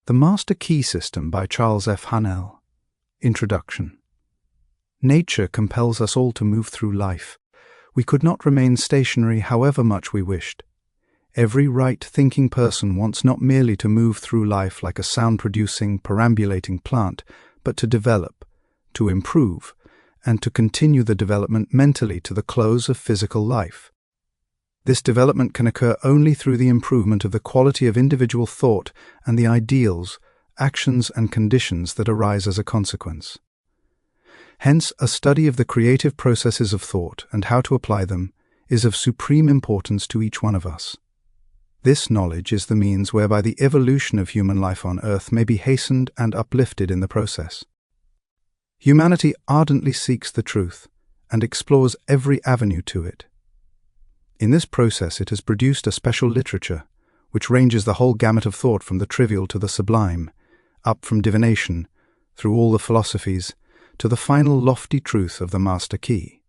The Master Key System by Charles F. Haanel. Introduction. Nature compels us all to move through life. We could not remain stationary however much we wished. Every right-thinking person wants not merely to move through life like a sound-producing, perambulating plant, but to develop, to improve, and to continue the development mentally to the close of physical life. This development can occur only through the improvement of the quality of individual thought and the ideals, actions, and conditions that arise as a consequence. Hence, a study of the creative processes of thought and how to apply them is of supreme importance to each one of us. This knowledge is the means whereby the evolution of human life on Earth may be hastened and uplifted in the process. Humanity ardently seeks the truth and explores every avenue to it. In this process it has produced a special literature, which ranges the whole gamut of thought from the trivial to the sublime, up from divination, through all the philosophies, to the final lofty truth of the Master Key.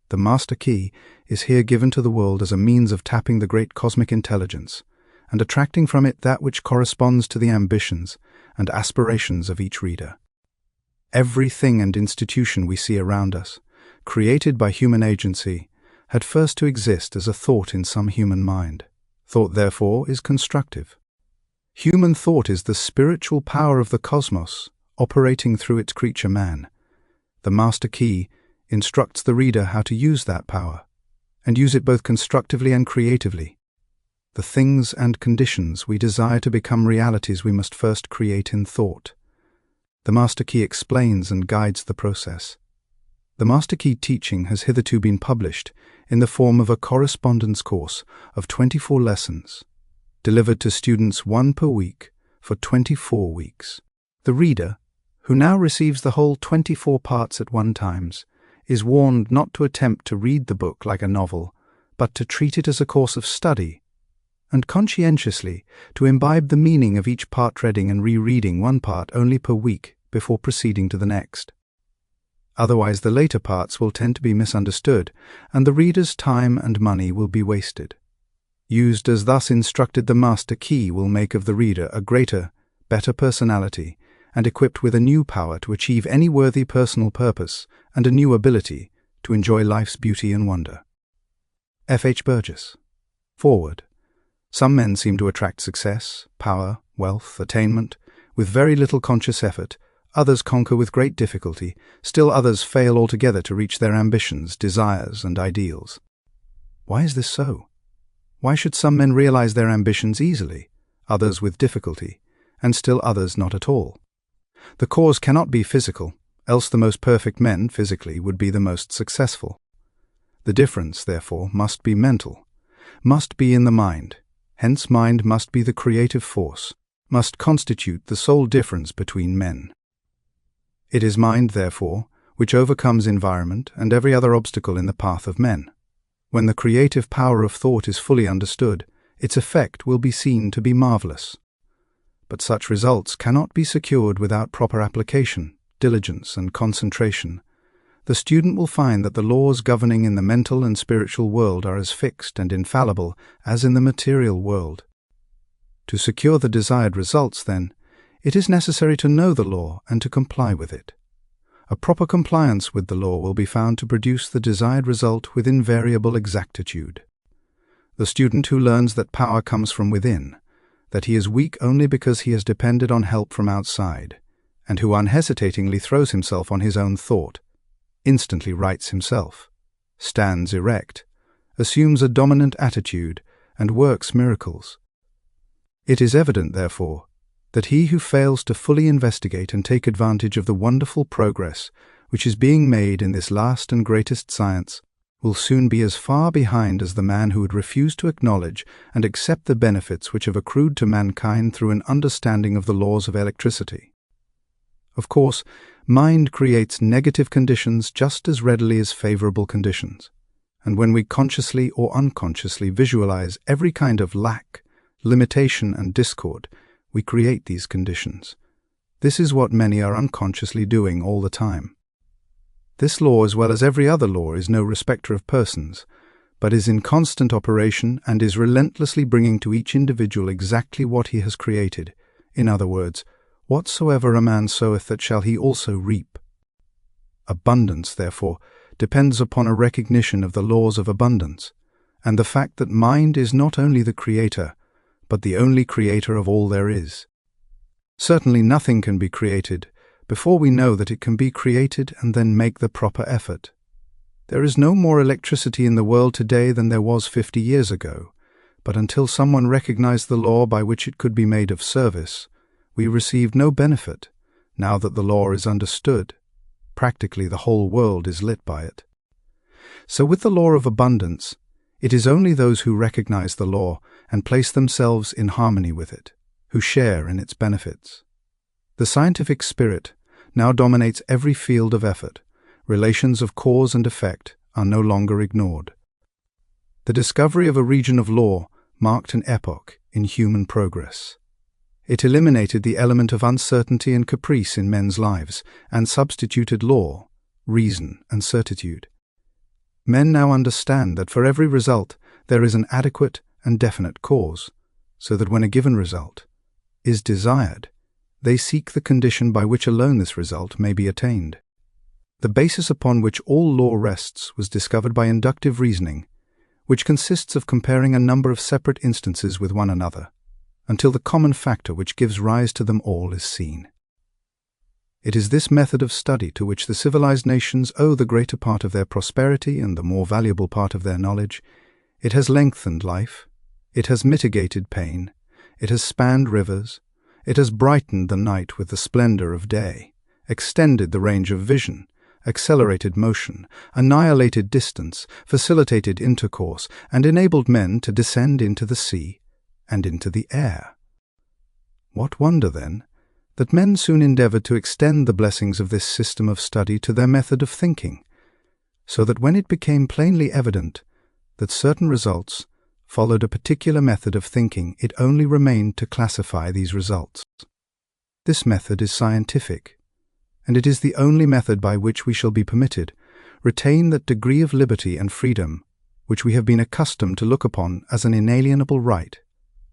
The Master Key is here given to the world as a means of tapping the great cosmic intelligence and attracting from it that which corresponds to the ambitions and aspirations of each reader. Every thing and institution we see around us, created by human agency, had first to exist as a thought in some human mind. Thought, therefore, is constructive. Human thought is the spiritual power of the cosmos, operating through its creature man. The Master Key instructs the reader how to use that power, and use it both constructively and creatively. The things and conditions we desire to become realities we must first create in thought. The Master Key explains and guides the process. The Master Key teaching has hitherto been published in the form of a correspondence course of 24 lessons, delivered to students 1 per week for 24 weeks. The reader, who now receives the whole 24 parts at one time, is warned not to attempt to read the book like a novel, but to treat it as a course of study, and conscientiously to imbibe the meaning of each part, reading and rereading one part only per week before proceeding to the next. Otherwise the later parts will tend to be misunderstood, and the reader's time and money will be wasted. Used as thus instructed, the Master Key will make of the reader a greater, better personality, and equipped with a new power to achieve any worthy personal purpose and a new ability to enjoy life's beauty and wonder. F. H. Burgess. Forward. Some men seem to attract success, power, wealth, attainment, with very little conscious effort. Others conquer with great difficulty, still others fail altogether to reach their ambitions, desires, and ideals. Why is this so? Why should some men realize their ambitions easily, others with difficulty, and still others not at all? The cause cannot be physical, else the most perfect men physically would be the most successful. The difference, therefore, must be mental, must be in the mind. Hence mind must be the creative force, must constitute the sole difference between men. It is mind, therefore, which overcomes environment and every other obstacle in the path of men. When the creative power of thought is fully understood, its effect will be seen to be marvelous. But such results cannot be secured without proper application, diligence, and concentration. The student will find that the laws governing in the mental and spiritual world are as fixed and infallible as in the material world. To secure the desired results, then, it is necessary to know the law and to comply with it. A proper compliance with the law will be found to produce the desired result with invariable exactitude. The student who learns that power comes from within, that he is weak only because he has depended on help from outside, and who unhesitatingly throws himself on his own thought, instantly rights himself, stands erect, assumes a dominant attitude, and works miracles. It is evident, therefore, that he who fails to fully investigate and take advantage of the wonderful progress which is being made in this last and greatest science will soon be as far behind as the man who would refuse to acknowledge and accept the benefits which have accrued to mankind through an understanding of the laws of electricity. Of course, mind creates negative conditions just as readily as favorable conditions, and when we consciously or unconsciously visualize every kind of lack, limitation, and discord, we create these conditions. This is what many are unconsciously doing all the time. This law, as well as every other law, is no respecter of persons, but is in constant operation and is relentlessly bringing to each individual exactly what he has created, In other words, whatsoever a man soweth, that shall he also reap. Abundance, therefore, depends upon a recognition of the laws of abundance, and the fact that mind is not only the creator, but the only creator of all there is. Certainly nothing can be created before we know that it can be created and then make the proper effort. There is no more electricity in the world today than there was 50 years ago, but until someone recognized the law by which it could be made of service, we received no benefit. Now that the law is understood, practically the whole world is lit by it. So with the law of abundance, it is only those who recognize the law and place themselves in harmony with it, who share in its benefits. The scientific spirit now dominates every field of effort. Relations of cause and effect are no longer ignored. The discovery of a region of law marked an epoch in human progress. It eliminated the element of uncertainty and caprice in men's lives and substituted law, reason, and certitude. Men now understand that for every result there is an adequate and definite cause, so that when a given result is desired, they seek the condition by which alone this result may be attained. The basis upon which all law rests was discovered by inductive reasoning, which consists of comparing a number of separate instances with one another, until the common factor which gives rise to them all is seen. It is this method of study to which the civilized nations owe the greater part of their prosperity and the more valuable part of their knowledge. It has lengthened life, it has mitigated pain, it has spanned rivers, it has brightened the night with the splendor of day, extended the range of vision, accelerated motion, annihilated distance, facilitated intercourse, and enabled men to descend into the sea and into the air. What wonder, then, that men soon endeavored to extend the blessings of this system of study to their method of thinking, so that when it became plainly evident that certain results followed a particular method of thinking, it only remained to classify these results. This method is scientific, and it is the only method by which we shall be permitted retain that degree of liberty and freedom which we have been accustomed to look upon as an inalienable right,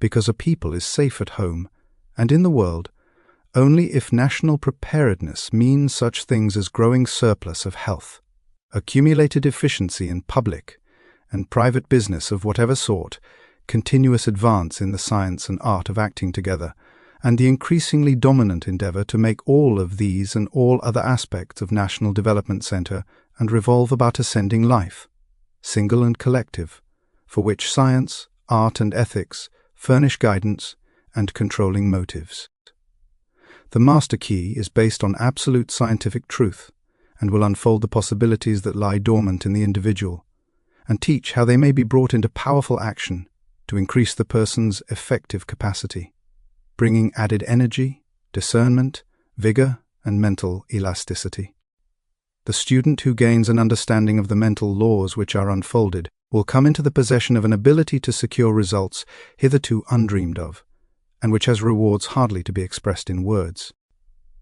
because a people is safe at home and in the world only if national preparedness means such things as growing surplus of health, accumulated efficiency in public and private business of whatever sort, continuous advance in the science and art of acting together, and the increasingly dominant endeavor to make all of these and all other aspects of national development center and revolve about ascending life, single and collective, for which science, art, and ethics furnish guidance and controlling motives. The master key is based on absolute scientific truth and will unfold the possibilities that lie dormant in the individual and teach how they may be brought into powerful action to increase the person's effective capacity, bringing added energy, discernment, vigor, and mental elasticity. The student who gains an understanding of the mental laws which are unfolded will come into the possession of an ability to secure results hitherto undreamed of, and which has rewards hardly to be expressed in words.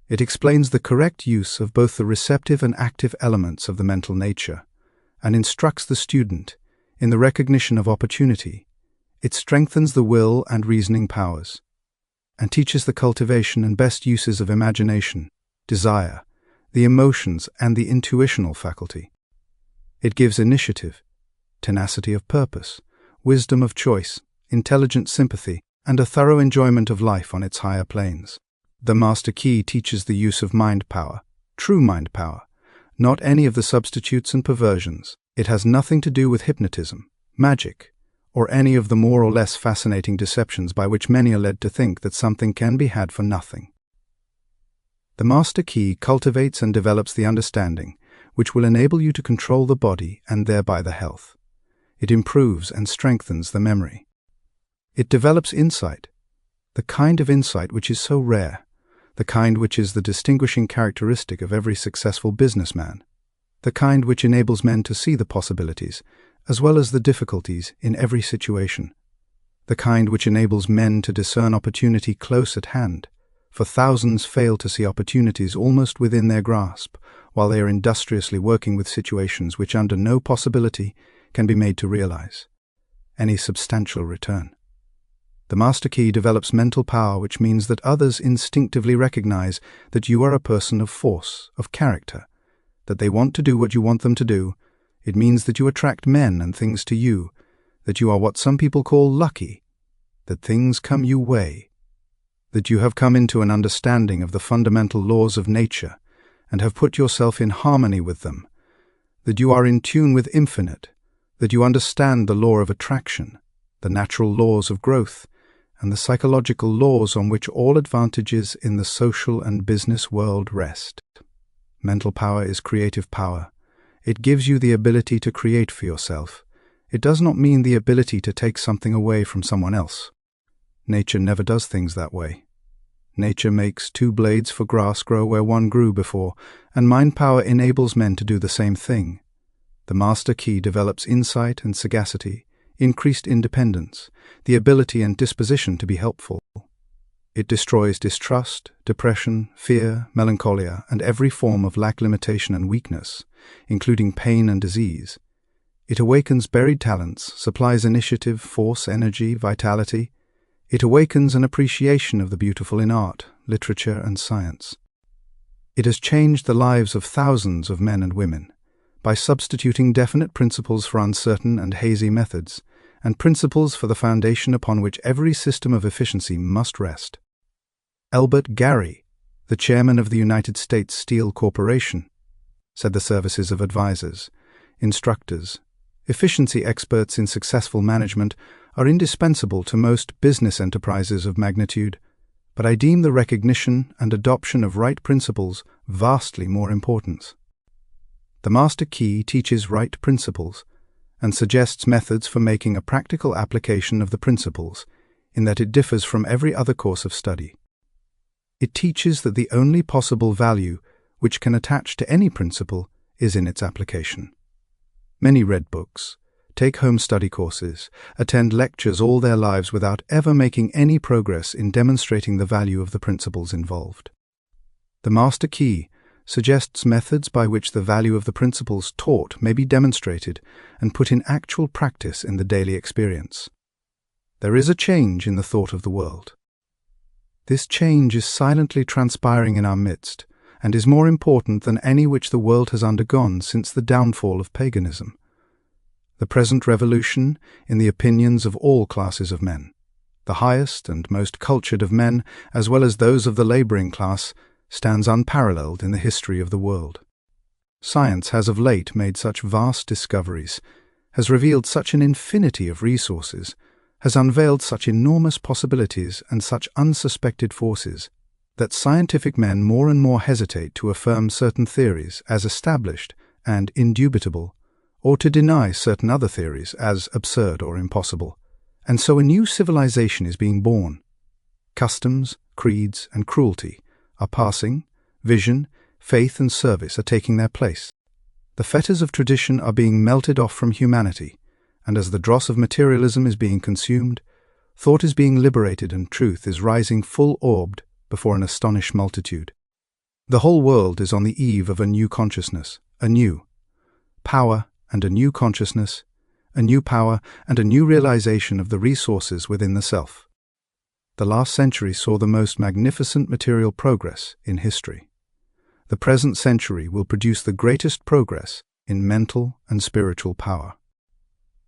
It explains the correct use of both the receptive and active elements of the mental nature, and instructs the student in the recognition of opportunity. It strengthens the will and reasoning powers, and teaches the cultivation and best uses of imagination, desire, the emotions, and the intuitional faculty. It gives initiative, tenacity of purpose, wisdom of choice, intelligent sympathy, and a thorough enjoyment of life on its higher planes. The master key teaches the use of mind power, true mind power, not any of the substitutes and perversions. It has nothing to do with hypnotism, magic, or any of the more or less fascinating deceptions by which many are led to think that something can be had for nothing. The master key cultivates and develops the understanding which will enable you to control the body and thereby the health. It improves and strengthens the memory. It develops insight, the kind of insight which is so rare, the kind which is the distinguishing characteristic of every successful businessman, the kind which enables men to see the possibilities as well as the difficulties in every situation, the kind which enables men to discern opportunity close at hand, for thousands fail to see opportunities almost within their grasp, while they are industriously working with situations which under no possibility can be made to realize any substantial return. The master key develops mental power, which means that others instinctively recognize that you are a person of force, of character, that they want to do what you want them to do. It means that you attract men and things to you, that you are what some people call lucky, that things come your way, that you have come into an understanding of the fundamental laws of nature and have put yourself in harmony with them, that you are in tune with infinite, that you understand the law of attraction, the natural laws of growth, and the psychological laws on which all advantages in the social and business world rest. Mental power is creative power. It gives you the ability to create for yourself. It does not mean the ability to take something away from someone else. Nature never does things that way. Nature makes 2 blades for grass grow where 1 grew before, and mind power enables men to do the same thing. The master key develops insight and sagacity, increased independence, the ability and disposition to be helpful. It destroys distrust, depression, fear, melancholia, and every form of lack, limitation, and weakness, including pain and disease. It awakens buried talents, supplies initiative, force, energy, vitality. It awakens an appreciation of the beautiful in art, literature, and science. It has changed the lives of thousands of men and women by substituting definite principles for uncertain and hazy methods, and principles for the foundation upon which every system of efficiency must rest. Albert Gary, the chairman of the United States Steel Corporation, said the services of advisors, instructors, efficiency experts in successful management are indispensable to most business enterprises of magnitude, but I deem the recognition and adoption of right principles vastly more important. The master key teaches right principles and suggests methods for making a practical application of the principles, in that it differs from every other course of study. It teaches that the only possible value which can attach to any principle is in its application. Many read books, take home study courses, attend lectures all their lives without ever making any progress in demonstrating the value of the principles involved. The master key suggests methods by which the value of the principles taught may be demonstrated and put in actual practice in the daily experience. There is a change in the thought of the world. This change is silently transpiring in our midst, and is more important than any which the world has undergone since the downfall of paganism. The present revolution in the opinions of all classes of men, the highest and most cultured of men, as well as those of the laboring class, stands unparalleled in the history of the world. Science has of late made such vast discoveries, has revealed such an infinity of resources, has unveiled such enormous possibilities and such unsuspected forces, that scientific men more and more hesitate to affirm certain theories as established and indubitable, or to deny certain other theories as absurd or impossible. And so a new civilization is being born. Customs, creeds, and cruelty are passing, vision, faith, and service are taking their place. The fetters of tradition are being melted off from humanity, and as the dross of materialism is being consumed, thought is being liberated and truth is rising full-orbed before an astonished multitude. The whole world is on the eve of a new consciousness, a new power and a new consciousness, a new power and a new realization of the resources within the self. The last century saw the most magnificent material progress in history. The present century will produce the greatest progress in mental and spiritual power.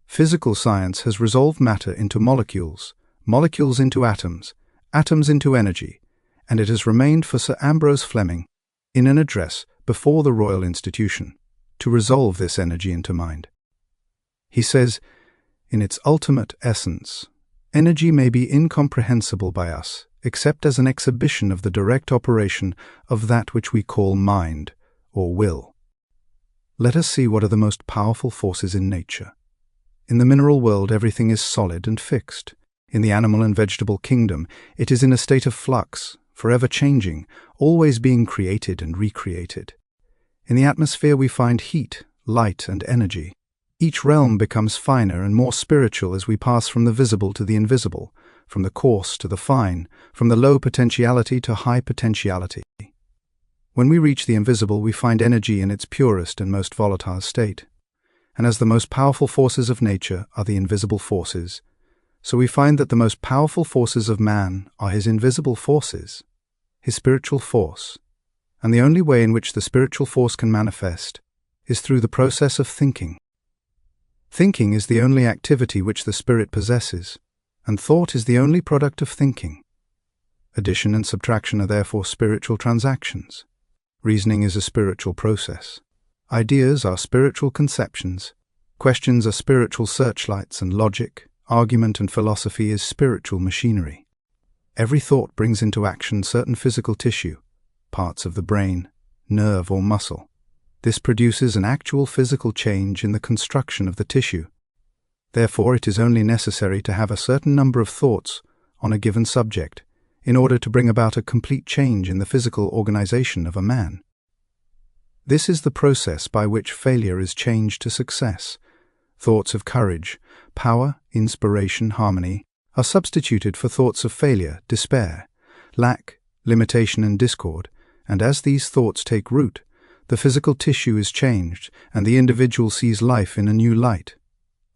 Physical science has resolved matter into molecules, molecules into atoms, atoms into energy, and it has remained for Sir Ambrose Fleming, in an address before the Royal Institution, to resolve this energy into mind. He says, in its ultimate essence, energy may be incomprehensible by us, except as an exhibition of the direct operation of that which we call mind, or will. Let us see what are the most powerful forces in nature. In the mineral world, everything is solid and fixed. In the animal and vegetable kingdom, it is in a state of flux, forever changing, always being created and recreated. In the atmosphere we find heat, light, and energy. Each realm becomes finer and more spiritual as we pass from the visible to the invisible, from the coarse to the fine, from the low potentiality to high potentiality. When we reach the invisible, we find energy in its purest and most volatile state. And as the most powerful forces of nature are the invisible forces, So we find that the most powerful forces of man are his invisible forces, his spiritual force, and the only way in which the spiritual force can manifest is through the process of thinking. Thinking is the only activity which the spirit possesses, and thought is the only product of thinking. Addition and subtraction are therefore spiritual transactions. Reasoning is a spiritual process. Ideas are spiritual conceptions. Questions are spiritual searchlights, and logic, argument, and philosophy is spiritual machinery. Every thought brings into action certain physical tissue, parts of the brain, nerve, or muscle. This produces an actual physical change in the construction of the tissue. Therefore, it is only necessary to have a certain number of thoughts on a given subject in order to bring about a complete change in the physical organization of a man. This is the process by which failure is changed to success. Thoughts of courage, power, inspiration, harmony are substituted for thoughts of failure, despair, lack, limitation, and discord, and as these thoughts take root, the physical tissue is changed and the individual sees life in a new light.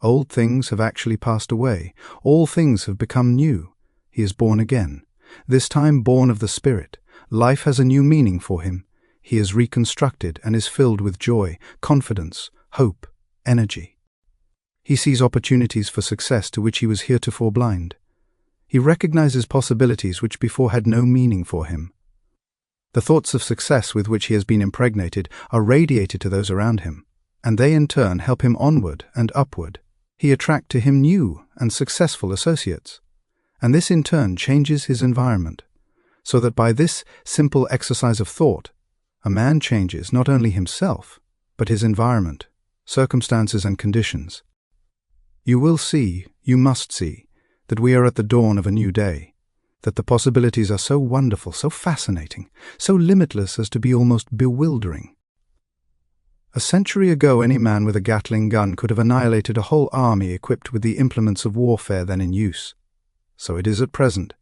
Old things have actually passed away. All things have become new. He is born again, this time born of the Spirit. Life has a new meaning for him. He is reconstructed and is filled with joy, confidence, hope, energy. He sees opportunities for success to which he was heretofore blind. He recognizes possibilities which before had no meaning for him. The thoughts of success with which he has been impregnated are radiated to those around him, and they in turn help him onward and upward. He attracts to him new and successful associates, and this in turn changes his environment, so that by this simple exercise of thought, a man changes not only himself, but his environment, circumstances, and conditions. You will see, you must see, that we are at the dawn of a new day, that the possibilities are so wonderful, so fascinating, so limitless as to be almost bewildering. A century ago, any man with a Gatling gun could have annihilated a whole army equipped with the implements of warfare then in use. So it is at present.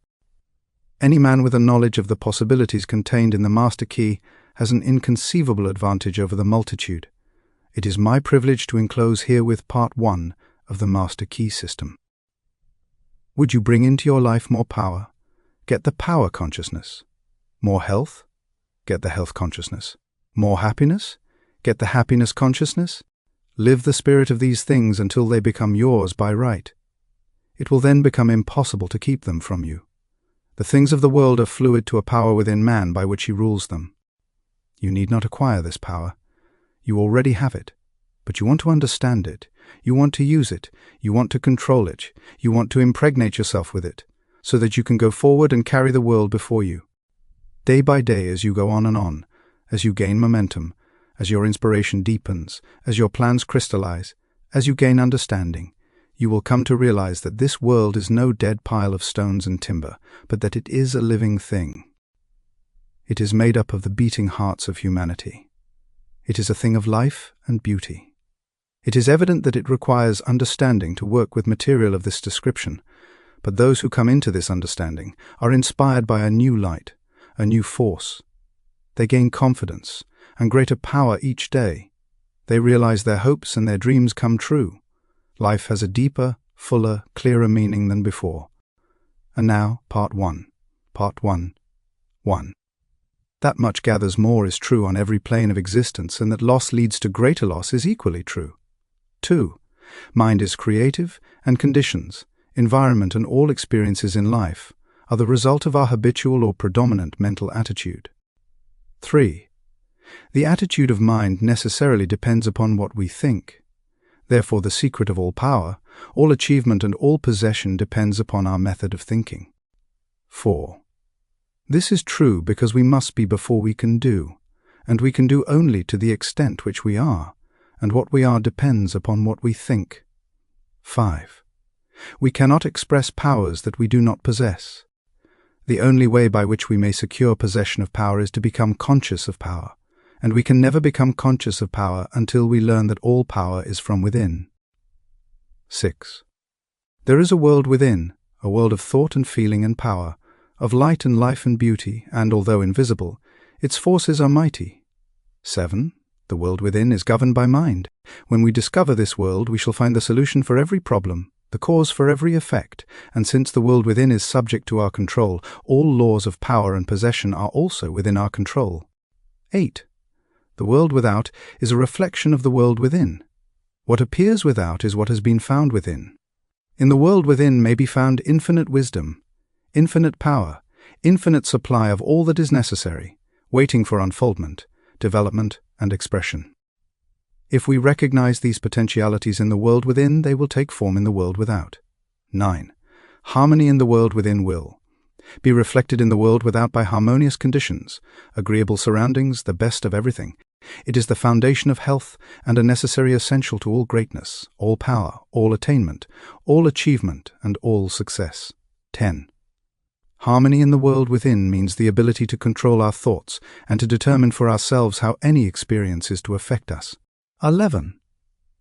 Any man with a knowledge of the possibilities contained in the master key has an inconceivable advantage over the multitude. It is my privilege to enclose herewith part 1 of the master key system. Would you bring into your life more power? Get the power consciousness. More health? Get the health consciousness. More happiness? Get the happiness consciousness. Live the spirit of these things until they become yours by right. It will then become impossible to keep them from you. The things of the world are fluid to a power within man by which he rules them. You need not acquire this power. You already have it, but you want to understand it. You want to use it. You want to control it. You want to impregnate yourself with it, so that you can go forward and carry the world before you. Day by day, as you go on, as you gain momentum, as your inspiration deepens, as your plans crystallize, as you gain understanding, you will come to realize that this world is no dead pile of stones and timber, but that it is a living thing. It is made up of the beating hearts of humanity. It is a thing of life and beauty. It is evident that it requires understanding to work with material of this description, but those who come into this understanding are inspired by a new light, a new force. They gain confidence and greater power each day. They realize their hopes and their dreams come true. Life has a deeper, fuller, clearer meaning than before. And now, part 1. Part 1. 1. That much gathers more is true on every plane of existence, and that loss leads to greater loss is equally true. 2. Mind is creative, and conditions, environment, and all experiences in life are the result of our habitual or predominant mental attitude. 3. The attitude of mind necessarily depends upon what we think. Therefore, the secret of all power, all achievement, and all possession depends upon our method of thinking. 4. This is true because we must be before we can do, and we can do only to the extent which we are, and what we are depends upon what we think. 5. We cannot express powers that we do not possess. The only way by which we may secure possession of power is to become conscious of power, and we can never become conscious of power until we learn that all power is from within. 6. There is a world within, a world of thought and feeling and power, of light and life and beauty, and although invisible, its forces are mighty. 7. The world within is governed by mind. When we discover this world, we shall find the solution for every problem, the cause for every effect, and since the world within is subject to our control, all laws of power and possession are also within our control. 8. The world without is a reflection of the world within. What appears without is what has been found within. In the world within may be found infinite wisdom, infinite power, infinite supply of all that is necessary, waiting for unfoldment, development, and expression. If we recognize these potentialities in the world within, they will take form in the world without. 9. Harmony in the world within will be reflected in the world without by harmonious conditions, agreeable surroundings, the best of everything. It is the foundation of health and a necessary essential to all greatness, all power, all attainment, all achievement, and all success. 10. Harmony in the world within means the ability to control our thoughts and to determine for ourselves how any experience is to affect us. 11.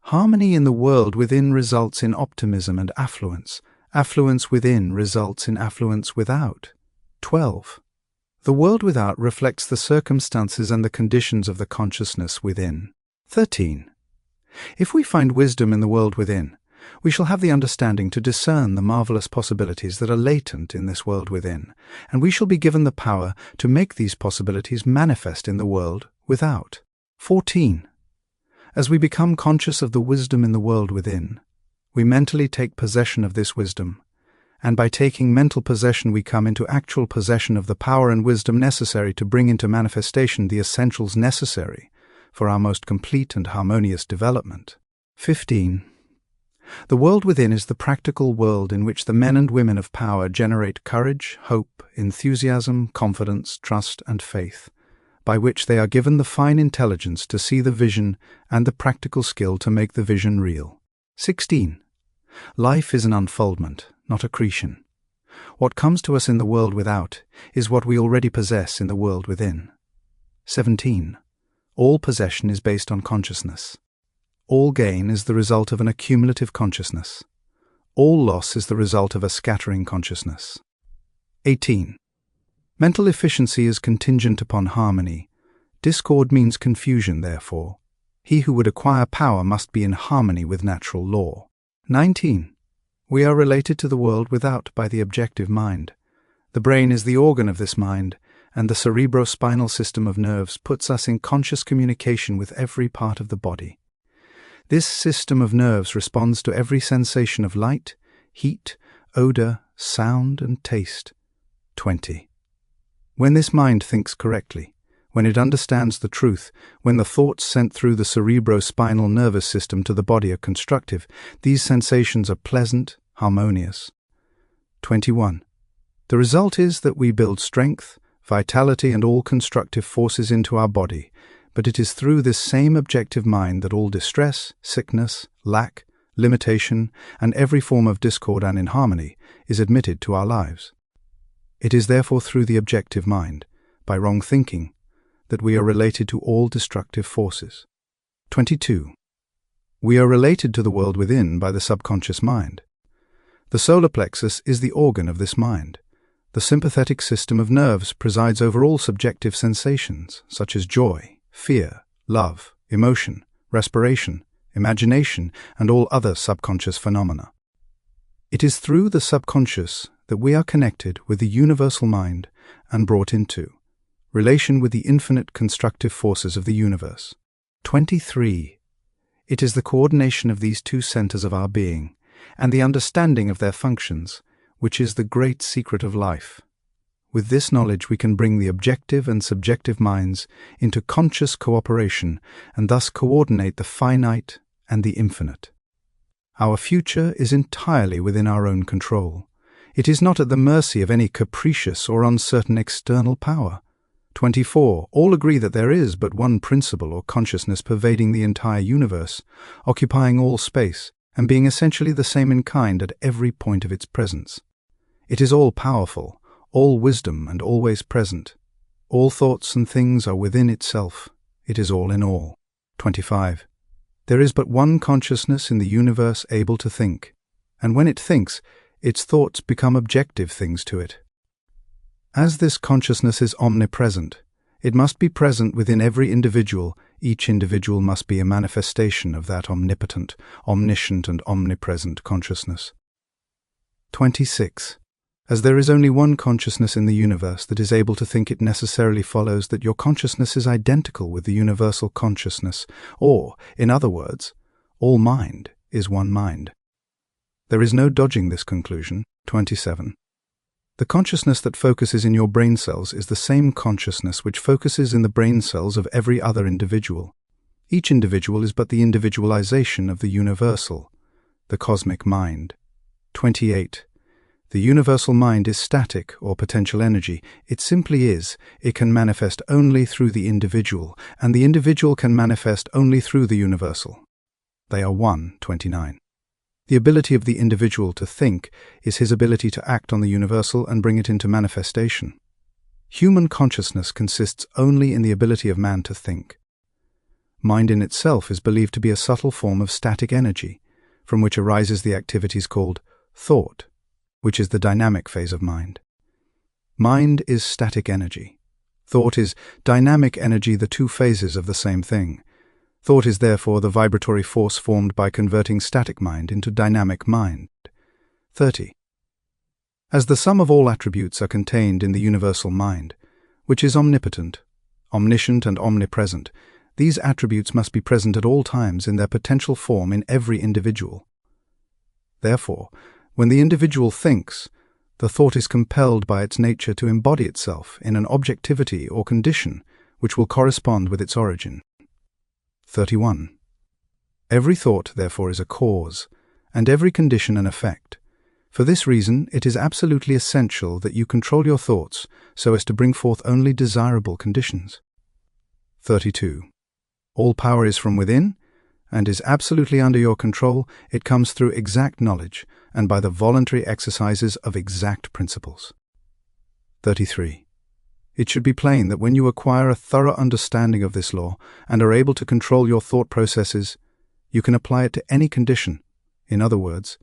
Harmony in the world within results in optimism and affluence. Affluence within results in affluence without. 12. The world without reflects the circumstances and the conditions of the consciousness within. 13. If we find wisdom in the world within, we shall have the understanding to discern the marvelous possibilities that are latent in this world within, and we shall be given the power to make these possibilities manifest in the world without. 14. As we become conscious of the wisdom in the world within, we mentally take possession of this wisdom, and by taking mental possession we come into actual possession of the power and wisdom necessary to bring into manifestation the essentials necessary for our most complete and harmonious development. 15. The world within is the practical world in which the men and women of power generate courage, hope, enthusiasm, confidence, trust, and faith, by which they are given the fine intelligence to see the vision and the practical skill to make the vision real. 16. Life is an unfoldment, not accretion. What comes to us in the world without is what we already possess in the world within. 17. All possession is based on consciousness. All gain is the result of an accumulative consciousness. All loss is the result of a scattering consciousness. 18. Mental efficiency is contingent upon harmony. Discord means confusion, therefore. He who would acquire power must be in harmony with natural law. 19. We are related to the world without by the objective mind. The brain is the organ of this mind, and the cerebrospinal system of nerves puts us in conscious communication with every part of the body. This system of nerves responds to every sensation of light, heat, odor, sound, and taste. 20. When this mind thinks correctly, when it understands the truth, when the thoughts sent through the cerebrospinal nervous system to the body are constructive, these sensations are pleasant, harmonious. 21. The result is that we build strength, vitality, and all constructive forces into our body, but it is through this same objective mind that all distress, sickness, lack, limitation, and every form of discord and inharmony is admitted to our lives. It is therefore through the objective mind, by wrong thinking, that we are related to all destructive forces. 22. We are related to the world within by the subconscious mind. The solar plexus is the organ of this mind. The sympathetic system of nerves presides over all subjective sensations, such as joy, fear, love, emotion, respiration, imagination, and all other subconscious phenomena. It is through the subconscious that we are connected with the universal mind and brought into relation with the infinite constructive forces of the universe. 23. It is the coordination of these two centers of our being and the understanding of their functions which is the great secret of life. With this knowledge we can bring the objective and subjective minds into conscious cooperation and thus coordinate the finite and the infinite. Our future is entirely within our own control. It is not at the mercy of any capricious or uncertain external power. 24. All agree that there is but one principle or consciousness pervading the entire universe, occupying all space, and being essentially the same in kind at every point of its presence. It is all-powerful, all wisdom and always present. All thoughts and things are within itself. It is all in all. 25. There is but one consciousness in the universe able to think, and when it thinks, its thoughts become objective things to it. As this consciousness is omnipresent, It must be present within every individual. Each individual must be a manifestation of that omnipotent, omniscient, and omnipresent consciousness. 26. As there is only one consciousness in the universe that is able to think, it necessarily follows that your consciousness is identical with the universal consciousness, or, in other words, all mind is one mind. There is no dodging this conclusion. 27. The consciousness that focuses in your brain cells is the same consciousness which focuses in the brain cells of every other individual. Each individual is but the individualization of the universal, the cosmic mind. 28. The universal mind is static or potential energy. It simply is. It can manifest only through the individual, and the individual can manifest only through the universal. They are one. 29. The ability of the individual to think is his ability to act on the universal and bring it into manifestation. Human consciousness consists only in the ability of man to think. Mind in itself is believed to be a subtle form of static energy, from which arises the activities called thought, which is the dynamic phase of mind. Mind is static energy. Thought is dynamic energy, the two phases of the same thing. Thought is therefore the vibratory force formed by converting static mind into dynamic mind. 30. As the sum of all attributes are contained in the universal mind, which is omnipotent, omniscient, and omnipresent, these attributes must be present at all times in their potential form in every individual. Therefore, when the individual thinks, the thought is compelled by its nature to embody itself in an objectivity or condition which will correspond with its origin. 31. Every thought, therefore, is a cause, and every condition an effect. For this reason, it is absolutely essential that you control your thoughts so as to bring forth only desirable conditions. 32. All power is from within, and is absolutely under your control. It comes through exact knowledge, and by the voluntary exercises of exact principles. 33. It should be plain that when you acquire a thorough understanding of this law and are able to control your thought processes, you can apply it to any condition. In other words,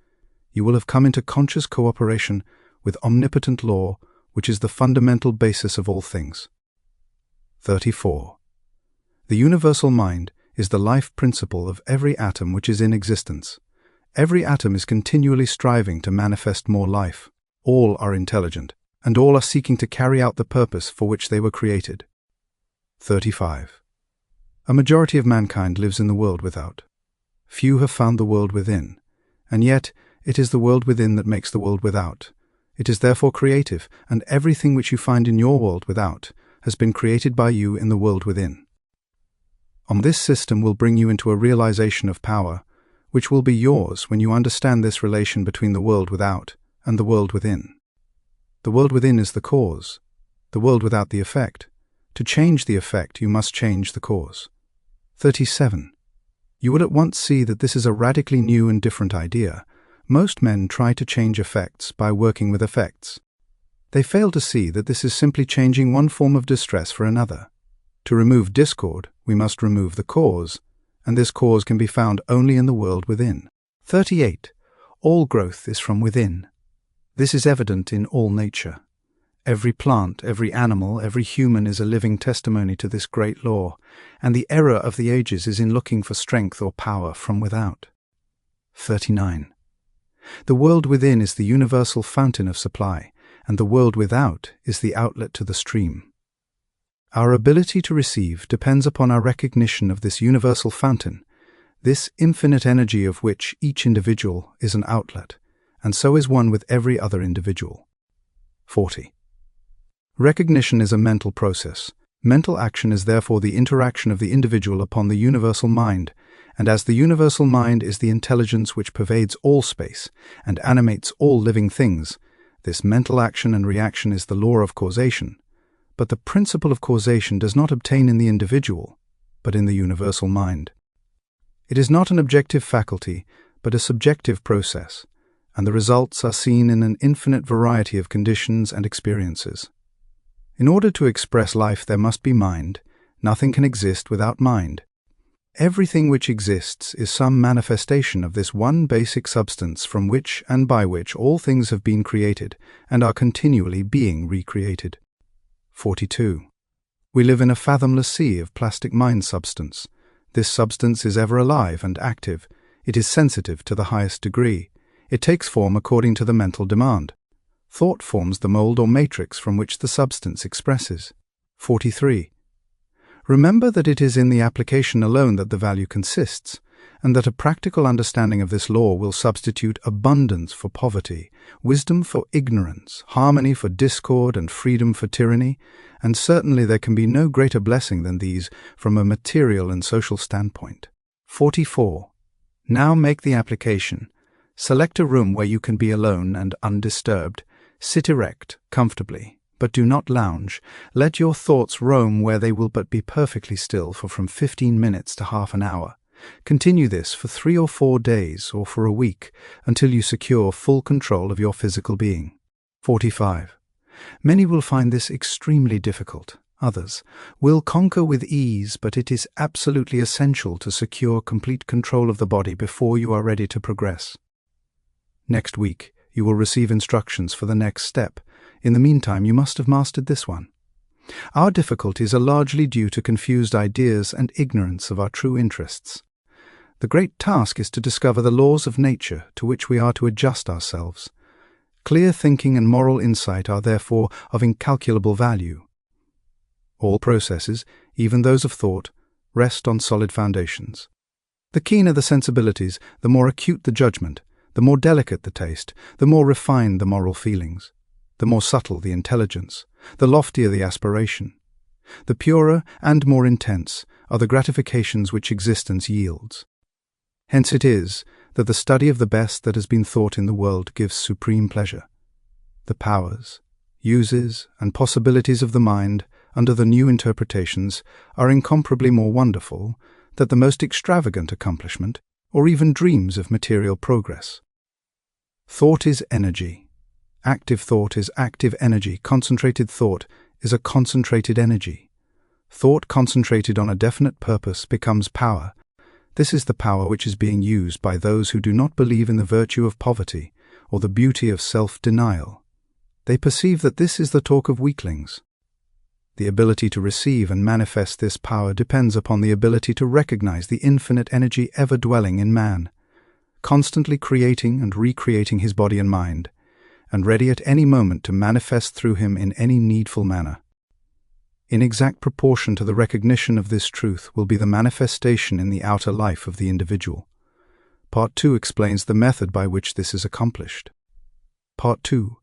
you will have come into conscious cooperation with omnipotent law, which is the fundamental basis of all things. 34. The universal mind is the life principle of every atom which is in existence. Every atom is continually striving to manifest more life. All are intelligent, and all are seeking to carry out the purpose for which they were created. 35. A majority of mankind lives in the world without. Few have found the world within, and yet it is the world within that makes the world without. It is therefore creative, and everything which you find in your world without has been created by you in the world within. This system will bring you into a realization of power, which will be yours when you understand this relation between the world without and the world within. The world within is the cause, the world without the effect. To change the effect, you must change the cause. 37. You will at once see that this is a radically new and different idea. Most men try to change effects by working with effects. They fail to see that this is simply changing one form of distress for another. To remove discord, we must remove the cause, and this cause can be found only in the world within. 38. All growth is from within. This is evident in all nature. Every plant, every animal, every human is a living testimony to this great law, and the error of the ages is in looking for strength or power from without. 39. The world within is the universal fountain of supply, and the world without is the outlet to the stream. Our ability to receive depends upon our recognition of this universal fountain, this infinite energy of which each individual is an outlet, and so is one with every other individual. 40. Recognition is a mental process. Mental action is therefore the interaction of the individual upon the universal mind, and as the universal mind is the intelligence which pervades all space and animates all living things, this mental action and reaction is the law of causation. But the principle of causation does not obtain in the individual, but in the universal mind. It is not an objective faculty, but a subjective process, and the results are seen in an infinite variety of conditions and experiences. In order to express life, there must be mind. Nothing can exist without mind. Everything which exists is some manifestation of this one basic substance from which and by which all things have been created and are continually being recreated. 42. We live in a fathomless sea of plastic mind substance. This substance is ever alive and active. It is sensitive to the highest degree. It takes form according to the mental demand. Thought forms the mold or matrix from which the substance expresses. 43. Remember that it is in the application alone that the value consists, and that a practical understanding of this law will substitute abundance for poverty, wisdom for ignorance, harmony for discord, and freedom for tyranny, and certainly there can be no greater blessing than these from a material and social standpoint. 44. Now make the application. Select a room where you can be alone and undisturbed. Sit erect, comfortably, but do not lounge. Let your thoughts roam where they will but be perfectly still for from 15 minutes to half an hour. Continue this for 3 or 4 days or for a week until you secure full control of your physical being. 45. Many will find this extremely difficult. Others will conquer with ease, but it is absolutely essential to secure complete control of the body before you are ready to progress. Next week, you will receive instructions for the next step. In the meantime, you must have mastered this one. Our difficulties are largely due to confused ideas and ignorance of our true interests. The great task is to discover the laws of nature to which we are to adjust ourselves. Clear thinking and moral insight are therefore of incalculable value. All processes, even those of thought, rest on solid foundations. The keener the sensibilities, the more acute the judgment, the more delicate the taste, the more refined the moral feelings, the more subtle the intelligence, the loftier the aspiration. The purer and more intense are the gratifications which existence yields. Hence it is that the study of the best that has been thought in the world gives supreme pleasure. The powers, uses, and possibilities of the mind under the new interpretations are incomparably more wonderful than the most extravagant accomplishment or even dreams of material progress. Thought is energy. Active thought is active energy. Concentrated thought is a concentrated energy. Thought concentrated on a definite purpose becomes power. This is the power which is being used by those who do not believe in the virtue of poverty or the beauty of self-denial. They perceive that this is the talk of weaklings. The ability to receive and manifest this power depends upon the ability to recognize the infinite energy ever dwelling in man, constantly creating and recreating his body and mind, and ready at any moment to manifest through him in any needful manner. In exact proportion to the recognition of this truth will be the manifestation in the outer life of the individual. Part 2 explains the method by which this is accomplished. Part 2.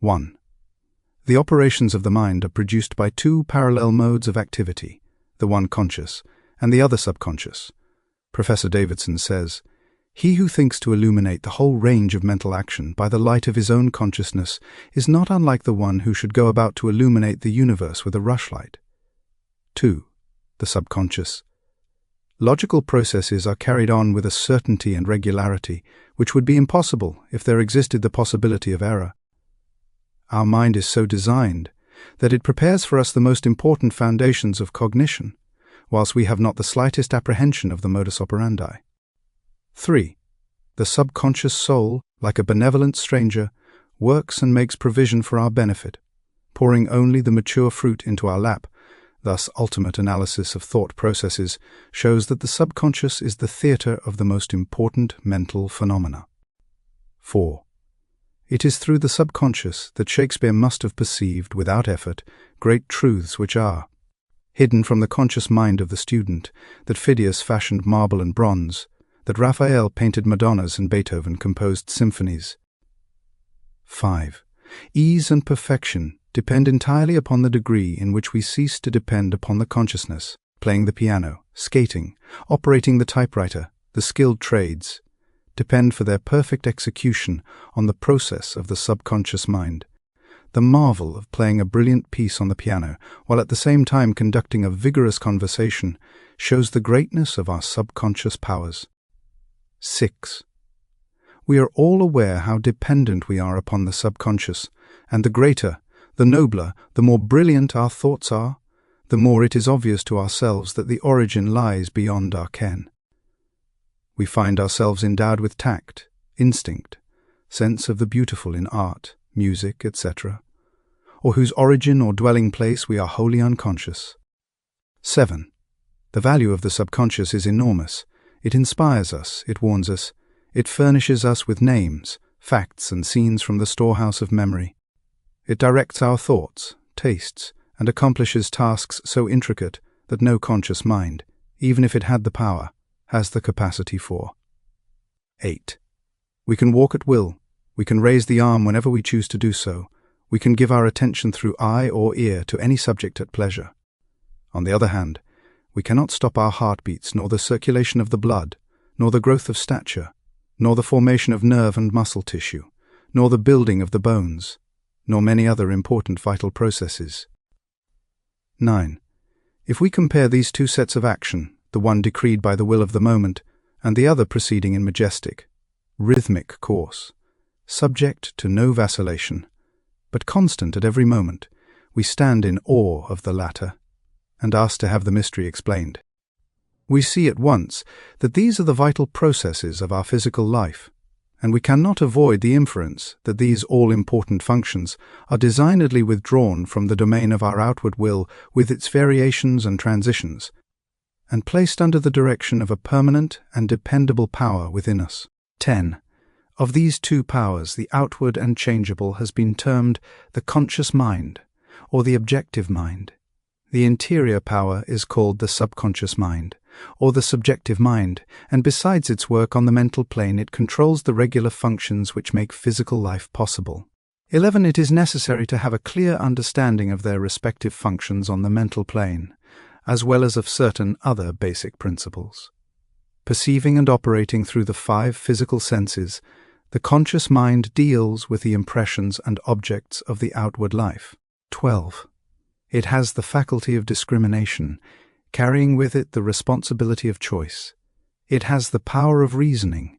1. The operations of the mind are produced by 2 parallel modes of activity, the one conscious and the other subconscious. Professor Davidson says, "He who thinks to illuminate the whole range of mental action by the light of his own consciousness is not unlike the one who should go about to illuminate the universe with a rushlight." 2. The subconscious. Logical processes are carried on with a certainty and regularity which would be impossible if there existed the possibility of error. Our mind is so designed that it prepares for us the most important foundations of cognition, whilst we have not the slightest apprehension of the modus operandi. 3. The subconscious soul, like a benevolent stranger, works and makes provision for our benefit, pouring only the mature fruit into our lap. Thus, ultimate analysis of thought processes shows that the subconscious is the theatre of the most important mental phenomena. 4. It is through the subconscious that Shakespeare must have perceived, without effort, great truths which are hidden from the conscious mind of the student, that Phidias fashioned marble and bronze, that Raphael painted Madonnas and Beethoven composed symphonies. 5. Ease and perfection depend entirely upon the degree in which we cease to depend upon the consciousness, playing the piano, skating, operating the typewriter, the skilled trades, depend for their perfect execution on the process of the subconscious mind. The marvel of playing a brilliant piece on the piano while at the same time conducting a vigorous conversation shows the greatness of our subconscious powers. 6. We are all aware how dependent we are upon the subconscious, and the greater, the nobler, the more brilliant our thoughts are, the more it is obvious to ourselves that the origin lies beyond our ken. We find ourselves endowed with tact, instinct, sense of the beautiful in art, music, etc. or whose origin or dwelling place we are wholly unconscious. 7. The value of the subconscious is enormous. It inspires us, it warns us, it furnishes us with names, facts, and scenes from the storehouse of memory. It directs our thoughts, tastes, and accomplishes tasks so intricate that no conscious mind, even if it had the power, has the capacity for. 8. We can walk at will. We can raise the arm whenever we choose to do so. We can give our attention through eye or ear to any subject at pleasure. On the other hand, we cannot stop our heartbeats, nor the circulation of the blood, nor the growth of stature, nor the formation of nerve and muscle tissue, nor the building of the bones, nor many other important vital processes. 9. If we compare these two sets of action, the one decreed by the will of the moment, and the other proceeding in majestic, rhythmic course, subject to no vacillation, but constant at every moment, we stand in awe of the latter, and ask to have the mystery explained. We see at once that these are the vital processes of our physical life, and we cannot avoid the inference that these all-important functions are designedly withdrawn from the domain of our outward will with its variations and transitions, and placed under the direction of a permanent and dependable power within us. 10. Of these two powers, the outward and changeable has been termed the conscious mind, or the objective mind. The interior power is called the subconscious mind, or the subjective mind, and besides its work on the mental plane, it controls the regular functions which make physical life possible. 11. It is necessary to have a clear understanding of their respective functions on the mental plane, as well as of certain other basic principles. Perceiving and operating through the 5 physical senses, the conscious mind deals with the impressions and objects of the outward life. 12. It has the faculty of discrimination, carrying with it the responsibility of choice. It has the power of reasoning,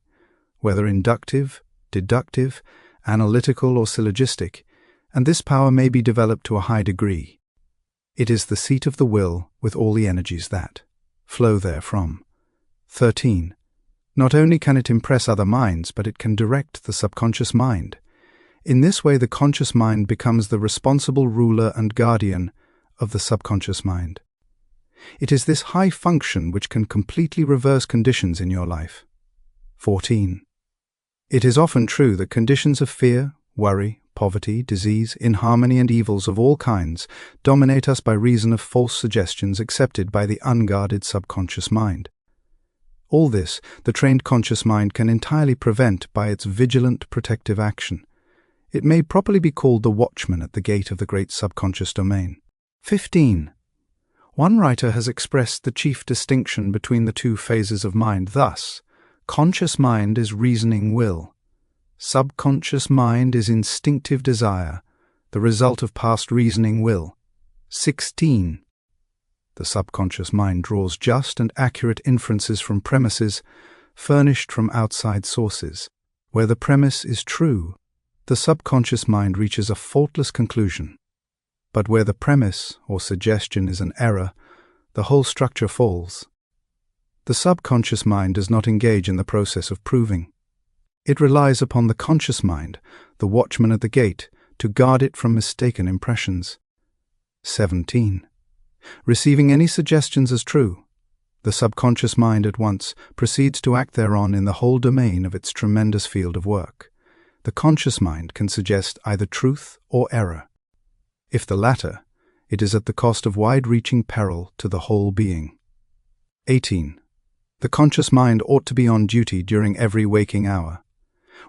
whether inductive, deductive, analytical, or syllogistic, and this power may be developed to a high degree. It is the seat of the will with all the energies that flow therefrom. 13. Not only can it impress other minds, but it can direct the subconscious mind. In this way, the conscious mind becomes the responsible ruler and guardian of the subconscious mind. It is this high function which can completely reverse conditions in your life. 14. It is often true that conditions of fear, worry, poverty, disease, inharmony, and evils of all kinds dominate us by reason of false suggestions accepted by the unguarded subconscious mind. All this the trained conscious mind can entirely prevent by its vigilant protective action. It may properly be called the watchman at the gate of the great subconscious domain. 15. One writer has expressed the chief distinction between the two phases of mind thus: conscious mind is reasoning will. Subconscious mind is instinctive desire, the result of past reasoning will. 16. The subconscious mind draws just and accurate inferences from premises furnished from outside sources. Where the premise is true, the subconscious mind reaches a faultless conclusion. But where the premise or suggestion is an error, the whole structure falls. The subconscious mind does not engage in the process of proving. It relies upon the conscious mind, the watchman at the gate, to guard it from mistaken impressions. 17. Receiving any suggestions as true, the subconscious mind at once proceeds to act thereon in the whole domain of its tremendous field of work. The conscious mind can suggest either truth or error. If the latter, it is at the cost of wide-reaching peril to the whole being. 18. The conscious mind ought to be on duty during every waking hour.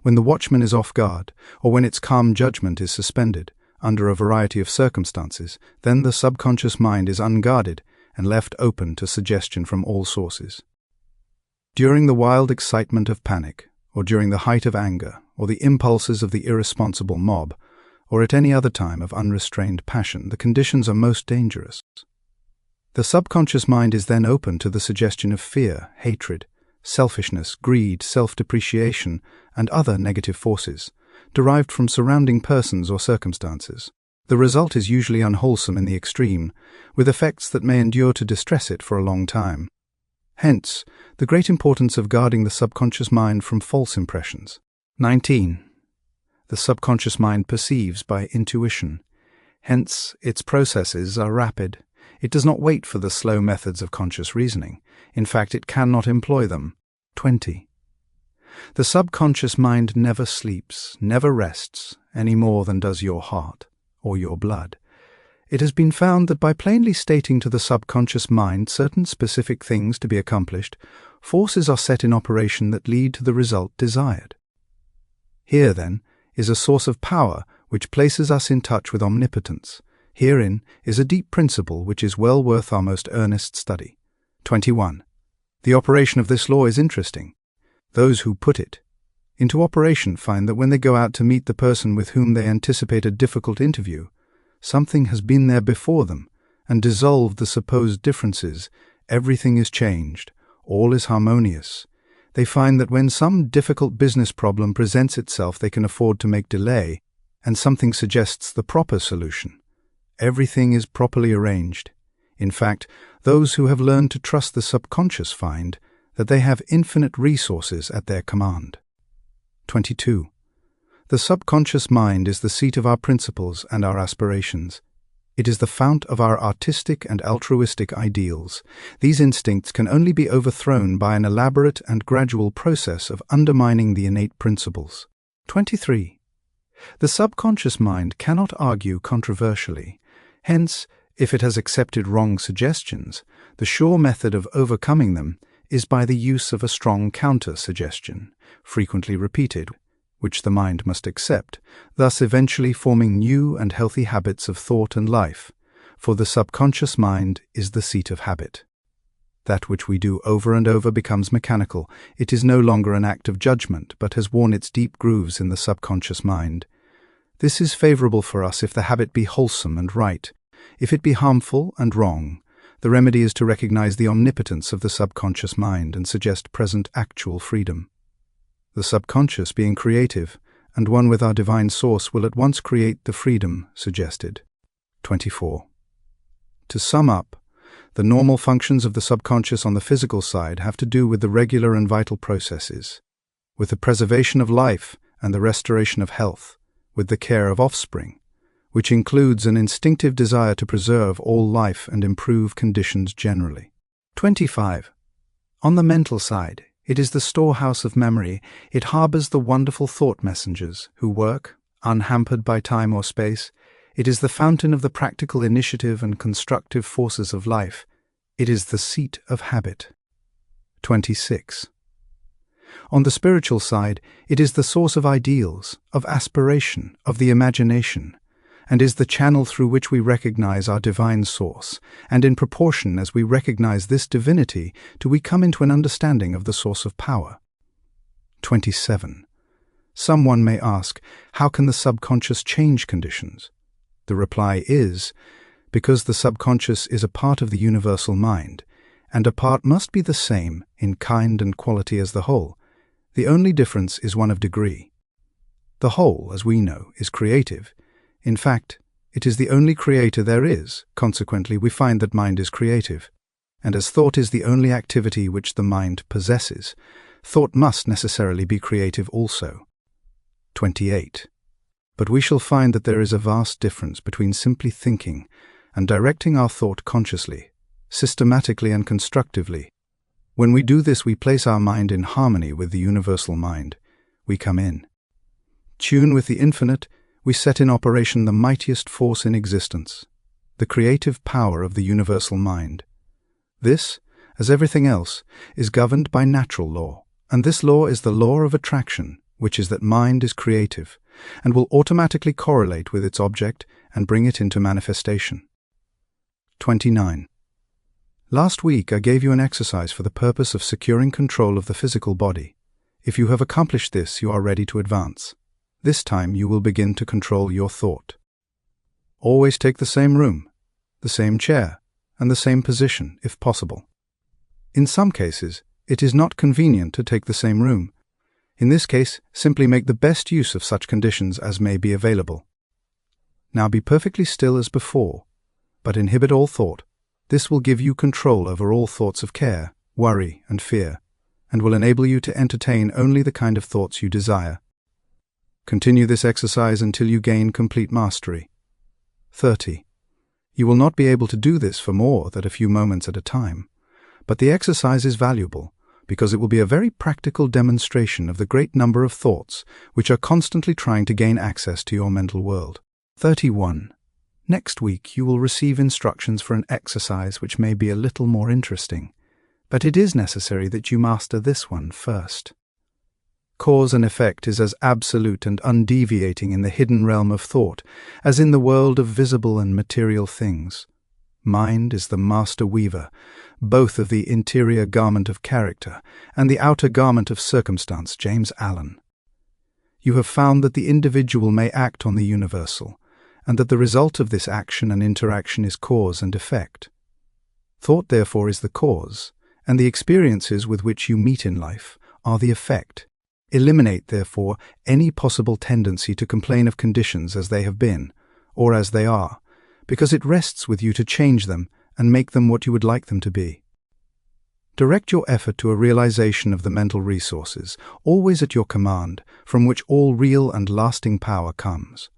When the watchman is off guard, or when its calm judgment is suspended, under a variety of circumstances, then the subconscious mind is unguarded and left open to suggestion from all sources. During the wild excitement of panic, or during the height of anger, or the impulses of the irresponsible mob, or at any other time of unrestrained passion, the conditions are most dangerous. The subconscious mind is then open to the suggestion of fear, hatred, selfishness, greed, self-depreciation, and other negative forces, derived from surrounding persons or circumstances. The result is usually unwholesome in the extreme, with effects that may endure to distress it for a long time. Hence, the great importance of guarding the subconscious mind from false impressions. 19. The subconscious mind perceives by intuition. Hence, its processes are rapid. It does not wait for the slow methods of conscious reasoning. In fact, it cannot employ them. 20. The subconscious mind never sleeps, never rests, any more than does your heart or your blood. It has been found that by plainly stating to the subconscious mind certain specific things to be accomplished, forces are set in operation that lead to the result desired. Here, then, is a source of power which places us in touch with omnipotence. Herein is a deep principle which is well worth our most earnest study. 21. The operation of this law is interesting. Those who put it into operation find that when they go out to meet the person with whom they anticipate a difficult interview, something has been there before them and dissolved the supposed differences. Everything is changed. All is harmonious. They find that when some difficult business problem presents itself they can afford to make delay, and something suggests the proper solution. Everything is properly arranged. In fact, those who have learned to trust the subconscious find that they have infinite resources at their command. 22. The subconscious mind is the seat of our principles and our aspirations. It is the fount of our artistic and altruistic ideals. These instincts can only be overthrown by an elaborate and gradual process of undermining the innate principles. 23. The subconscious mind cannot argue controversially. Hence, if it has accepted wrong suggestions, the sure method of overcoming them is by the use of a strong counter-suggestion, frequently repeated, which the mind must accept, thus eventually forming new and healthy habits of thought and life, for the subconscious mind is the seat of habit. That which we do over and over becomes mechanical. It is no longer an act of judgment, but has worn its deep grooves in the subconscious mind. This is favorable for us if the habit be wholesome and right. If it be harmful and wrong, the remedy is to recognize the omnipotence of the subconscious mind and suggest present actual freedom. The subconscious, being creative, and one with our divine source, will at once create the freedom suggested. 24. To sum up, the normal functions of the subconscious on the physical side have to do with the regular and vital processes, with the preservation of life and the restoration of health, with the care of offspring, which includes an instinctive desire to preserve all life and improve conditions generally. 25. On the mental side, it is the storehouse of memory. It harbors the wonderful thought messengers who work, unhampered by time or space. It is the fountain of the practical initiative and constructive forces of life. It is the seat of habit. 26. On the spiritual side, it is the source of ideals, of aspiration, of the imagination, and is the channel through which we recognize our divine source, and in proportion as we recognize this divinity do we come into an understanding of the source of power. 27. Someone may ask, how can the subconscious change conditions? The reply is, because the subconscious is a part of the universal mind, and a part must be the same in kind and quality as the whole. The only difference is one of degree. The whole, as we know, is creative. In fact, it is the only creator there is. Consequently, we find that mind is creative. And as thought is the only activity which the mind possesses, thought must necessarily be creative also. 28. But we shall find that there is a vast difference between simply thinking and directing our thought consciously, systematically and constructively. When we do this, we place our mind in harmony with the universal mind. We come in tune with the infinite. We set in operation the mightiest force in existence, the creative power of the universal mind. This, as everything else, is governed by natural law, and this law is the law of attraction, which is that mind is creative, and will automatically correlate with its object and bring it into manifestation. 29. Last week I gave you an exercise for the purpose of securing control of the physical body. If you have accomplished this, you are ready to advance. This time you will begin to control your thought. Always take the same room, the same chair, and the same position, if possible. In some cases, it is not convenient to take the same room. In this case, simply make the best use of such conditions as may be available. Now be perfectly still as before, but inhibit all thought. This will give you control over all thoughts of care, worry, and fear, and will enable you to entertain only the kind of thoughts you desire. Continue this exercise until you gain complete mastery. 30. You will not be able to do this for more than a few moments at a time, but the exercise is valuable because it will be a very practical demonstration of the great number of thoughts which are constantly trying to gain access to your mental world. 31. Next week you will receive instructions for an exercise which may be a little more interesting, but it is necessary that you master this one first. Cause and effect is as absolute and undeviating in the hidden realm of thought as in the world of visible and material things. Mind is the master weaver, both of the interior garment of character and the outer garment of circumstance. James Allen. You have found that the individual may act on the universal, and that the result of this action and interaction is cause and effect. Thought, therefore, is the cause, and the experiences with which you meet in life are the effect. Eliminate, therefore, any possible tendency to complain of conditions as they have been, or as they are, because it rests with you to change them and make them what you would like them to be. Direct your effort to a realization of the mental resources, always at your command, from which all real and lasting power comes.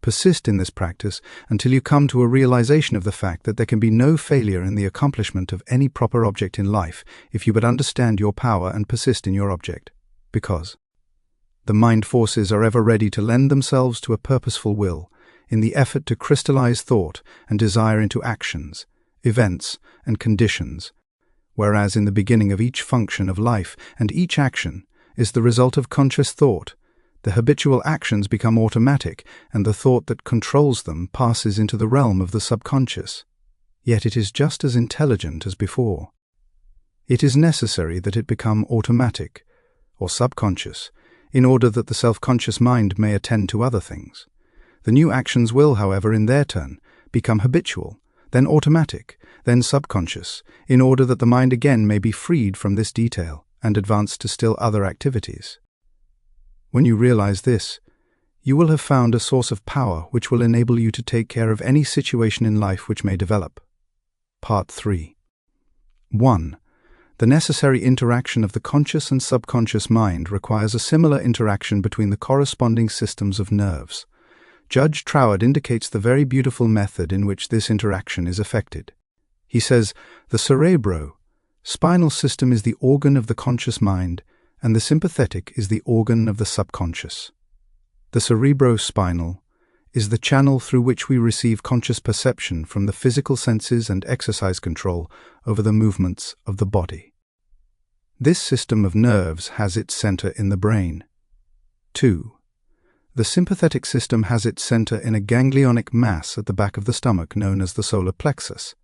Persist in this practice until you come to a realization of the fact that there can be no failure in the accomplishment of any proper object in life if you but understand your power and persist in your object. Because the mind forces are ever ready to lend themselves to a purposeful will in the effort to crystallize thought and desire into actions, events, and conditions, whereas in the beginning of each function of life and each action is the result of conscious thought, the habitual actions become automatic and the thought that controls them passes into the realm of the subconscious. Yet it is just as intelligent as before. It is necessary that it become automatic, or subconscious, in order that the self-conscious mind may attend to other things. The new actions will, however, in their turn, become habitual, then automatic, then subconscious, in order that the mind again may be freed from this detail and advance to still other activities. When you realize this, you will have found a source of power which will enable you to take care of any situation in life which may develop. Part 3. 1. The necessary interaction of the conscious and subconscious mind requires a similar interaction between the corresponding systems of nerves. Judge Troward indicates the very beautiful method in which this interaction is effected. He says, the cerebro-spinal system is the organ of the conscious mind, and the sympathetic is the organ of the subconscious. The cerebrospinal is the channel through which we receive conscious perception from the physical senses and exercise control over the movements of the body. This system of nerves has its center in the brain. 2. The sympathetic system has its center in a ganglionic mass at the back of the stomach known as the solar plexus,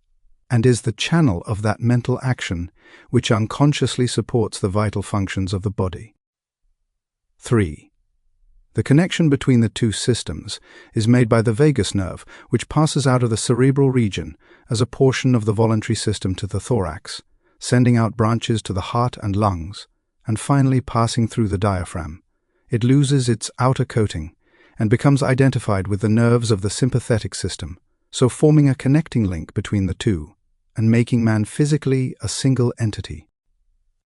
and is the channel of that mental action which unconsciously supports the vital functions of the body. 3. The connection between the two systems is made by the vagus nerve, which passes out of the cerebral region as a portion of the voluntary system to the thorax, sending out branches to the heart and lungs, and finally passing through the diaphragm. It loses its outer coating and becomes identified with the nerves of the sympathetic system, so forming a connecting link between the two, and making man physically a single entity.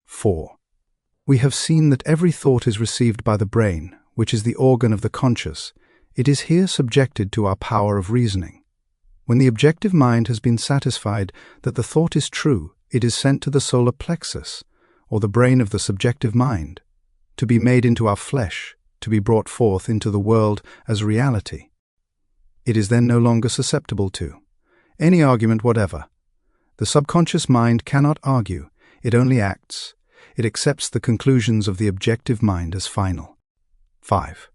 4. We have seen that every thought is received by the brain, which is the organ of the conscious. It is here subjected to our power of reasoning. When the objective mind has been satisfied that the thought is true, it is sent to the solar plexus, or the brain of the subjective mind, to be made into our flesh, to be brought forth into the world as reality. It is then no longer susceptible to any argument whatever. The subconscious mind cannot argue, it only acts. It accepts the conclusions of the objective mind as final. 5.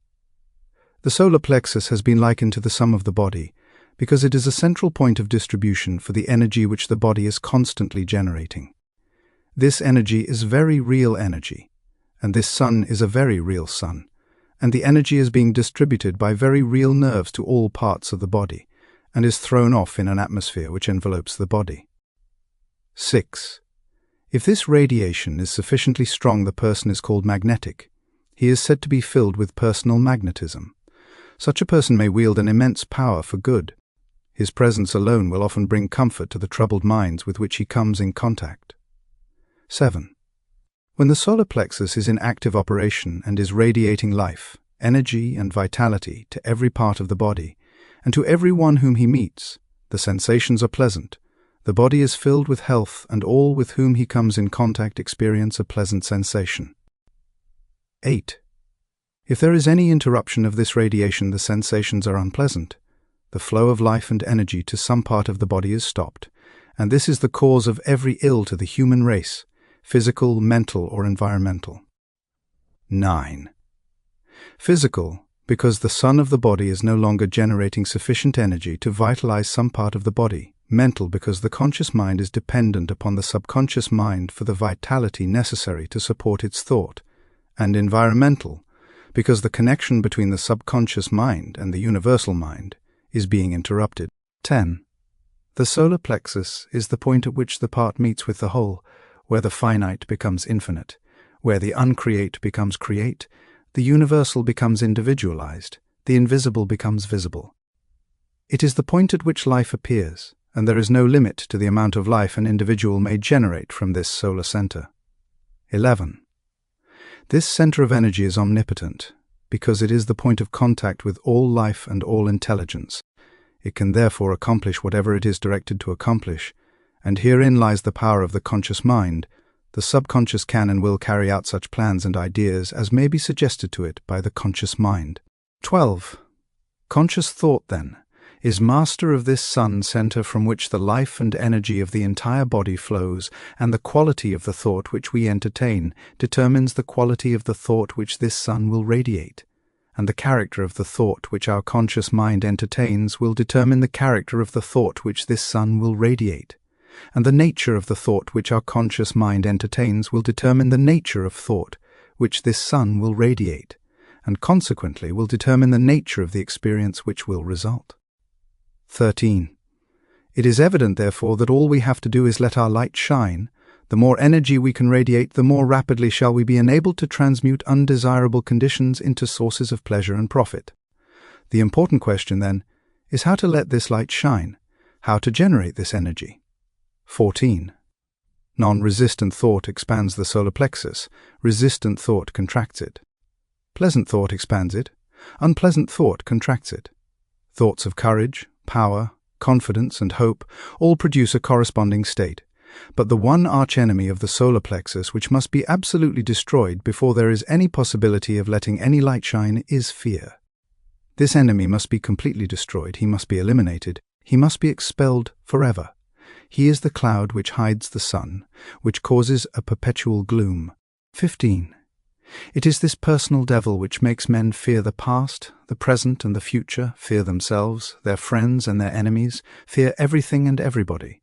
The solar plexus has been likened to the sum of the body, because it is a central point of distribution for the energy which the body is constantly generating. This energy is very real energy, and this sun is a very real sun, and the energy is being distributed by very real nerves to all parts of the body, and is thrown off in an atmosphere which envelopes the body. 6. If this radiation is sufficiently strong, the person is called magnetic. He is said to be filled with personal magnetism. Such a person may wield an immense power for good. His presence alone will often bring comfort to the troubled minds with which he comes in contact. 7. When the solar plexus is in active operation and is radiating life, energy and vitality to every part of the body, and to every one whom he meets, the sensations are pleasant. The body is filled with health, and all with whom he comes in contact experience a pleasant sensation. 8. If there is any interruption of this radiation, the sensations are unpleasant. The flow of life and energy to some part of the body is stopped, and this is the cause of every ill to the human race, physical, mental, or environmental. 9. Physical, because the sun of the body is no longer generating sufficient energy to vitalize some part of the body. Mental, because the conscious mind is dependent upon the subconscious mind for the vitality necessary to support its thought. And environmental, because the connection between the subconscious mind and the universal mind is being interrupted. 10. The solar plexus is the point at which the part meets with the whole, where the finite becomes infinite, where the uncreate becomes create, the universal becomes individualized, the invisible becomes visible. It is the point at which life appears, and there is no limit to the amount of life an individual may generate from this solar center. 11. This center of energy is omnipotent, because it is the point of contact with all life and all intelligence. It can therefore accomplish whatever it is directed to accomplish, and herein lies the power of the conscious mind. The subconscious can and will carry out such plans and ideas as may be suggested to it by the conscious mind. 12. Conscious thought, then, is master of this sun center from which the life and energy of the entire body flows, and the quality of the thought which we entertain determines the quality of the thought which this sun will radiate, and the character of the thought which our conscious mind entertains will determine the character of the thought which this sun will radiate, and the nature of the thought which our conscious mind entertains will determine the nature of thought which this sun will radiate, and consequently will determine the nature of the experience which will result. 13. It is evident, therefore, that all we have to do is let our light shine. The more energy we can radiate, the more rapidly shall we be enabled to transmute undesirable conditions into sources of pleasure and profit. The important question, then, is how to let this light shine, how to generate this energy. 14. Non-resistant thought expands the solar plexus. Resistant thought contracts it. Pleasant thought expands it. Unpleasant thought contracts it. Thoughts of courage, power, confidence, and hope all produce a corresponding state, but the one archenemy of the solar plexus which must be absolutely destroyed before there is any possibility of letting any light shine is fear. This enemy must be completely destroyed, he must be eliminated, he must be expelled forever. He is the cloud which hides the sun, which causes a perpetual gloom. 15. It is this personal devil which makes men fear the past, the present and the future, fear themselves, their friends and their enemies, fear everything and everybody.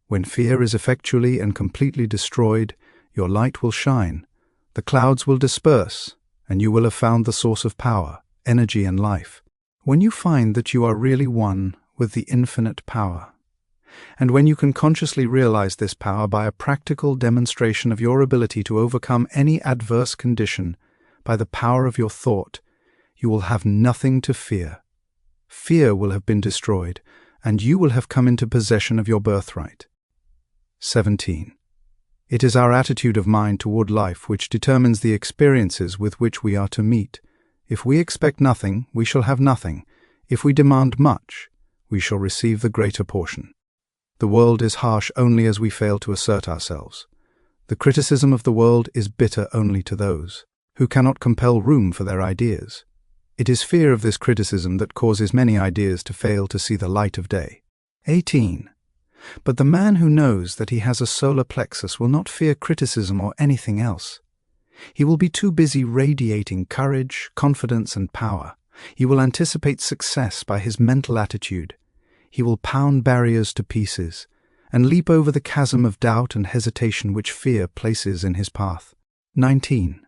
When fear is effectually and completely destroyed, your light will shine, the clouds will disperse, and you will have found the source of power, energy and life. When you find that you are really one with the infinite power, and when you can consciously realize this power by a practical demonstration of your ability to overcome any adverse condition by the power of your thought, you will have nothing to fear. Fear will have been destroyed, and you will have come into possession of your birthright. 17. It is our attitude of mind toward life which determines the experiences with which we are to meet. If we expect nothing, we shall have nothing. If we demand much, we shall receive the greater portion. The world is harsh only as we fail to assert ourselves. The criticism of the world is bitter only to those who cannot compel room for their ideas. It is fear of this criticism that causes many ideas to fail to see the light of day. 18. But the man who knows that he has a solar plexus will not fear criticism or anything else. He will be too busy radiating courage, confidence, and power. He will anticipate success by his mental attitude. He will pound barriers to pieces and leap over the chasm of doubt and hesitation which fear places in his path. 19.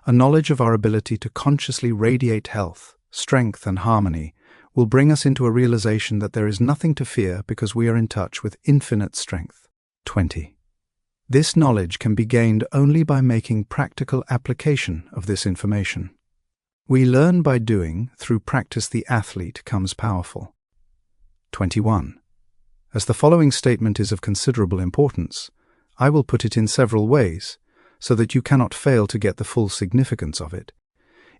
A knowledge of our ability to consciously radiate health, strength, and harmony will bring us into a realization that there is nothing to fear because we are in touch with infinite strength. 20. This knowledge can be gained only by making practical application of this information. We learn by doing. Through practice the athlete comes powerful. 21. As the following statement is of considerable importance, I will put it in several ways, so that you cannot fail to get the full significance of it.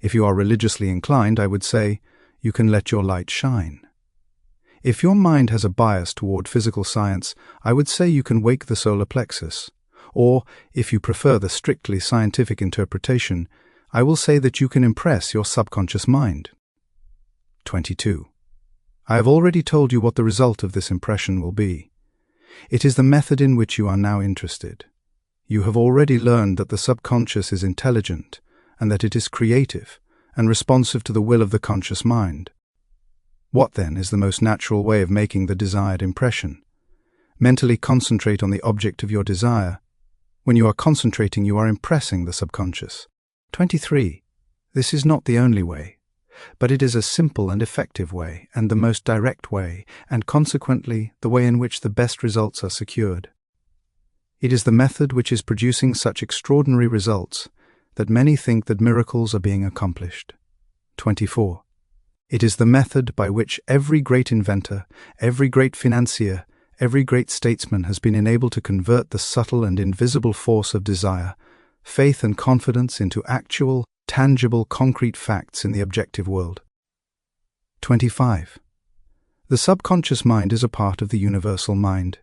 If you are religiously inclined, I would say, you can let your light shine. If your mind has a bias toward physical science, I would say you can wake the solar plexus. Or, if you prefer the strictly scientific interpretation, I will say that you can impress your subconscious mind. 22. I have already told you what the result of this impression will be. It is the method in which you are now interested. You have already learned that the subconscious is intelligent, and that it is creative and responsive to the will of the conscious mind. What then is the most natural way of making the desired impression? Mentally concentrate on the object of your desire. When you are concentrating, you are impressing the subconscious. 23. This is not the only way, but it is a simple and effective way, and the most direct way, and consequently the way in which the best results are secured. It is the method which is producing such extraordinary results that many think that miracles are being accomplished. 24. It is the method by which every great inventor, every great financier, every great statesman has been enabled to convert the subtle and invisible force of desire, faith and confidence into actual, tangible, concrete facts in the objective world. 25. The subconscious mind is a part of the universal mind.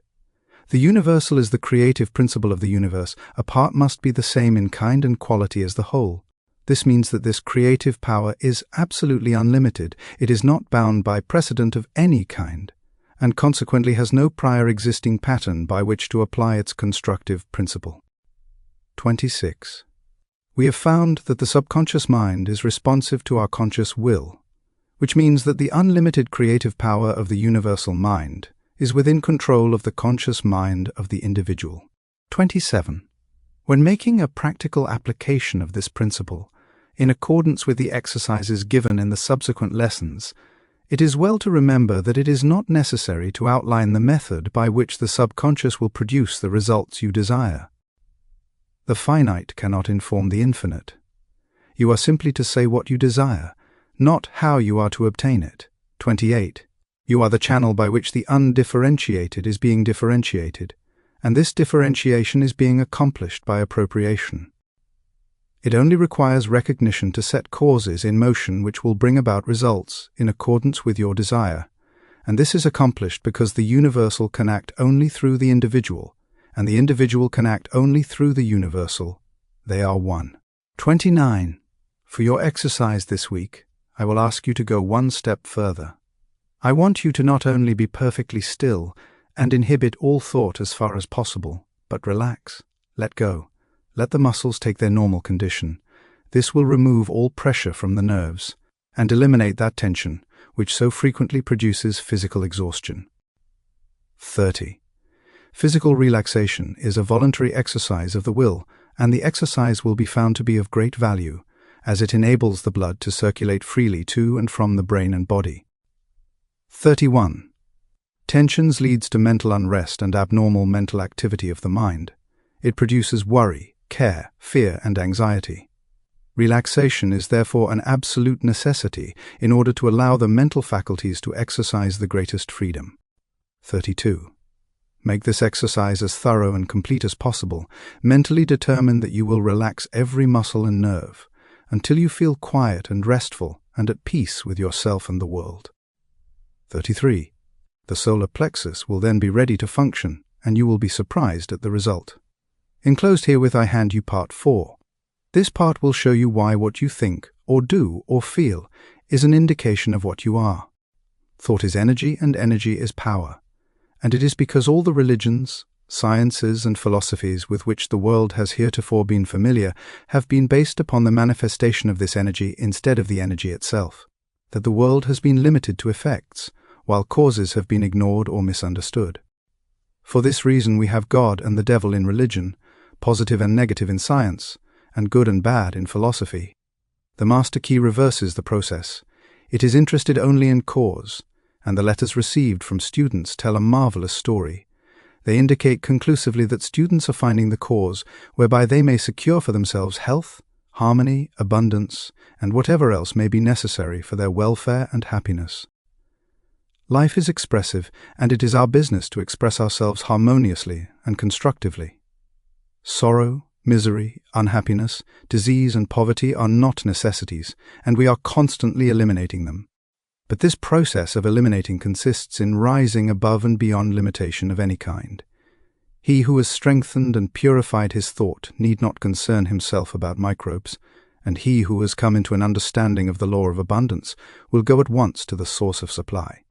The universal is the creative principle of the universe. A part must be the same in kind and quality as the whole. This means that this creative power is absolutely unlimited. It is not bound by precedent of any kind, and consequently has no prior existing pattern by which to apply its constructive principle. 26. We have found that the subconscious mind is responsive to our conscious will, which means that the unlimited creative power of the universal mind is within control of the conscious mind of the individual. 27. When making a practical application of this principle, in accordance with the exercises given in the subsequent lessons, it is well to remember that it is not necessary to outline the method by which the subconscious will produce the results you desire. The finite cannot inform the infinite. You are simply to say what you desire, not how you are to obtain it. 28. You are the channel by which the undifferentiated is being differentiated, and this differentiation is being accomplished by appropriation. It only requires recognition to set causes in motion which will bring about results in accordance with your desire, and this is accomplished because the universal can act only through the individual, and the individual can act only through the universal. They are one. 29. For your exercise this week, I will ask you to go one step further. I want you to not only be perfectly still and inhibit all thought as far as possible, but relax, let go. Let the muscles take their normal condition. This will remove all pressure from the nerves and eliminate that tension which so frequently produces physical exhaustion. 30. Physical relaxation is a voluntary exercise of the will, and the exercise will be found to be of great value, as it enables the blood to circulate freely to and from the brain and body. 31. Tensions leads to mental unrest and abnormal mental activity of the mind. It produces worry, care, fear, and anxiety. Relaxation is therefore an absolute necessity in order to allow the mental faculties to exercise the greatest freedom. 32. Make this exercise as thorough and complete as possible. Mentally determine that you will relax every muscle and nerve until you feel quiet and restful and at peace with yourself and the world. 33. The solar plexus will then be ready to function, and you will be surprised at the result. Enclosed herewith I hand you part 4. This part will show you why what you think, or do, or feel is an indication of what you are. Thought is energy, and energy is power. And it is because all the religions, sciences, and philosophies with which the world has heretofore been familiar have been based upon the manifestation of this energy instead of the energy itself, that the world has been limited to effects, while causes have been ignored or misunderstood. For this reason we have God and the devil in religion, positive and negative in science, and good and bad in philosophy. The master key reverses the process. It is interested only in cause, and the letters received from students tell a marvelous story. They indicate conclusively that students are finding the cause whereby they may secure for themselves health, harmony, abundance, and whatever else may be necessary for their welfare and happiness. Life is expressive, and it is our business to express ourselves harmoniously and constructively. Sorrow, misery, unhappiness, disease, and poverty are not necessities, and we are constantly eliminating them. But this process of eliminating consists in rising above and beyond limitation of any kind. He who has strengthened and purified his thought need not concern himself about microbes, and he who has come into an understanding of the law of abundance will go at once to the source of supply.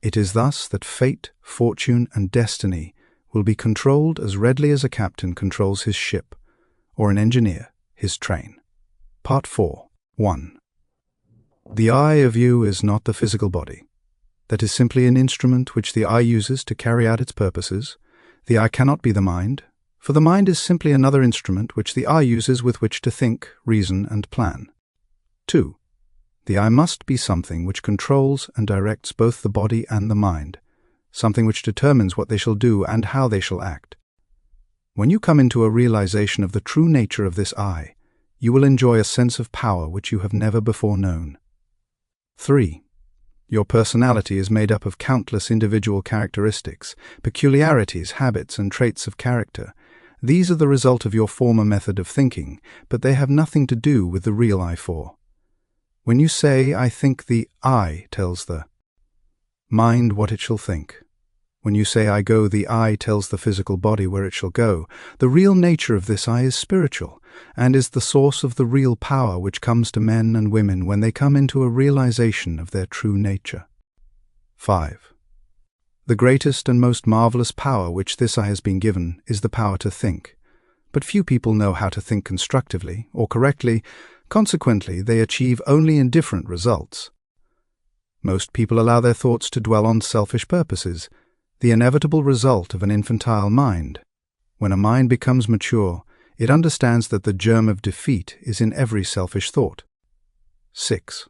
It is thus that fate, fortune, and destiny will be controlled as readily as a captain controls his ship, or an engineer his train. Part 4. 1. The eye of you is not the physical body. That is simply an instrument which the eye uses to carry out its purposes. The eye cannot be the mind, for the mind is simply another instrument which the eye uses with which to think, reason, and plan. 2. The eye must be something which controls and directs both the body and the mind, something which determines what they shall do and how they shall act. When you come into a realization of the true nature of this eye, you will enjoy a sense of power which you have never before known. 3. Your personality is made up of countless individual characteristics, peculiarities, habits, and traits of character. These are the result of your former method of thinking, but they have nothing to do with the real I for. When you say, I think, the I tells the mind what it shall think. When you say, I go, the I tells the physical body where it shall go. The real nature of this I is spiritual, and is the source of the real power which comes to men and women when they come into a realization of their true nature. 5. The greatest and most marvelous power which this eye has been given is the power to think. But few people know how to think constructively or correctly. Consequently, they achieve only indifferent results. Most people allow their thoughts to dwell on selfish purposes, the inevitable result of an infantile mind. When a mind becomes mature, it understands that the germ of defeat is in every selfish thought. 6.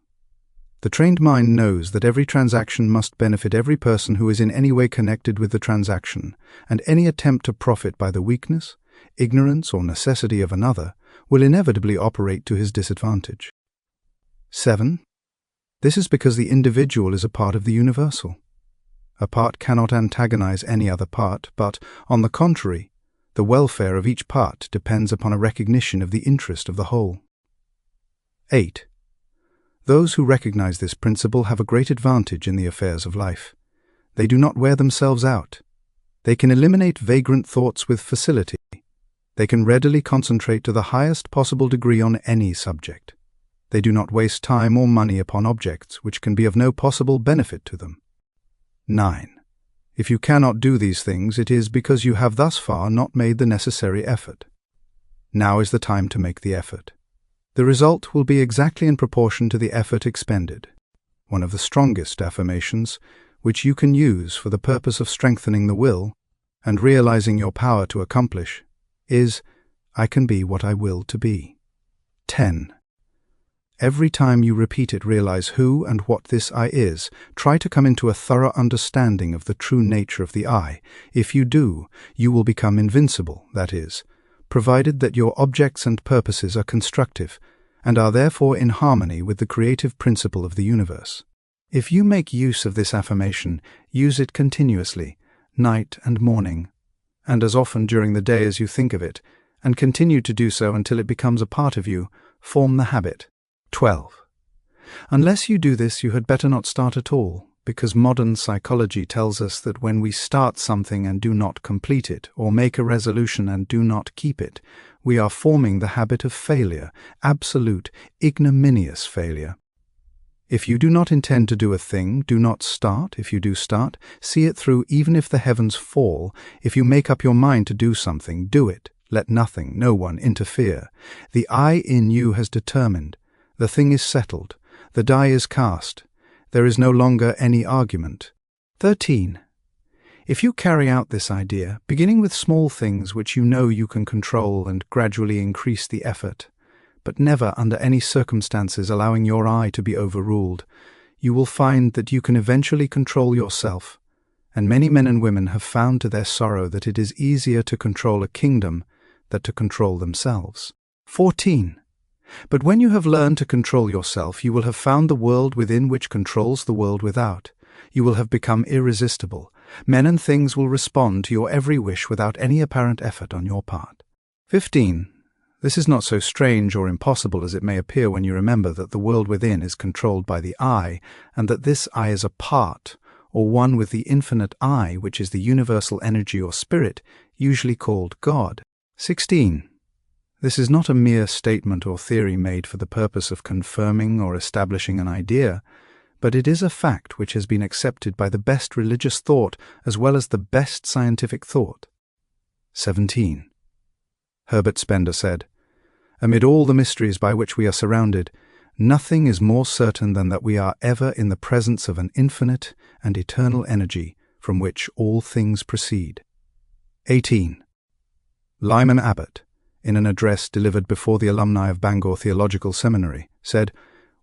The trained mind knows that every transaction must benefit every person who is in any way connected with the transaction, and any attempt to profit by the weakness, ignorance, or necessity of another will inevitably operate to his disadvantage. 7. This is because the individual is a part of the universal. A part cannot antagonize any other part, but, on the contrary, the welfare of each part depends upon a recognition of the interest of the whole. 8. Those who recognize this principle have a great advantage in the affairs of life. They do not wear themselves out. They can eliminate vagrant thoughts with facility. They can readily concentrate to the highest possible degree on any subject. They do not waste time or money upon objects which can be of no possible benefit to them. 9. If you cannot do these things, it is because you have thus far not made the necessary effort. Now is the time to make the effort. The result will be exactly in proportion to the effort expended. One of the strongest affirmations, which you can use for the purpose of strengthening the will and realizing your power to accomplish, is, I can be what I will to be. 10. Every time you repeat it, realize who and what this I is. Try to come into a thorough understanding of the true nature of the I. If you do, you will become invincible, that is, provided that your objects and purposes are constructive and are therefore in harmony with the creative principle of the universe. If you make use of this affirmation, use it continuously, night and morning, and as often during the day as you think of it, and continue to do so until it becomes a part of you. Form the habit. 12. Unless you do this, you had better not start at all, because modern psychology tells us that when we start something and do not complete it, or make a resolution and do not keep it, we are forming the habit of failure, absolute, ignominious failure. If you do not intend to do a thing, do not start. If you do start, see it through even if the heavens fall. If you make up your mind to do something, do it. Let nothing, no one, interfere. The I in you has determined. The thing is settled. The die is cast. There is no longer any argument. 13. If you carry out this idea, beginning with small things which you know you can control and gradually increase the effort, but never under any circumstances allowing your I to be overruled, you will find that you can eventually control yourself, and many men and women have found to their sorrow that it is easier to control a kingdom than to control themselves. 14. But when you have learned to control yourself, you will have found the world within which controls the world without. You will have become irresistible. Men and things will respond to your every wish without any apparent effort on your part. 15. This is not so strange or impossible as it may appear when you remember that the world within is controlled by the I, and that this I is a part, or one with the infinite I, which is the universal energy or spirit, usually called God. 16. This is not a mere statement or theory made for the purpose of confirming or establishing an idea, but it is a fact which has been accepted by the best religious thought as well as the best scientific thought. 17. Herbert Spencer said, "Amid all the mysteries by which we are surrounded, nothing is more certain than that we are ever in the presence of an infinite and eternal energy from which all things proceed." 18. Lyman Abbott, in an address delivered before the alumni of Bangor Theological Seminary, said,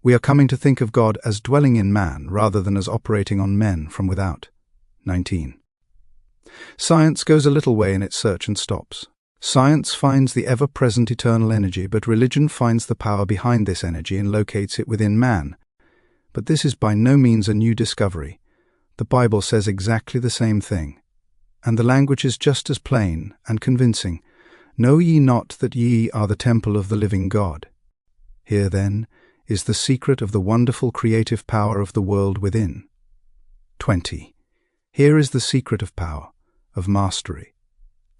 "We are coming to think of God as dwelling in man rather than as operating on men from without." 19. Science goes a little way in its search and stops. Science finds the ever-present eternal energy, but religion finds the power behind this energy and locates it within man. But this is by no means a new discovery. The Bible says exactly the same thing, and the language is just as plain and convincing. "Know ye not that ye are the temple of the living God?" Here, then, is the secret of the wonderful creative power of the world within. 20. Here is the secret of power, of mastery.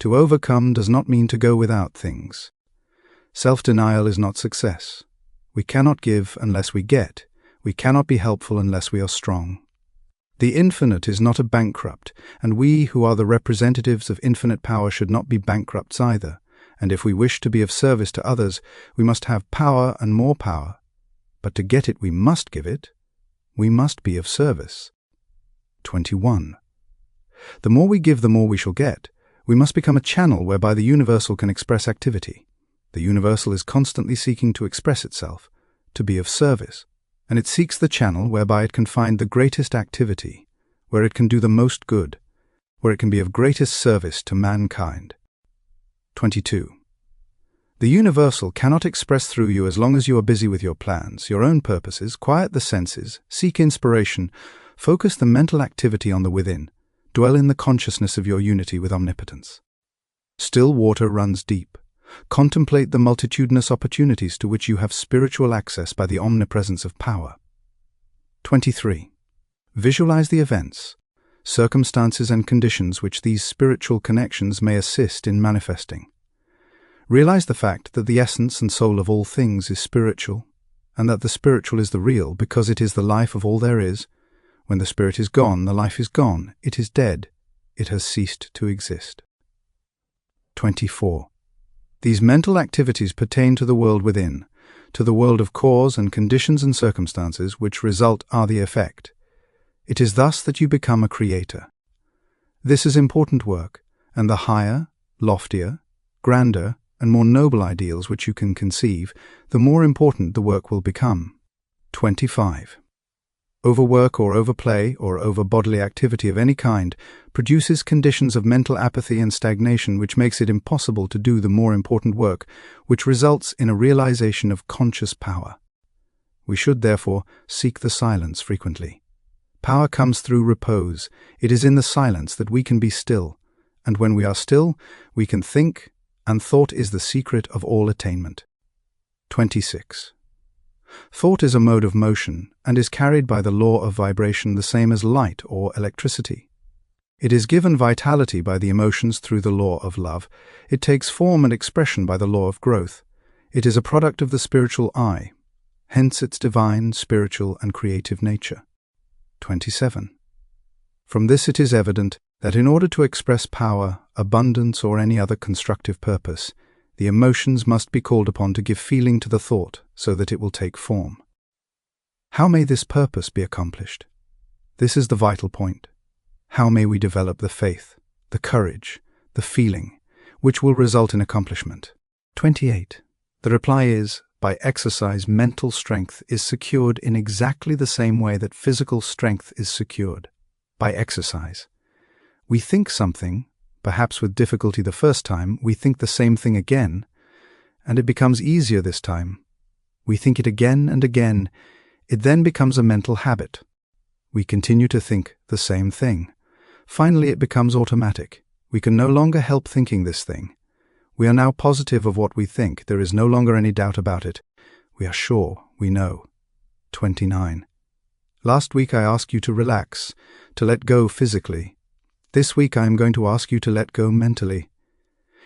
To overcome does not mean to go without things. Self-denial is not success. We cannot give unless we get. We cannot be helpful unless we are strong. The infinite is not a bankrupt, and we who are the representatives of infinite power should not be bankrupts either. And if we wish to be of service to others, we must have power and more power. But to get it, we must give it. We must be of service. 21. The more we give, the more we shall get. We must become a channel whereby the universal can express activity. The universal is constantly seeking to express itself, to be of service, and it seeks the channel whereby it can find the greatest activity, where it can do the most good, where it can be of greatest service to mankind. 22. The universal cannot express through you as long as you are busy with your plans, your own purposes, quiet the senses, seek inspiration, focus the mental activity on the within, dwell in the consciousness of your unity with omnipotence. Still water runs deep. Contemplate the multitudinous opportunities to which you have spiritual access by the omnipresence of power. 23. Visualize the events, circumstances and conditions which these spiritual connections may assist in manifesting. Realize the fact that the essence and soul of all things is spiritual, and that the spiritual is the real because it is the life of all there is. When the spirit is gone, the life is gone. It is dead. It has ceased to exist. 24. These mental activities pertain to the world within, to the world of cause and conditions and circumstances which result are the effect. It is thus that you become a creator. This is important work, and the higher, loftier, grander, and more noble ideals which you can conceive, the more important the work will become. 25. Overwork or overplay or over-bodily activity of any kind produces conditions of mental apathy and stagnation which makes it impossible to do the more important work, which results in a realization of conscious power. We should, therefore, seek the silence frequently. Power comes through repose. It is in the silence that we can be still, and when we are still, we can think, and thought is the secret of all attainment. 26. Thought is a mode of motion and is carried by the law of vibration the same as light or electricity. It is given vitality by the emotions through the law of love. It takes form and expression by the law of growth. It is a product of the spiritual I, hence its divine, spiritual, and creative nature. 27. From this it is evident that in order to express power, abundance, or any other constructive purpose, the emotions must be called upon to give feeling to the thought so that it will take form. How may this purpose be accomplished? This is the vital point. How may we develop the faith, the courage, the feeling, which will result in accomplishment? 28. The reply is, by exercise, mental strength is secured in exactly the same way that physical strength is secured, by exercise. We think something, perhaps with difficulty the first time, we think the same thing again, and it becomes easier this time. We think it again and again. It then becomes a mental habit. We continue to think the same thing. Finally, it becomes automatic. We can no longer help thinking this thing. We are now positive of what we think. There is no longer any doubt about it. We are sure, we know. 29. Last week I asked you to relax, to let go physically. This week I am going to ask you to let go mentally.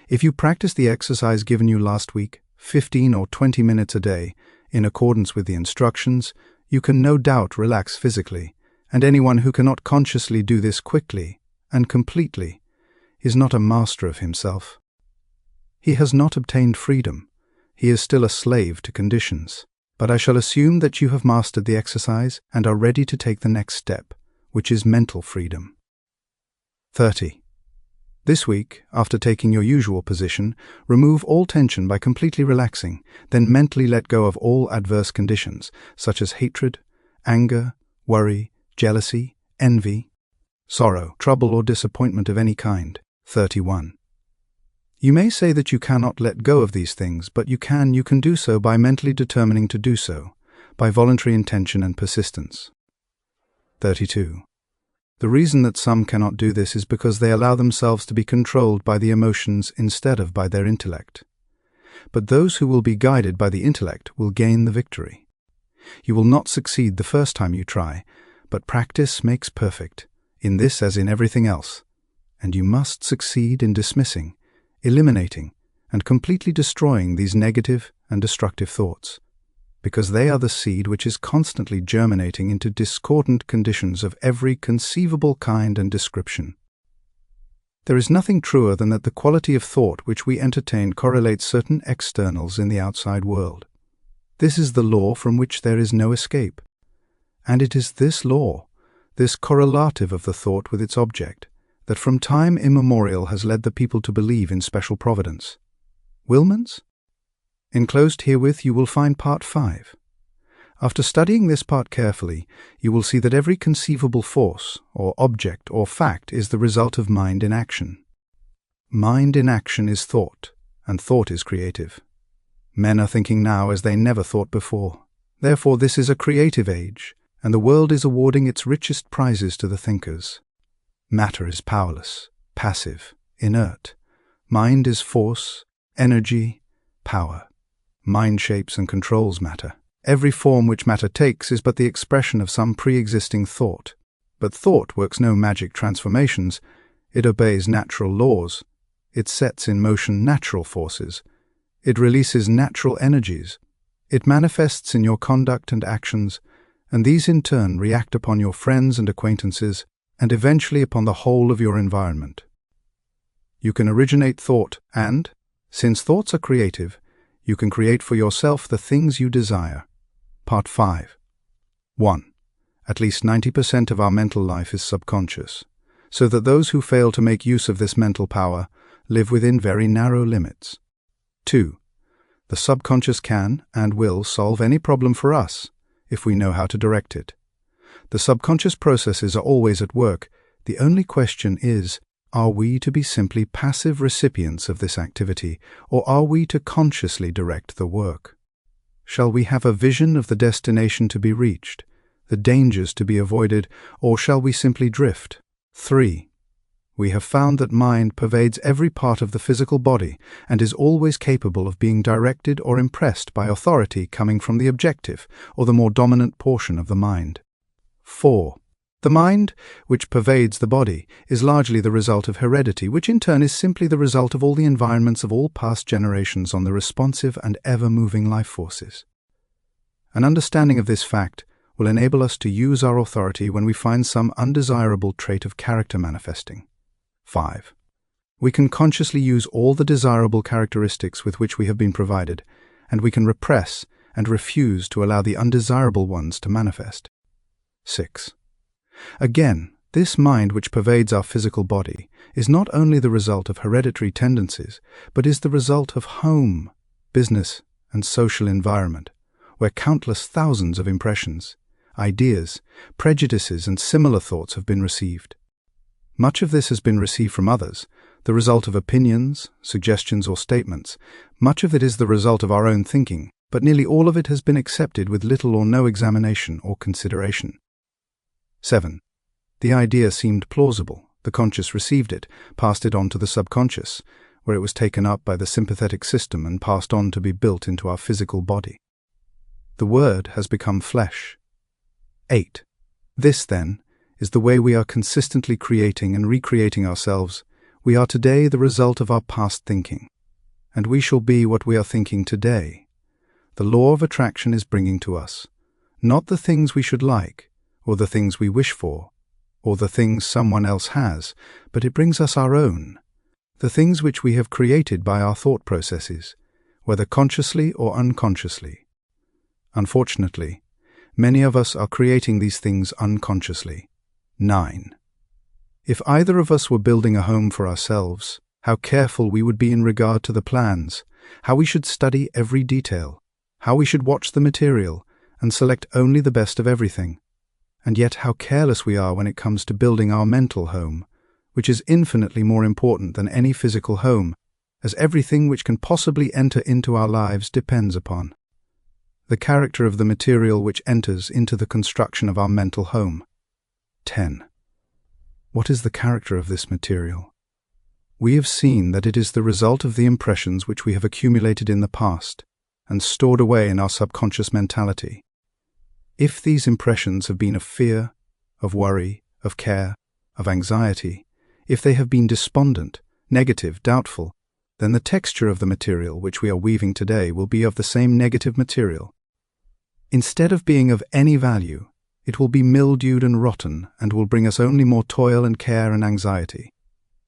If you practice the exercise given you last week, 15 or 20 minutes a day, in accordance with the instructions, you can no doubt relax physically, and anyone who cannot consciously do this quickly and completely is not a master of himself. He has not obtained freedom. He is still a slave to conditions. But I shall assume that you have mastered the exercise and are ready to take the next step, which is mental freedom. 30. This week, after taking your usual position, remove all tension by completely relaxing, then mentally let go of all adverse conditions, such as hatred, anger, worry, jealousy, envy, sorrow, trouble or disappointment of any kind. 31. You may say that you cannot let go of these things, but you can do so by mentally determining to do so, by voluntary intention and persistence. 32. The reason that some cannot do this is because they allow themselves to be controlled by the emotions instead of by their intellect. But those who will be guided by the intellect will gain the victory. You will not succeed the first time you try, but practice makes perfect, in this as in everything else, and you must succeed in dismissing, eliminating, and completely destroying these negative and destructive thoughts, because they are the seed which is constantly germinating into discordant conditions of every conceivable kind and description. There is nothing truer than that the quality of thought which we entertain correlates certain externals in the outside world. This is the law from which there is no escape, and it is this law, this correlative of the thought with its object, that from time immemorial has led the people to believe in special providence. Wilman's? Enclosed herewith you will find part 5. After studying this part carefully, you will see that every conceivable force, or object, or fact is the result of mind in action. Mind in action is thought, and thought is creative. Men are thinking now as they never thought before. Therefore this is a creative age, and the world is awarding its richest prizes to the thinkers. Matter is powerless, passive, inert. Mind is force, energy, power. Mind shapes and controls matter. Every form which matter takes is but the expression of some pre-existing thought. But thought works no magic transformations. It obeys natural laws. It sets in motion natural forces. It releases natural energies. It manifests in your conduct and actions, and these in turn react upon your friends and acquaintances, and eventually upon the whole of your environment. You can originate thought and, since thoughts are creative, you can create for yourself the things you desire. Part 5. 1. At least 90% of our mental life is subconscious, so that those who fail to make use of this mental power live within very narrow limits. 2. The subconscious can and will solve any problem for us, if we know how to direct it. The subconscious processes are always at work. The only question is, are we to be simply passive recipients of this activity, or are we to consciously direct the work? Shall we have a vision of the destination to be reached, the dangers to be avoided, or shall we simply drift? 3. We have found that mind pervades every part of the physical body and is always capable of being directed or impressed by authority coming from the objective or the more dominant portion of the mind. 4. The mind, which pervades the body, is largely the result of heredity, which in turn is simply the result of all the environments of all past generations on the responsive and ever-moving life forces. An understanding of this fact will enable us to use our authority when we find some undesirable trait of character manifesting. 5. We can consciously use all the desirable characteristics with which we have been provided, and we can repress and refuse to allow the undesirable ones to manifest. 6. Again, this mind which pervades our physical body is not only the result of hereditary tendencies, but is the result of home, business, and social environment, where countless thousands of impressions, ideas, prejudices, and similar thoughts have been received. Much of this has been received from others, the result of opinions, suggestions, or statements. Much of it is the result of our own thinking, but nearly all of it has been accepted with little or no examination or consideration. 7. The idea seemed plausible. The conscious received it, passed it on to the subconscious, where it was taken up by the sympathetic system and passed on to be built into our physical body. The Word has become flesh. 8. This, then, is the way we are consistently creating and recreating ourselves. We are today the result of our past thinking, and we shall be what we are thinking today. The law of attraction is bringing to us, not the things we should like, or the things we wish for, or the things someone else has, but it brings us our own, the things which we have created by our thought processes, whether consciously or unconsciously. Unfortunately, many of us are creating these things unconsciously. 9. If either of us were building a home for ourselves, how careful we would be in regard to the plans, how we should study every detail, how we should watch the material, and select only the best of everything. And yet how careless we are when it comes to building our mental home, which is infinitely more important than any physical home, as everything which can possibly enter into our lives depends upon the character of the material which enters into the construction of our mental home. 10. What is the character of this material? We have seen that it is the result of the impressions which we have accumulated in the past and stored away in our subconscious mentality. If these impressions have been of fear, of worry, of care, of anxiety, if they have been despondent, negative, doubtful, then the texture of the material which we are weaving today will be of the same negative material. Instead of being of any value, it will be mildewed and rotten and will bring us only more toil and care and anxiety.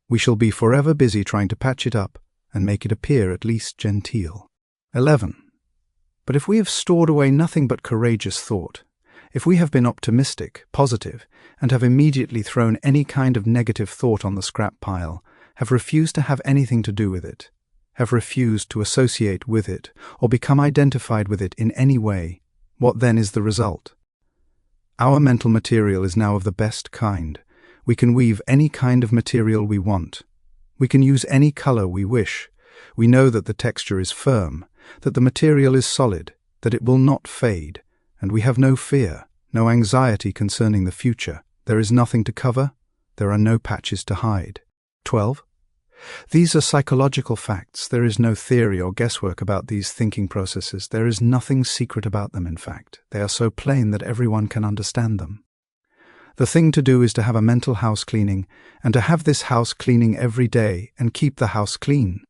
We shall be forever busy trying to patch it up and make it appear at least genteel. 11. But if we have stored away nothing but courageous thought, if we have been optimistic, positive, and have immediately thrown any kind of negative thought on the scrap pile, have refused to have anything to do with it, have refused to associate with it or become identified with it in any way, what then is the result? Our mental material is now of the best kind. We can weave any kind of material we want. We can use any color we wish. We know that the texture is firm, that the material is solid, that it will not fade, and we have no fear, no anxiety concerning the future. There is nothing to cover. There are no patches to hide. 12. These are psychological facts. There is no theory or guesswork about these thinking processes. There is nothing secret about them, in fact. They are so plain that everyone can understand them. The thing to do is to have a mental house cleaning, and to have this house cleaning every day and keep the house clean.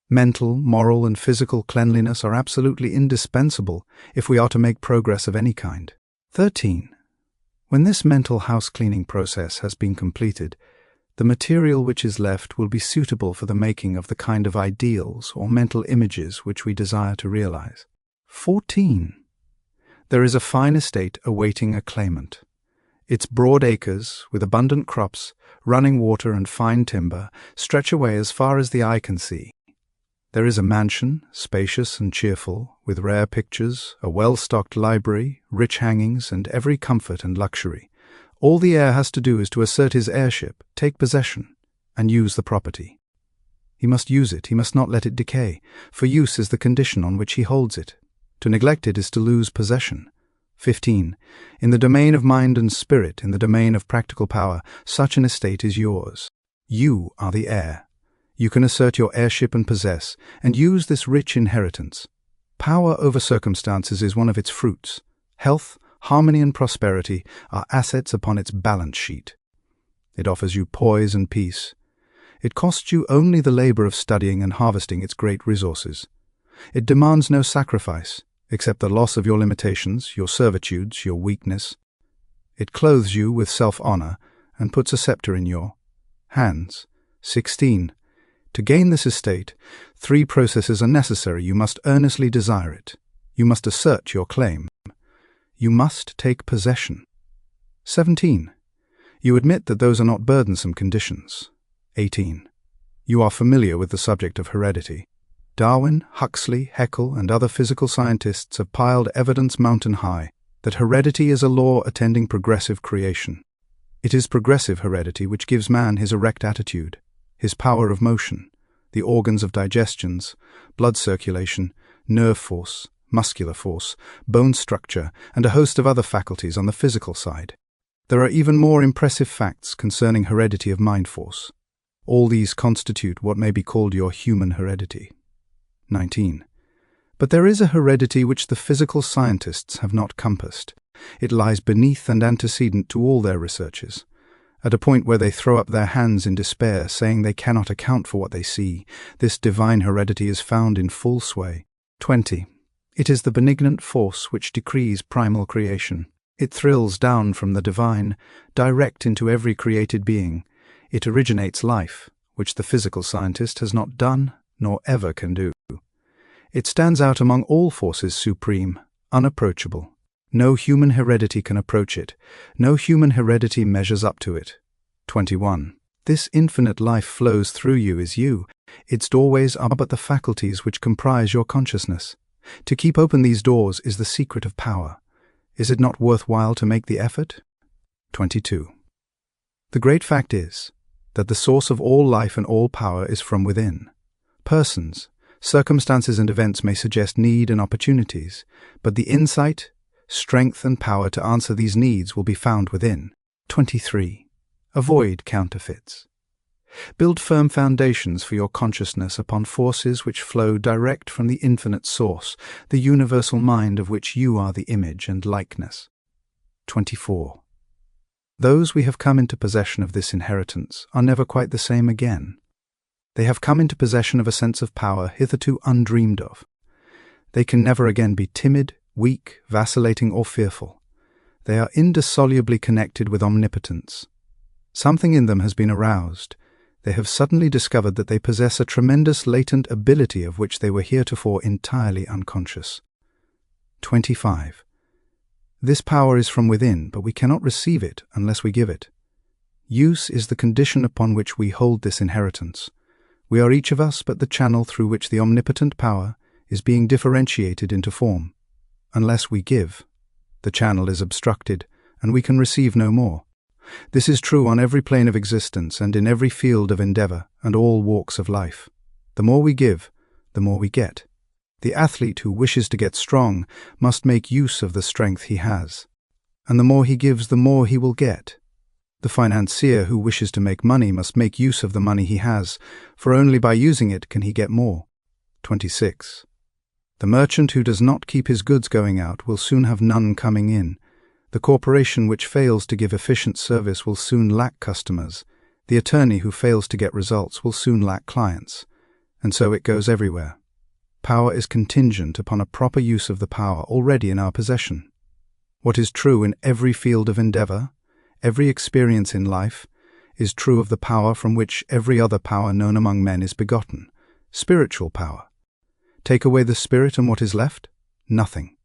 Mental, moral, and physical cleanliness are absolutely indispensable if we are to make progress of any kind. 13. When this mental house cleaning process has been completed, the material which is left will be suitable for the making of the kind of ideals or mental images which we desire to realize. 14. There is a fine estate awaiting a claimant. Its broad acres, with abundant crops, running water and fine timber, stretch away as far as the eye can see. There is a mansion, spacious and cheerful, with rare pictures, a well-stocked library, rich hangings, and every comfort and luxury. All the heir has to do is to assert his heirship, take possession, and use the property. He must use it, he must not let it decay, for use is the condition on which he holds it. To neglect it is to lose possession. 15. In the domain of mind and spirit, in the domain of practical power, such an estate is yours. You are the heir. You can assert your heirship and possess, and use this rich inheritance. Power over circumstances is one of its fruits. Health, harmony and prosperity are assets upon its balance sheet. It offers you poise and peace. It costs you only the labor of studying and harvesting its great resources. It demands no sacrifice, except the loss of your limitations, your servitudes, your weakness. It clothes you with self-honor and puts a scepter in your hands. 16. To gain this estate, 3 processes are necessary. You must earnestly desire it. You must assert your claim. You must take possession. 17. You admit that those are not burdensome conditions. 18. You are familiar with the subject of heredity. Darwin, Huxley, Haeckel, and other physical scientists have piled evidence mountain high that heredity is a law attending progressive creation. It is progressive heredity which gives man his erect attitude, his power of motion, the organs of digestions, blood circulation, nerve force, muscular force, bone structure, and a host of other faculties on the physical side. There are even more impressive facts concerning heredity of mind force. All these constitute what may be called your human heredity. 19. But there is a heredity which the physical scientists have not compassed. It lies beneath and antecedent to all their researches. At a point where they throw up their hands in despair, saying they cannot account for what they see, this divine heredity is found in full sway. 20. It is the benignant force which decrees primal creation. It thrills down from the divine, direct into every created being. It originates life, which the physical scientist has not done, nor ever can do. It stands out among all forces supreme, unapproachable. No human heredity can approach it. No human heredity measures up to it. 21. This infinite life flows through you is you. Its doorways are but the faculties which comprise your consciousness. To keep open these doors is the secret of power. Is it not worthwhile to make the effort? 22. The great fact is that the source of all life and all power is from within. Persons, circumstances and events may suggest need and opportunities, but the insight, strength and power to answer these needs will be found within. 23. Avoid counterfeits. Build firm foundations for your consciousness upon forces which flow direct from the infinite source, the universal mind of which you are the image and likeness. 24. Those we have come into possession of this inheritance are never quite the same again. They have come into possession of a sense of power hitherto undreamed of. They can never again be timid, weak, vacillating, or fearful. They are indissolubly connected with omnipotence. Something in them has been aroused. They have suddenly discovered that they possess a tremendous latent ability of which they were heretofore entirely unconscious. 25. This power is from within, but we cannot receive it unless we give it. Use is the condition upon which we hold this inheritance. We are each of us but the channel through which the omnipotent power is being differentiated into form. Unless we give, the channel is obstructed, and we can receive no more. This is true on every plane of existence and in every field of endeavor and all walks of life. The more we give, the more we get. The athlete who wishes to get strong must make use of the strength he has. And the more he gives, the more he will get. The financier who wishes to make money must make use of the money he has, for only by using it can he get more. 26. The merchant who does not keep his goods going out will soon have none coming in. The corporation which fails to give efficient service will soon lack customers. The attorney who fails to get results will soon lack clients. And so it goes everywhere. Power is contingent upon a proper use of the power already in our possession. What is true in every field of endeavor, every experience in life, is true of the power from which every other power known among men is begotten, spiritual power. Take away the spirit and what is left? Nothing.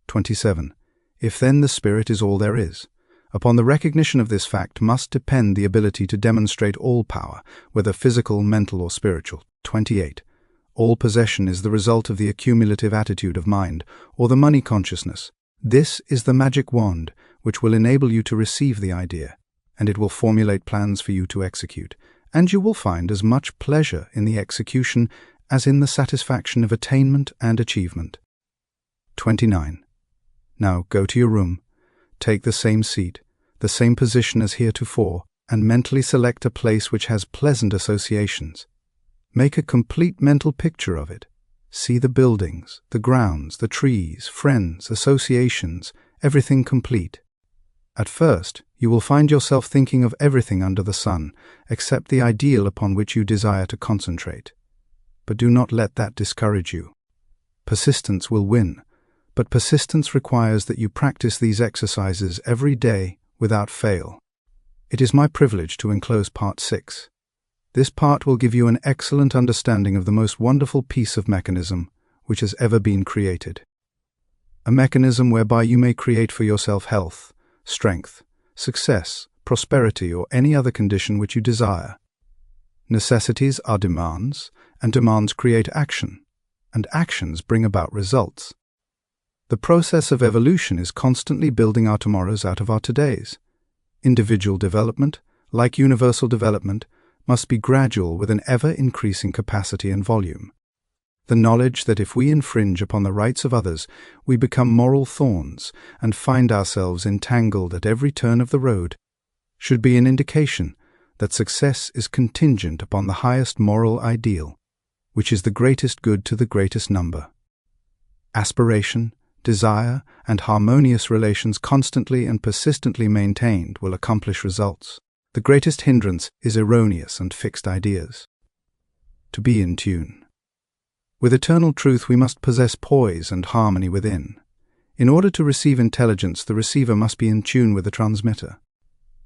27. If then the spirit is all there is, upon the recognition of this fact must depend the ability to demonstrate all power, whether physical, mental, or spiritual. 28. All possession is the result of the accumulative attitude of mind, or the money consciousness. This is the magic wand which will enable you to receive the idea, and it will formulate plans for you to execute, and you will find as much pleasure in the execution as in the satisfaction of attainment and achievement. 29. Now go to your room, take the same seat, the same position as heretofore, and mentally select a place which has pleasant associations. Make a complete mental picture of it. See the buildings, the grounds, the trees, friends, associations, everything complete. At first, you will find yourself thinking of everything under the sun, except the ideal upon which you desire to concentrate. But do not let that discourage you. Persistence will win, but persistence requires that you practice these exercises every day without fail. It is my privilege to enclose Part 6. This part will give you an excellent understanding of the most wonderful piece of mechanism which has ever been created. A mechanism whereby you may create for yourself health, strength, success, prosperity, or any other condition which you desire. Necessities are demands, and demands create action, and actions bring about results. The process of evolution is constantly building our tomorrows out of our todays. Individual development, like universal development, must be gradual with an ever-increasing capacity and volume. The knowledge that if we infringe upon the rights of others, we become moral thorns and find ourselves entangled at every turn of the road, should be an indication that success is contingent upon the highest moral ideal, which is the greatest good to the greatest number. Aspiration, desire, and harmonious relations constantly and persistently maintained will accomplish results. The greatest hindrance is erroneous and fixed ideas. To be in tune. With eternal truth we must possess poise and harmony within. In order to receive intelligence, the receiver must be in tune with the transmitter.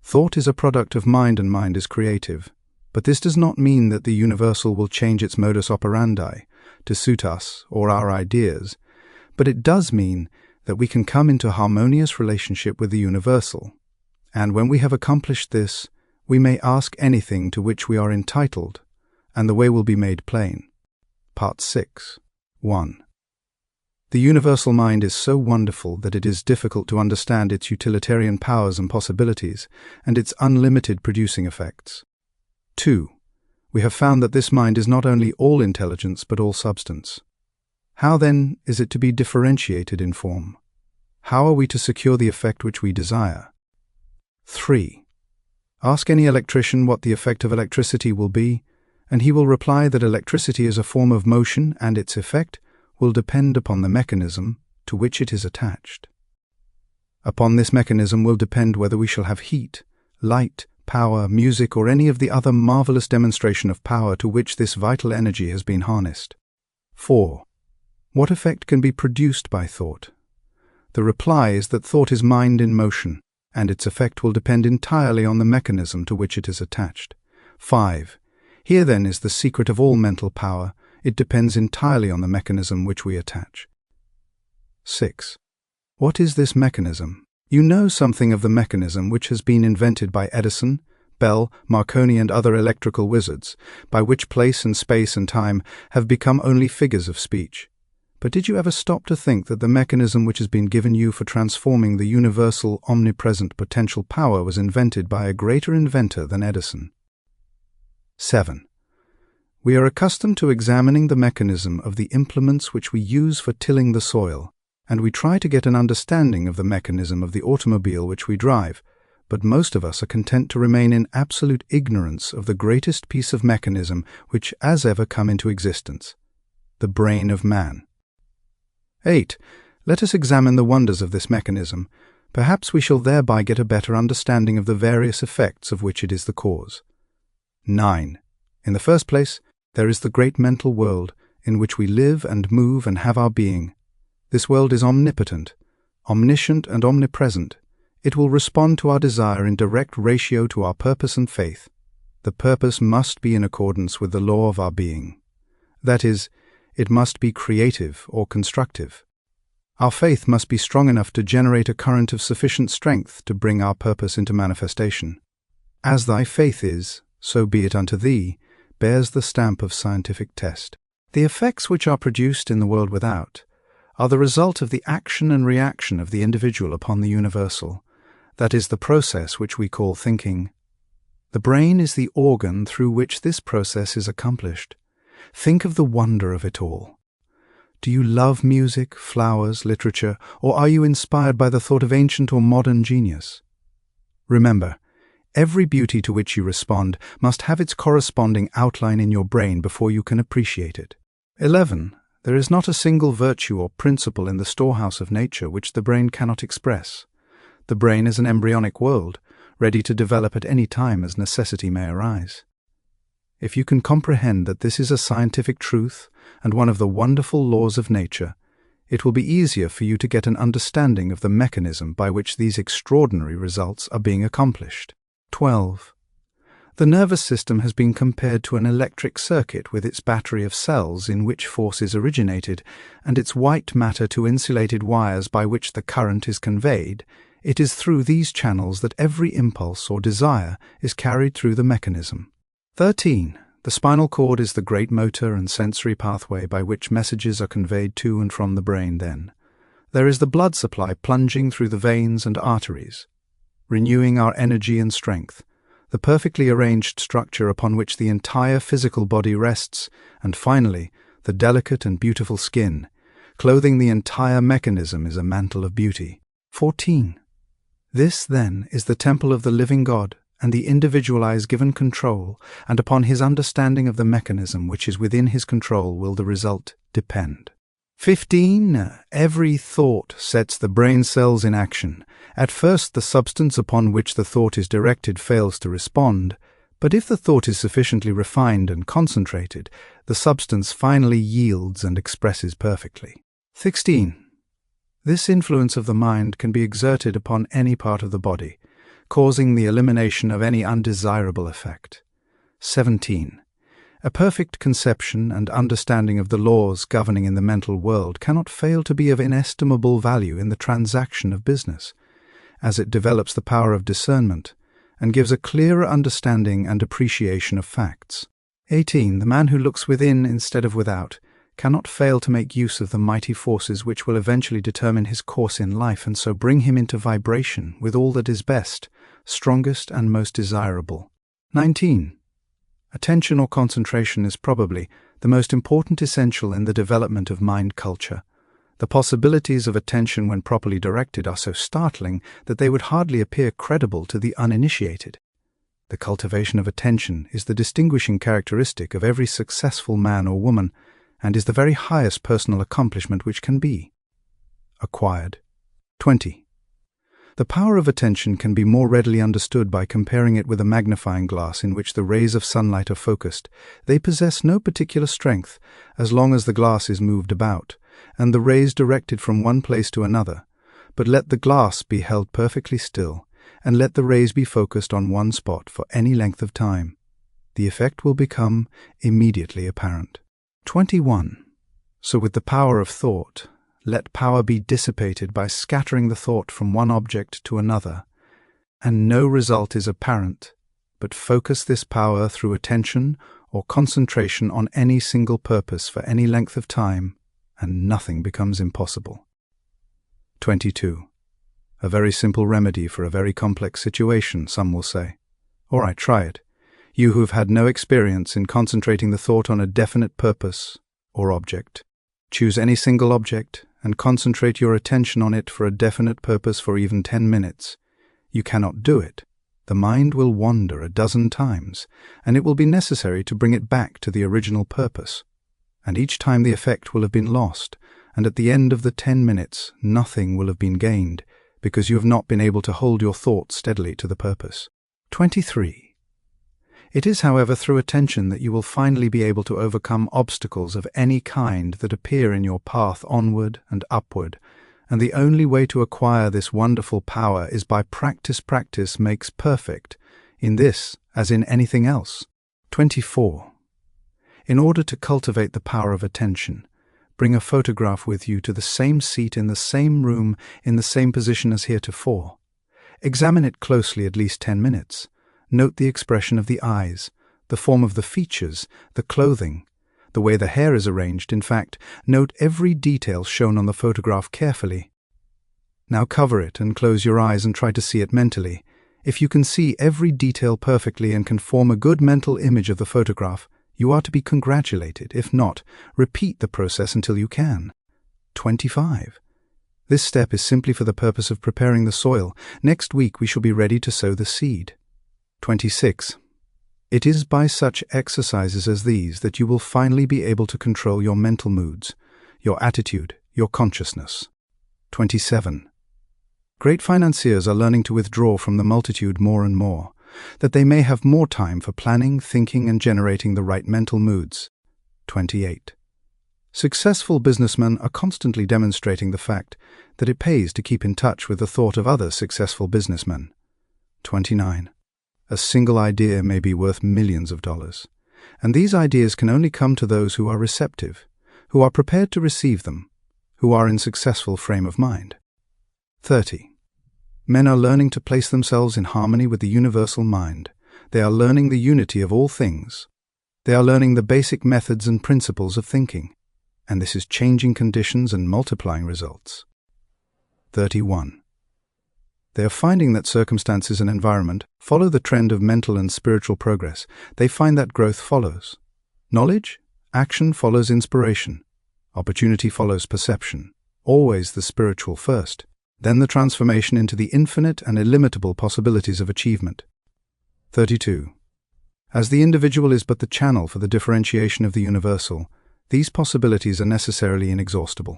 Thought is a product of mind and mind is creative, but this does not mean that the universal will change its modus operandi to suit us or our ideas, but it does mean that we can come into harmonious relationship with the universal, and when we have accomplished this, we may ask anything to which we are entitled, and the way will be made plain. Part 6. 1. The universal mind is so wonderful that it is difficult to understand its utilitarian powers and possibilities, and its unlimited producing effects. 2. We have found that this mind is not only all intelligence but all substance. How then is it to be differentiated in form? How are we to secure the effect which we desire? 3. Ask any electrician what the effect of electricity will be, and he will reply that electricity is a form of motion and its effect will depend upon the mechanism to which it is attached. Upon this mechanism will depend whether we shall have heat, light, power, music, or any of the other marvelous demonstration of power to which this vital energy has been harnessed. 4. What effect can be produced by thought? The reply is that thought is mind in motion, and its effect will depend entirely on the mechanism to which it is attached. 5. Here then is the secret of all mental power. It depends entirely on the mechanism which we attach. 6. What is this mechanism? You know something of the mechanism which has been invented by Edison, Bell, Marconi, and other electrical wizards, by which place and space and time have become only figures of speech. But did you ever stop to think that the mechanism which has been given you for transforming the universal, omnipresent potential power was invented by a greater inventor than Edison? 7. We are accustomed to examining the mechanism of the implements which we use for tilling the soil, and we try to get an understanding of the mechanism of the automobile which we drive, but most of us are content to remain in absolute ignorance of the greatest piece of mechanism which has ever come into existence, the brain of man. 8. Let us examine the wonders of this mechanism. Perhaps we shall thereby get a better understanding of the various effects of which it is the cause. 9. In the first place, there is the great mental world in which we live and move and have our being. This world is omnipotent, omniscient, and omnipresent. It will respond to our desire in direct ratio to our purpose and faith. The purpose must be in accordance with the law of our being. That is, it must be creative or constructive. Our faith must be strong enough to generate a current of sufficient strength to bring our purpose into manifestation. As thy faith is, so be it unto thee, bears the stamp of scientific test. The effects which are produced in the world without are the result of the action and reaction of the individual upon the universal. That is the process which we call thinking. The brain is the organ through which this process is accomplished. Think of the wonder of it all. Do you love music, flowers, literature, or are you inspired by the thought of ancient or modern genius? Remember, every beauty to which you respond must have its corresponding outline in your brain before you can appreciate it. 11. There is not a single virtue or principle in the storehouse of nature which the brain cannot express. The brain is an embryonic world, ready to develop at any time as necessity may arise. If you can comprehend that this is a scientific truth and one of the wonderful laws of nature, it will be easier for you to get an understanding of the mechanism by which these extraordinary results are being accomplished. 12. The nervous system has been compared to an electric circuit with its battery of cells in which force is originated, and its white matter to insulated wires by which the current is conveyed. It is through these channels that every impulse or desire is carried through the mechanism. 13. The spinal cord is the great motor and sensory pathway by which messages are conveyed to and from the brain then. There is the blood supply plunging through the veins and arteries, renewing our energy and strength, the perfectly arranged structure upon which the entire physical body rests, and finally, the delicate and beautiful skin. Clothing the entire mechanism is a mantle of beauty. 14. This, then, is the temple of the living God, and the individual is given control, and upon his understanding of the mechanism which is within his control will the result depend. 15. Every thought sets the brain cells in action. At first, the substance upon which the thought is directed fails to respond, but if the thought is sufficiently refined and concentrated, the substance finally yields and expresses perfectly. 16. This influence of the mind can be exerted upon any part of the body, causing the elimination of any undesirable effect. 17. A perfect conception and understanding of the laws governing in the mental world cannot fail to be of inestimable value in the transaction of business, as it develops the power of discernment and gives a clearer understanding and appreciation of facts. 18. The man who looks within instead of without cannot fail to make use of the mighty forces which will eventually determine his course in life and so bring him into vibration with all that is best, strongest, and most desirable. 19. Attention or concentration is probably the most important essential in the development of mind culture. The possibilities of attention when properly directed are so startling that they would hardly appear credible to the uninitiated. The cultivation of attention is the distinguishing characteristic of every successful man or woman, and is the very highest personal accomplishment which can be acquired. 20. The power of attention can be more readily understood by comparing it with a magnifying glass in which the rays of sunlight are focused. They possess no particular strength as long as the glass is moved about, and the rays directed from one place to another, but let the glass be held perfectly still, and let the rays be focused on one spot for any length of time. The effect will become immediately apparent. 21. So with the power of thought, let power be dissipated by scattering the thought from one object to another, and no result is apparent, but focus this power through attention or concentration on any single purpose for any length of time, and nothing becomes impossible. 22. A very simple remedy for a very complex situation, some will say. All right, try it. You who've had no experience in concentrating the thought on a definite purpose or object. Choose any single object and concentrate your attention on it for a definite purpose for even 10 minutes. You cannot do it. The mind will wander a dozen times, and it will be necessary to bring it back to the original purpose. And each time the effect will have been lost, and at the end of the 10 minutes nothing will have been gained, because you have not been able to hold your thought steadily to the purpose. 23. It is, however, through attention that you will finally be able to overcome obstacles of any kind that appear in your path onward and upward, and the only way to acquire this wonderful power is by practice. Practice makes perfect, in this as in anything else. 24. In order to cultivate the power of attention, bring a photograph with you to the same seat in the same room in the same position as heretofore. Examine it closely at least 10 minutes. Note the expression of the eyes, the form of the features, the clothing, the way the hair is arranged. In fact, note every detail shown on the photograph carefully. Now cover it and close your eyes and try to see it mentally. If you can see every detail perfectly and can form a good mental image of the photograph, you are to be congratulated. If not, repeat the process until you can. 25. This step is simply for the purpose of preparing the soil. Next week we shall be ready to sow the seed. 26. It is by such exercises as these that you will finally be able to control your mental moods, your attitude, your consciousness. 27. Great financiers are learning to withdraw from the multitude more and more, that they may have more time for planning, thinking, and generating the right mental moods. 28. Successful businessmen are constantly demonstrating the fact that it pays to keep in touch with the thought of other successful businessmen. 29. A single idea may be worth millions of dollars, and these ideas can only come to those who are receptive, who are prepared to receive them, who are in successful frame of mind. 30. Men are learning to place themselves in harmony with the universal mind. They are learning the unity of all things. They are learning the basic methods and principles of thinking, and this is changing conditions and multiplying results. 31. They are finding that circumstances and environment follow the trend of mental and spiritual progress. They find that growth follows knowledge, action follows inspiration, opportunity follows perception, always the spiritual first, then the transformation into the infinite and illimitable possibilities of achievement. 32. As the individual is but the channel for the differentiation of the universal, these possibilities are necessarily inexhaustible.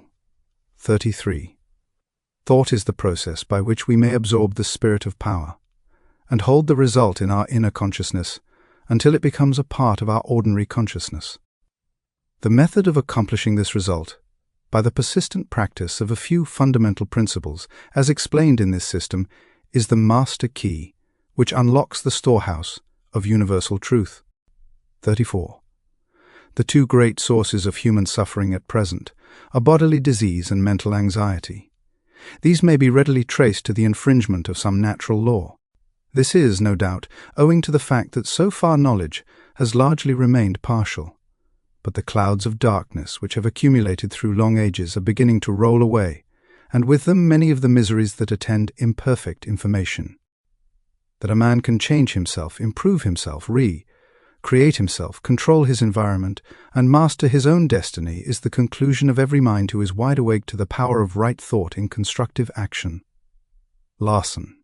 33. Thought is the process by which we may absorb the spirit of power, and hold the result in our inner consciousness until it becomes a part of our ordinary consciousness. The method of accomplishing this result, by the persistent practice of a few fundamental principles, as explained in this system, is the master key, which unlocks the storehouse of universal truth. 34. The two great sources of human suffering at present are bodily disease and mental anxiety. These may be readily traced to the infringement of some natural law. This is, no doubt, owing to the fact that so far knowledge has largely remained partial. But the clouds of darkness which have accumulated through long ages are beginning to roll away, and with them many of the miseries that attend imperfect information. That a man can change himself, improve himself, create himself, control his environment, and master his own destiny is the conclusion of every mind who is wide awake to the power of right thought in constructive action. Larson.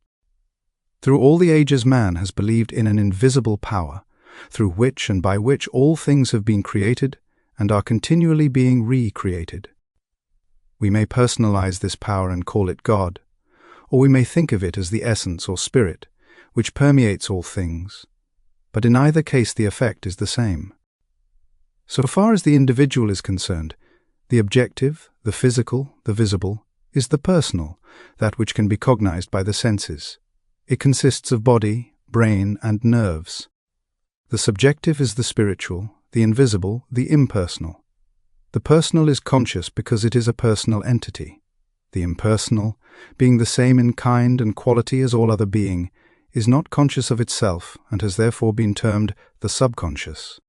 Through all the ages man has believed in an invisible power, through which and by which all things have been created and are continually being recreated. We may personalize this power and call it God, or we may think of it as the essence or spirit, which permeates all things, but in either case the effect is the same. So far as the individual is concerned, the objective, the physical, the visible, is the personal, that which can be cognized by the senses. It consists of body, brain, and nerves. The subjective is the spiritual, the invisible, the impersonal. The personal is conscious because it is a personal entity. The impersonal, being the same in kind and quality as all other being, is not conscious of itself and has therefore been termed the subconscious.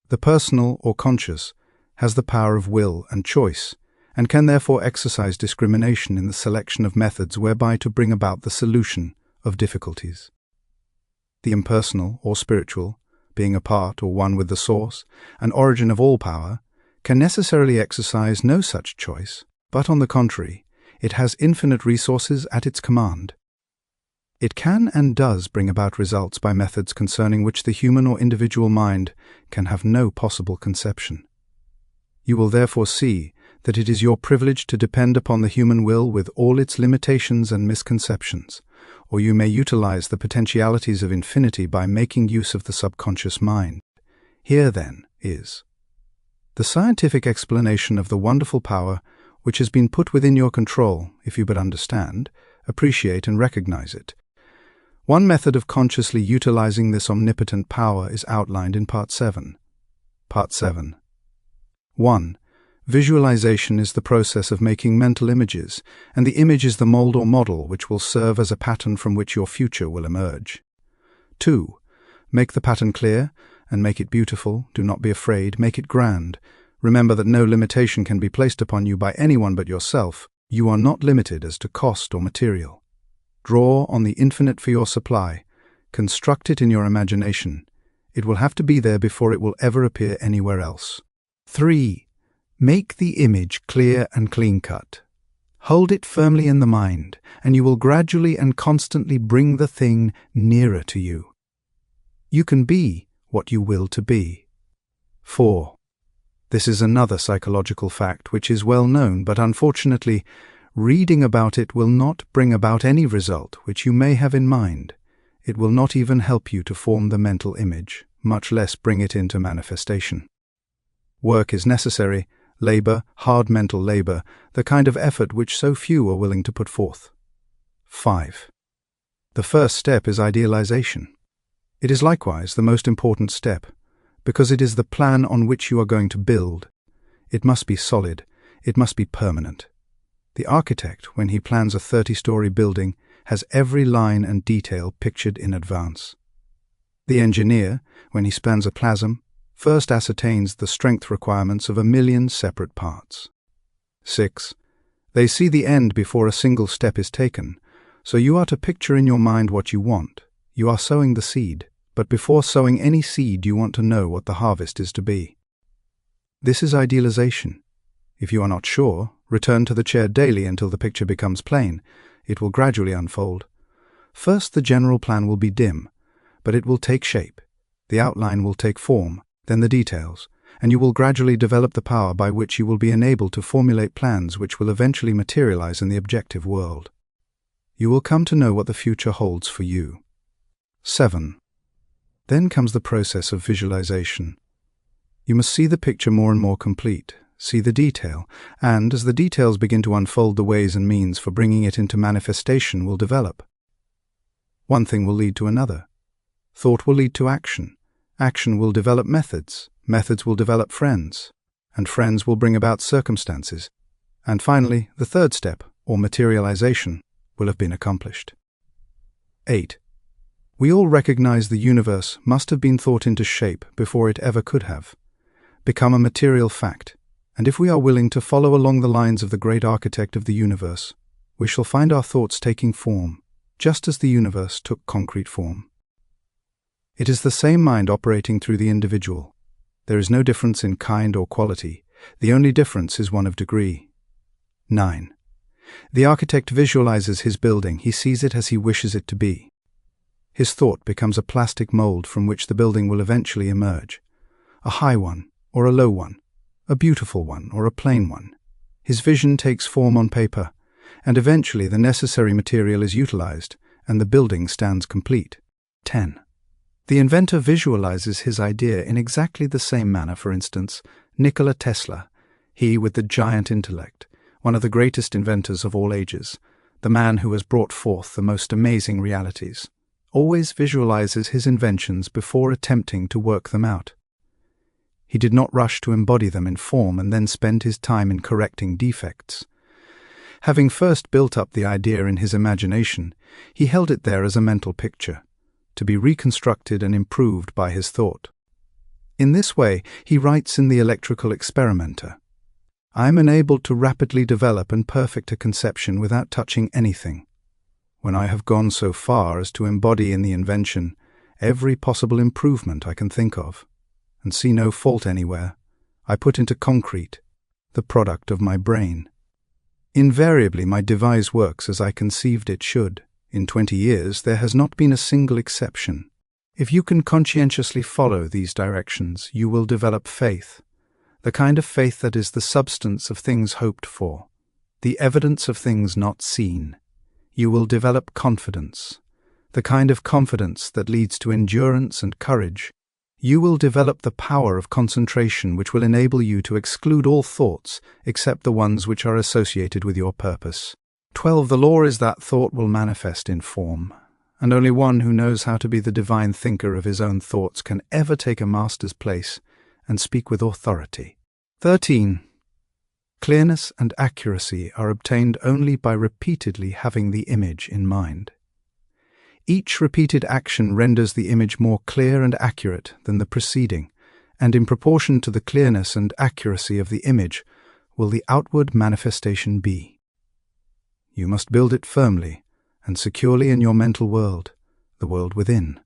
The personal or conscious has the power of will and choice, and can therefore exercise discrimination in the selection of methods whereby to bring about the solution of difficulties. The impersonal or spiritual, being a part or one with the source, an origin of all power, can necessarily exercise no such choice, but on the contrary, it has infinite resources at its command. It can and does bring about results by methods concerning which the human or individual mind can have no possible conception. You will therefore see that it is your privilege to depend upon the human will with all its limitations and misconceptions, or you may utilize the potentialities of infinity by making use of the subconscious mind. Here, then, is the scientific explanation of the wonderful power which has been put within your control, if you but understand, appreciate, and recognize it. One method of consciously utilizing this omnipotent power is outlined in Part 7. Part 7. 1. Visualization is the process of making mental images, and the image is the mold or model which will serve as a pattern from which your future will emerge. 2. Make the pattern clear, and make it beautiful. Do not be afraid, make it grand. Remember that no limitation can be placed upon you by anyone but yourself. You are not limited as to cost or material. Draw on the infinite for your supply. Construct it in your imagination. It will have to be there before it will ever appear anywhere else. 3. Make the image clear and clean-cut. Hold it firmly in the mind, and you will gradually and constantly bring the thing nearer to you. You can be what you will to be. 4. This is another psychological fact which is well known, but unfortunately, reading about it will not bring about any result which you may have in mind. It will not even help you to form the mental image, much less bring it into manifestation. Work is necessary, labor, hard mental labor, the kind of effort which so few are willing to put forth. 5. The first step is idealization. It is likewise the most important step, because it is the plan on which you are going to build. It must be solid, it must be permanent. The architect, when he plans a 30-story building, has every line and detail pictured in advance. The engineer, when he spans a plasm, first ascertains the strength requirements of 1,000,000 separate parts. 6. They see the end before a single step is taken, so you are to picture in your mind what you want. You are sowing the seed, but before sowing any seed you want to know what the harvest is to be. This is idealization. If you are not sure, return to the chair daily until the picture becomes plain. It will gradually unfold. First, the general plan will be dim, but it will take shape. The outline will take form, then the details, and you will gradually develop the power by which you will be enabled to formulate plans which will eventually materialize in the objective world. You will come to know what the future holds for you. 7. Then comes the process of visualization. You must see the picture more and more complete, see the detail, and as the details begin to unfold, the ways and means for bringing it into manifestation will develop. One thing will lead to another. Thought will lead to action. Action will develop methods. Methods will develop friends. And friends will bring about circumstances. And finally, the third step, or materialization, will have been accomplished. 8. We all recognize the universe must have been thought into shape before it ever could have become a material fact, and if we are willing to follow along the lines of the great architect of the universe, we shall find our thoughts taking form, just as the universe took concrete form. It is the same mind operating through the individual. There is no difference in kind or quality. The only difference is one of degree. 9. The architect visualizes his building. He sees it as he wishes it to be. His thought becomes a plastic mold from which the building will eventually emerge. A high one or a low one, a beautiful one or a plain one. His vision takes form on paper, and eventually the necessary material is utilized, and the building stands complete. 10. The inventor visualizes his idea in exactly the same manner. For instance, Nikola Tesla, he with the giant intellect, one of the greatest inventors of all ages, the man who has brought forth the most amazing realities, always visualizes his inventions before attempting to work them out. He did not rush to embody them in form and then spend his time in correcting defects. Having first built up the idea in his imagination, he held it there as a mental picture, to be reconstructed and improved by his thought. In this way, he writes in The Electrical Experimenter, "I am enabled to rapidly develop and perfect a conception without touching anything. When I have gone so far as to embody in the invention every possible improvement I can think of, and see no fault anywhere, I put into concrete the product of my brain. Invariably my device works as I conceived it should. In 20 years there has not been a single exception. If you can conscientiously follow these directions, you will develop faith, the kind of faith that is the substance of things hoped for, the evidence of things not seen. You will develop confidence, the kind of confidence that leads to endurance and courage. You will develop the power of concentration which will enable you to exclude all thoughts except the ones which are associated with your purpose. 12. The law is that thought will manifest in form, and only one who knows how to be the divine thinker of his own thoughts can ever take a master's place and speak with authority. 13. Clearness and accuracy are obtained only by repeatedly having the image in mind. Each repeated action renders the image more clear and accurate than the preceding, and in proportion to the clearness and accuracy of the image will the outward manifestation be. You must build it firmly and securely in your mental world, the world within,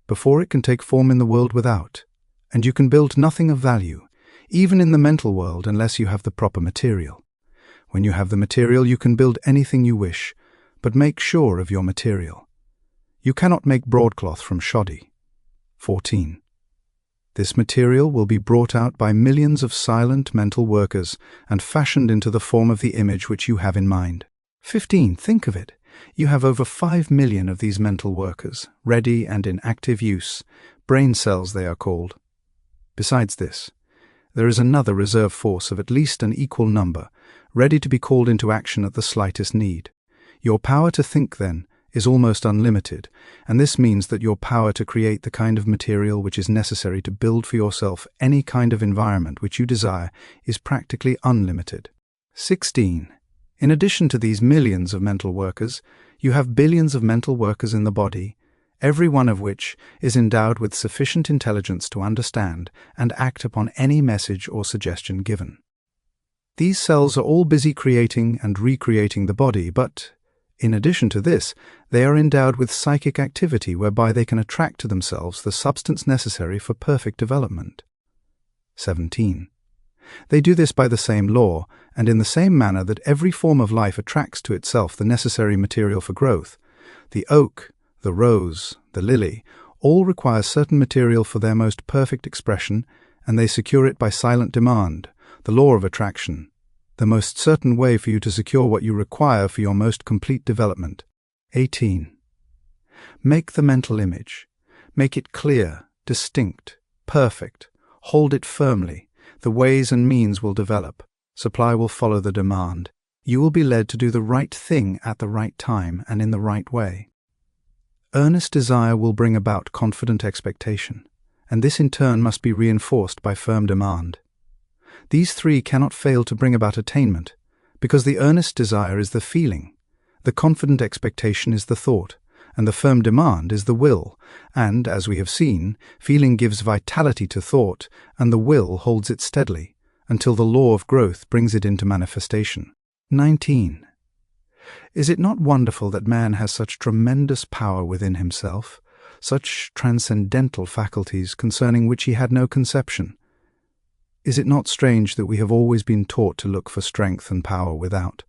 before it can take form in the world without, and you can build nothing of value, even in the mental world, unless you have the proper material. When you have the material, you can build anything you wish, but make sure of your material. You cannot make broadcloth from shoddy. 14. This material will be brought out by millions of silent mental workers and fashioned into the form of the image which you have in mind. 15. Think of it. You have over 5 million of these mental workers, ready and in active use. Brain cells they are called. Besides this, there is another reserve force of at least an equal number, ready to be called into action at the slightest need. Your power to think, then, is almost unlimited, and this means that your power to create the kind of material which is necessary to build for yourself any kind of environment which you desire is practically unlimited. 16. In addition to these millions of mental workers, you have billions of mental workers in the body, every one of which is endowed with sufficient intelligence to understand and act upon any message or suggestion given. These cells are all busy creating and recreating the body, but in addition to this, they are endowed with psychic activity whereby they can attract to themselves the substance necessary for perfect development. 17. They do this by the same law, and in the same manner that every form of life attracts to itself the necessary material for growth. The oak, the rose, the lily, All require certain material for their most perfect expression, and they secure it by silent demand, the law of attraction, the most certain way for you to secure what you require for your most complete development. 18. Make the mental image. Make it clear, distinct, perfect. Hold it firmly. The ways and means will develop. Supply will follow the demand. You will be led to do the right thing at the right time and in the right way. Earnest desire will bring about confident expectation, and this in turn must be reinforced by firm demand. These three cannot fail to bring about attainment, because the earnest desire is the feeling, the confident expectation is the thought, and the firm demand is the will, and, as we have seen, feeling gives vitality to thought, and the will holds it steadily, until the law of growth brings it into manifestation. 19. Is it not wonderful that man has such tremendous power within himself, such transcendental faculties concerning which he had no conception? Is it not strange that we have always been taught to look for strength and power without?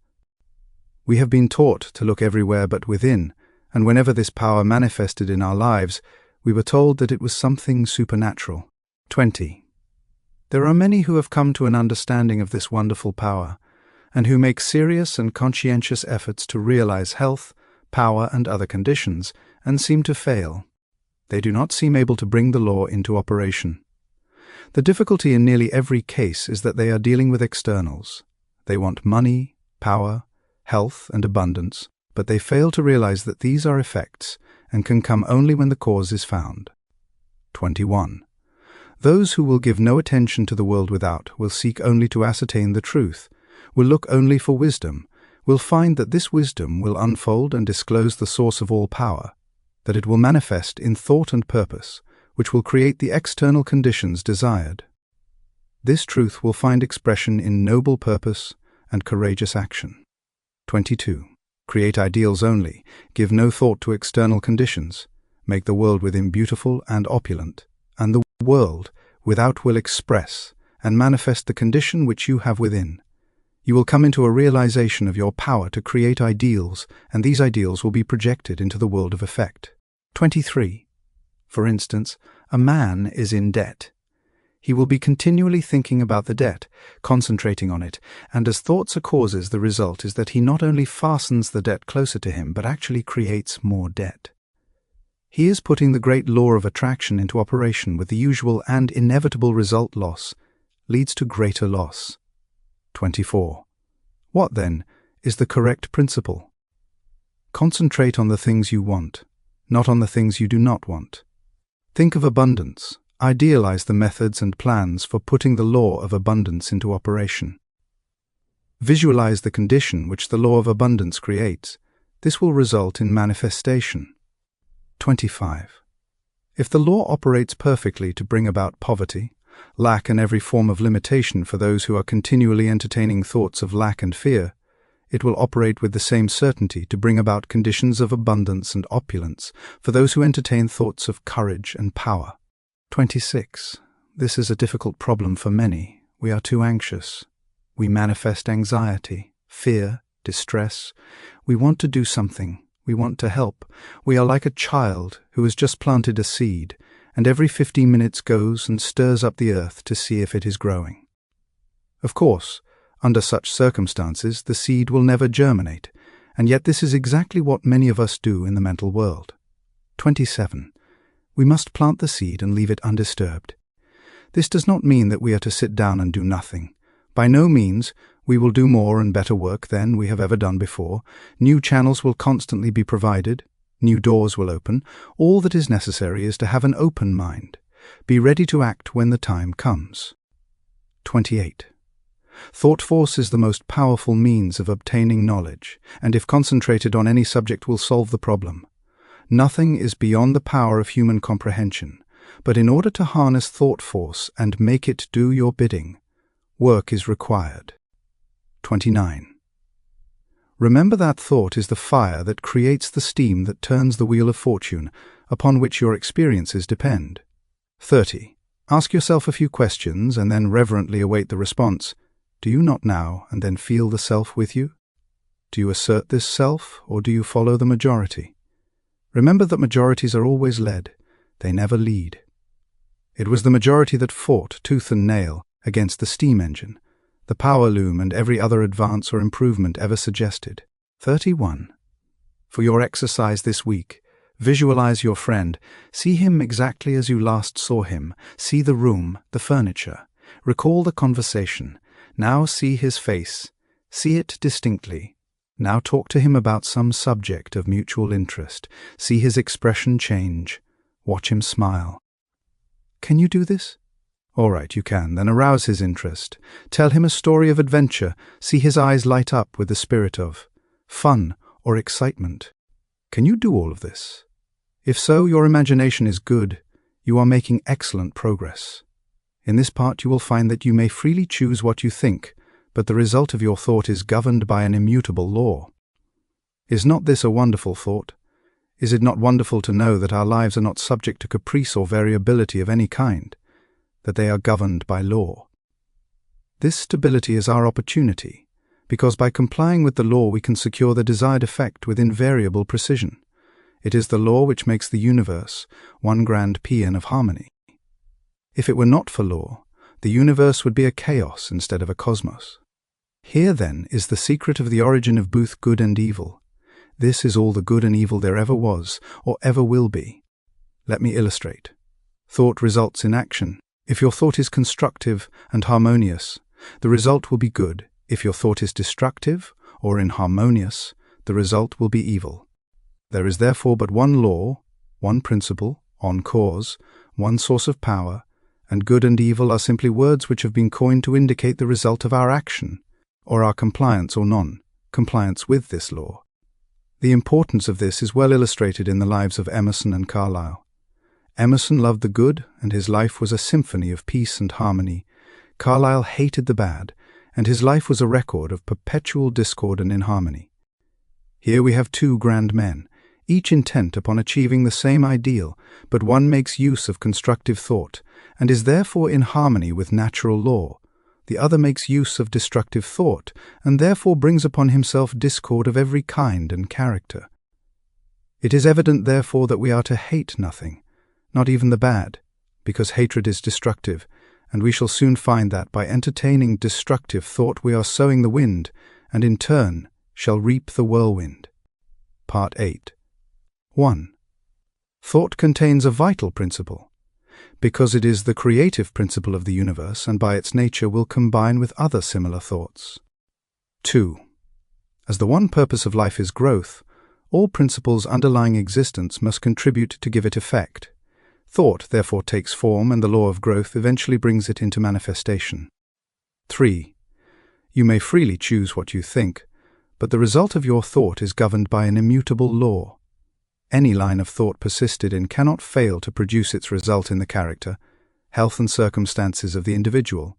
We have been taught to look everywhere but within, and whenever this power manifested in our lives, we were told that it was something supernatural. 20. There are many who have come to an understanding of this wonderful power, and who make serious and conscientious efforts to realize health, power, and other conditions, and seem to fail. They do not seem able to bring the law into operation. The difficulty in nearly every case is that they are dealing with externals. They want money, power, health, and abundance, but they fail to realize that these are effects and can come only when the cause is found. 21. Those who will give no attention to the world without will seek only to ascertain the truth, will look only for wisdom, will find that this wisdom will unfold and disclose the source of all power, that it will manifest in thought and purpose, which will create the external conditions desired. This truth will find expression in noble purpose and courageous action. 22. Create ideals only, give no thought to external conditions, make the world within beautiful and opulent, and the world without will express and manifest the condition which you have within. You will come into a realization of your power to create ideals, and these ideals will be projected into the world of effect. 23. For instance, a man is in debt. He will be continually thinking about the debt, concentrating on it, and as thoughts are causes, the result is that he not only fastens the debt closer to him, but actually creates more debt. He is putting the great law of attraction into operation with the usual and inevitable result: loss leads to greater loss. 24. What, then, is the correct principle? Concentrate on the things you want, not on the things you do not want. Think of abundance. Idealize the methods and plans for putting the law of abundance into operation. Visualize the condition which the law of abundance creates. This will result in manifestation. 25. If the law operates perfectly to bring about poverty, lack, and every form of limitation for those who are continually entertaining thoughts of lack and fear, it will operate with the same certainty to bring about conditions of abundance and opulence for those who entertain thoughts of courage and power. 26. This is a difficult problem for many. We are too anxious. We manifest anxiety, fear, distress. We want to do something. We want to help. We are like a child who has just planted a seed, and every 15 minutes goes and stirs up the earth to see if it is growing. Of course, under such circumstances, the seed will never germinate, and yet this is exactly what many of us do in the mental world. 27. We must plant the seed and leave it undisturbed. This does not mean that we are to sit down and do nothing. By no means. We will do more and better work than we have ever done before. New channels will constantly be provided. New doors will open. All that is necessary is to have an open mind. Be ready to act when the time comes. 28. Thought force is the most powerful means of obtaining knowledge, and if concentrated on any subject will solve the problem. Nothing is beyond the power of human comprehension, but in order to harness thought force and make it do your bidding, work is required. 29. Remember that thought is the fire that creates the steam that turns the wheel of fortune, upon which your experiences depend. 30. Ask yourself a few questions and then reverently await the response. Do you not now and then feel the self with you? Do you assert this self, or do you follow the majority? Remember that majorities are always led. they never lead. It was the majority that fought tooth and nail against the steam engine, the power loom, and every other advance or improvement ever suggested. 31. For your exercise this week, visualize your friend. See him exactly as you last saw him. See the room, the furniture. Recall the conversation. Now see his face. See it distinctly. Now talk to him about some subject of mutual interest. See his expression change. Watch him smile. Can you do this? All right, you can. Then arouse his interest. Tell him a story of adventure. See his eyes light up with the spirit of fun or excitement. Can you do all of this? If so, your imagination is good. You are making excellent progress. In this part you will find that you may freely choose what you think, but the result of your thought is governed by an immutable law. Is not this a wonderful thought? Is it not wonderful to know that our lives are not subject to caprice or variability of any kind, that they are governed by law? This stability is our opportunity, because by complying with the law we can secure the desired effect with invariable precision. It is the law which makes the universe one grand paean of harmony. If it were not for law, the universe would be a chaos instead of a cosmos. Here, then, is the secret of the origin of both good and evil. This is all the good and evil there ever was, or ever will be. Let me illustrate. Thought results in action. If your thought is constructive and harmonious, the result will be good. If your thought is destructive or inharmonious, the result will be evil. There is therefore but one law, one principle, one cause, one source of power, and good and evil are simply words which have been coined to indicate the result of our action, or our compliance or non-compliance with this law. The importance of this is well illustrated in the lives of Emerson and Carlyle. Emerson loved the good, and his life was a symphony of peace and harmony. Carlyle hated the bad, and his life was a record of perpetual discord and inharmony. Here we have two grand men, each intent upon achieving the same ideal, but one makes use of constructive thought, and is therefore in harmony with natural law. The other makes use of destructive thought, and therefore brings upon himself discord of every kind and character. It is evident, therefore, that we are to hate nothing, not even the bad, because hatred is destructive, and we shall soon find that by entertaining destructive thought we are sowing the wind, and in turn shall reap the whirlwind. Part 8. 1. Thought contains a vital principle, because it is the creative principle of the universe and by its nature will combine with other similar thoughts. 2. As the one purpose of life is growth, all principles underlying existence must contribute to give it effect. Thought therefore takes form, and the law of growth eventually brings it into manifestation. 3. You may freely choose what you think, but the result of your thought is governed by an immutable law. Any line of thought persisted in cannot fail to produce its result in the character, health and circumstances of the individual.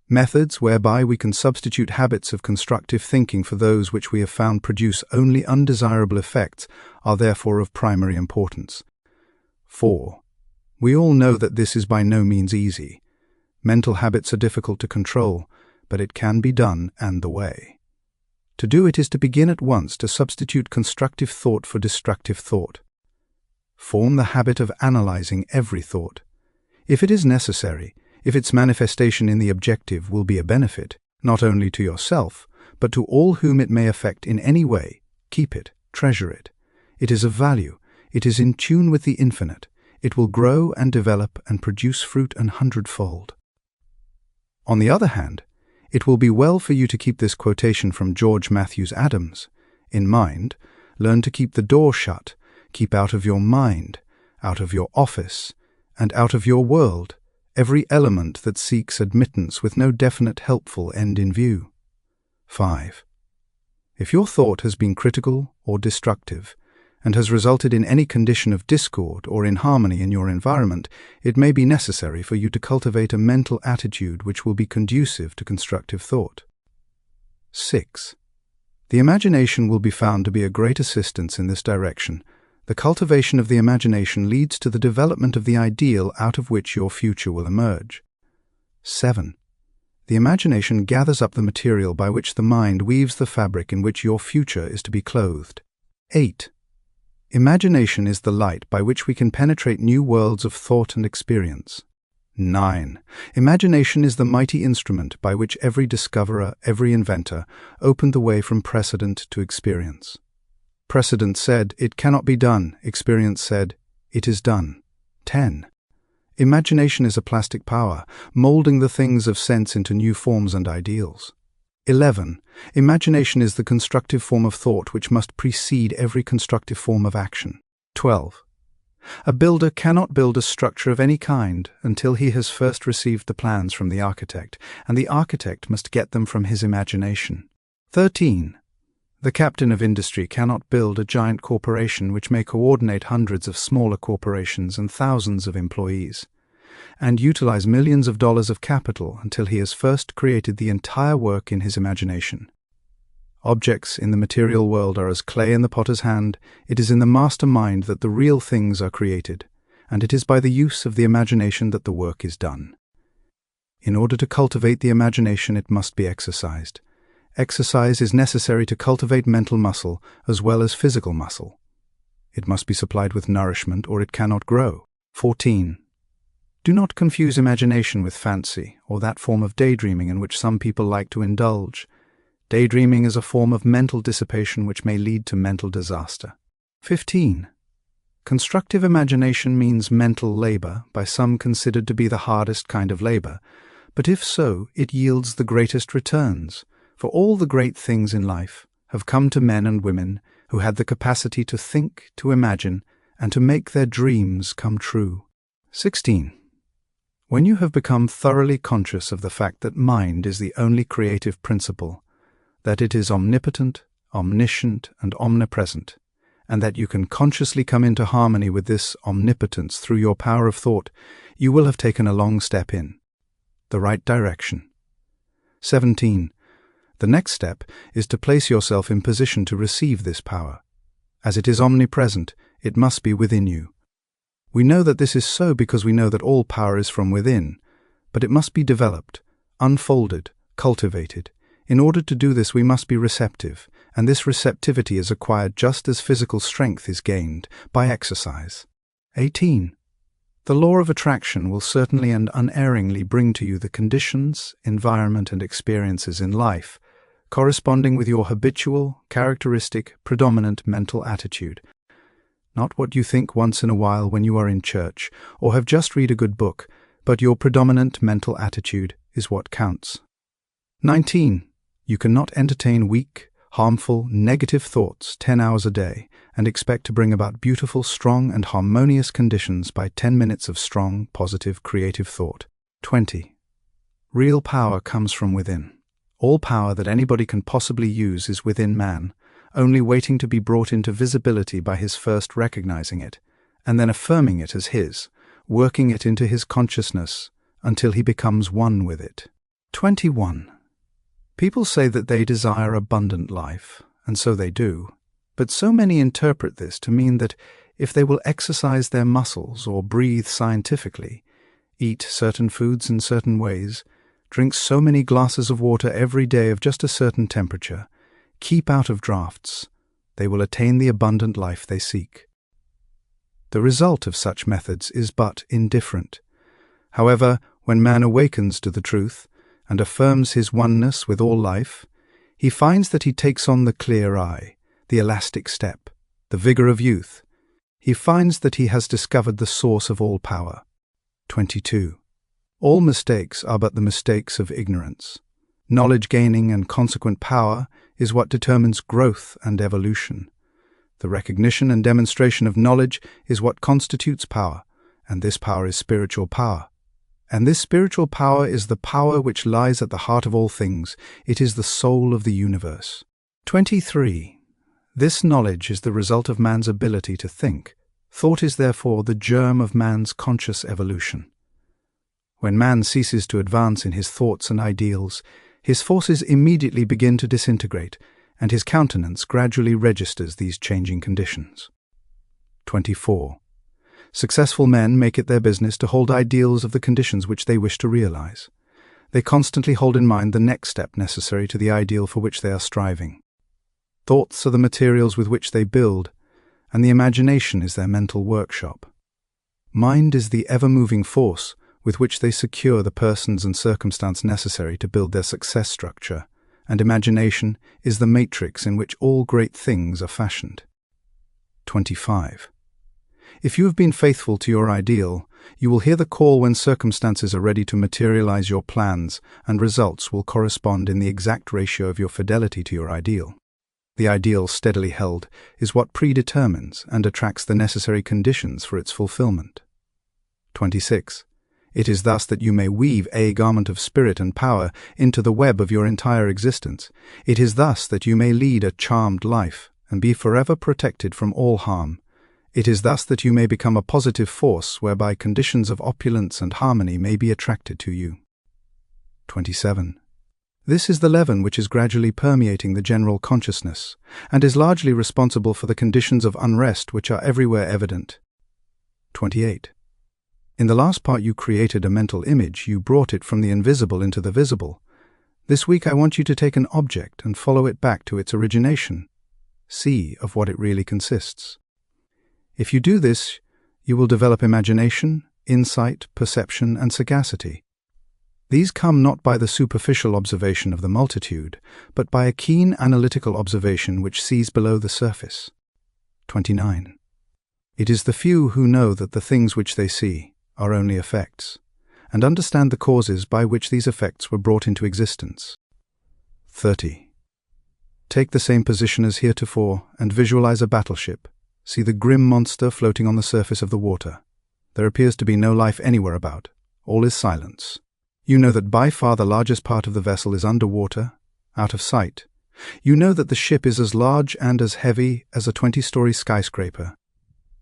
Methods whereby we can substitute habits of constructive thinking for those which we have found produce only undesirable effects are therefore of primary importance. 4. We all know that this is by no means easy. Mental habits are difficult to control, but it can be done, and the way. To do it is to begin at once to substitute constructive thought for destructive thought. Form the habit of analyzing every thought. If it is necessary, if its manifestation in the objective will be a benefit, not only to yourself, but to all whom it may affect in any way, keep it, treasure it. It is of value, it is in tune with the infinite, it will grow and develop and produce fruit 100-fold. On the other hand, it will be well for you to keep this quotation from George Matthews Adams in mind. Learn to keep the door shut, keep out of your mind, out of your office, and out of your world every element that seeks admittance with no definite helpful end in view. 5. If your thought has been critical or destructive, and has resulted in any condition of discord or inharmony in your environment, it may be necessary for you to cultivate a mental attitude which will be conducive to constructive thought. 6. The imagination will be found to be a great assistance in this direction. The cultivation of the imagination leads to the development of the ideal out of which your future will emerge. 7. The imagination gathers up the material by which the mind weaves the fabric in which your future is to be clothed. 8. Imagination is the light by which we can penetrate new worlds of thought and experience. 9. Imagination is the mighty instrument by which every discoverer, every inventor, opened the way from precedent to experience. Precedent said, "It cannot be done." Experience said, "It is done." 10. Imagination is a plastic power, molding the things of sense into new forms and ideals. 11. Imagination is the constructive form of thought which must precede every constructive form of action. 12. A builder cannot build a structure of any kind until he has first received the plans from the architect, and the architect must get them from his imagination. 13. The captain of industry cannot build a giant corporation which may coordinate hundreds of smaller corporations and thousands of employees, and utilize millions of dollars of capital until he has first created the entire work in his imagination. Objects in the material world are as clay in the potter's hand. It is in the master mind that the real things are created, and it is by the use of the imagination that the work is done. In order to cultivate the imagination, it must be exercised. Exercise is necessary to cultivate mental muscle as well as physical muscle. It must be supplied with nourishment or it cannot grow. 14. Do not confuse imagination with fancy or that form of daydreaming in which some people like to indulge. Daydreaming is a form of mental dissipation which may lead to mental disaster. 15. Constructive imagination means mental labor, by some considered to be the hardest kind of labor, but if so, it yields the greatest returns, for all the great things in life have come to men and women who had the capacity to think, to imagine, and to make their dreams come true. 16. When you have become thoroughly conscious of the fact that mind is the only creative principle, that it is omnipotent, omniscient, and omnipresent, and that you can consciously come into harmony with this omnipotence through your power of thought, you will have taken a long step in the right direction. 17. The next step is to place yourself in position to receive this power. As it is omnipresent, it must be within you. We know that this is so because we know that all power is from within, but it must be developed, unfolded, cultivated. In order to do this, we must be receptive, and this receptivity is acquired just as physical strength is gained by exercise. 18. The law of attraction will certainly and unerringly bring to you the conditions, environment, and experiences in life corresponding with your habitual, characteristic, predominant mental attitude. Not what you think once in a while when you are in church or have just read a good book, but your predominant mental attitude is what counts. 19. You cannot entertain weak, harmful, negative thoughts 10 hours a day and expect to bring about beautiful, strong, and harmonious conditions by 10 minutes of strong, positive, creative thought. 20. Real power comes from within. All power that anybody can possibly use is within man, only waiting to be brought into visibility by his first recognizing it, and then affirming it as his, working it into his consciousness until he becomes one with it. 21. People say that they desire abundant life, and so they do, but so many interpret this to mean that if they will exercise their muscles or breathe scientifically, eat certain foods in certain ways, drink so many glasses of water every day of just a certain temperature, keep out of drafts, they will attain the abundant life they seek. The result of such methods is but indifferent. However, when man awakens to the truth and affirms his oneness with all life, he finds that he takes on the clear eye, the elastic step, the vigor of youth. He finds that he has discovered the source of all power. 22. All mistakes are but the mistakes of ignorance. Knowledge gaining and consequent power is what determines growth and evolution. The recognition and demonstration of knowledge is what constitutes power, and this power is spiritual power. And this spiritual power is the power which lies at the heart of all things. It is the soul of the universe. 23. This knowledge is the result of man's ability to think. Thought is therefore the germ of man's conscious evolution. When man ceases to advance in his thoughts and ideals, his forces immediately begin to disintegrate, and his countenance gradually registers these changing conditions. 24. Successful men make it their business to hold ideals of the conditions which they wish to realize. They constantly hold in mind the next step necessary to the ideal for which they are striving. Thoughts are the materials with which they build, and the imagination is their mental workshop. Mind is the ever-moving force with which they secure the persons and circumstance necessary to build their success structure, and imagination is the matrix in which all great things are fashioned. 25. If you have been faithful to your ideal, you will hear the call when circumstances are ready to materialize your plans, and results will correspond in the exact ratio of your fidelity to your ideal. The ideal steadily held is what predetermines and attracts the necessary conditions for its fulfillment. 26. It is thus that you may weave a garment of spirit and power into the web of your entire existence. It is thus that you may lead a charmed life and be forever protected from all harm. It is thus that you may become a positive force whereby conditions of opulence and harmony may be attracted to you. 27. This is the leaven which is gradually permeating the general consciousness, and is largely responsible for the conditions of unrest which are everywhere evident. 28. In the last part you created a mental image, you brought it from the invisible into the visible. This week I want you to take an object and follow it back to its origination. See of what it really consists. If you do this, you will develop imagination, insight, perception, and sagacity. These come not by the superficial observation of the multitude, but by a keen analytical observation which sees below the surface. 29. It is the few who know that the things which they see are only effects, and understand the causes by which these effects were brought into existence. 30. Take the same position as heretofore and visualize a battleship. See the grim monster floating on the surface of the water. There appears to be no life anywhere about. All is silence. You know that by far the largest part of the vessel is underwater, out of sight. You know that the ship is as large and as heavy as a 20-story skyscraper.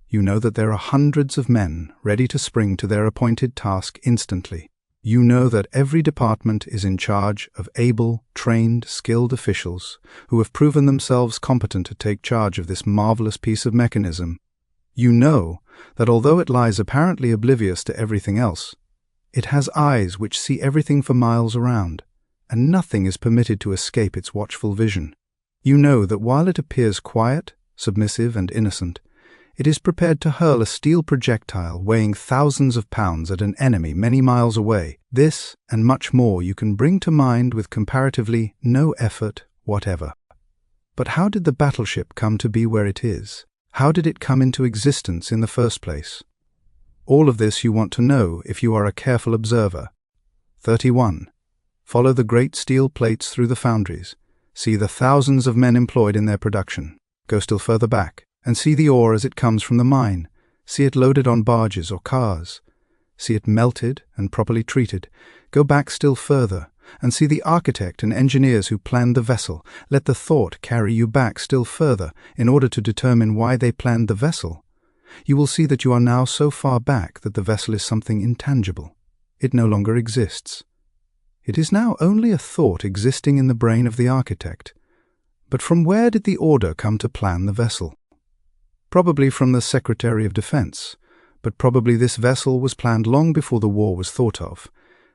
You know that there are hundreds of men ready to spring to their appointed task instantly. You know that every department is in charge of able, trained, skilled officials who have proven themselves competent to take charge of this marvelous piece of mechanism. You know that although it lies apparently oblivious to everything else, it has eyes which see everything for miles around, and nothing is permitted to escape its watchful vision. You know that while it appears quiet, submissive, and innocent, it is prepared to hurl a steel projectile weighing thousands of pounds at an enemy many miles away. This and much more you can bring to mind with comparatively no effort whatever. But how did the battleship come to be where it is? How did it come into existence in the first place? All of this you want to know if you are a careful observer. 31. Follow the great steel plates through the foundries. See the thousands of men employed in their production. Go still further back and see the ore as it comes from the mine. See it loaded on barges or cars. See it melted and properly treated. Go back still further and see the architect and engineers who planned the vessel. Let the thought carry you back still further in order to determine why they planned the vessel. You will see that you are now so far back that the vessel is something intangible. It no longer exists. It is now only a thought existing in the brain of the architect. But from where did the order come to plan the vessel? Probably from the Secretary of Defense, but probably this vessel was planned long before the war was thought of,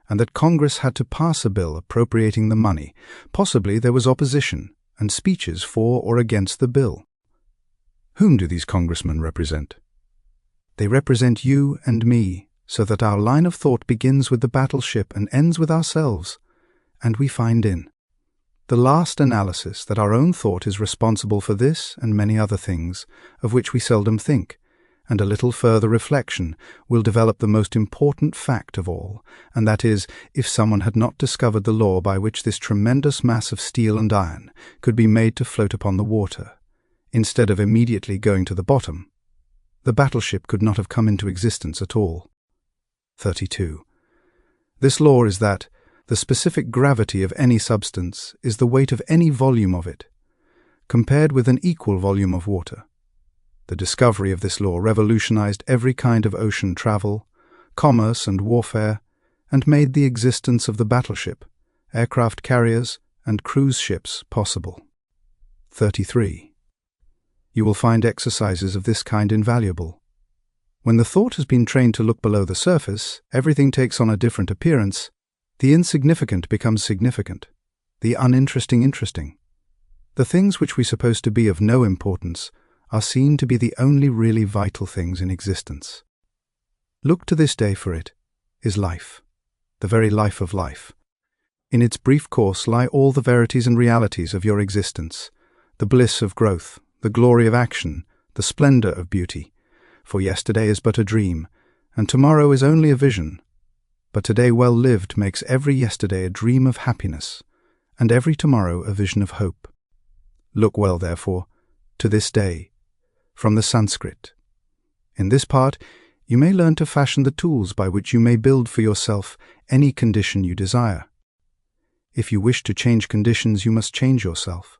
and that Congress had to pass a bill appropriating the money. Possibly there was opposition and speeches for or against the bill. Whom do these congressmen represent? They represent you and me, so that our line of thought begins with the battleship and ends with ourselves, and we find in the last analysis that our own thought is responsible for this and many other things, of which we seldom think, and a little further reflection will develop the most important fact of all, and that is, if someone had not discovered the law by which this tremendous mass of steel and iron could be made to float upon the water, instead of immediately going to the bottom, the battleship could not have come into existence at all. 32. This law is that the specific gravity of any substance is the weight of any volume of it, compared with an equal volume of water. The discovery of this law revolutionized every kind of ocean travel, commerce and warfare, and made the existence of the battleship, aircraft carriers, and cruise ships possible. 33. You will find exercises of this kind invaluable. When the thought has been trained to look below the surface, everything takes on a different appearance. The insignificant becomes significant, the uninteresting interesting. The things which we suppose to be of no importance are seen to be the only really vital things in existence. Look to this day, for it is life, the very life of life. In its brief course lie all the verities and realities of your existence, the bliss of growth, the glory of action, the splendor of beauty. For yesterday is but a dream, and tomorrow is only a vision. But today well lived makes every yesterday a dream of happiness, and every tomorrow a vision of hope. Look well, therefore, to this day, from the Sanskrit. In this part, you may learn to fashion the tools by which you may build for yourself any condition you desire. If you wish to change conditions, you must change yourself.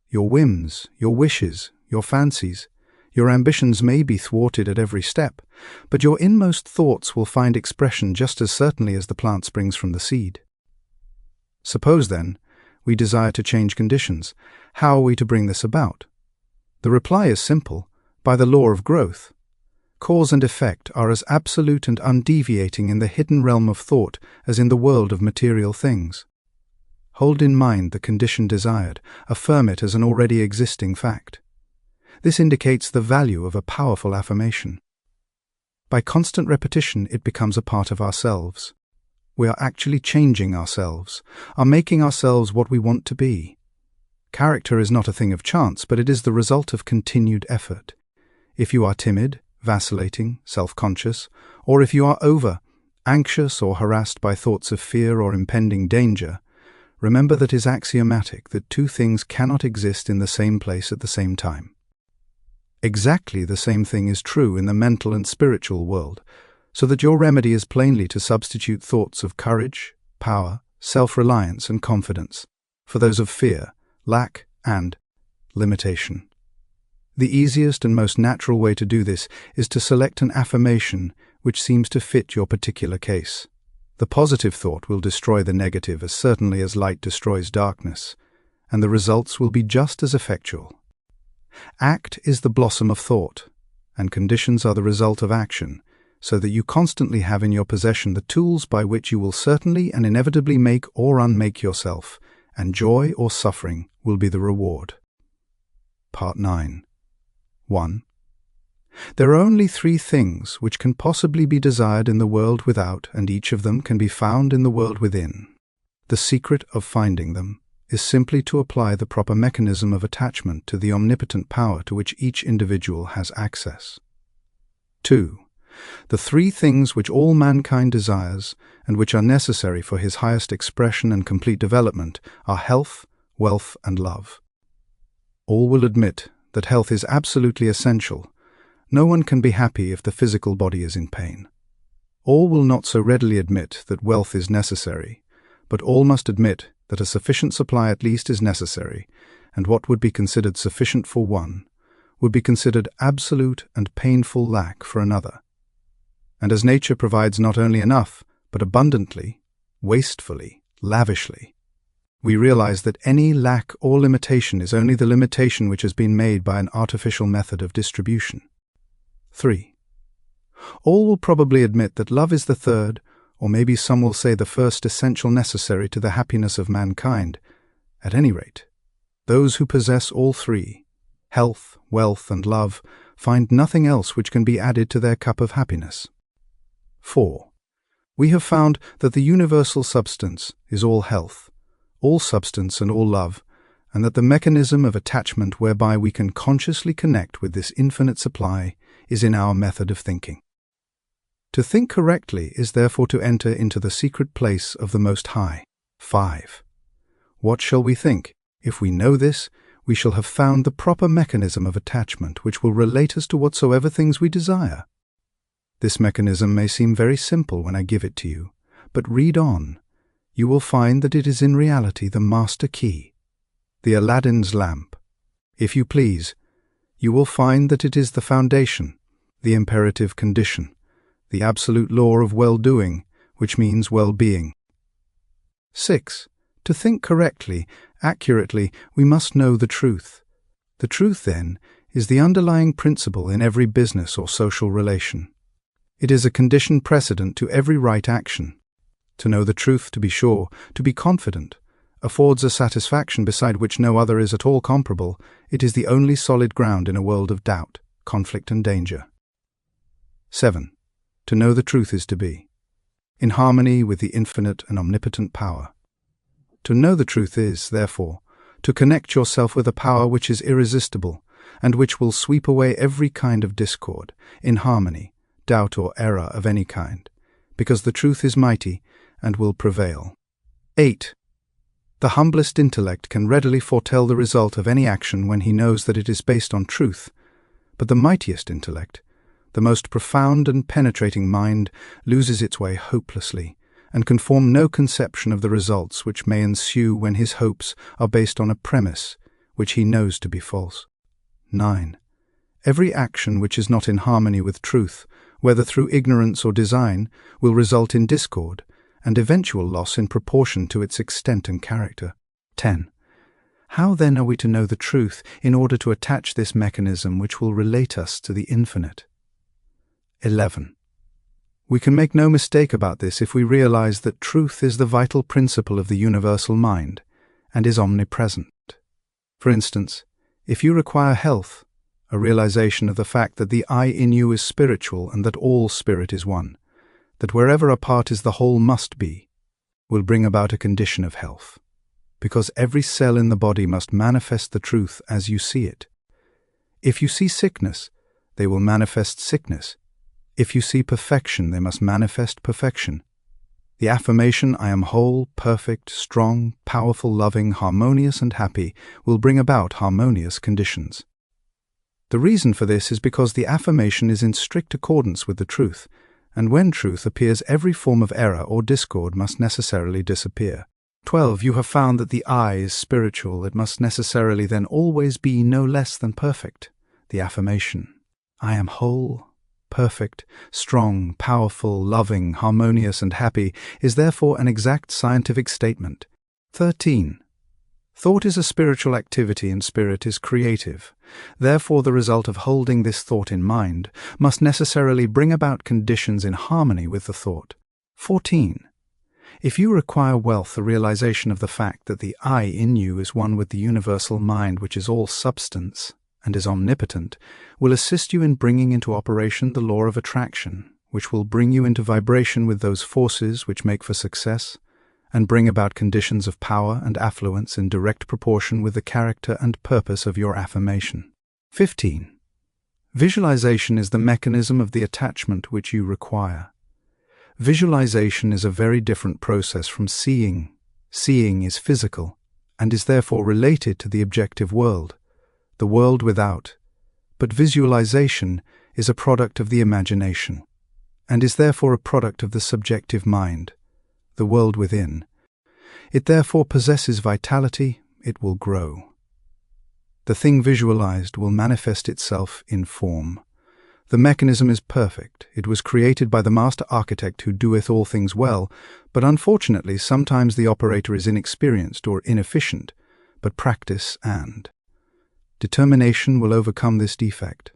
Your whims, your wishes, your fancies, your ambitions may be thwarted at every step, but your inmost thoughts will find expression just as certainly as the plant springs from the seed. Suppose, then, we desire to change conditions. How are we to bring this about? The reply is simple: by the law of growth. Cause and effect are as absolute and undeviating in the hidden realm of thought as in the world of material things. Hold in mind the condition desired, affirm it as an already existing fact. This indicates the value of a powerful affirmation. By constant repetition, it becomes a part of ourselves. We are actually changing ourselves, are making ourselves what we want to be. Character is not a thing of chance, but it is the result of continued effort. If you are timid, vacillating, self-conscious, or if you are anxious or harassed by thoughts of fear or impending danger, remember that it is axiomatic that two things cannot exist in the same place at the same time. Exactly the same thing is true in the mental and spiritual world, so that your remedy is plainly to substitute thoughts of courage, power, self-reliance, and confidence for those of fear, lack, and limitation. The easiest and most natural way to do this is to select an affirmation which seems to fit your particular case. The positive thought will destroy the negative as certainly as light destroys darkness, and the results will be just as effectual. Act is the blossom of thought, and conditions are the result of action, so that you constantly have in your possession the tools by which you will certainly and inevitably make or unmake yourself, and joy or suffering will be the reward. Part 9. 1. There are only 3 things which can possibly be desired in the world without, and each of them can be found in the world within. The secret of finding them is simply to apply the proper mechanism of attachment to the omnipotent power to which each individual has access. 2. The 3 things which all mankind desires, and which are necessary for his highest expression and complete development, are health, wealth, and love. All will admit that health is absolutely essential. No one can be happy if the physical body is in pain. All will not so readily admit that wealth is necessary, but all must admit that a sufficient supply at least is necessary, and what would be considered sufficient for one would be considered absolute and painful lack for another. And as nature provides not only enough, but abundantly, wastefully, lavishly, we realize that any lack or limitation is only the limitation which has been made by an artificial method of distribution. 3. All will probably admit that love is the third, or maybe some will say the first essential necessary to the happiness of mankind. At any rate, those who possess all 3, health, wealth, and love, find nothing else which can be added to their cup of happiness. 4. We have found that the universal substance is all health, all substance and all love, and that the mechanism of attachment whereby we can consciously connect with this infinite supply is in our method of thinking. To think correctly is therefore to enter into the secret place of the Most High. 5. What shall we think? If we know this, we shall have found the proper mechanism of attachment which will relate us to whatsoever things we desire. This mechanism may seem very simple when I give it to you, but read on. You will find that it is in reality the master key, the Aladdin's lamp. If you please, you will find that it is the foundation, the imperative condition, the absolute law of well-doing, which means well-being. 6. To think correctly, accurately, we must know the truth. The truth, then, is the underlying principle in every business or social relation. It is a condition precedent to every right action. To know the truth, to be sure, to be confident, affords a satisfaction beside which no other is at all comparable. It is the only solid ground in a world of doubt, conflict and danger. 7. To know the truth is to be in harmony with the infinite and omnipotent power. To know the truth is, therefore, to connect yourself with a power which is irresistible and which will sweep away every kind of discord, inharmony, doubt or error of any kind, because the truth is mighty and will prevail. 8. The humblest intellect can readily foretell the result of any action when he knows that it is based on truth, but the mightiest intellect, the most profound and penetrating mind, loses its way hopelessly, and can form no conception of the results which may ensue when his hopes are based on a premise which he knows to be false. 9. Every action which is not in harmony with truth, whether through ignorance or design, will result in discord and eventual loss in proportion to its extent and character. 10. How then are we to know the truth in order to attach this mechanism which will relate us to the infinite? 11. We can make no mistake about this if we realize that truth is the vital principle of the universal mind and is omnipresent. For instance, if you require health, a realization of the fact that the I in you is spiritual and that all spirit is one, that wherever a part is the whole must be, will bring about a condition of health, because every cell in the body must manifest the truth as you see it. If you see sickness, they will manifest sickness. If you see perfection, they must manifest perfection. The affirmation, I am whole, perfect, strong, powerful, loving, harmonious and happy, will bring about harmonious conditions. The reason for this is because the affirmation is in strict accordance with the truth, and when truth appears, every form of error or discord must necessarily disappear. 12. You have found that the I is spiritual. It must necessarily then always be no less than perfect. The affirmation, I am whole, perfect, strong, powerful, loving, harmonious and happy, is therefore an exact scientific statement. 13. Thought is a spiritual activity and spirit is creative. Therefore, the result of holding this thought in mind must necessarily bring about conditions in harmony with the thought. 14. If you require wealth, the realization of the fact that the I in you is one with the universal mind which is all substance and is omnipotent, will assist you in bringing into operation the law of attraction, which will bring you into vibration with those forces which make for success, and bring about conditions of power and affluence in direct proportion with the character and purpose of your affirmation. 15. Visualization is the mechanism of the attachment which you require. Visualization is a very different process from seeing. Seeing is physical, and is therefore related to the objective world, the world without, but visualization is a product of the imagination, and is therefore a product of the subjective mind, the world within. It therefore possesses vitality, it will grow. The thing visualized will manifest itself in form. The mechanism is perfect. It was created by the master architect who doeth all things well, but unfortunately sometimes the operator is inexperienced or inefficient, but practice and determination will overcome this defect.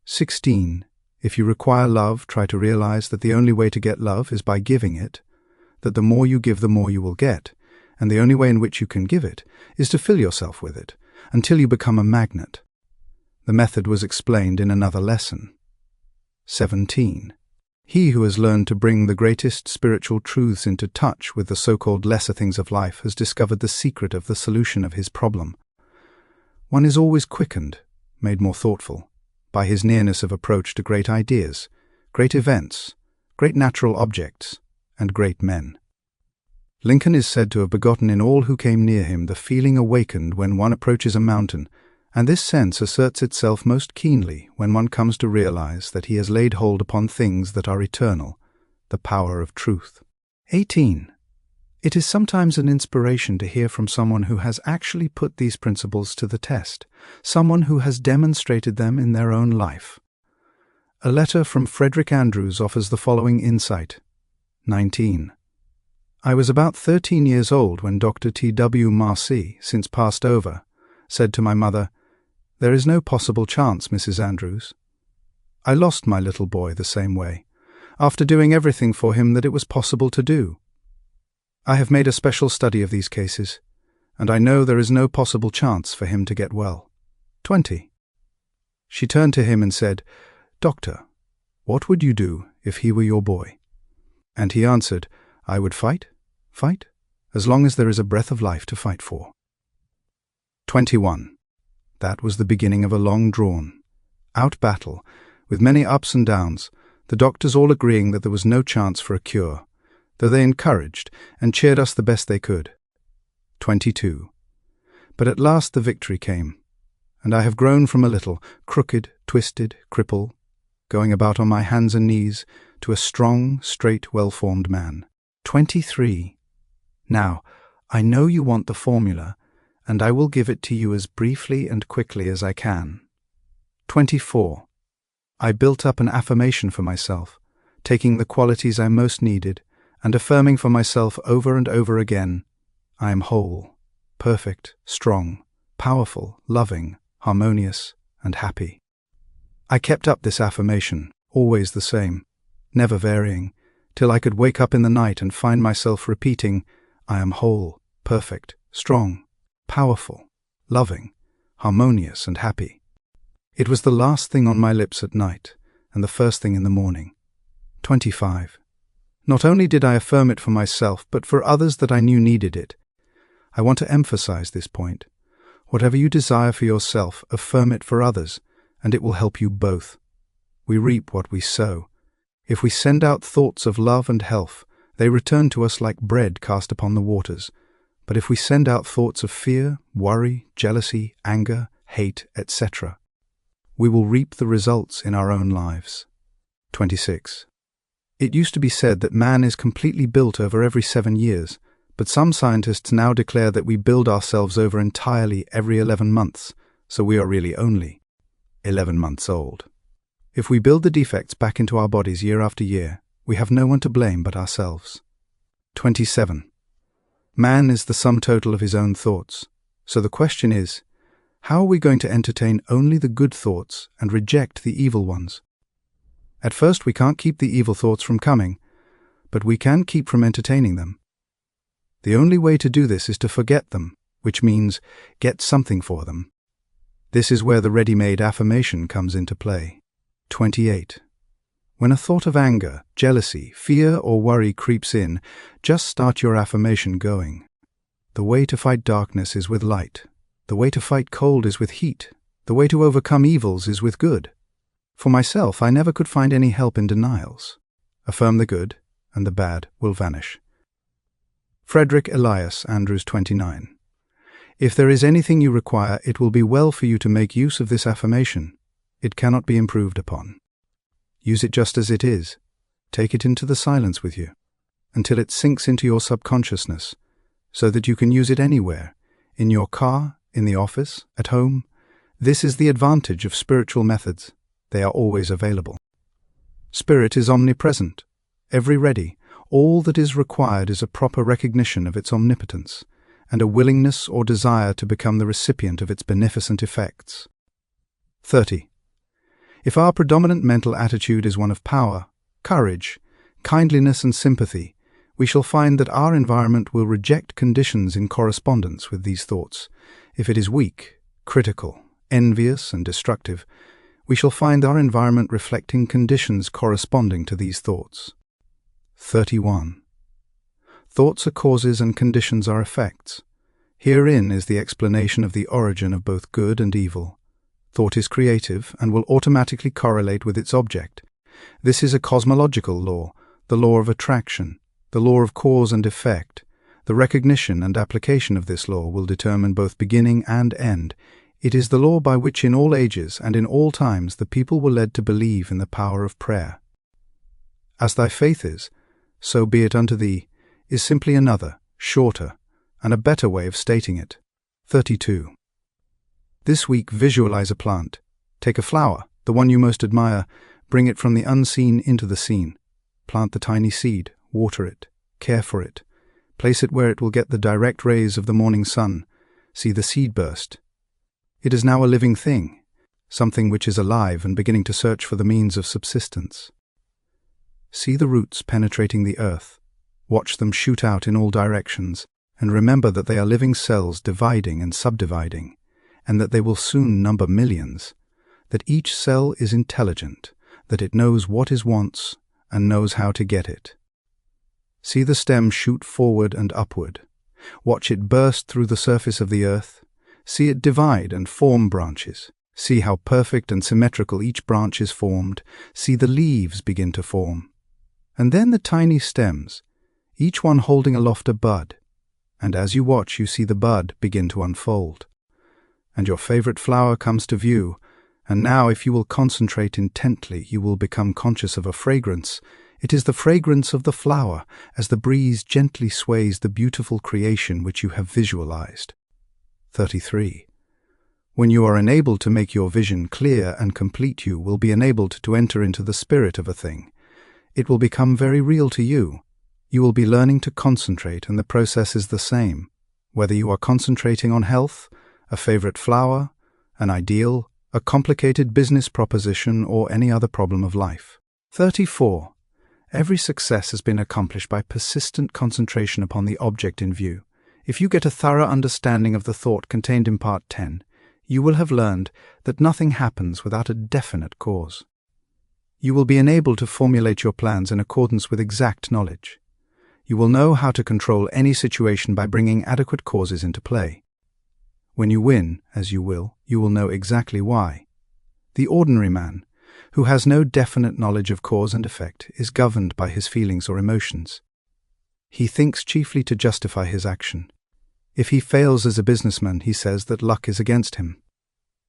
16. If you require love, try to realize that the only way to get love is by giving it, that the more you give, the more you will get, and the only way in which you can give it is to fill yourself with it, until you become a magnet. The method was explained in another lesson. 17. He who has learned to bring the greatest spiritual truths into touch with the so-called lesser things of life has discovered the secret of the solution of his problem. One is always quickened, made more thoughtful, by his nearness of approach to great ideas, great events, great natural objects, and great men. Lincoln is said to have begotten in all who came near him the feeling awakened when one approaches a mountain, and this sense asserts itself most keenly when one comes to realize that he has laid hold upon things that are eternal, the power of truth. 18. It is sometimes an inspiration to hear from someone who has actually put these principles to the test, someone who has demonstrated them in their own life. A letter from Frederick Andrews offers the following insight. 19. I was about 13 years old when Dr. T.W. Marcy, since passed over, said to my mother, "There is no possible chance, Mrs. Andrews." I lost my little boy the same way, after doing everything for him that it was possible to do. I have made a special study of these cases, and I know there is no possible chance for him to get well. 20. She turned to him and said, "Doctor, what would you do if he were your boy?" And he answered, "I would fight, as long as there is a breath of life to fight for." 21. That was the beginning of a long-drawn out battle, with many ups and downs, the doctors all agreeing that there was no chance for a cure, though they encouraged and cheered us the best they could. 22. But at last the victory came, and I have grown from a little crooked, twisted cripple, going about on my hands and knees, to a strong, straight, well-formed man. 23. Now, I know you want the formula, and I will give it to you as briefly and quickly as I can. 24. I built up an affirmation for myself, taking the qualities I most needed, and affirming for myself over and over again, I am whole, perfect, strong, powerful, loving, harmonious, and happy. I kept up this affirmation, always the same, never varying, till I could wake up in the night and find myself repeating, I am whole, perfect, strong, powerful, loving, harmonious, and happy. It was the last thing on my lips at night, and the first thing in the morning. 25. Not only did I affirm it for myself, but for others that I knew needed it. I want to emphasize this point. Whatever you desire for yourself, affirm it for others, and it will help you both. We reap what we sow. If we send out thoughts of love and health, they return to us like bread cast upon the waters. But if we send out thoughts of fear, worry, jealousy, anger, hate, etc., we will reap the results in our own lives. 26. It used to be said that man is completely built over every 7 years, but some scientists now declare that we build ourselves over entirely every 11 months, so we are really only 11 months old. If we build the defects back into our bodies year after year, we have no one to blame but ourselves. 27. Man is the sum total of his own thoughts, so the question is, how are we going to entertain only the good thoughts and reject the evil ones? At first we can't keep the evil thoughts from coming, but we can keep from entertaining them. The only way to do this is to forget them, which means get something for them. This is where the ready-made affirmation comes into play. 28. When a thought of anger, jealousy, fear, or worry creeps in, just start your affirmation going. The way to fight darkness is with light. The way to fight cold is with heat. The way to overcome evils is with good. For myself, I never could find any help in denials. Affirm the good, and the bad will vanish. Frederick Elias, Andrews 29. If there is anything you require, it will be well for you to make use of this affirmation. It cannot be improved upon. Use it just as it is. Take it into the silence with you, until it sinks into your subconsciousness, so that you can use it anywhere, in your car, in the office, at home. This is the advantage of spiritual methods. They are always available. Spirit is omnipresent, ever ready. All that is required is a proper recognition of its omnipotence, and a willingness or desire to become the recipient of its beneficent effects. 30. If our predominant mental attitude is one of power, courage, kindliness and sympathy, we shall find that our environment will reject conditions in correspondence with these thoughts. If it is weak, critical, envious and destructive, we shall find our environment reflecting conditions corresponding to these thoughts. 31. Thoughts are causes and conditions are effects. Herein is the explanation of the origin of both good and evil. Thought is creative and will automatically correlate with its object. This is a cosmological law, the law of attraction, the law of cause and effect. The recognition and application of this law will determine both beginning and end. It is the law by which in all ages and in all times the people were led to believe in the power of prayer. As thy faith is, so be it unto thee, is simply another, shorter, and a better way of stating it. 32. This week visualize a plant. Take a flower, the one you most admire, bring it from the unseen into the seen. Plant the tiny seed, water it, care for it. Place it where it will get the direct rays of the morning sun. See the seed burst. It is now a living thing, something which is alive and beginning to search for the means of subsistence. See the roots penetrating the earth. Watch them shoot out in all directions, and remember that they are living cells dividing and subdividing, and that they will soon number millions, that each cell is intelligent, that it knows what it wants and knows how to get it. See the stem shoot forward and upward. Watch it burst through the surface of the earth. See it divide and form branches. See how perfect and symmetrical each branch is formed. See the leaves begin to form. And then the tiny stems, each one holding aloft a bud. And as you watch, you see the bud begin to unfold. And your favorite flower comes to view. And now, if you will concentrate intently, you will become conscious of a fragrance. It is the fragrance of the flower as the breeze gently sways the beautiful creation which you have visualized. 33. When you are enabled to make your vision clear and complete, you will be enabled to enter into the spirit of a thing. It will become very real to you. You will be learning to concentrate, and the process is the same. Whether you are concentrating on health, a favorite flower, an ideal, a complicated business proposition, or any other problem of life. 34. Every success has been accomplished by persistent concentration upon the object in view. If you get a thorough understanding of the thought contained in Part 10, you will have learned that nothing happens without a definite cause. You will be enabled to formulate your plans in accordance with exact knowledge. You will know how to control any situation by bringing adequate causes into play. When you win, as you will know exactly why. The ordinary man, who has no definite knowledge of cause and effect, is governed by his feelings or emotions. He thinks chiefly to justify his action. If he fails as a businessman, he says that luck is against him.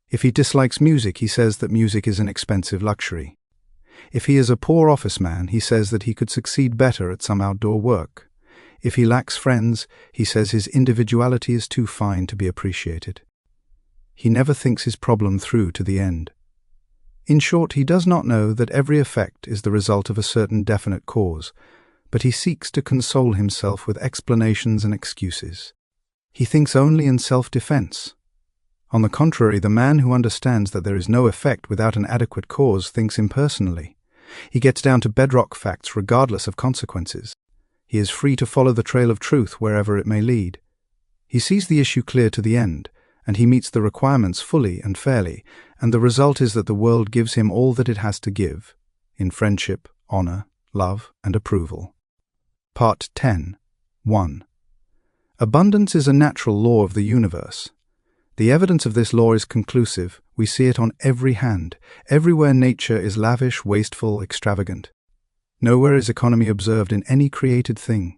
If he dislikes music, he says that music is an expensive luxury. If he is a poor office man, he says that he could succeed better at some outdoor work. If he lacks friends, he says his individuality is too fine to be appreciated. He never thinks his problem through to the end. In short, he does not know that every effect is the result of a certain definite cause, but he seeks to console himself with explanations and excuses. He thinks only in self-defense. On the contrary, the man who understands that there is no effect without an adequate cause thinks impersonally. He gets down to bedrock facts regardless of consequences. He is free to follow the trail of truth wherever it may lead. He sees the issue clear to the end, and he meets the requirements fully and fairly, and the result is that the world gives him all that it has to give, in friendship, honor, love, and approval. Part 10. 1. Abundance is a natural law of the universe. The evidence of this law is conclusive. We see it on every hand. Everywhere nature is lavish, wasteful, extravagant. Nowhere is economy observed in any created thing.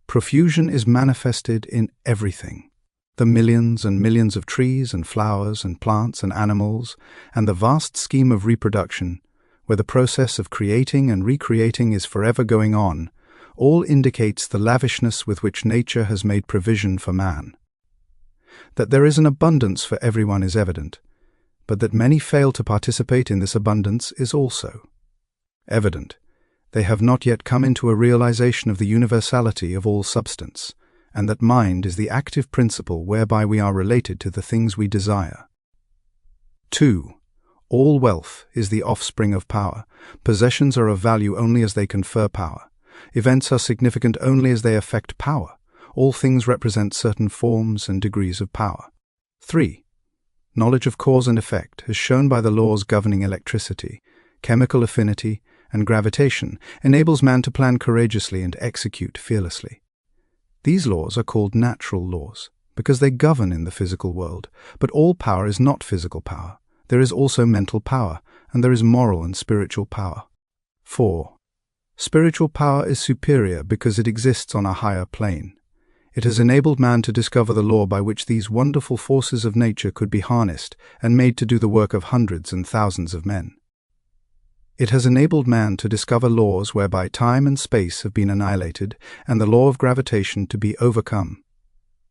Profusion is manifested in everything. The millions and millions of trees and flowers and plants and animals, and the vast scheme of reproduction, where the process of creating and recreating is forever going on, all indicates the lavishness with which nature has made provision for man. That there is an abundance for everyone is evident, but that many fail to participate in this abundance is also evident. They have not yet come into a realization of the universality of all substance, and that mind is the active principle whereby we are related to the things we desire. 2. All wealth is the offspring of power. Possessions are of value only as they confer power. Events are significant only as they affect power. All things represent certain forms and degrees of power. 3. Knowledge of cause and effect, as shown by the laws governing electricity, chemical affinity, and gravitation, enables man to plan courageously and execute fearlessly. These laws are called natural laws, because they govern in the physical world, but all power is not physical power. There is also mental power, and there is moral and spiritual power. 4. Spiritual power is superior because it exists on a higher plane. It has enabled man to discover the law by which these wonderful forces of nature could be harnessed and made to do the work of hundreds and thousands of men. It has enabled man to discover laws whereby time and space have been annihilated and the law of gravitation to be overcome.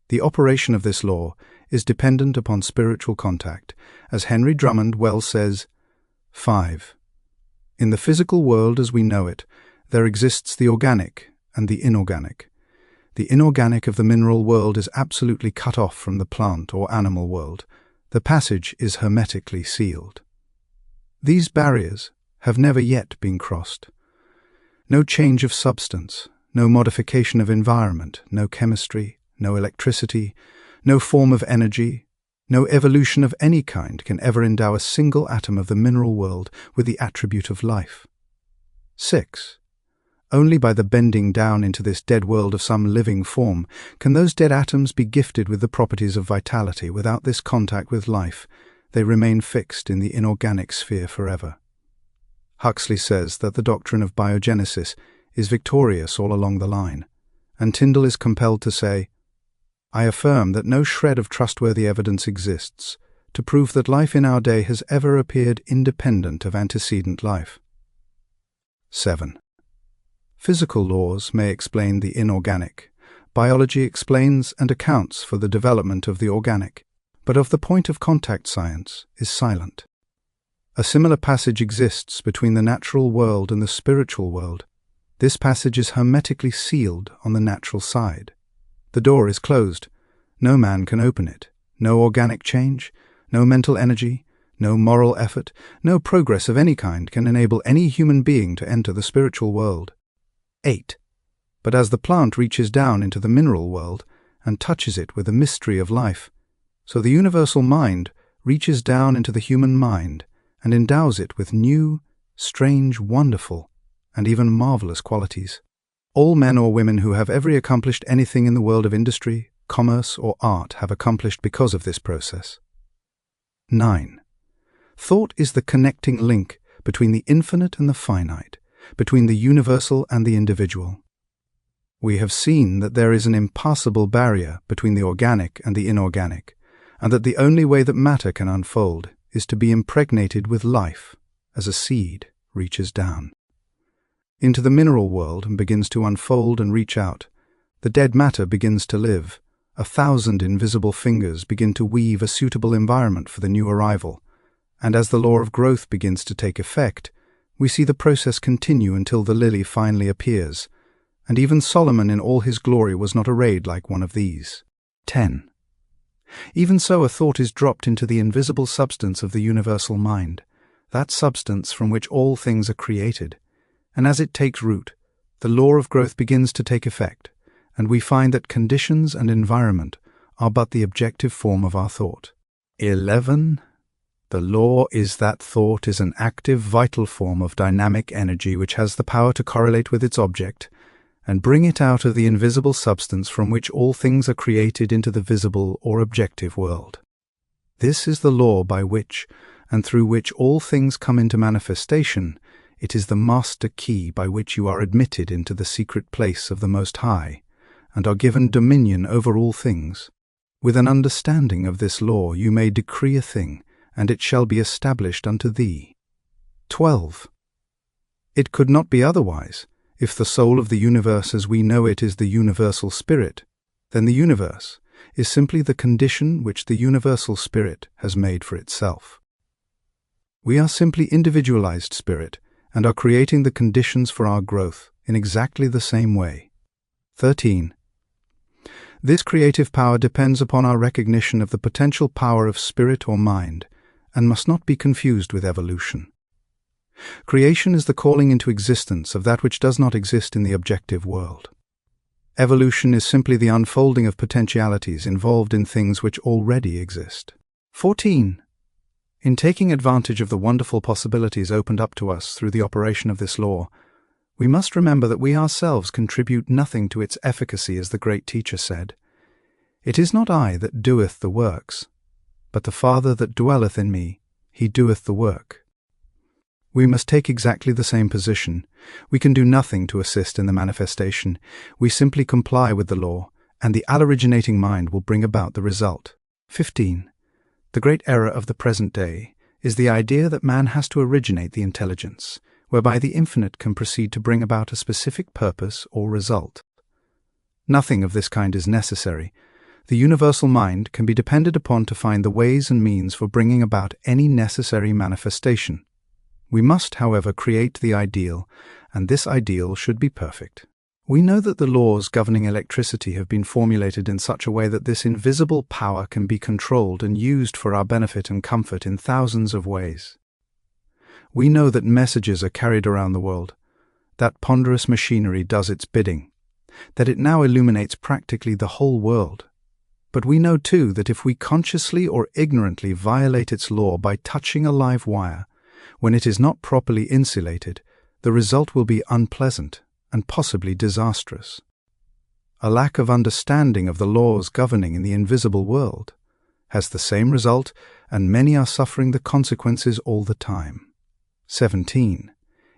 The operation of this law is dependent upon spiritual contact, as Henry Drummond well says. 5. In the physical world as we know it, there exists the organic and the inorganic. The inorganic of the mineral world is absolutely cut off from the plant or animal world. The passage is hermetically sealed. These barriers have never yet been crossed. No change of substance, no modification of environment, no chemistry, no electricity, no form of energy, no evolution of any kind can ever endow a single atom of the mineral world with the attribute of life. 6. Only by the bending down into this dead world of some living form can those dead atoms be gifted with the properties of vitality. Without this contact with life, they remain fixed in the inorganic sphere forever. Huxley says that the doctrine of biogenesis is victorious all along the line, and Tyndall is compelled to say, "I affirm that no shred of trustworthy evidence exists to prove that life in our day has ever appeared independent of antecedent life." 7. Physical laws may explain the inorganic. Biology explains and accounts for the development of the organic, but of the point of contact science is silent. A similar passage exists between the natural world and the spiritual world. This passage is hermetically sealed on the natural side. The door is closed. No man can open it. No organic change, no mental energy, no moral effort, no progress of any kind can enable any human being to enter the spiritual world. 8. But as the plant reaches down into the mineral world and touches it with the mystery of life, so the universal mind reaches down into the human mind and endows it with new, strange, wonderful, and even marvelous qualities. All men or women who have ever accomplished anything in the world of industry, commerce, or art have accomplished because of this process. 9. Thought is the connecting link between the infinite and the finite, between the universal and the individual. We have seen that there is an impassable barrier between the organic and the inorganic, and that the only way that matter can unfold is to be impregnated with life, as a seed reaches down into the mineral world and begins to unfold and reach out. The dead matter begins to live. 1,000 invisible fingers begin to weave a suitable environment for the new arrival, and as the law of growth begins to take effect, we see the process continue until the lily finally appears, and even Solomon in all his glory was not arrayed like one of these. 10. Even so, a thought is dropped into the invisible substance of the universal mind, that substance from which all things are created, and as it takes root, the law of growth begins to take effect, and we find that conditions and environment are but the objective form of our thought. 11. The law is that thought is an active, vital form of dynamic energy which has the power to correlate with its object and bring it out of the invisible substance from which all things are created into the visible or objective world. This is the law by which and through which all things come into manifestation. It is the master key by which you are admitted into the secret place of the Most High and are given dominion over all things. With an understanding of this law you may decree a thing, and it shall be established unto thee. 12. It could not be otherwise. If the soul of the universe as we know it is the universal spirit, then the universe is simply the condition which the universal spirit has made for itself. We are simply individualized spirit and are creating the conditions for our growth in exactly the same way. 13. This creative power depends upon our recognition of the potential power of spirit or mind, and must not be confused with evolution. Creation is the calling into existence of that which does not exist in the objective world. Evolution is simply the unfolding of potentialities involved in things which already exist. 14. In taking advantage of the wonderful possibilities opened up to us through the operation of this law, we must remember that we ourselves contribute nothing to its efficacy, as the great teacher said. It is not I that doeth the works, but the Father that dwelleth in me, he doeth the work. We must take exactly the same position. We can do nothing to assist in the manifestation. We simply comply with the law, and the all-originating mind will bring about the result. 15. The great error of the present day is the idea that man has to originate the intelligence, whereby the infinite can proceed to bring about a specific purpose or result. Nothing of this kind is necessary. The universal mind can be depended upon to find the ways and means for bringing about any necessary manifestation. We must, however, create the ideal, and this ideal should be perfect. We know that the laws governing electricity have been formulated in such a way that this invisible power can be controlled and used for our benefit and comfort in thousands of ways. We know that messages are carried around the world, that ponderous machinery does its bidding, that it now illuminates practically the whole world. But we know too that if we consciously or ignorantly violate its law by touching a live wire, when it is not properly insulated, the result will be unpleasant and possibly disastrous. A lack of understanding of the laws governing in the invisible world has the same result, and many are suffering the consequences all the time. 17.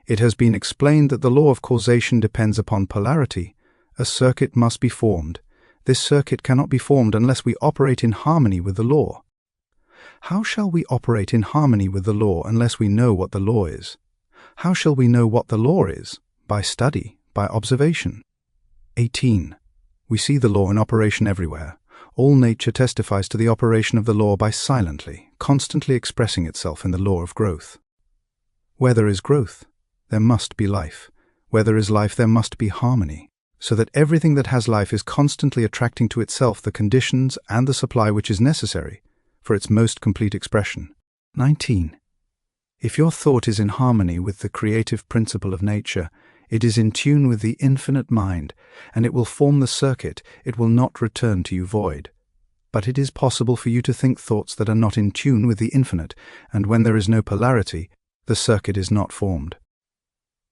It has been explained that the law of causation depends upon polarity. A circuit must be formed. This circuit cannot be formed unless we operate in harmony with the law. How shall we operate in harmony with the law unless we know what the law is? How shall we know what the law is? By study, by observation. 18. We see the law in operation everywhere. All nature testifies to the operation of the law by silently, constantly expressing itself in the law of growth. Where there is growth, there must be life. Where there is life, there must be harmony, so that everything that has life is constantly attracting to itself the conditions and the supply which is necessary for its most complete expression. 19. If your thought is in harmony with the creative principle of nature, it is in tune with the infinite mind, and it will form the circuit. It will not return to you void. But it is possible for you to think thoughts that are not in tune with the infinite, and when there is no polarity, the circuit is not formed.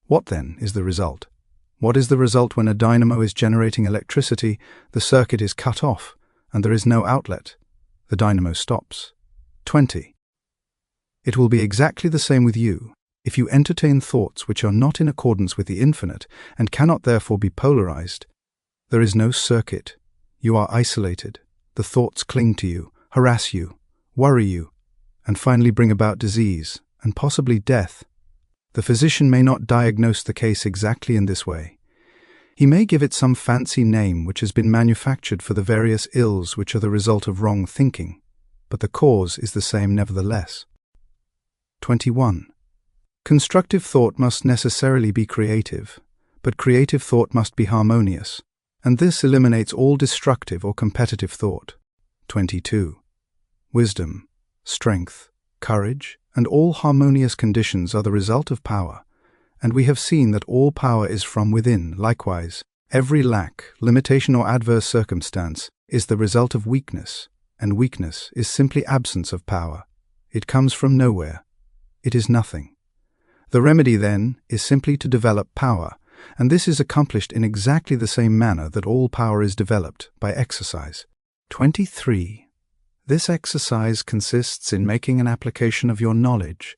What then is the result? What is the result when a dynamo is generating electricity, the circuit is cut off, and there is no outlet? The dynamo stops. 20. It will be exactly the same with you. If you entertain thoughts which are not in accordance with the infinite, and cannot therefore be polarized, there is no circuit. You are isolated. The thoughts cling to you, harass you, worry you, and finally bring about disease, and possibly death. The physician may not diagnose the case exactly in this way. He may give it some fancy name which has been manufactured for the various ills which are the result of wrong thinking, but the cause is the same nevertheless. 21. Constructive thought must necessarily be creative, but creative thought must be harmonious, and this eliminates all destructive or competitive thought. 22. Wisdom, strength, courage, and all harmonious conditions are the result of power, and we have seen that all power is from within. Likewise, every lack, limitation, or adverse circumstance is the result of weakness, and weakness is simply absence of power. It comes from nowhere. It is nothing. The remedy, then, is simply to develop power, and this is accomplished in exactly the same manner that all power is developed, by exercise. 23. This exercise consists in making an application of your knowledge.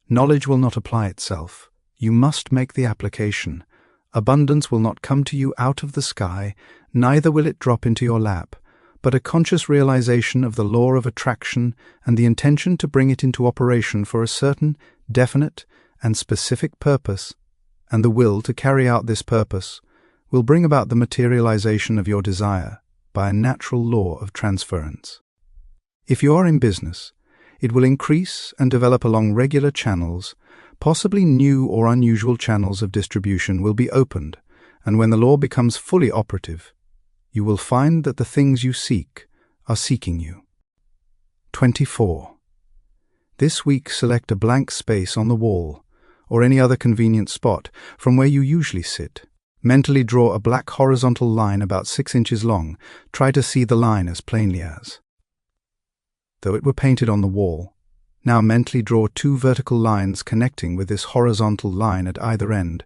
Knowledge will not apply itself. You must make the application. Abundance will not come to you out of the sky, neither will it drop into your lap, but a conscious realization of the law of attraction and the intention to bring it into operation for a certain, definite, and specific purpose, and the will to carry out this purpose, will bring about the materialization of your desire by a natural law of transference. If you are in business, it will increase and develop along regular channels. Possibly new or unusual channels of distribution will be opened, and when the law becomes fully operative, you will find that the things you seek are seeking you. 24. This week select a blank space on the wall, or any other convenient spot from where you usually sit. Mentally draw a black horizontal line about 6 inches long. Try to see the line as plainly as though it were painted on the wall. Now mentally draw 2 vertical lines connecting with this horizontal line at either end.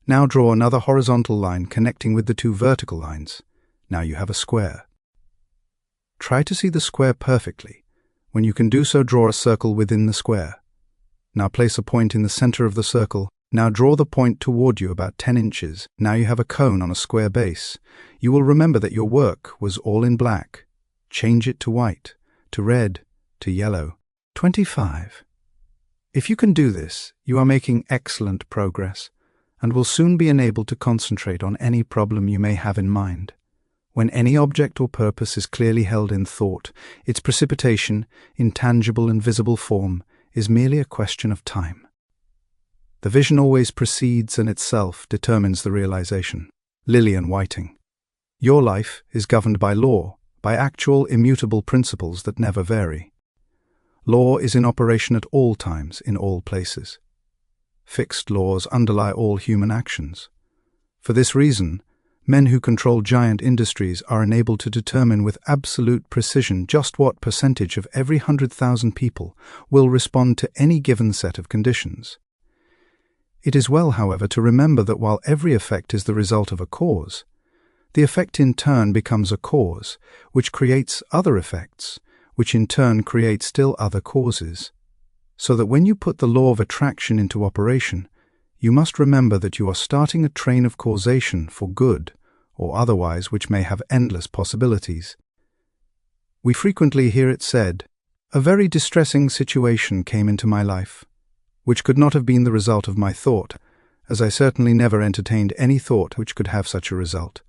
Now draw another horizontal line connecting with the 2 vertical lines. Now you have a square. Try to see the square perfectly. When you can do so, draw a circle within the square. Now place a point in the center of the circle. Now draw the point toward you about 10 inches. Now you have a cone on a square base. You will remember that your work was all in black. Change it to white, to red, to yellow. 25. If you can do this, you are making excellent progress, and will soon be enabled to concentrate on any problem you may have in mind. When any object or purpose is clearly held in thought, its precipitation, in tangible and visible form, is merely a question of time. The vision always precedes and itself determines the realization. Lillian Whiting. Your life is governed by law, by actual immutable principles that never vary. Law is in operation at all times, in all places. Fixed laws underlie all human actions. For this reason, Men who control giant industries are enabled to determine with absolute precision just what percentage of every 100,000 people will respond to any given set of conditions. It is well, however, to remember that while every effect is the result of a cause, the effect in turn becomes a cause, which creates other effects, which in turn create still other causes. So that when you put the law of attraction into operation, you must remember that you are starting a train of causation for good or otherwise which may have endless possibilities. We frequently hear it said, "A very distressing situation came into my life, which could not have been the result of my thought, as I certainly never entertained any thought which could have such a result."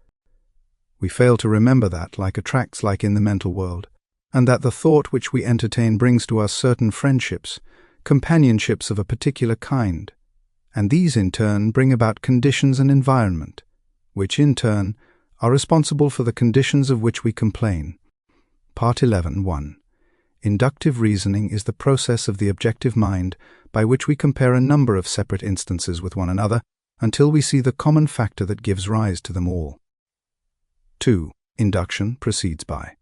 We fail to remember that like attracts like in the mental world, and that the thought which we entertain brings to us certain friendships, companionships of a particular kind, and these in turn bring about conditions and environment, which in turn are responsible for the conditions of which we complain. Part 11.1. Inductive reasoning is the process of the objective mind by which we compare a number of separate instances with one another until we see the common factor that gives rise to them all. 2. Induction proceeds by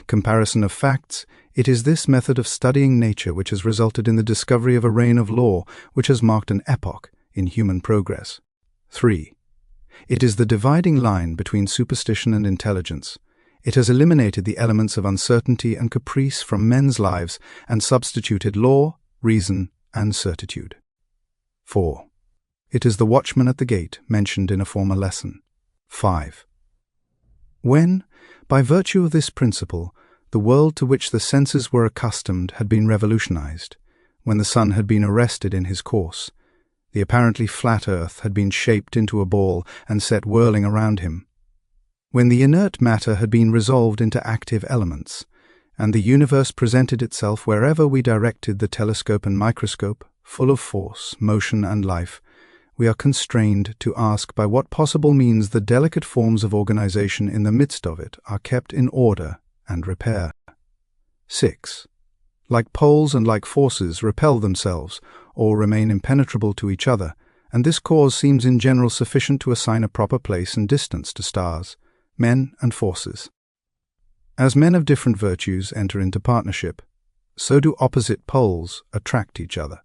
comparison of facts. It is this method of studying nature which has resulted in the discovery of a reign of law which has marked an epoch in human progress. 3. It is the dividing line between superstition and intelligence. It has eliminated the elements of uncertainty and caprice from men's lives and substituted law, reason, and certitude. 4. It is the watchman at the gate mentioned in a former lesson. 5. When, by virtue of this principle, the world to which the senses were accustomed had been revolutionized, when the sun had been arrested in his course, the apparently flat earth had been shaped into a ball and set whirling around him, when the inert matter had been resolved into active elements, and the universe presented itself wherever we directed the telescope and microscope, full of force, motion, and life, we are constrained to ask by what possible means the delicate forms of organization in the midst of it are kept in order and repair. 6. Like poles and like forces repel themselves or remain impenetrable to each other, and this cause seems in general sufficient to assign a proper place and distance to stars, men and forces. As men of different virtues enter into partnership, so do opposite poles attract each other.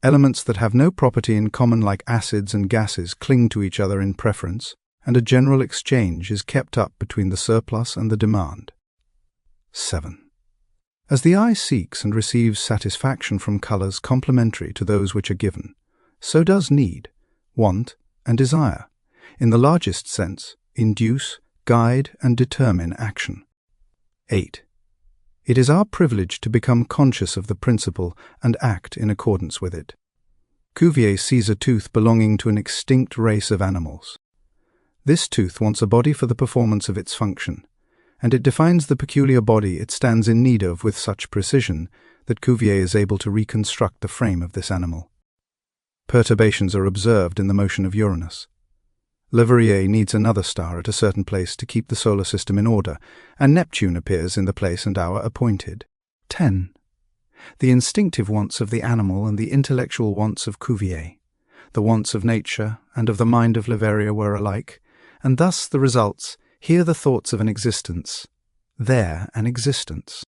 Elements that have no property in common like acids and gases cling to each other in preference, and a general exchange is kept up between the surplus and the demand. 7. As the eye seeks and receives satisfaction from colors complementary to those which are given, so does need, want, and desire, in the largest sense, induce, guide, and determine action. 8. It is our privilege to become conscious of the principle and act in accordance with it. Cuvier sees a tooth belonging to an extinct race of animals. This tooth wants a body for the performance of its function, and it defines the peculiar body it stands in need of with such precision that Cuvier is able to reconstruct the frame of this animal. Perturbations are observed in the motion of Uranus. Leverrier needs another star at a certain place to keep the solar system in order, and Neptune appears in the place and hour appointed. 10. The instinctive wants of the animal and the intellectual wants of Cuvier, the wants of nature and of the mind of Leverrier were alike, and thus the results, here the thoughts of an existence, there an existence.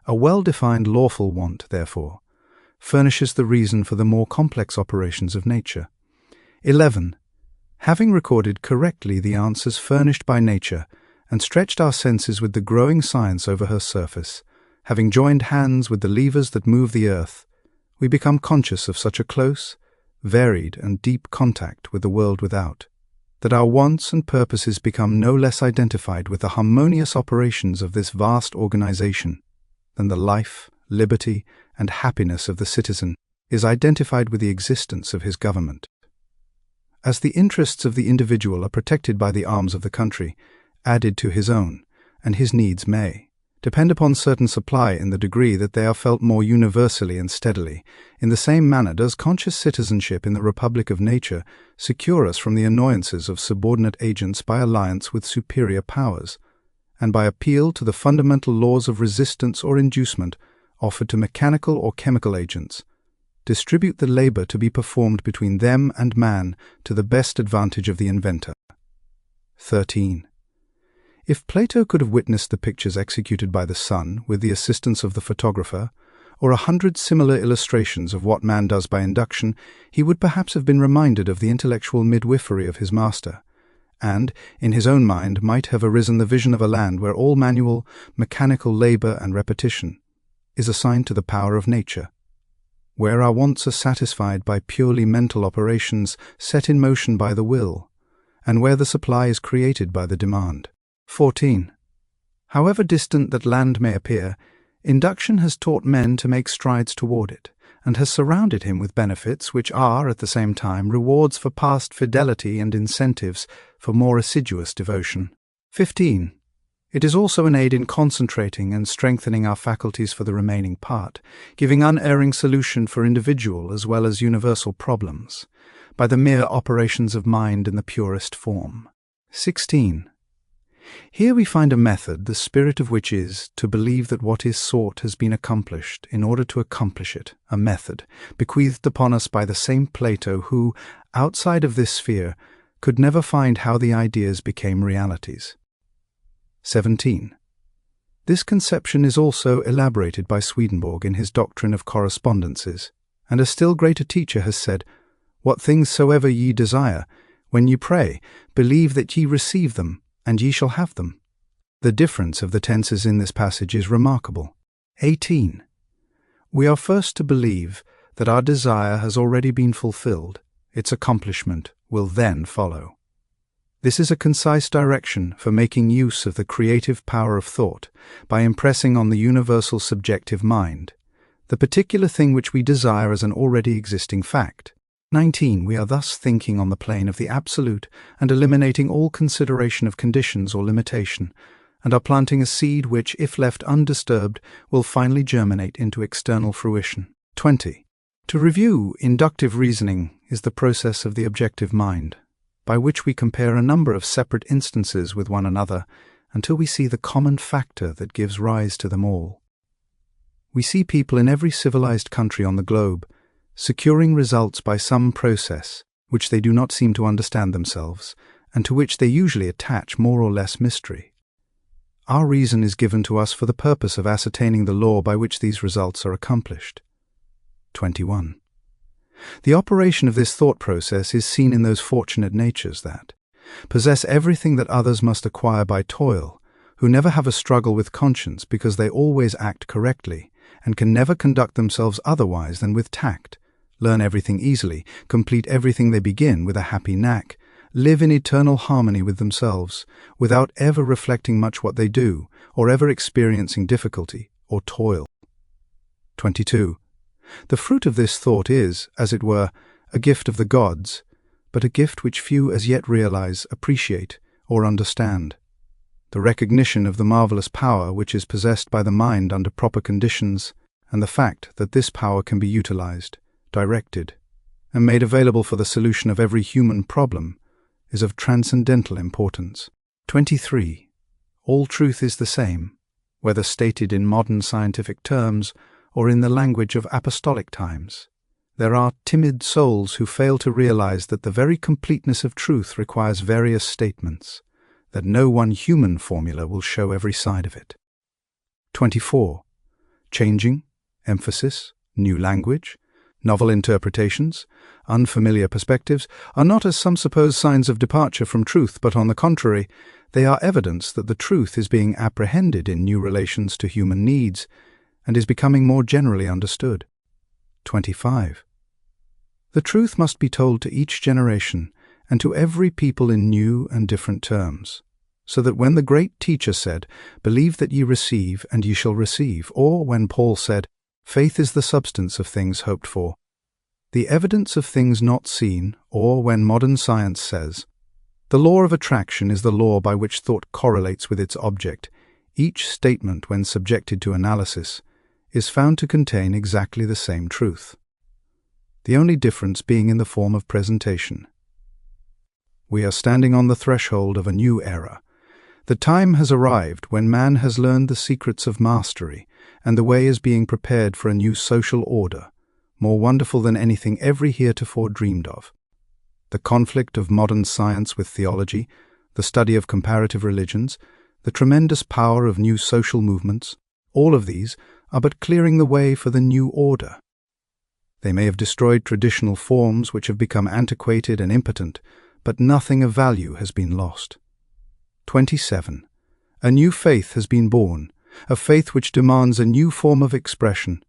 A well-defined lawful want, therefore, furnishes the reason for the more complex operations of nature. 11. Having recorded correctly the answers furnished by nature, and stretched our senses with the growing science over her surface, having joined hands with the levers that move the earth, we become conscious of such a close, varied, and deep contact with the world without, that our wants and purposes become no less identified with the harmonious operations of this vast organization than the life, liberty, and happiness of the citizen is identified with the existence of his government. As the interests of the individual are protected by the arms of the country, added to his own, and his needs may depend upon certain supply in the degree that they are felt more universally and steadily, in the same manner does conscious citizenship in the Republic of Nature secure us from the annoyances of subordinate agents by alliance with superior powers, and by appeal to the fundamental laws of resistance or inducement offered to mechanical or chemical agents, distribute the labor to be performed between them and man to the best advantage of the inventor. 13. If Plato could have witnessed the pictures executed by the sun with the assistance of the photographer, or 100 similar illustrations of what man does by induction, he would perhaps have been reminded of the intellectual midwifery of his master, and, in his own mind, might have arisen the vision of a land where all manual, mechanical labour and repetition is assigned to the power of nature, where our wants are satisfied by purely mental operations set in motion by the will, and where the supply is created by the demand. 14. However distant that land may appear, induction has taught men to make strides toward it, and has surrounded him with benefits which are, at the same time, rewards for past fidelity and incentives for more assiduous devotion. 15. It is also an aid in concentrating and strengthening our faculties for the remaining part, giving unerring solution for individual as well as universal problems, by the mere operations of mind in the purest form. 16. Here we find a method, the spirit of which is to believe that what is sought has been accomplished in order to accomplish it, a method, bequeathed upon us by the same Plato who, outside of this sphere, could never find how the ideas became realities. 17. This conception is also elaborated by Swedenborg in his doctrine of correspondences, and a still greater teacher has said, "What things soever ye desire, when ye pray, believe that ye receive them, and ye shall have them." The difference of the tenses in this passage is remarkable. 18. We are first to believe that our desire has already been fulfilled. Its accomplishment will then follow. This is a concise direction for making use of the creative power of thought by impressing on the universal subjective mind the particular thing which we desire as an already existing fact. 19. We are thus thinking on the plane of the absolute and eliminating all consideration of conditions or limitation, and are planting a seed which, if left undisturbed, will finally germinate into external fruition. 20. To review, inductive reasoning is the process of the objective mind, by which we compare a number of separate instances with one another until we see the common factor that gives rise to them all. We see people in every civilized country on the globe securing results by some process which they do not seem to understand themselves, and to which they usually attach more or less mystery. Our reason is given to us for the purpose of ascertaining the law by which these results are accomplished. 21. The operation of this thought process is seen in those fortunate natures that possess everything that others must acquire by toil, who never have a struggle with conscience because they always act correctly, and can never conduct themselves otherwise than with tact, learn everything easily, complete everything they begin with a happy knack, live in eternal harmony with themselves, without ever reflecting much what they do, or ever experiencing difficulty or toil. 22. The fruit of this thought is, as it were, a gift of the gods, but a gift which few as yet realize, appreciate, or understand. The recognition of the marvelous power which is possessed by the mind under proper conditions, and the fact that this power can be utilized, directed, and made available for the solution of every human problem, is of transcendental importance. 23. All truth is the same, whether stated in modern scientific terms or in the language of apostolic times. There are timid souls who fail to realize that the very completeness of truth requires various statements, that no one human formula will show every side of it. 24. Changing, emphasis, new language, novel interpretations, unfamiliar perspectives are not, as some suppose, signs of departure from truth, but on the contrary, they are evidence that the truth is being apprehended in new relations to human needs and is becoming more generally understood. 25. The truth must be told to each generation and to every people in new and different terms, so that when the great teacher said, "Believe that ye receive, and ye shall receive," or when Paul said, "Faith is the substance of things hoped for," the evidence of things not seen, or when modern science says, "The law of attraction is the law by which thought correlates with its object," each statement, when subjected to analysis, is found to contain exactly the same truth, the only difference being in the form of presentation. We are standing on the threshold of a new era. The time has arrived when man has learned the secrets of mastery, and the way is being prepared for a new social order, more wonderful than anything ever heretofore dreamed of. The conflict of modern science with theology, the study of comparative religions, the tremendous power of new social movements, all of these are but clearing the way for the new order. They may have destroyed traditional forms which have become antiquated and impotent, but nothing of value has been lost. 27. A new faith has been born, a faith which demands a new form of expression,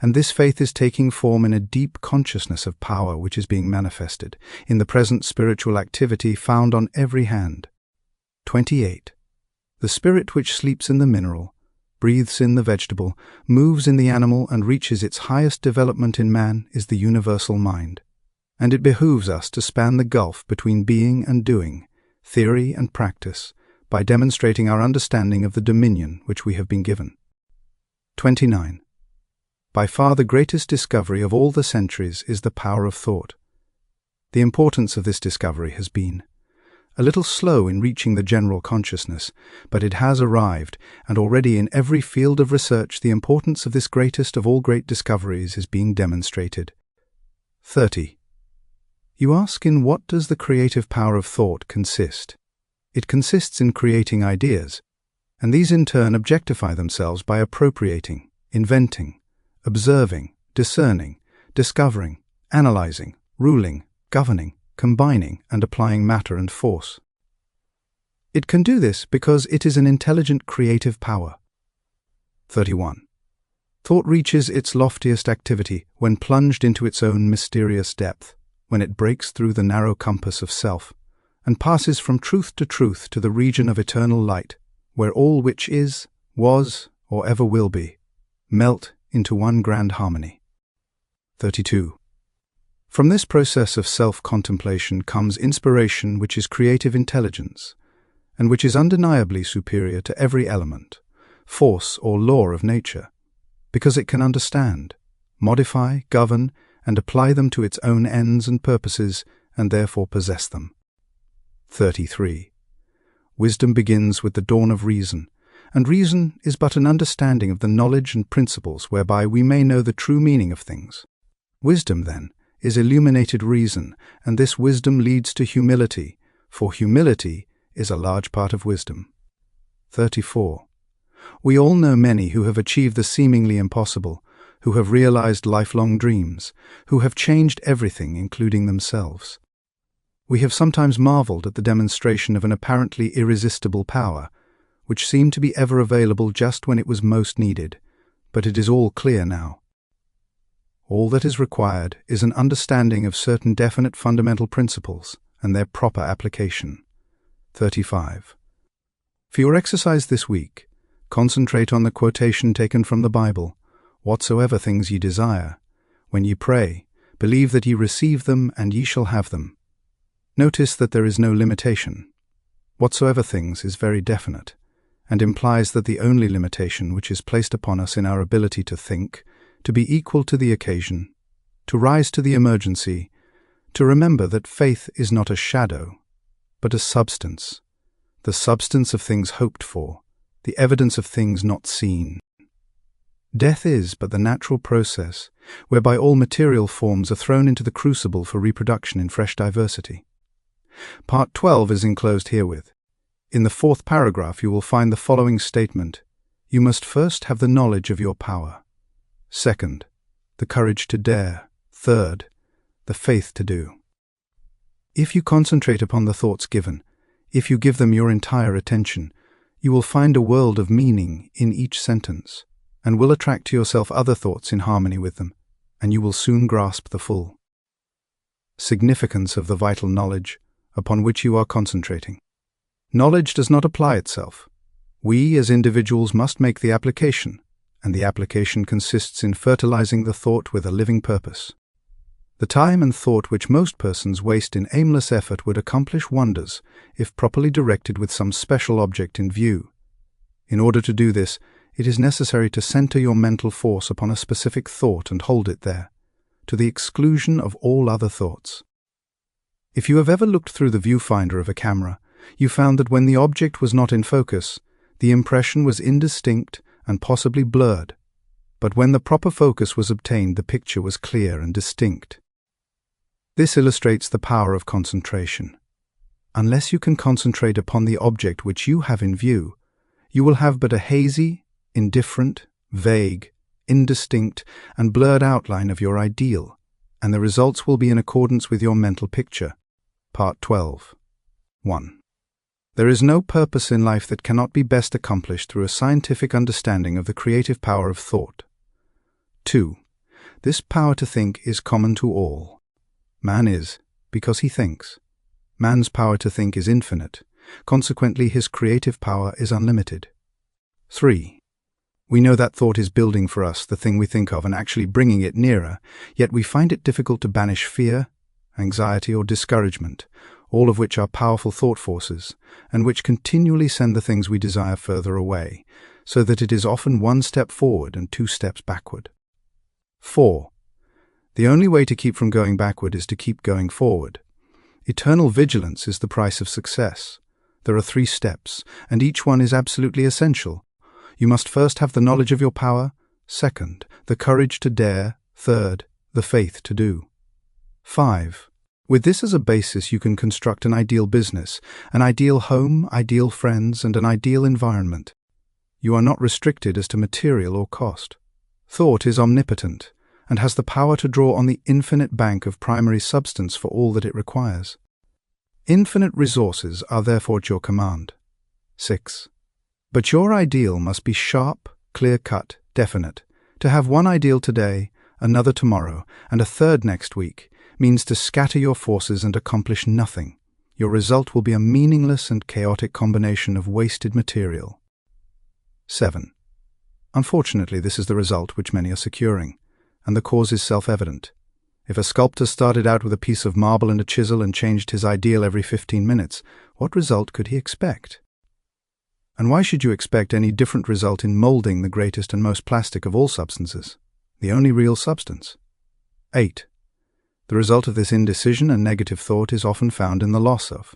and this faith is taking form in a deep consciousness of power which is being manifested in the present spiritual activity found on every hand. 28. The spirit which sleeps in the mineral, breathes in the vegetable, moves in the animal and reaches its highest development in man is the universal mind. And it behooves us to span the gulf between being and doing, theory and practice, by demonstrating our understanding of the dominion which we have been given. 29. By far the greatest discovery of all the centuries is the power of thought. The importance of this discovery has been a little slow in reaching the general consciousness, but it has arrived, and already in every field of research the importance of this greatest of all great discoveries is being demonstrated. 30. You ask, in what does the creative power of thought consist? It consists in creating ideas, and these in turn objectify themselves by appropriating, inventing, observing, discerning, discovering, analyzing, ruling, governing, combining, and applying matter and force. It can do this because it is an intelligent creative power. 31. Thought reaches its loftiest activity when plunged into its own mysterious depth, when it breaks through the narrow compass of self, and passes from truth to the region of eternal light, where all which is, was, or ever will be, melt into one grand harmony. 32. From this process of self-contemplation comes inspiration which is creative intelligence, and which is undeniably superior to every element, force or law of nature, because it can understand, modify, govern, and apply them to its own ends and purposes, and therefore possess them. 33. Wisdom begins with the dawn of reason, and reason is but an understanding of the knowledge and principles whereby we may know the true meaning of things. Wisdom, then, is illuminated reason, and this wisdom leads to humility, for humility is a large part of wisdom. 34. We all know many who have achieved the seemingly impossible, who have realized lifelong dreams, who have changed everything, including themselves. We have sometimes marveled at the demonstration of an apparently irresistible power, which seemed to be ever available just when it was most needed, but it is all clear now. All that is required is an understanding of certain definite fundamental principles and their proper application. 35. For your exercise this week, concentrate on the quotation taken from the Bible, "Whatsoever things ye desire, when ye pray, believe that ye receive them, and ye shall have them." Notice that there is no limitation. Whatsoever things is very definite, and implies that the only limitation which is placed upon us in our ability to think, to be equal to the occasion, to rise to the emergency, to remember that faith is not a shadow, but a substance, the substance of things hoped for, the evidence of things not seen. Death is but the natural process whereby all material forms are thrown into the crucible for reproduction in fresh diversity. Part 12 is enclosed herewith. In the 4th paragraph you will find the following statement: You must first have the knowledge of your power. Second, the courage to dare. Third, the faith to do. If you concentrate upon the thoughts given, if you give them your entire attention, you will find a world of meaning in each sentence, and will attract to yourself other thoughts in harmony with them, and you will soon grasp the full significance of the vital knowledge upon which you are concentrating. Knowledge does not apply itself. We as individuals must make the application, and the application consists in fertilizing the thought with a living purpose. The time and thought which most persons waste in aimless effort would accomplish wonders if properly directed with some special object in view. In order to do this, it is necessary to center your mental force upon a specific thought and hold it there, to the exclusion of all other thoughts. If you have ever looked through the viewfinder of a camera, you found that when the object was not in focus, the impression was indistinct and possibly blurred, but when the proper focus was obtained, the picture was clear and distinct. This illustrates the power of concentration. Unless you can concentrate upon the object which you have in view, you will have but a hazy, indifferent, vague, indistinct, and blurred outline of your ideal, and the results will be in accordance with your mental picture. Part 12. 1. There is no purpose in life that cannot be best accomplished through a scientific understanding of the creative power of thought. 2. This power to think is common to all. Man is, because he thinks. Man's power to think is infinite. Consequently, his creative power is unlimited. 3. We know that thought is building for us the thing we think of and actually bringing it nearer, yet we find it difficult to banish fear, anxiety, or discouragement, all of which are powerful thought forces, and which continually send the things we desire further away, so that it is often one step forward and 2 steps backward. 4. The only way to keep from going backward is to keep going forward. Eternal vigilance is the price of success. There are 3 steps, and each one is absolutely essential. You must first have the knowledge of your power, second, the courage to dare, third, the faith to do. 5. With this as a basis, you can construct an ideal business, an ideal home, ideal friends, and an ideal environment. You are not restricted as to material or cost. Thought is omnipotent, and has the power to draw on the infinite bank of primary substance for all that it requires. Infinite resources are therefore at your command. 6. But your ideal must be sharp, clear-cut, definite. To have one ideal today, another tomorrow, and a third next week means to scatter your forces and accomplish nothing. Your result will be a meaningless and chaotic combination of wasted material. 7. Unfortunately, this is the result which many are securing, and the cause is self-evident. If a sculptor started out with a piece of marble and a chisel and changed his ideal every 15 minutes, what result could he expect? And why should you expect any different result in molding the greatest and most plastic of all substances, the only real substance? 8. The result of this indecision and negative thought is often found in the loss of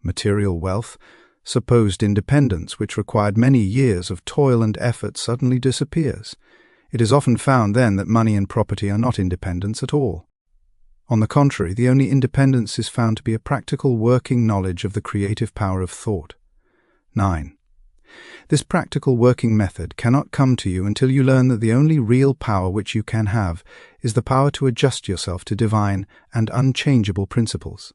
material wealth. Supposed independence, which required many years of toil and effort, suddenly disappears. It is often found then that money and property are not independence at all. On the contrary, the only independence is found to be a practical working knowledge of the creative power of thought. 9. This practical working method cannot come to you until you learn that the only real power which you can have is the power to adjust yourself to divine and unchangeable principles.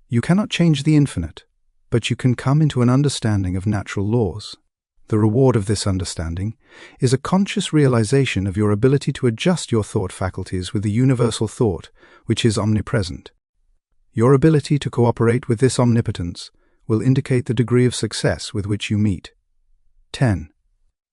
You cannot change the infinite, but you can come into an understanding of natural laws. The reward of this understanding is a conscious realization of your ability to adjust your thought faculties with the universal thought, which is omnipresent. Your ability to cooperate with this omnipotence will indicate the degree of success with which you meet. 10.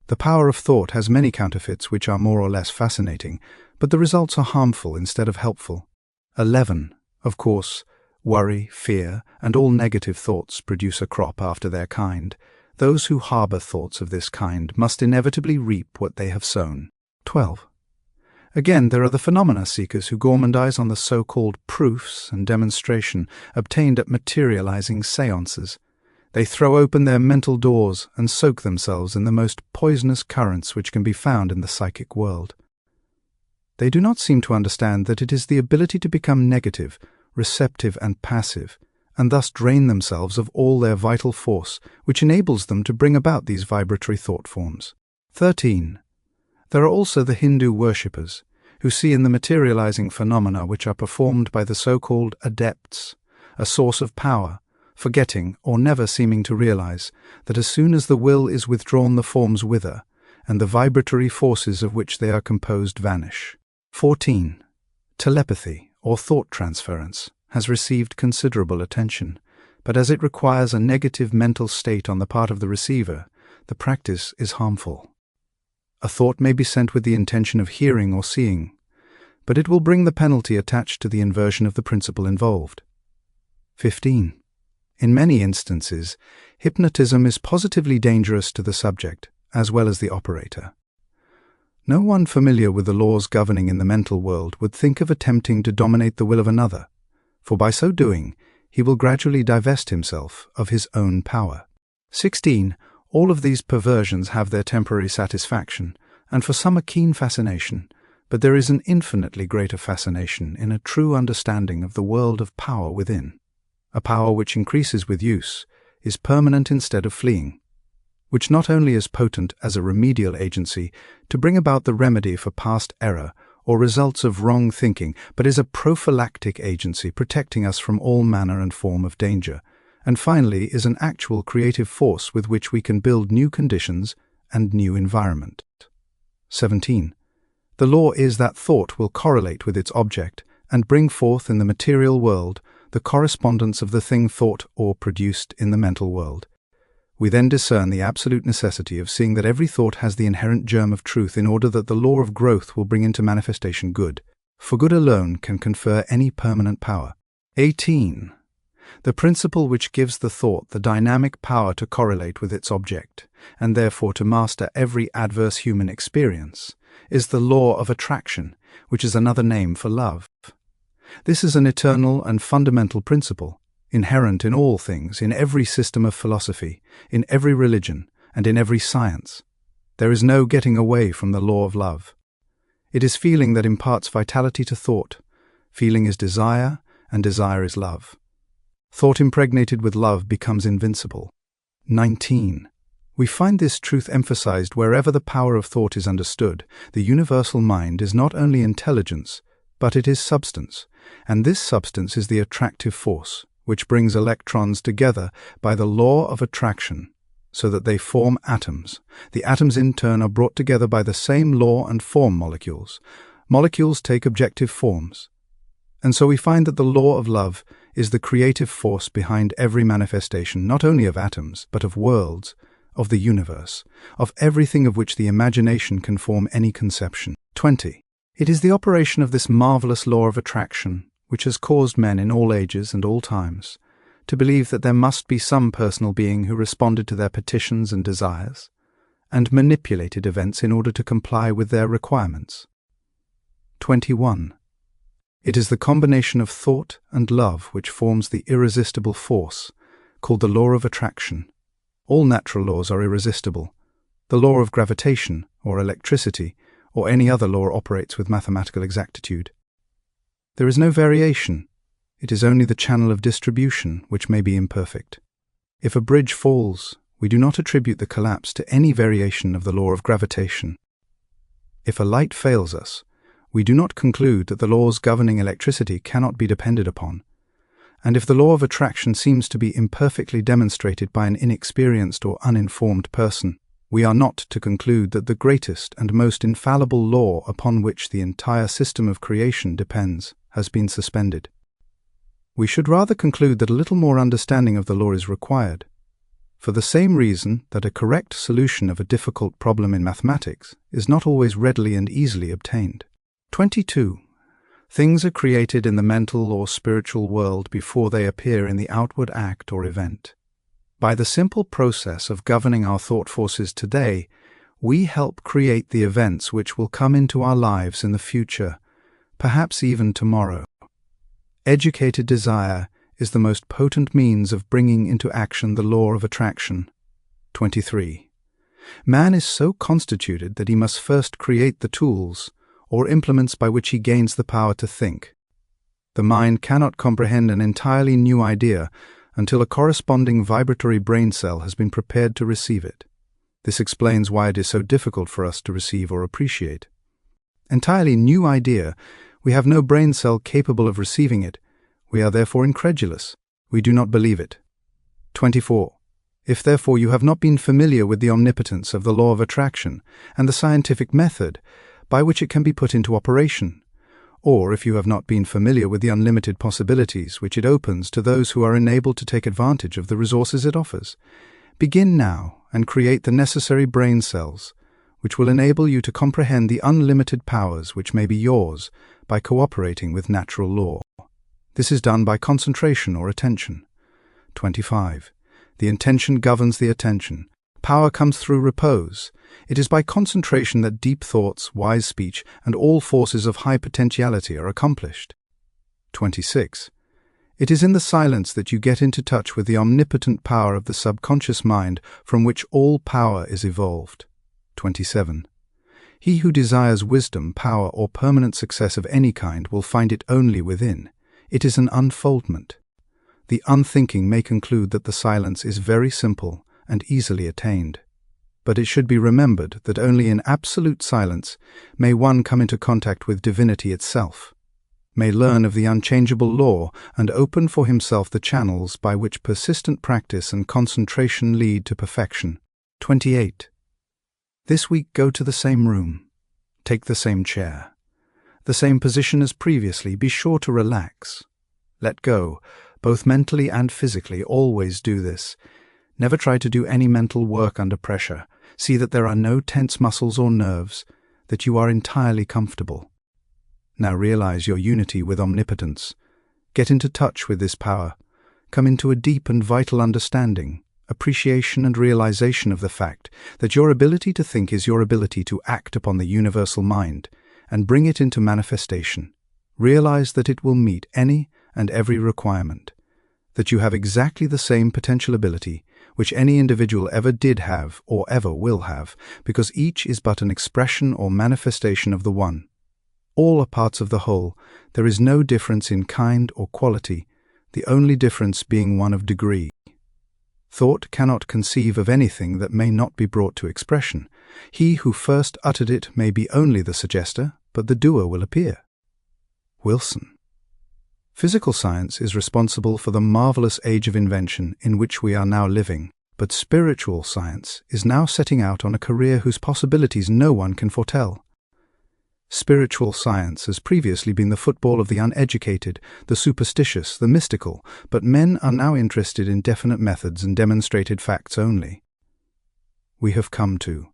The power of thought has many counterfeits which are more or less fascinating, but the results are harmful instead of helpful. 11. Of course, worry, fear, and all negative thoughts produce a crop after their kind. Those who harbor thoughts of this kind must inevitably reap what they have sown. 12. Again, there are the phenomena seekers who gormandize on the so-called proofs and demonstration obtained at materializing seances. They throw open their mental doors and soak themselves in the most poisonous currents which can be found in the psychic world. They do not seem to understand that it is the ability to become negative, receptive and passive, and thus drain themselves of all their vital force, which enables them to bring about these vibratory thought forms. 13. There are also the Hindu worshippers, who see in the materializing phenomena which are performed by the so-called adepts a source of power, forgetting or never seeming to realize that as soon as the will is withdrawn the forms wither, and the vibratory forces of which they are composed vanish. 14. Telepathy, or thought transference, has received considerable attention, but as it requires a negative mental state on the part of the receiver, the practice is harmful. A thought may be sent with the intention of hearing or seeing, but it will bring the penalty attached to the inversion of the principle involved. 15. In many instances, hypnotism is positively dangerous to the subject, as well as the operator. No one familiar with the laws governing in the mental world would think of attempting to dominate the will of another, for by so doing, he will gradually divest himself of his own power. 16. All of these perversions have their temporary satisfaction, and for some a keen fascination, but there is an infinitely greater fascination in a true understanding of the world of power within. a power which increases with use, is permanent instead of fleeing, which not only is potent as a remedial agency to bring about the remedy for past error or results of wrong thinking, but is a prophylactic agency protecting us from all manner and form of danger, and finally is an actual creative force with which we can build new conditions and new environment. 17. The law is that thought will correlate with its object and bring forth in the material world the correspondence of the thing thought or produced in the mental world. We then discern the absolute necessity of seeing that every thought has the inherent germ of truth in order that the law of growth will bring into manifestation good, for good alone can confer any permanent power. 18. The principle which gives the thought the dynamic power to correlate with its object, and therefore to master every adverse human experience, is the law of attraction, which is another name for love. This is an eternal and fundamental principle, inherent in all things, in every system of philosophy, in every religion, and in every science. There is no getting away from the law of love. It is feeling that imparts vitality to thought. Feeling is desire, and desire is love. Thought impregnated with love becomes invincible. 19. We find this truth emphasized wherever the power of thought is understood. The universal mind is not only intelligence, but it is substance, and this substance is the attractive force, which brings electrons together by the law of attraction, so that they form atoms. The atoms in turn are brought together by the same law and form molecules. Molecules take objective forms. And so we find that the law of love is the creative force behind every manifestation, not only of atoms, but of worlds, of the universe, of everything of which the imagination can form any conception. 20. It is the operation of this marvelous law of attraction which has caused men in all ages and all times to believe that there must be some personal being who responded to their petitions and desires, and manipulated events in order to comply with their requirements. 21. It is the combination of thought and love which forms the irresistible force, called the law of attraction. All natural laws are irresistible. The law of gravitation, or electricity, or any other law operates with mathematical exactitude. There is no variation. It is only the channel of distribution which may be imperfect. If a bridge falls, we do not attribute the collapse to any variation of the law of gravitation. If a light fails us, we do not conclude that the laws governing electricity cannot be depended upon. And if the law of attraction seems to be imperfectly demonstrated by an inexperienced or uninformed person, we are not to conclude that the greatest and most infallible law upon which the entire system of creation depends has been suspended. We should rather conclude that a little more understanding of the law is required, for the same reason that a correct solution of a difficult problem in mathematics is not always readily and easily obtained. 22. Things are created in the mental or spiritual world before they appear in the outward act or event. By the simple process of governing our thought forces today, we help create the events which will come into our lives in the future, perhaps even tomorrow. Educated desire is the most potent means of bringing into action the law of attraction. 23. Man is so constituted that he must first create the tools, or implements by which he gains the power to think. The mind cannot comprehend an entirely new idea until a corresponding vibratory brain cell has been prepared to receive it. This explains why it is so difficult for us to receive or appreciate. Entirely new idea, we have no brain cell capable of receiving it. We are therefore incredulous. We do not believe it. 24. If therefore you have not been familiar with the omnipotence of the law of attraction and the scientific method by which it can be put into operation, or if you have not been familiar with the unlimited possibilities which it opens to those who are enabled to take advantage of the resources it offers, begin now and create the necessary brain cells which will enable you to comprehend the unlimited powers which may be yours by cooperating with natural law. This is done by concentration or attention. 25. The intention governs the attention. Power comes through repose. It is by concentration that deep thoughts, wise speech, and all forces of high potentiality are accomplished. 26. It is in the silence that you get into touch with the omnipotent power of the subconscious mind from which all power is evolved. 27. He who desires wisdom, power, or permanent success of any kind will find it only within. It is an unfoldment. The unthinking may conclude that the silence is very simple and easily attained. But it should be remembered that only in absolute silence may one come into contact with divinity itself, may learn of the unchangeable law and open for himself the channels by which persistent practice and concentration lead to perfection. 28. This week go to the same room. Take the same chair. The same position as previously. Be sure to relax. Let go, both mentally and physically. Always do this. Never try to do any mental work under pressure. See that there are no tense muscles or nerves, that you are entirely comfortable. Now realize your unity with omnipotence. Get into touch with this power. Come into a deep and vital understanding, appreciation and realization of the fact that your ability to think is your ability to act upon the universal mind and bring it into manifestation. Realize that it will meet any and every requirement, that you have exactly the same potential ability which any individual ever did have or ever will have, because each is but an expression or manifestation of the one. All are parts of the whole. There is no difference in kind or quality, the only difference being one of degree. Thought cannot conceive of anything that may not be brought to expression. He who first uttered it may be only the suggester, but the doer will appear. Wilson. Physical science is responsible for the marvelous age of invention in which we are now living, but spiritual science is now setting out on a career whose possibilities no one can foretell. Spiritual science has previously been the football of the uneducated, the superstitious, the mystical, but men are now interested in definite methods and demonstrated facts only. We have come to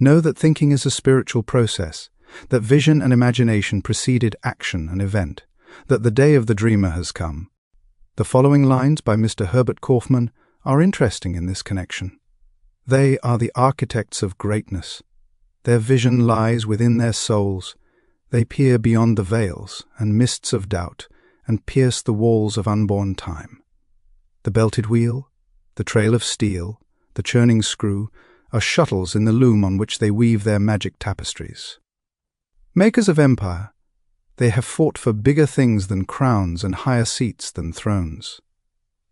know that thinking is a spiritual process, that vision and imagination preceded action and event, that the day of the dreamer has come. The following lines by Mr. Herbert Kaufman are interesting in this connection. They are the architects of greatness. Their vision lies within their souls. They peer beyond the veils and mists of doubt and pierce the walls of unborn time. The belted wheel, the trail of steel, the churning screw are shuttles in the loom on which they weave their magic tapestries. Makers of empire, they have fought for bigger things than crowns and higher seats than thrones.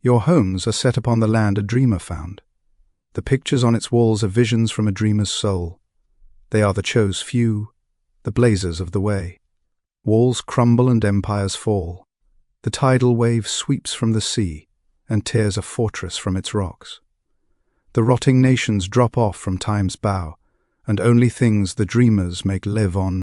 Your homes are set upon the land a dreamer found. The pictures on its walls are visions from a dreamer's soul. They are the chose few, the blazers of the way. Walls crumble and empires fall. The tidal wave sweeps from the sea and tears a fortress from its rocks. The rotting nations drop off from time's bow, and only things the dreamers make live on.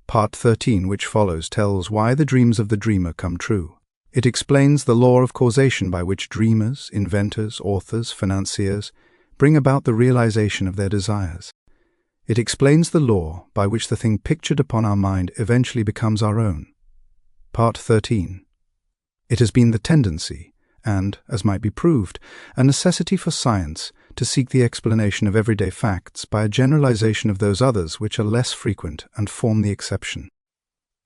Part 13, which follows, tells why the dreams of the dreamer come true. It explains the law of causation by which dreamers, inventors, authors, financiers bring about the realization of their desires. It explains the law by which the thing pictured upon our mind eventually becomes our own. Part 13. It has been the tendency, and, as might be proved, a necessity for science to seek the explanation of everyday facts by a generalization of those others which are less frequent and form the exception.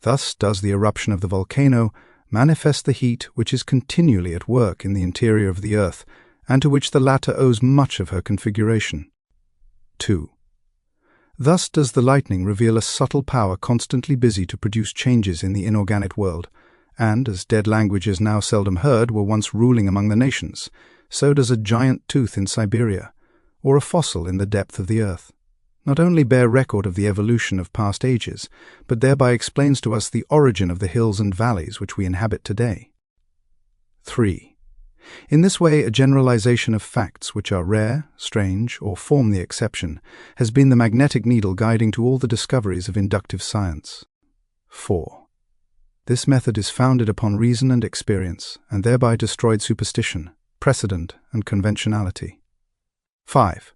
Thus does the eruption of the volcano manifest the heat which is continually at work in the interior of the earth, and to which the latter owes much of her configuration. 2. Thus does the lightning reveal a subtle power constantly busy to produce changes in the inorganic world, and, as dead languages now seldom heard were once ruling among the nations, so does a giant tooth in Siberia, or a fossil in the depth of the earth, not only bear record of the evolution of past ages, but thereby explains to us the origin of the hills and valleys which we inhabit today. 3. In this way, a generalization of facts which are rare, strange, or form the exception has been the magnetic needle guiding to all the discoveries of inductive science. 4. This method is founded upon reason and experience, and thereby destroyed superstition, precedent, and conventionality. 5.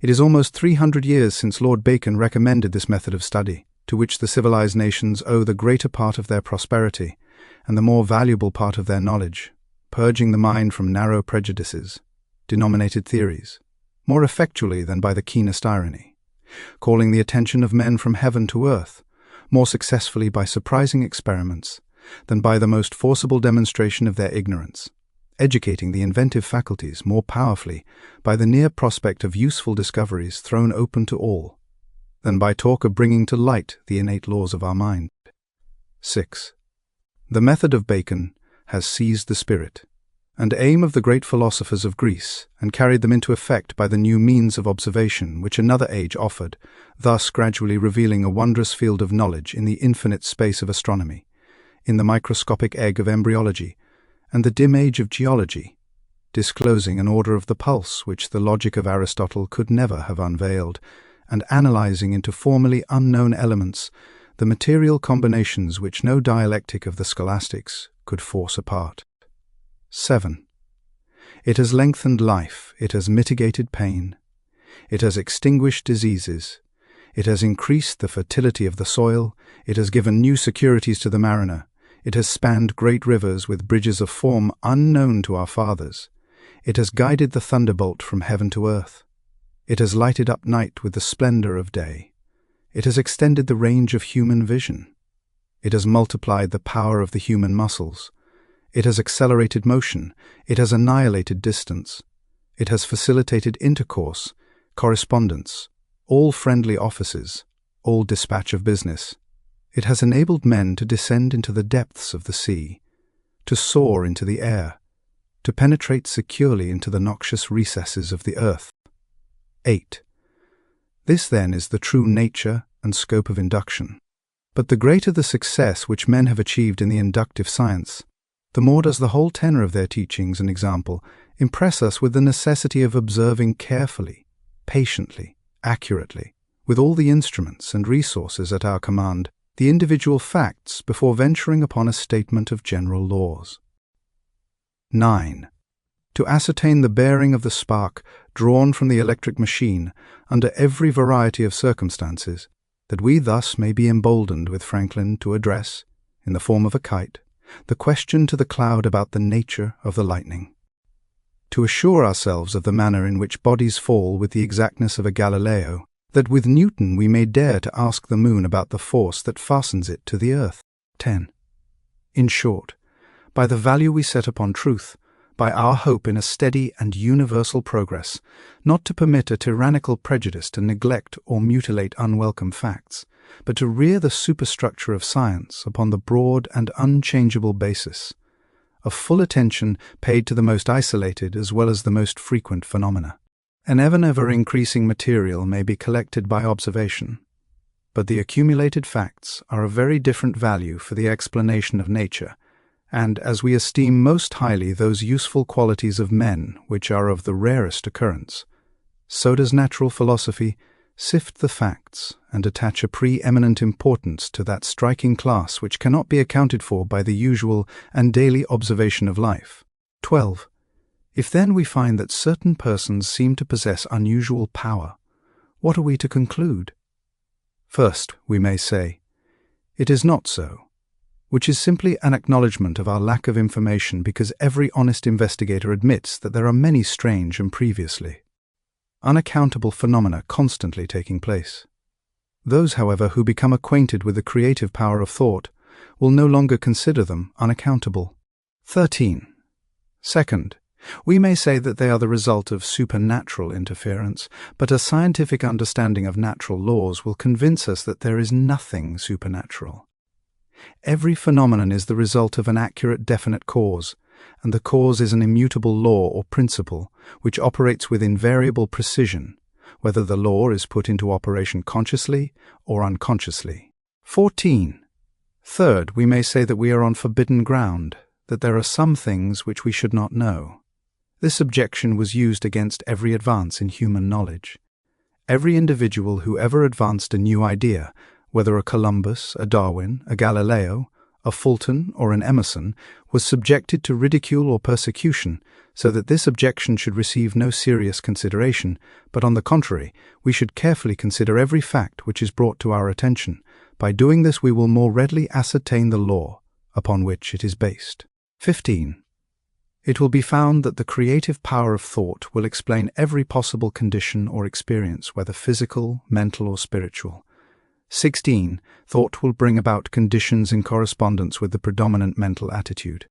It is almost 300 years since Lord Bacon recommended this method of study, to which the civilized nations owe the greater part of their prosperity and the more valuable part of their knowledge, purging the mind from narrow prejudices, denominated theories, more effectually than by the keenest irony, calling the attention of men from heaven to earth, more successfully by surprising experiments than by the most forcible demonstration of their ignorance, educating the inventive faculties more powerfully by the near prospect of useful discoveries thrown open to all, than by talk of bringing to light the innate laws of our mind. 6. The method of Bacon has seized the spirit and aim of the great philosophers of Greece, and carried them into effect by the new means of observation which another age offered, thus gradually revealing a wondrous field of knowledge in the infinite space of astronomy, in the microscopic egg of embryology, and the dim age of geology, disclosing an order of the pulse which the logic of Aristotle could never have unveiled, and analyzing into formerly unknown elements the material combinations which no dialectic of the scholastics could force apart. 7. It has lengthened life, it has mitigated pain, it has extinguished diseases, it has increased the fertility of the soil, it has given new securities to the mariner, it has spanned great rivers with bridges of form unknown to our fathers, it has guided the thunderbolt from heaven to earth, it has lighted up night with the splendor of day, it has extended the range of human vision, it has multiplied the power of the human muscles, it has accelerated motion, it has annihilated distance, it has facilitated intercourse, correspondence, all friendly offices, all dispatch of business. It has enabled men to descend into the depths of the sea, to soar into the air, to penetrate securely into the noxious recesses of the earth. 8. This, then, is the true nature and scope of induction. But the greater the success which men have achieved in the inductive science, the more does the whole tenor of their teachings and example impress us with the necessity of observing carefully, patiently, accurately, with all the instruments and resources at our command, the individual facts before venturing upon a statement of general laws. 9. To ascertain the bearing of the spark drawn from the electric machine under every variety of circumstances, that we thus may be emboldened with Franklin to address, in the form of a kite, the question to the cloud about the nature of the lightning. To assure ourselves of the manner in which bodies fall with the exactness of a Galileo, that with Newton we may dare to ask the moon about the force that fastens it to the earth. 10. In short, by the value we set upon truth, by our hope in a steady and universal progress, not to permit a tyrannical prejudice to neglect or mutilate unwelcome facts, but to rear the superstructure of science upon the broad and unchangeable basis of full attention paid to the most isolated as well as the most frequent phenomena. An ever increasing material may be collected by observation, but the accumulated facts are of very different value for the explanation of nature, and as we esteem most highly those useful qualities of men which are of the rarest occurrence, so does natural philosophy sift the facts and attach a pre-eminent importance to that striking class which cannot be accounted for by the usual and daily observation of life. 12. If then we find that certain persons seem to possess unusual power, what are we to conclude? First, we may say, it is not so, which is simply an acknowledgment of our lack of information, because every honest investigator admits that there are many strange and previously unaccountable phenomena constantly taking place. Those, however, who become acquainted with the creative power of thought will no longer consider them unaccountable. 13. Second, we may say that they are the result of supernatural interference, but a scientific understanding of natural laws will convince us that there is nothing supernatural. Every phenomenon is the result of an accurate, definite cause, and the cause is an immutable law or principle which operates with invariable precision, whether the law is put into operation consciously or unconsciously. 14. Third, we may say that we are on forbidden ground, that there are some things which we should not know. This objection was used against every advance in human knowledge. Every individual who ever advanced a new idea, whether a Columbus, a Darwin, a Galileo, a Fulton, or an Emerson, was subjected to ridicule or persecution, so that this objection should receive no serious consideration, but on the contrary, we should carefully consider every fact which is brought to our attention. By doing this we will more readily ascertain the law upon which it is based. 15. It will be found that the creative power of thought will explain every possible condition or experience, whether physical, mental, or spiritual. 16. Thought will bring about conditions in correspondence with the predominant mental attitude.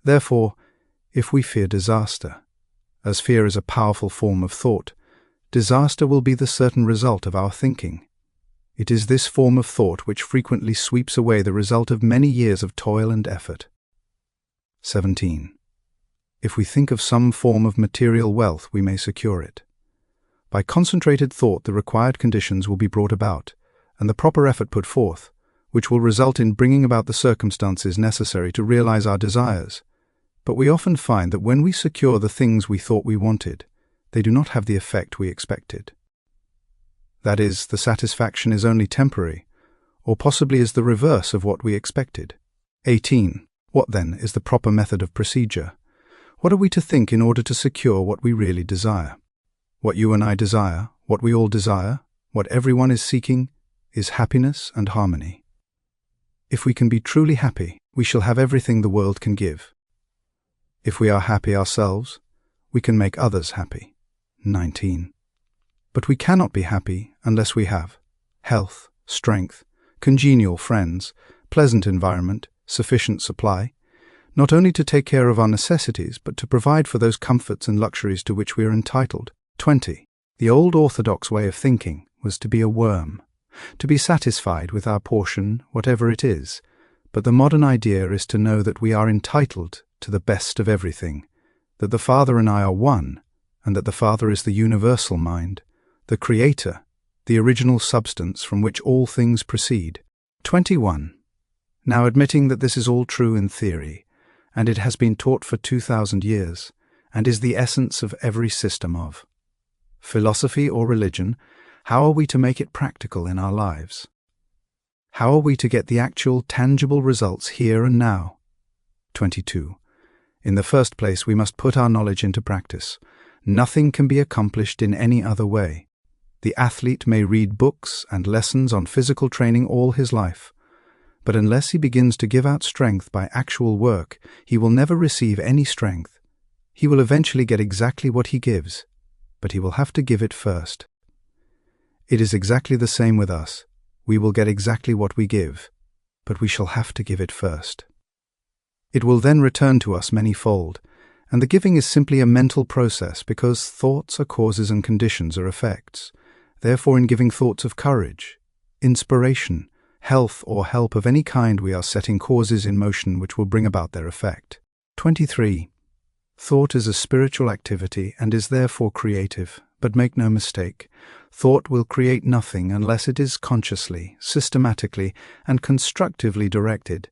Therefore, if we fear disaster, as fear is a powerful form of thought, disaster will be the certain result of our thinking. It is this form of thought which frequently sweeps away the result of many years of toil and effort. 17. If we think of some form of material wealth, we may secure it. By concentrated thought, the required conditions will be brought about, and the proper effort put forth, which will result in bringing about the circumstances necessary to realize our desires. But we often find that when we secure the things we thought we wanted, they do not have the effect we expected. That is, the satisfaction is only temporary, or possibly is the reverse of what we expected. 18. What then is the proper method of procedure? What are we to think in order to secure what we really desire? What you and I desire, what we all desire, what everyone is seeking, is happiness and harmony. If we can be truly happy, we shall have everything the world can give. If we are happy ourselves, we can make others happy. 19. But we cannot be happy unless we have health, strength, congenial friends, pleasant environment, sufficient supply, not only to take care of our necessities, but to provide for those comforts and luxuries to which we are entitled. 20. The old orthodox way of thinking was to be a worm, to be satisfied with our portion, whatever it is, but the modern idea is to know that we are entitled to the best of everything, that the Father and I are one, and that the Father is the universal mind, the Creator, the original substance from which all things proceed. 21. Now, admitting that this is all true in theory, and it has been taught for 2,000 years, and is the essence of every system of philosophy or religion, how are we to make it practical in our lives? How are we to get the actual, tangible results here and now? 22. In the first place, we must put our knowledge into practice. Nothing can be accomplished in any other way. The athlete may read books and lessons on physical training all his life, but unless he begins to give out strength by actual work, he will never receive any strength. He will eventually get exactly what he gives, but he will have to give it first. It is exactly the same with us. We will get exactly what we give, but we shall have to give it first. It will then return to us many-fold, and the giving is simply a mental process because thoughts are causes and conditions are effects. Therefore, in giving thoughts of courage, inspiration, health or help of any kind, we are setting causes in motion which will bring about their effect. 23. Thought is a spiritual activity and is therefore creative, but make no mistake, thought will create nothing unless it is consciously, systematically, and constructively directed.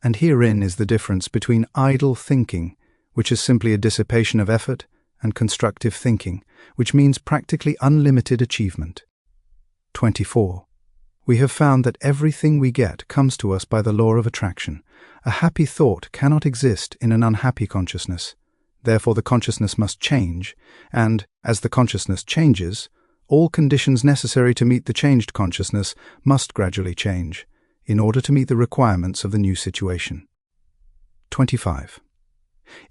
And herein is the difference between idle thinking, which is simply a dissipation of effort, and constructive thinking, which means practically unlimited achievement. 24. We have found that everything we get comes to us by the law of attraction. A happy thought cannot exist in an unhappy consciousness. Therefore the consciousness must change, and, as the consciousness changes, all conditions necessary to meet the changed consciousness must gradually change, in order to meet the requirements of the new situation. 25.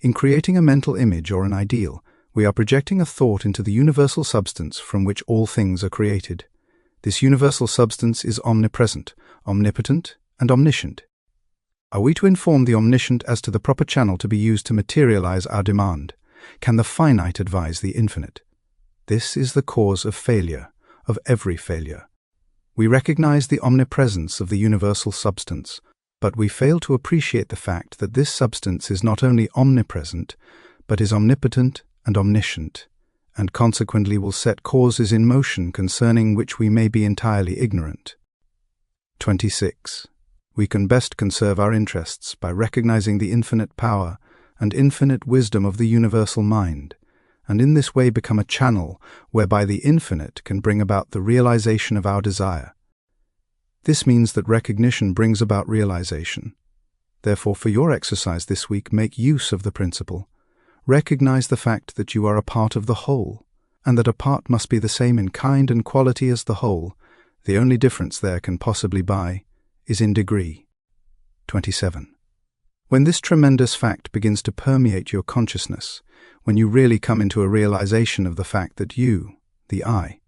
In creating a mental image or an ideal, we are projecting a thought into the universal substance from which all things are created. This universal substance is omnipresent, omnipotent, and omniscient. Are we to inform the omniscient as to the proper channel to be used to materialize our demand? Can the finite advise the infinite? This is the cause of failure, of every failure. We recognize the omnipresence of the universal substance, but we fail to appreciate the fact that this substance is not only omnipresent, but is omnipotent and omniscient, and consequently will set causes in motion concerning which we may be entirely ignorant. 26. We can best conserve our interests by recognizing the infinite power and infinite wisdom of the universal mind, and in this way become a channel whereby the infinite can bring about the realization of our desire. This means that recognition brings about realization. Therefore, for your exercise this week, make use of the principle. Recognize the fact that you are a part of the whole, and that a part must be the same in kind and quality as the whole. The only difference there can possibly be is in degree. 27. When this tremendous fact begins to permeate your consciousness, when you really come into a realization of the fact that you, the I,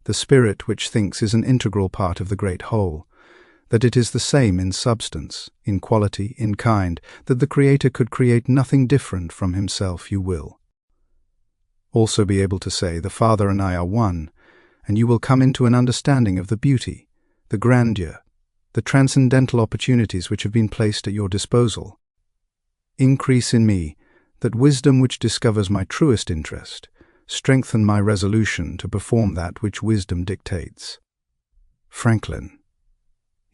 the spirit which thinks is an integral part of the great whole, that it is the same in substance, in quality, in kind, that the Creator could create nothing different from Himself, you will also be able to say, the Father and I are one, and you will come into an understanding of the beauty, the grandeur, the transcendental opportunities which have been placed at your disposal. increase in me that wisdom which discovers my truest interest, strengthen my resolution to perform that which wisdom dictates. Franklin,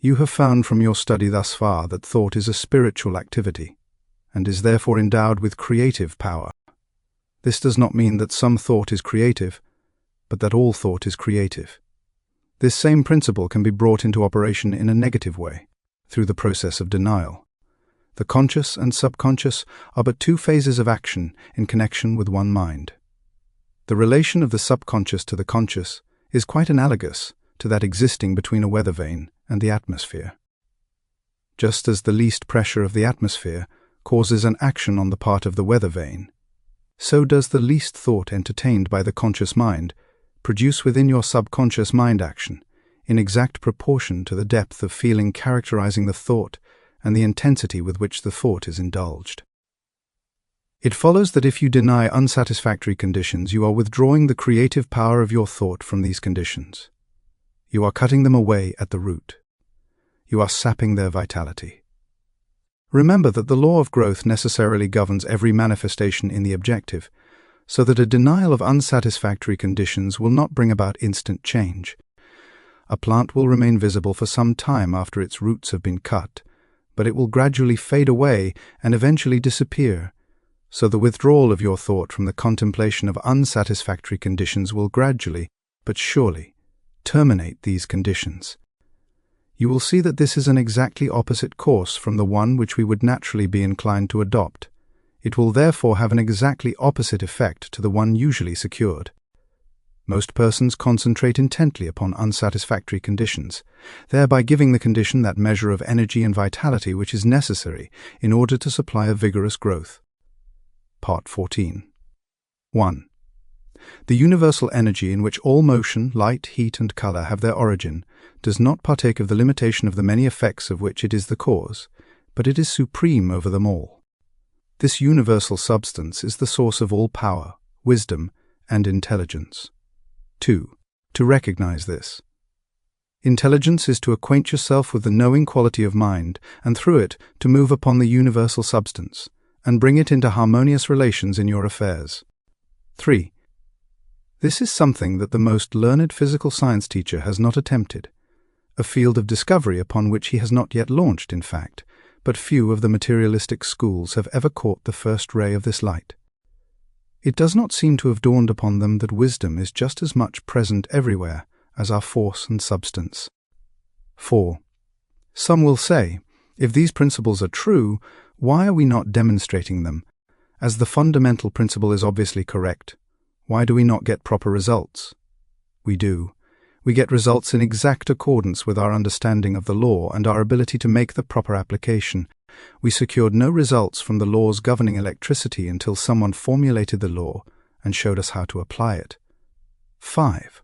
you have found from your study thus far that thought is a spiritual activity, and is therefore endowed with creative power. This does not mean that some thought is creative, but that all thought is creative. This same principle can be brought into operation in a negative way, through the process of denial. The conscious and subconscious are but two phases of action in connection with one mind. The relation of the subconscious to the conscious is quite analogous to that existing between a weather vane and the atmosphere. Just as the least pressure of the atmosphere causes an action on the part of the weather vane, so does the least thought entertained by the conscious mind produce within your subconscious mind action in exact proportion to the depth of feeling characterizing the thought and the intensity with which the thought is indulged. It follows that if you deny unsatisfactory conditions, you are withdrawing the creative power of your thought from these conditions. You are cutting them away at the root. You are sapping their vitality. Remember that the law of growth necessarily governs every manifestation in the objective, so that a denial of unsatisfactory conditions will not bring about instant change. A plant will remain visible for some time after its roots have been cut, but it will gradually fade away and eventually disappear. So the withdrawal of your thought from the contemplation of unsatisfactory conditions will gradually, but surely, terminate these conditions. You will see that this is an exactly opposite course from the one which we would naturally be inclined to adopt. It will therefore have an exactly opposite effect to the one usually secured. Most persons concentrate intently upon unsatisfactory conditions, thereby giving the condition that measure of energy and vitality which is necessary in order to supply a vigorous growth. Part 14. 1. The universal energy in which all motion, light, heat, and color have their origin does not partake of the limitation of the many effects of which it is the cause, but it is supreme over them all. This universal substance is the source of all power, wisdom, and intelligence. 2. To recognize this. Intelligence is to acquaint yourself with the knowing quality of mind, and through it to move upon the universal substance, and bring it into harmonious relations in your affairs. 3. This is something that the most learned physical science teacher has not attempted, a field of discovery upon which he has not yet launched, in fact, but few of the materialistic schools have ever caught the first ray of this light. It does not seem to have dawned upon them that wisdom is just as much present everywhere as our force and substance. 4. Some will say, if these principles are true, why are we not demonstrating them? As the fundamental principle is obviously correct, why do we not get proper results? We do. We get results in exact accordance with our understanding of the law and our ability to make the proper application. We secured no results from the laws governing electricity until someone formulated the law and showed us how to apply it. 5.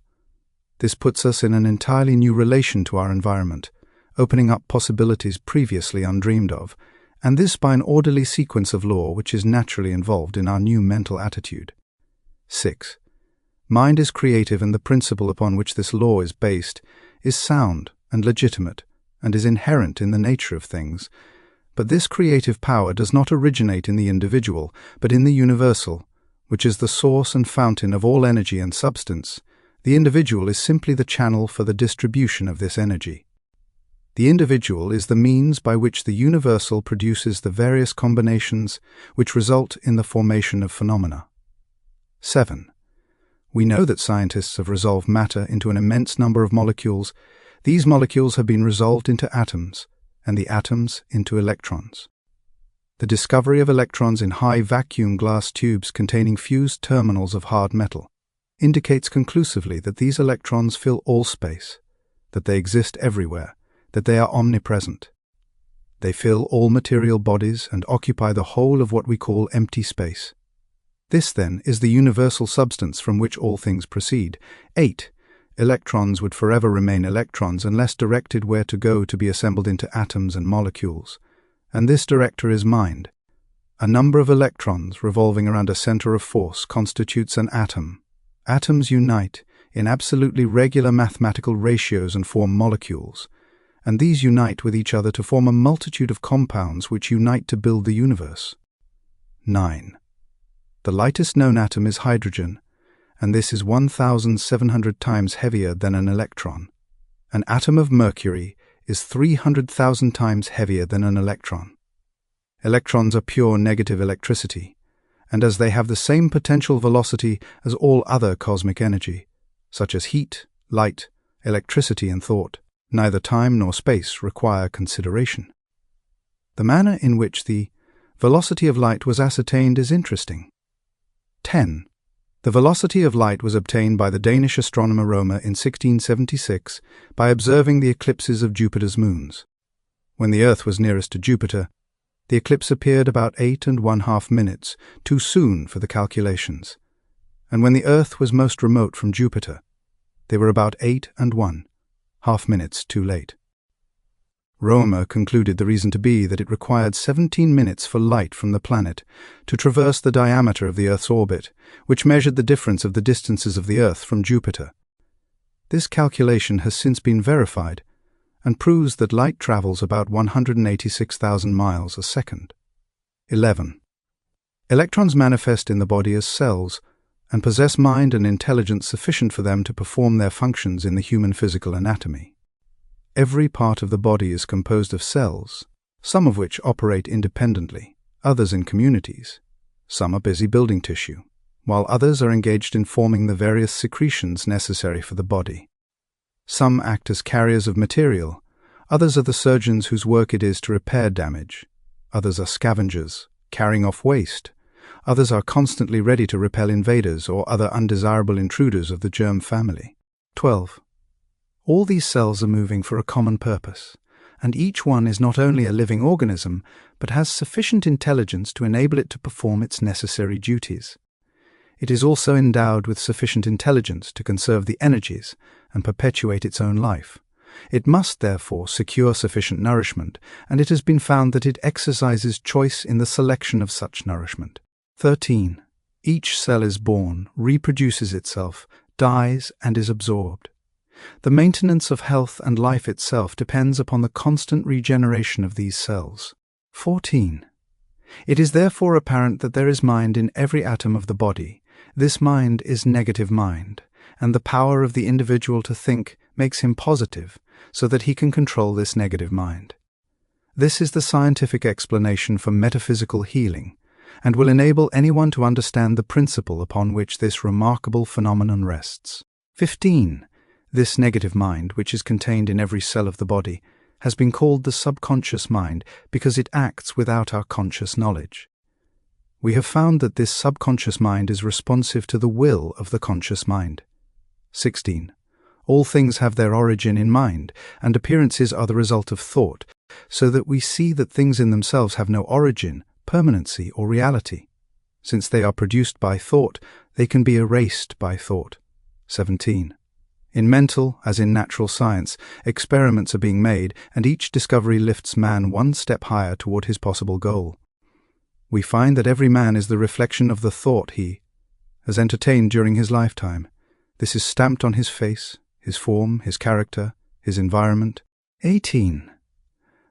This puts us in an entirely new relation to our environment, opening up possibilities previously undreamed of, and this by an orderly sequence of law which is naturally involved in our new mental attitude. 6. Mind is creative, and the principle upon which this law is based is sound and legitimate and is inherent in the nature of things. But this creative power does not originate in the individual, but in the universal, which is the source and fountain of all energy and substance. The individual is simply the channel for the distribution of this energy. The individual is the means by which the universal produces the various combinations which result in the formation of phenomena. 7. We know that scientists have resolved matter into an immense number of molecules. These molecules have been resolved into atoms, and the atoms into electrons. The discovery of electrons in high vacuum glass tubes containing fused terminals of hard metal indicates conclusively that these electrons fill all space, that they exist everywhere, that they are omnipresent. They fill all material bodies and occupy the whole of what we call empty space. This, then, is the universal substance from which all things proceed. 8. Electrons would forever remain electrons unless directed where to go to be assembled into atoms and molecules. And this director is mind. A number of electrons revolving around a center of force constitutes an atom. Atoms unite in absolutely regular mathematical ratios and form molecules, and these unite with each other to form a multitude of compounds which unite to build the universe. 9. The lightest known atom is hydrogen, and this is 1,700 times heavier than an electron. An atom of mercury is 300,000 times heavier than an electron. Electrons are pure negative electricity, and as they have the same potential velocity as all other cosmic energy, such as heat, light, electricity, and thought, neither time nor space require consideration. The manner in which the velocity of light was ascertained is interesting. 10. The velocity of light was obtained by the Danish astronomer Romer in 1676 by observing the eclipses of Jupiter's moons. When the Earth was nearest to Jupiter, the eclipse appeared about 8½ minutes too soon for the calculations, and when the Earth was most remote from Jupiter, they were about 8½ minutes too late. Romer concluded the reason to be that it required 17 minutes for light from the planet to traverse the diameter of the Earth's orbit, which measured the difference of the distances of the Earth from Jupiter. This calculation has since been verified and proves that light travels about 186,000 miles a second. 11. Electrons manifest in the body as cells and possess mind and intelligence sufficient for them to perform their functions in the human physical anatomy. Every part of the body is composed of cells, some of which operate independently, others in communities. Some are busy building tissue, while others are engaged in forming the various secretions necessary for the body. Some act as carriers of material, others are the surgeons whose work it is to repair damage, others are scavengers, carrying off waste, others are constantly ready to repel invaders or other undesirable intruders of the germ family. 12. All these cells are moving for a common purpose, and each one is not only a living organism, but has sufficient intelligence to enable it to perform its necessary duties. It is also endowed with sufficient intelligence to conserve the energies and perpetuate its own life. It must, therefore, secure sufficient nourishment, and it has been found that it exercises choice in the selection of such nourishment. 13. Each cell is born, reproduces itself, dies, and is absorbed. The maintenance of health and life itself depends upon the constant regeneration of these cells. 14. It is therefore apparent that there is mind in every atom of the body. This mind is negative mind, and the power of the individual to think makes him positive, so that he can control this negative mind. This is the scientific explanation for metaphysical healing, and will enable anyone to understand the principle upon which this remarkable phenomenon rests. 15. This negative mind, which is contained in every cell of the body, has been called the subconscious mind because it acts without our conscious knowledge. We have found that this subconscious mind is responsive to the will of the conscious mind. 16. All things have their origin in mind, and appearances are the result of thought, so that we see that things in themselves have no origin, permanency, or reality. Since they are produced by thought, they can be erased by thought. 17. In mental, as in natural science, experiments are being made, and each discovery lifts man one step higher toward his possible goal. We find that every man is the reflection of the thought he has entertained during his lifetime. This is stamped on his face, his form, his character, his environment. 18.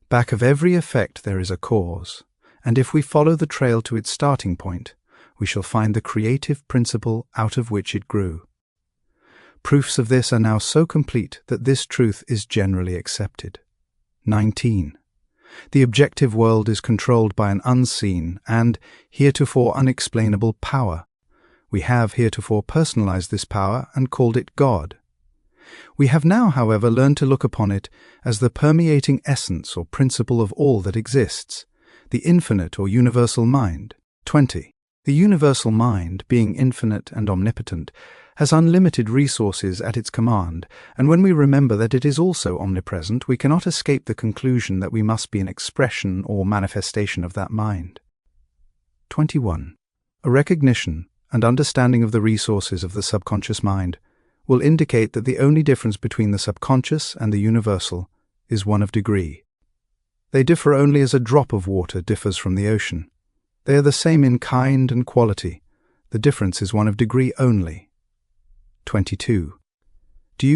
Back of every effect there is a cause, and if we follow the trail to its starting point, we shall find the creative principle out of which it grew. Proofs of this are now so complete that this truth is generally accepted. 19. The objective world is controlled by an unseen and, heretofore unexplainable, power. We have heretofore personalized this power and called it God. We have now, however, learned to look upon it as the permeating essence or principle of all that exists, the infinite or universal mind. 20. The universal mind, being infinite and omnipotent, has unlimited resources at its command, and when we remember that it is also omnipresent, we cannot escape the conclusion that we must be an expression or manifestation of that mind. 21. A recognition and understanding of the resources of the subconscious mind will indicate that the only difference between the subconscious and the universal is one of degree. They differ only as a drop of water differs from the ocean. They are the same in kind and quality. The difference is one of degree only. 22.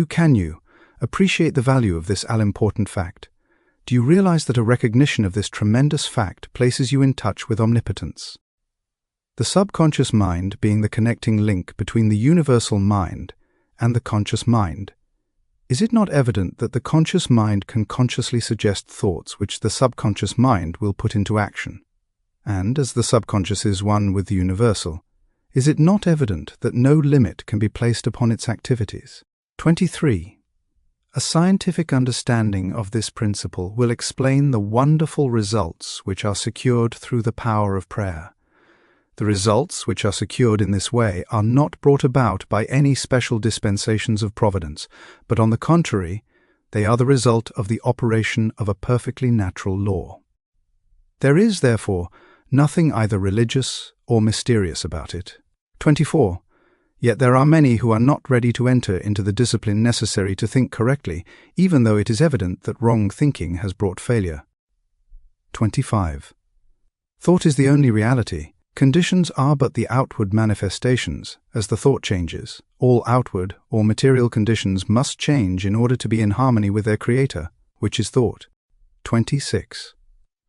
Can you appreciate the value of this all-important fact? Do you realize that a recognition of this tremendous fact places you in touch with omnipotence? The subconscious mind being the connecting link between the universal mind and the conscious mind. Is it not evident that the conscious mind can consciously suggest thoughts which the subconscious mind will put into action? And, as the subconscious is one with the universal, is it not evident that no limit can be placed upon its activities? 23. A scientific understanding of this principle will explain the wonderful results which are secured through the power of prayer. The results which are secured in this way are not brought about by any special dispensations of providence, but on the contrary, they are the result of the operation of a perfectly natural law. There is, therefore, nothing either religious or mysterious about it. 24. Yet there are many who are not ready to enter into the discipline necessary to think correctly, even though it is evident that wrong thinking has brought failure. 25. Thought is the only reality. Conditions are but the outward manifestations. As the thought changes, all outward or material conditions must change in order to be in harmony with their creator, which is thought. 26.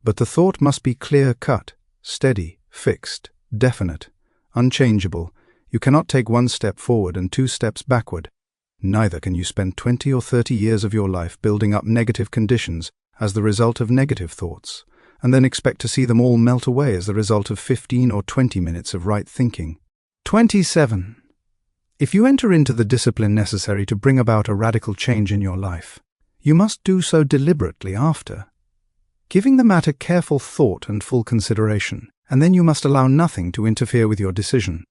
But the thought must be clear-cut, steady, fixed, definite, unchangeable. You cannot take 1 step forward and 2 steps backward. Neither can you spend 20 or 30 years of your life building up negative conditions as the result of negative thoughts, and then expect to see them all melt away as the result of 15 or 20 minutes of right thinking. 27. If you enter into the discipline necessary to bring about a radical change in your life, you must do so deliberately after, giving the matter careful thought and full consideration, and then you must allow nothing to interfere with your decision.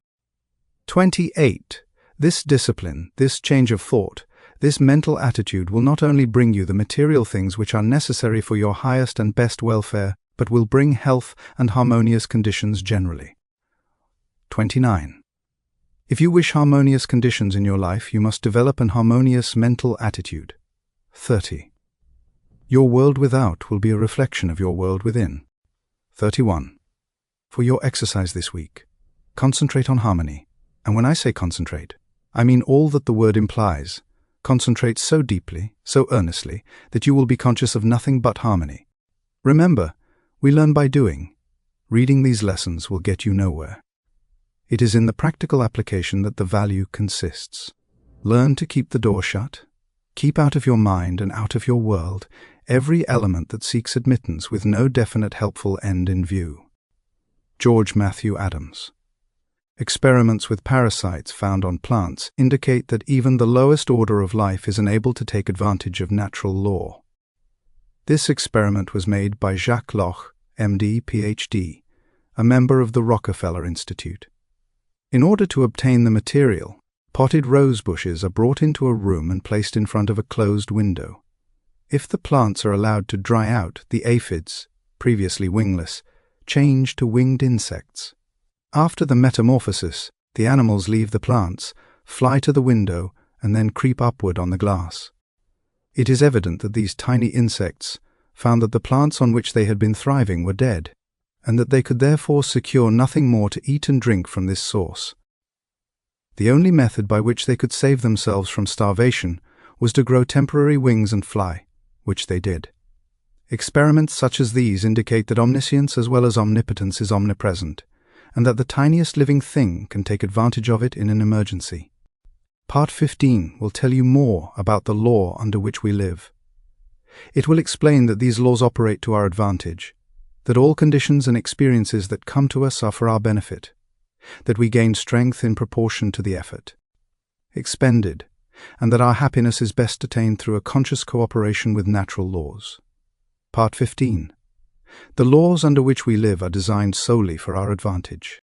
28. This discipline, this change of thought, this mental attitude will not only bring you the material things which are necessary for your highest and best welfare, but will bring health and harmonious conditions generally. 29. If you wish harmonious conditions in your life, you must develop an harmonious mental attitude. 30. Your world without will be a reflection of your world within. 31. For your exercise this week, concentrate on harmony. And when I say concentrate, I mean all that the word implies. Concentrate so deeply, so earnestly, that you will be conscious of nothing but harmony. Remember, we learn by doing. Reading these lessons will get you nowhere. It is in the practical application that the value consists. Learn to keep the door shut. Keep out of your mind and out of your world every element that seeks admittance with no definite helpful end in view. George Matthew Adams. Experiments with parasites found on plants indicate that even the lowest order of life is unable to take advantage of natural law. This experiment was made by Jacques Loch, MD, PhD, a member of the Rockefeller Institute. In order to obtain the material, potted rose bushes are brought into a room and placed in front of a closed window. If the plants are allowed to dry out, the aphids, previously wingless, change to winged insects. After the metamorphosis, the animals leave the plants, fly to the window, and then creep upward on the glass. It is evident that these tiny insects found that the plants on which they had been thriving were dead, and that they could therefore secure nothing more to eat and drink from this source. The only method by which they could save themselves from starvation was to grow temporary wings and fly, which they did. Experiments such as these indicate that omniscience as well as omnipotence is omnipresent, and that the tiniest living thing can take advantage of it in an emergency. Part 15 will tell you more about the law under which we live. It will explain that these laws operate to our advantage, that all conditions and experiences that come to us are for our benefit, that we gain strength in proportion to the effort expended, and that our happiness is best attained through a conscious cooperation with natural laws. Part 15. The laws under which we live are designed solely for our advantage.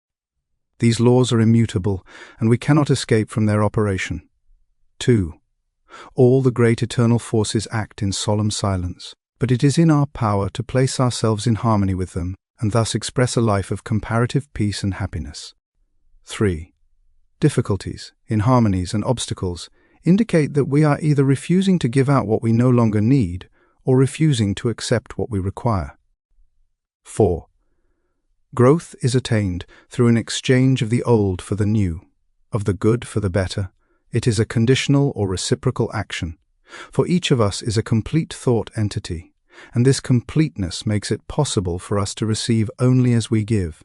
These laws are immutable, and we cannot escape from their operation. 2. All the great eternal forces act in solemn silence, but it is in our power to place ourselves in harmony with them, and thus express a life of comparative peace and happiness. 3. Difficulties, inharmonies, and obstacles indicate that we are either refusing to give out what we no longer need, or refusing to accept what we require. 4. Growth is attained through an exchange of the old for the new, of the good for the better. It is a conditional or reciprocal action, for each of us is a complete thought entity, and this completeness makes it possible for us to receive only as we give.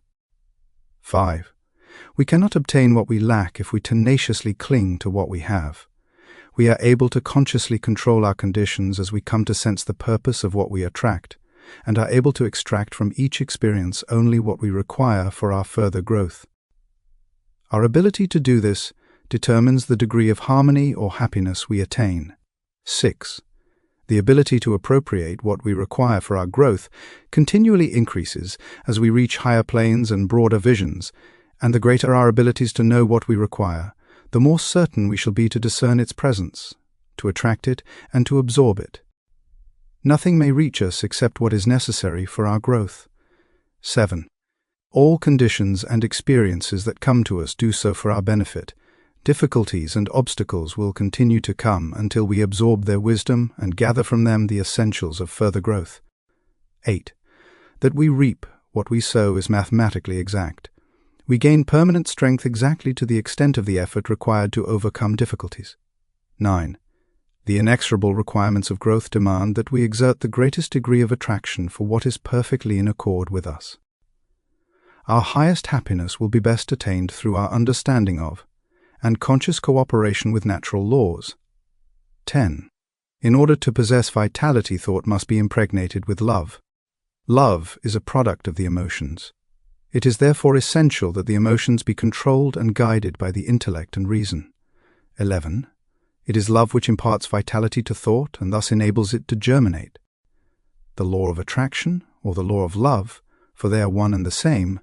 5. We cannot obtain what we lack if we tenaciously cling to what we have. We are able to consciously control our conditions as we come to sense the purpose of what we attract, and are able to extract from each experience only what we require for our further growth. Our ability to do this determines the degree of harmony or happiness we attain. 6. The ability to appropriate what we require for our growth continually increases as we reach higher planes and broader visions, and the greater our abilities to know what we require, the more certain we shall be to discern its presence, to attract it, and to absorb it. Nothing may reach us except what is necessary for our growth. 7. All conditions and experiences that come to us do so for our benefit. Difficulties and obstacles will continue to come until we absorb their wisdom and gather from them the essentials of further growth. 8. That we reap what we sow is mathematically exact. We gain permanent strength exactly to the extent of the effort required to overcome difficulties. 9. The inexorable requirements of growth demand that we exert the greatest degree of attraction for what is perfectly in accord with us. Our highest happiness will be best attained through our understanding of and conscious cooperation with natural laws. 10. In order to possess vitality, thought must be impregnated with love. Love is a product of the emotions. It is therefore essential that the emotions be controlled and guided by the intellect and reason. 11. It is love which imparts vitality to thought and thus enables it to germinate. The law of attraction, or the law of love, for they are one and the same,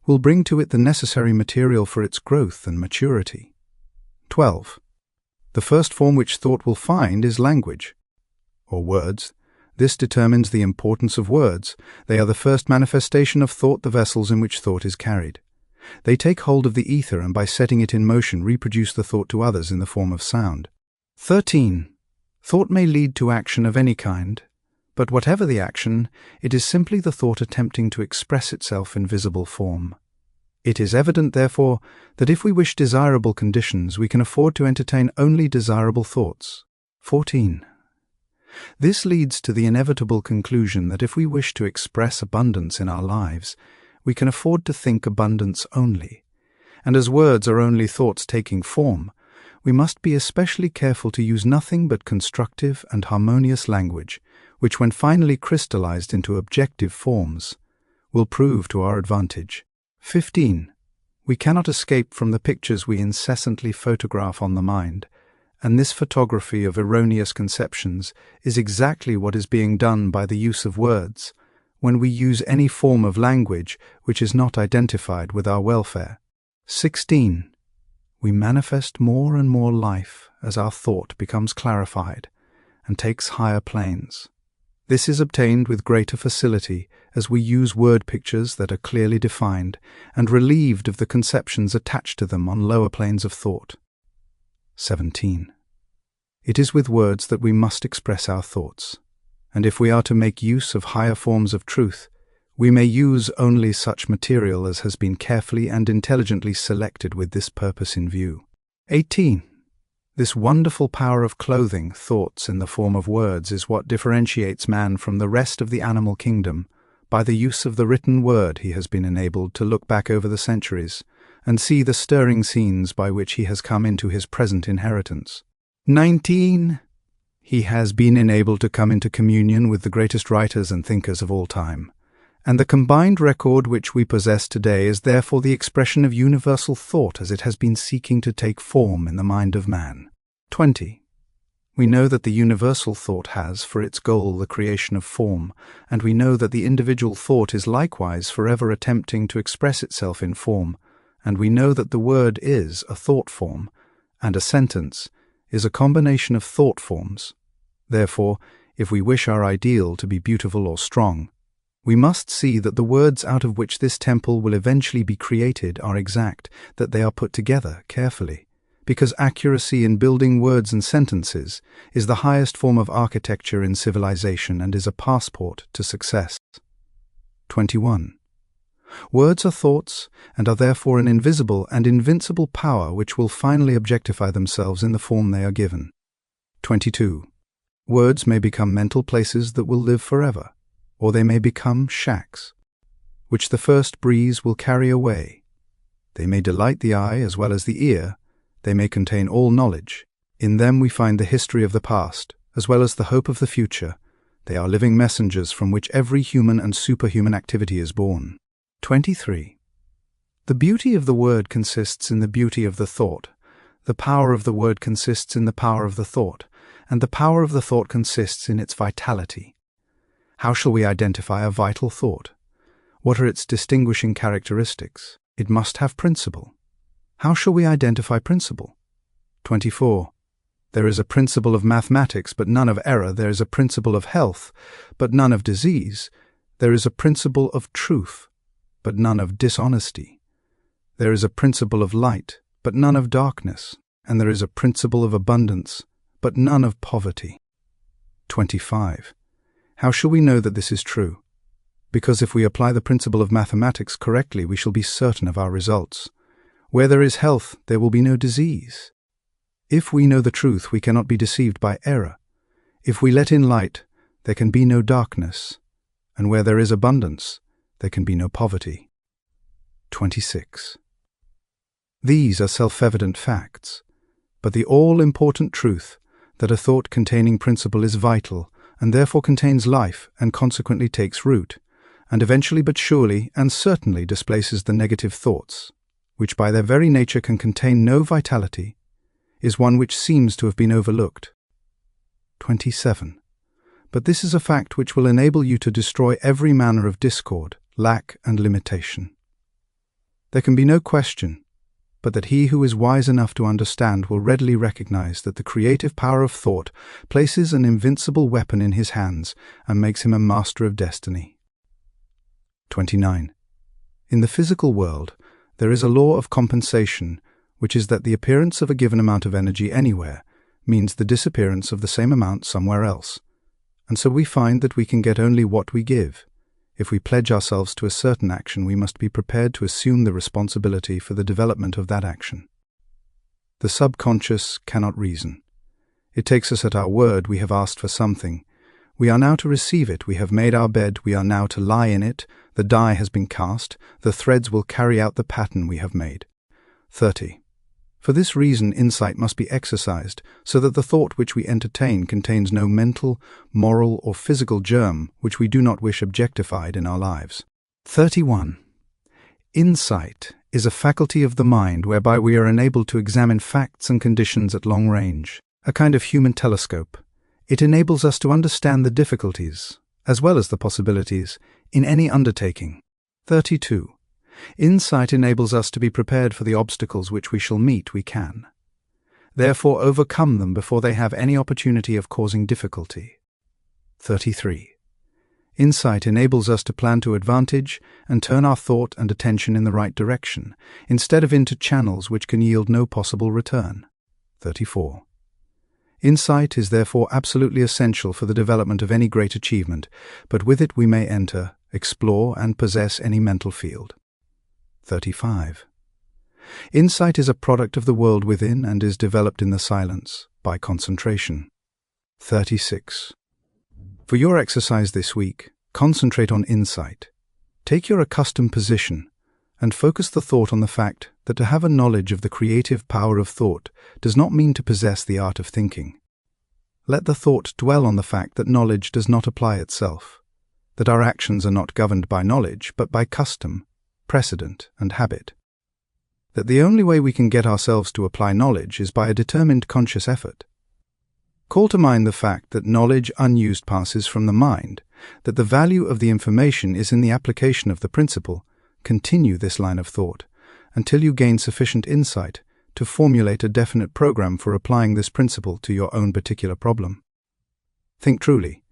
will bring to it the necessary material for its growth and maturity. 12. The first form which thought will find is language, or words. This determines the importance of words. They are the first manifestation of thought, the vessels in which thought is carried. They take hold of the ether and by setting it in motion reproduce the thought to others in the form of sound. 13. Thought may lead to action of any kind, but whatever the action, it is simply the thought attempting to express itself in visible form. It is evident, therefore, that if we wish desirable conditions, we can afford to entertain only desirable thoughts. 14. This leads to the inevitable conclusion that if we wish to express abundance in our lives, we can afford to think abundance only. And as words are only thoughts taking form, we must be especially careful to use nothing but constructive and harmonious language, which when finally crystallized into objective forms, will prove to our advantage. 15. We cannot escape from the pictures we incessantly photograph on the mind, and this photography of erroneous conceptions is exactly what is being done by the use of words, when we use any form of language which is not identified with our welfare. 16. We manifest more and more life as our thought becomes clarified and takes higher planes. This is obtained with greater facility as we use word pictures that are clearly defined and relieved of the conceptions attached to them on lower planes of thought. 17. It is with words that we must express our thoughts, and if we are to make use of higher forms of truth, we may use only such material as has been carefully and intelligently selected with this purpose in view. 18. This wonderful power of clothing thoughts in the form of words is what differentiates man from the rest of the animal kingdom. By the use of the written word he has been enabled to look back over the centuries and see the stirring scenes by which he has come into his present inheritance. 19. He has been enabled to come into communion with the greatest writers and thinkers of all time, and the combined record which we possess today is therefore the expression of universal thought as it has been seeking to take form in the mind of man. 20. We know that the universal thought has for its goal the creation of form, and we know that the individual thought is likewise forever attempting to express itself in form, and we know that the word is a thought form, and a sentence is a combination of thought forms. Therefore, if we wish our ideal to be beautiful or strong, we must see that the words out of which this temple will eventually be created are exact, that they are put together carefully, because accuracy in building words and sentences is the highest form of architecture in civilization and is a passport to success. 21. Words are thoughts and are therefore an invisible and invincible power which will finally objectify themselves in the form they are given. 22. Words may become mental places that will live forever, or they may become shacks, which the first breeze will carry away. They may delight the eye as well as the ear. They may contain all knowledge. In them we find the history of the past, as well as the hope of the future. They are living messengers from which every human and superhuman activity is born. 23. The beauty of the word consists in the beauty of the thought. The power of the word consists in the power of the thought, and the power of the thought consists in its vitality. How shall we identify a vital thought? What are its distinguishing characteristics? It must have principle. How shall we identify principle? 24. There is a principle of mathematics, but none of error. There is a principle of health, but none of disease. There is a principle of truth, but none of dishonesty. There is a principle of light, but none of darkness. And there is a principle of abundance, but none of poverty. 25. How shall we know that this is true? Because if we apply the principle of mathematics correctly, we shall be certain of our results. Where there is health, there will be no disease. If we know the truth, we cannot be deceived by error. If we let in light, there can be no darkness. And where there is abundance, there can be no poverty. 26. These are self-evident facts, but the all-important truth that a thought containing principle is vital and therefore contains life and consequently takes root, and eventually but surely and certainly displaces the negative thoughts, which by their very nature can contain no vitality, is one which seems to have been overlooked. 27. But this is a fact which will enable you to destroy every manner of discord, lack, and limitation. There can be no question but that he who is wise enough to understand will readily recognize that the creative power of thought places an invincible weapon in his hands and makes him a master of destiny. 29. In the physical world, there is a law of compensation, which is that the appearance of a given amount of energy anywhere means the disappearance of the same amount somewhere else. And so we find that we can get only what we give. If we pledge ourselves to a certain action, we must be prepared to assume the responsibility for the development of that action. The subconscious cannot reason. It takes us at our word. We have asked for something. We are now to receive it. We have made our bed. We are now to lie in it. The die has been cast. The threads will carry out the pattern we have made. 30. For this reason, insight must be exercised, so that the thought which we entertain contains no mental, moral, or physical germ which we do not wish objectified in our lives. 31. Insight is a faculty of the mind whereby we are enabled to examine facts and conditions at long range, a kind of human telescope. It enables us to understand the difficulties, as well as the possibilities, in any undertaking. 32. Insight enables us to be prepared for the obstacles which we shall meet. We can, therefore, overcome them before they have any opportunity of causing difficulty. 33. Insight enables us to plan to advantage and turn our thought and attention in the right direction, instead of into channels which can yield no possible return. 34. Insight is therefore absolutely essential for the development of any great achievement, but with it we may enter, explore, and possess any mental field. 35. Insight is a product of the world within and is developed in the silence, by concentration. 36. For your exercise this week, concentrate on insight. Take your accustomed position and focus the thought on the fact that to have a knowledge of the creative power of thought does not mean to possess the art of thinking. Let the thought dwell on the fact that knowledge does not apply itself, that our actions are not governed by knowledge but by custom, precedent, and habit. That the only way we can get ourselves to apply knowledge is by a determined conscious effort. Call to mind the fact that knowledge unused passes from the mind, that the value of the information is in the application of the principle. Continue this line of thought until you gain sufficient insight to formulate a definite program for applying this principle to your own particular problem. Think truly,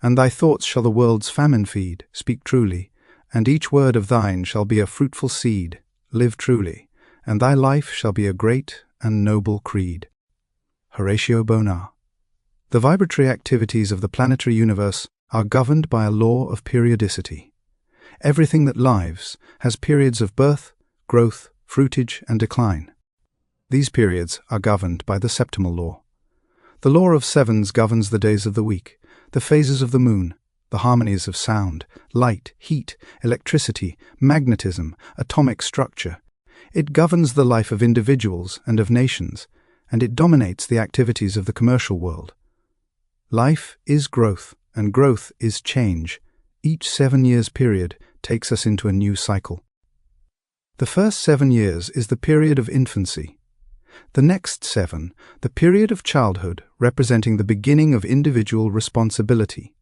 and thy thoughts shall the world's famine feed. Speak truly, and each word of thine shall be a fruitful seed. Live truly, and thy life shall be a great and noble creed. Horatio Bonar. The vibratory activities of the planetary universe are governed by a law of periodicity. Everything that lives has periods of birth, growth, fruitage, and decline. These periods are governed by the septimal law. The law of sevens governs the days of the week, the phases of the moon, the harmonies of sound, light, heat, electricity, magnetism, atomic structure. It governs the life of individuals and of nations, and it dominates the activities of the commercial world. Life is growth, and growth is change. Each 7 years period takes us into a new cycle. The first 7 years is the period of infancy. The next 7, the period of childhood, representing the beginning of individual responsibility.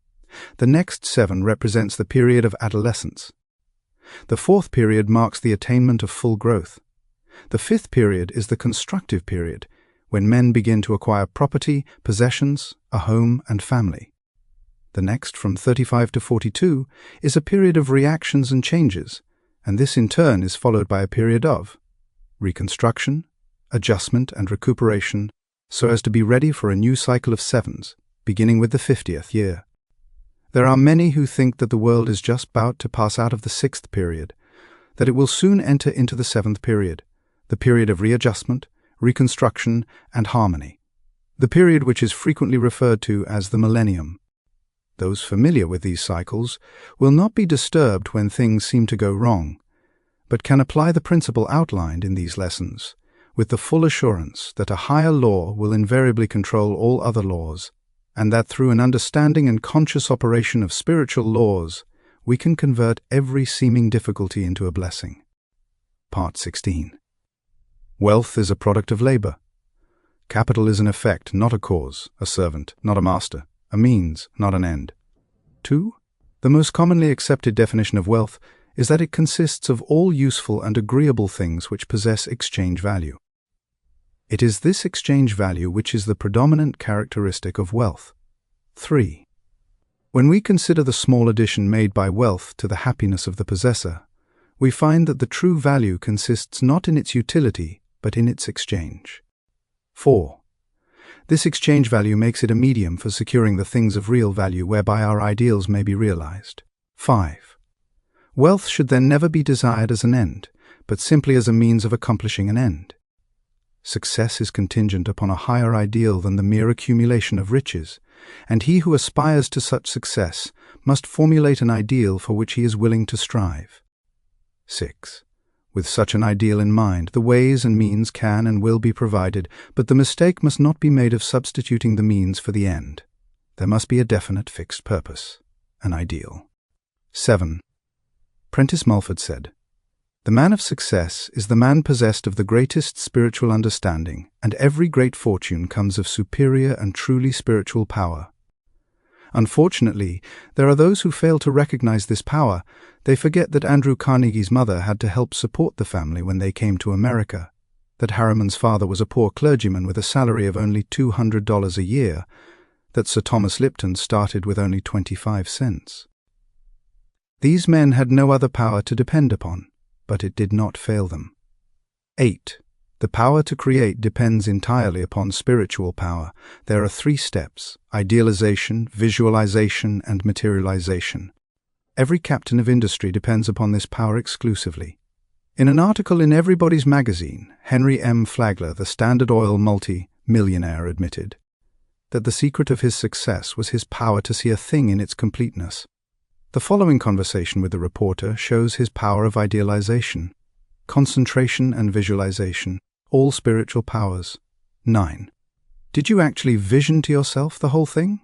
The next 7 represents the period of adolescence. The 4th period marks the attainment of full growth. The 5th period is the constructive period, when men begin to acquire property, possessions, a home, and family. The next, from 35 to 42, is a period of reactions and changes, and this in turn is followed by a period of reconstruction, adjustment, and recuperation, so as to be ready for a new cycle of 7s, beginning with the 50th year. There are many who think that the world is just about to pass out of the 6th period, that it will soon enter into the 7th period, the period of readjustment, reconstruction, and harmony, the period which is frequently referred to as the millennium. Those familiar with these cycles will not be disturbed when things seem to go wrong, but can apply the principle outlined in these lessons with the full assurance that a higher law will invariably control all other laws, and that through an understanding and conscious operation of spiritual laws, we can convert every seeming difficulty into a blessing. Part 16. Wealth is a product of labor. Capital is an effect, not a cause, a servant, not a master, a means, not an end. 2. The most commonly accepted definition of wealth is that it consists of all useful and agreeable things which possess exchange value. It is this exchange value which is the predominant characteristic of wealth. 3. When we consider the small addition made by wealth to the happiness of the possessor, we find that the true value consists not in its utility, but in its exchange. 4. This exchange value makes it a medium for securing the things of real value whereby our ideals may be realized. 5. Wealth should then never be desired as an end, but simply as a means of accomplishing an end. Success is contingent upon a higher ideal than the mere accumulation of riches, and he who aspires to such success must formulate an ideal for which he is willing to strive. 6. With such an ideal in mind, the ways and means can and will be provided, but the mistake must not be made of substituting the means for the end. There must be a definite fixed purpose, an ideal. 7. Prentice Mulford said, "The man of success is the man possessed of the greatest spiritual understanding, and every great fortune comes of superior and truly spiritual power." Unfortunately, there are those who fail to recognize this power. They forget that Andrew Carnegie's mother had to help support the family when they came to America, that Harriman's father was a poor clergyman with a salary of only $200 a year, that Sir Thomas Lipton started with only 25 cents. These men had no other power to depend upon, but it did not fail them. 8. The power to create depends entirely upon spiritual power. There are 3 steps: idealization, visualization, and materialization. Every captain of industry depends upon this power exclusively. In an article in Everybody's Magazine, Henry M. Flagler, the Standard Oil multi-millionaire, admitted that the secret of his success was his power to see a thing in its completeness. The following conversation with the reporter shows his power of idealization, concentration, and visualization, all spiritual powers. 9. Did you actually vision to yourself the whole thing?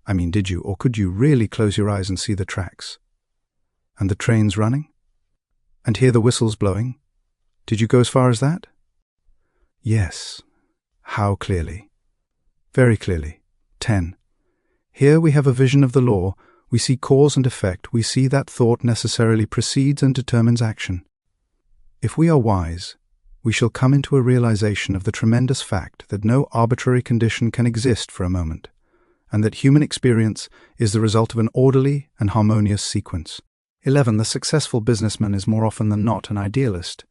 I mean, did you, or could you really close your eyes and see the tracks? And the trains running? And hear the whistles blowing? Did you go as far as that? Yes. How clearly? Very clearly. 10. Here we have a vision of the law. We see cause and effect. We see that thought necessarily precedes and determines action. If we are wise, we shall come into a realization of the tremendous fact that no arbitrary condition can exist for a moment, and that human experience is the result of an orderly and harmonious sequence. 11. The successful businessman is more often than not an idealist,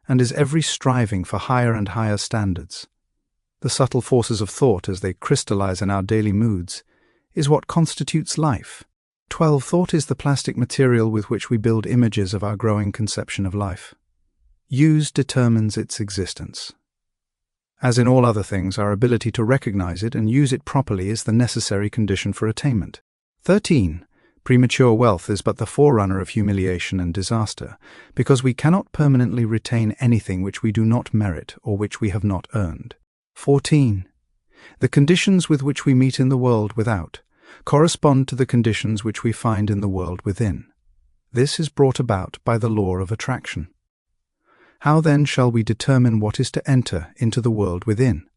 and is ever striving for higher and higher standards. The subtle forces of thought, as they crystallize in our daily moods, is what constitutes life. 12. Thought is the plastic material with which we build images of our growing conception of life. Use determines its existence. As in all other things, our ability to recognize it and use it properly is the necessary condition for attainment. 13. Premature wealth is but the forerunner of humiliation and disaster, because we cannot permanently retain anything which we do not merit or which we have not earned. 14. The conditions with which we meet in the world without correspond to the conditions which we find in the world within. This is brought about by the law of attraction. How then shall we determine what is to enter into the world within?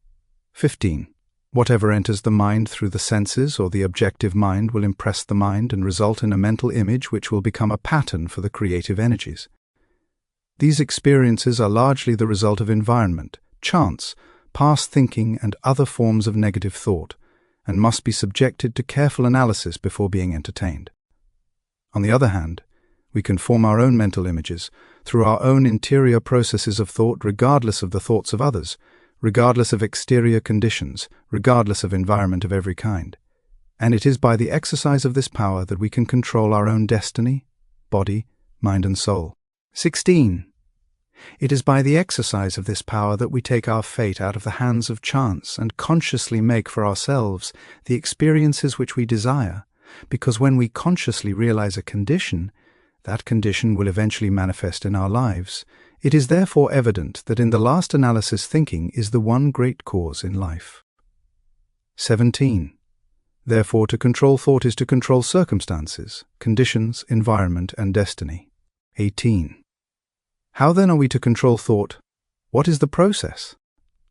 15. Whatever enters the mind through the senses or the objective mind will impress the mind and result in a mental image which will become a pattern for the creative energies. These experiences are largely the result of environment, chance, past thinking and other forms of negative thought, and must be subjected to careful analysis before being entertained. On the other hand, we can form our own mental images through our own interior processes of thought regardless of the thoughts of others, regardless of exterior conditions, regardless of environment of every kind. And it is by the exercise of this power that we can control our own destiny, body, mind and soul. 16. It is by the exercise of this power that we take our fate out of the hands of chance and consciously make for ourselves the experiences which we desire, because when we consciously realize a condition, that condition will eventually manifest in our lives. It is therefore evident that in the last analysis thinking is the one great cause in life. 17. Therefore, to control thought is to control circumstances, conditions, environment, and destiny. 18. How then are we to control thought? What is the process?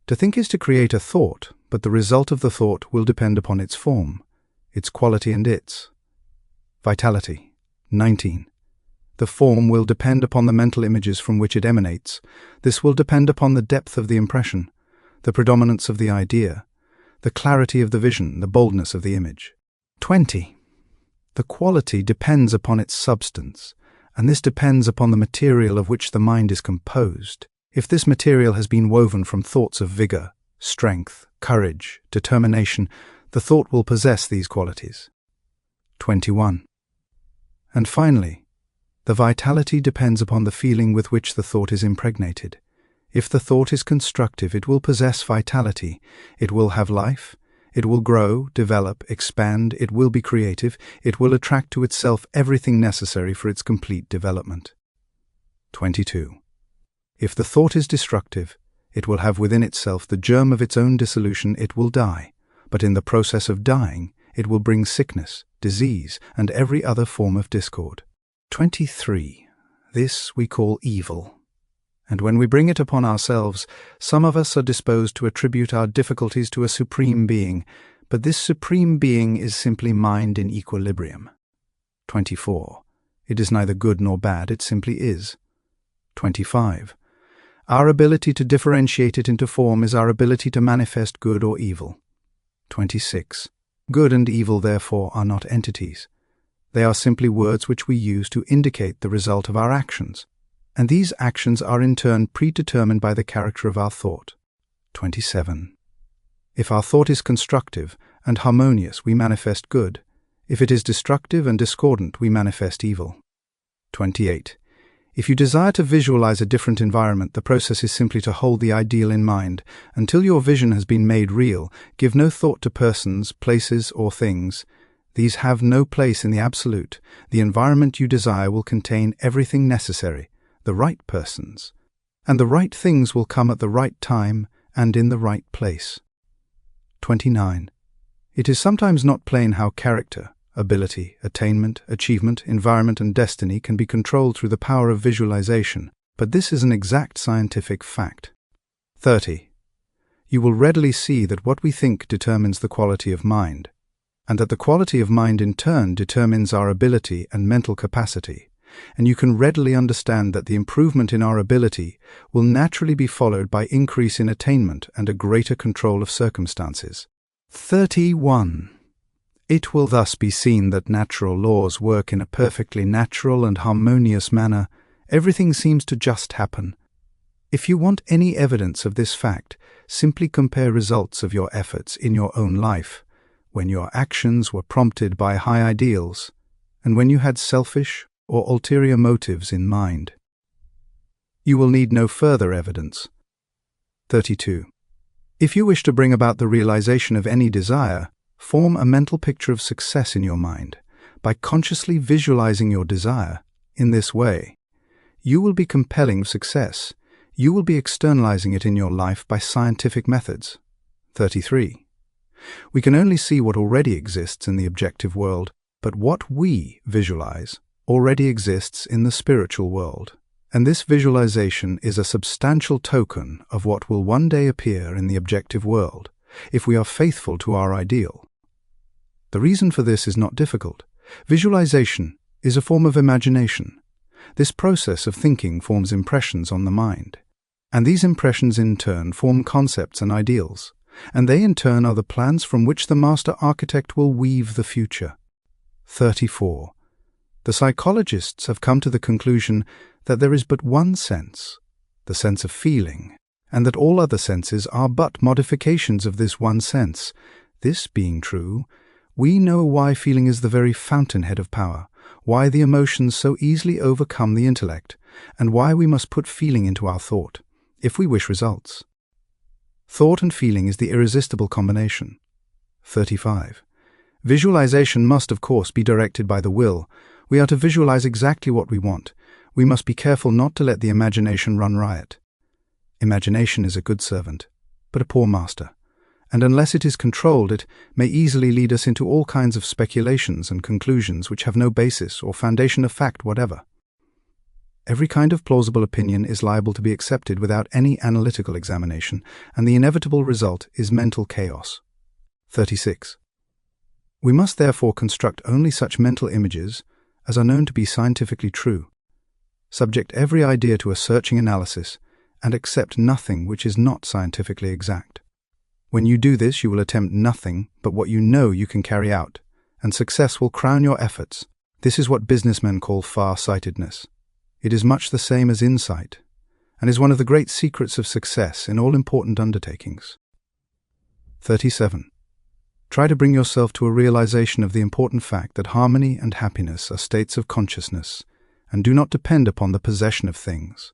To think is to create a thought, but the result of the thought will depend upon its form, its quality and its vitality. 19. The form will depend upon the mental images from which it emanates. This will depend upon the depth of the impression, the predominance of the idea, the clarity of the vision, the boldness of the image. 20. The quality depends upon its substance, and this depends upon the material of which the mind is composed. If this material has been woven from thoughts of vigor, strength, courage, determination, the thought will possess these qualities. 21. And finally, the vitality depends upon the feeling with which the thought is impregnated. If the thought is constructive, it will possess vitality, it will have life, it will grow, develop, expand, it will be creative, it will attract to itself everything necessary for its complete development. 22. If the thought is destructive, it will have within itself the germ of its own dissolution, it will die, but in the process of dying, it will bring sickness, disease, and every other form of discord. 23. This we call evil. And when we bring it upon ourselves, some of us are disposed to attribute our difficulties to a supreme being, but this supreme being is simply mind in equilibrium. 24. It is neither good nor bad, it simply is. 25. Our ability to differentiate it into form is our ability to manifest good or evil. 26. Good and evil, therefore, are not entities. They are simply words which we use to indicate the result of our actions, and these actions are in turn predetermined by the character of our thought. 27. If our thought is constructive and harmonious, we manifest good. If it is destructive and discordant, we manifest evil. 28. If you desire to visualize a different environment, the process is simply to hold the ideal in mind. Until your vision has been made real, give no thought to persons, places, or things. These have no place in the absolute. The environment you desire will contain everything necessary, the right persons, and the right things will come at the right time and in the right place. 29. It is sometimes not plain how character, ability, attainment, achievement, environment, and destiny can be controlled through the power of visualization, but this is an exact scientific fact. 30. You will readily see that what we think determines the quality of mind, and that the quality of mind in turn determines our ability and mental capacity, and you can readily understand that the improvement in our ability will naturally be followed by increase in attainment and a greater control of circumstances. 31. It will thus be seen that natural laws work in a perfectly natural and harmonious manner. Everything seems to just happen. If you want any evidence of this fact, simply compare results of your efforts in your own life, when your actions were prompted by high ideals, and when you had selfish or ulterior motives in mind. You will need no further evidence. 32. If you wish to bring about the realization of any desire, form a mental picture of success in your mind. By consciously visualizing your desire in this way, you will be compelling success. You will be externalizing it in your life by scientific methods. 33. We can only see what already exists in the objective world, but what we visualize already exists in the spiritual world. And this visualization is a substantial token of what will one day appear in the objective world, if we are faithful to our ideal. The reason for this is not difficult. Visualization is a form of imagination. This process of thinking forms impressions on the mind, and these impressions in turn form concepts and ideals, and they in turn are the plans from which the master architect will weave the future. 34. The psychologists have come to the conclusion that there is but one sense, the sense of feeling, and that all other senses are but modifications of this one sense. This being true, we know why feeling is the very fountainhead of power, why the emotions so easily overcome the intellect, and why we must put feeling into our thought, if we wish results. Thought and feeling is the irresistible combination. 35. Visualization must, of course, be directed by the will. We are to visualize exactly what we want. We must be careful not to let the imagination run riot. Imagination is a good servant, but a poor master, and unless it is controlled, it may easily lead us into all kinds of speculations and conclusions which have no basis or foundation of fact whatever. Every kind of plausible opinion is liable to be accepted without any analytical examination, and the inevitable result is mental chaos. 36. We must therefore construct only such mental images as are known to be scientifically true. Subject every idea to a searching analysis, and accept nothing which is not scientifically exact. When you do this, you will attempt nothing but what you know you can carry out, and success will crown your efforts. This is what businessmen call far-sightedness. It is much the same as insight, and is one of the great secrets of success in all important undertakings. 37. Try to bring yourself to a realization of the important fact that harmony and happiness are states of consciousness, and do not depend upon the possession of things.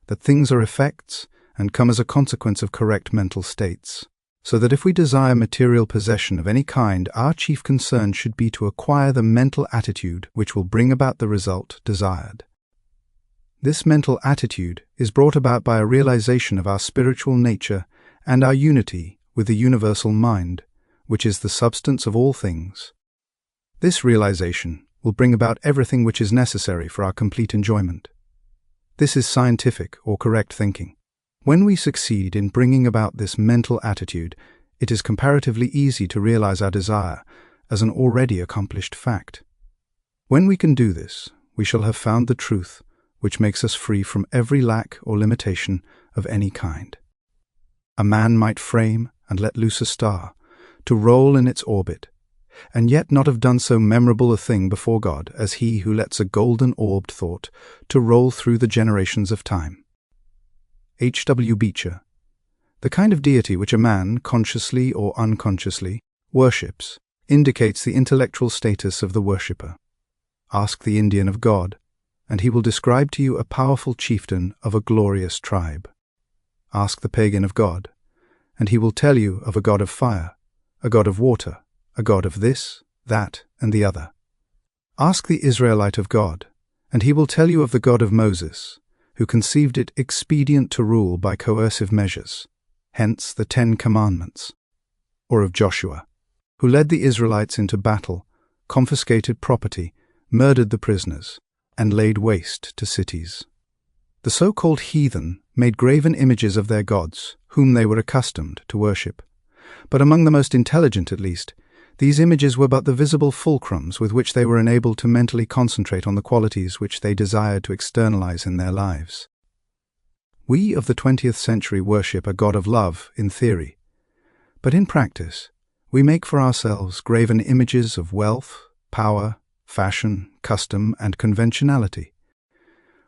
That things are effects, and come as a consequence of correct mental states, so that if we desire material possession of any kind, our chief concern should be to acquire the mental attitude which will bring about the result desired. This mental attitude is brought about by a realization of our spiritual nature and our unity with the universal mind, which is the substance of all things. This realization will bring about everything which is necessary for our complete enjoyment. This is scientific or correct thinking. When we succeed in bringing about this mental attitude, it is comparatively easy to realize our desire as an already accomplished fact. When we can do this, we shall have found the truth which makes us free from every lack or limitation of any kind. A man might frame and let loose a star, to roll in its orbit, and yet not have done so memorable a thing before God as he who lets a golden-orbed thought to roll through the generations of time. H. W. Beecher. The kind of deity which a man, consciously or unconsciously, worships indicates the intellectual status of the worshipper. Ask the Indian of God, and he will describe to you a powerful chieftain of a glorious tribe. Ask the pagan of God, and he will tell you of a god of fire, a god of water, a god of this, that, and the other. Ask the Israelite of God, and he will tell you of the God of Moses, who conceived it expedient to rule by coercive measures, hence the 10 Commandments, or of Joshua, who led the Israelites into battle, confiscated property, murdered the prisoners, and laid waste to cities. The so-called heathen made graven images of their gods, whom they were accustomed to worship. But among the most intelligent, at least, these images were but the visible fulcrums with which they were enabled to mentally concentrate on the qualities which they desired to externalize in their lives. We of the 20th century worship a God of love in theory, but in practice we make for ourselves graven images of wealth, power, fashion, custom, and conventionality.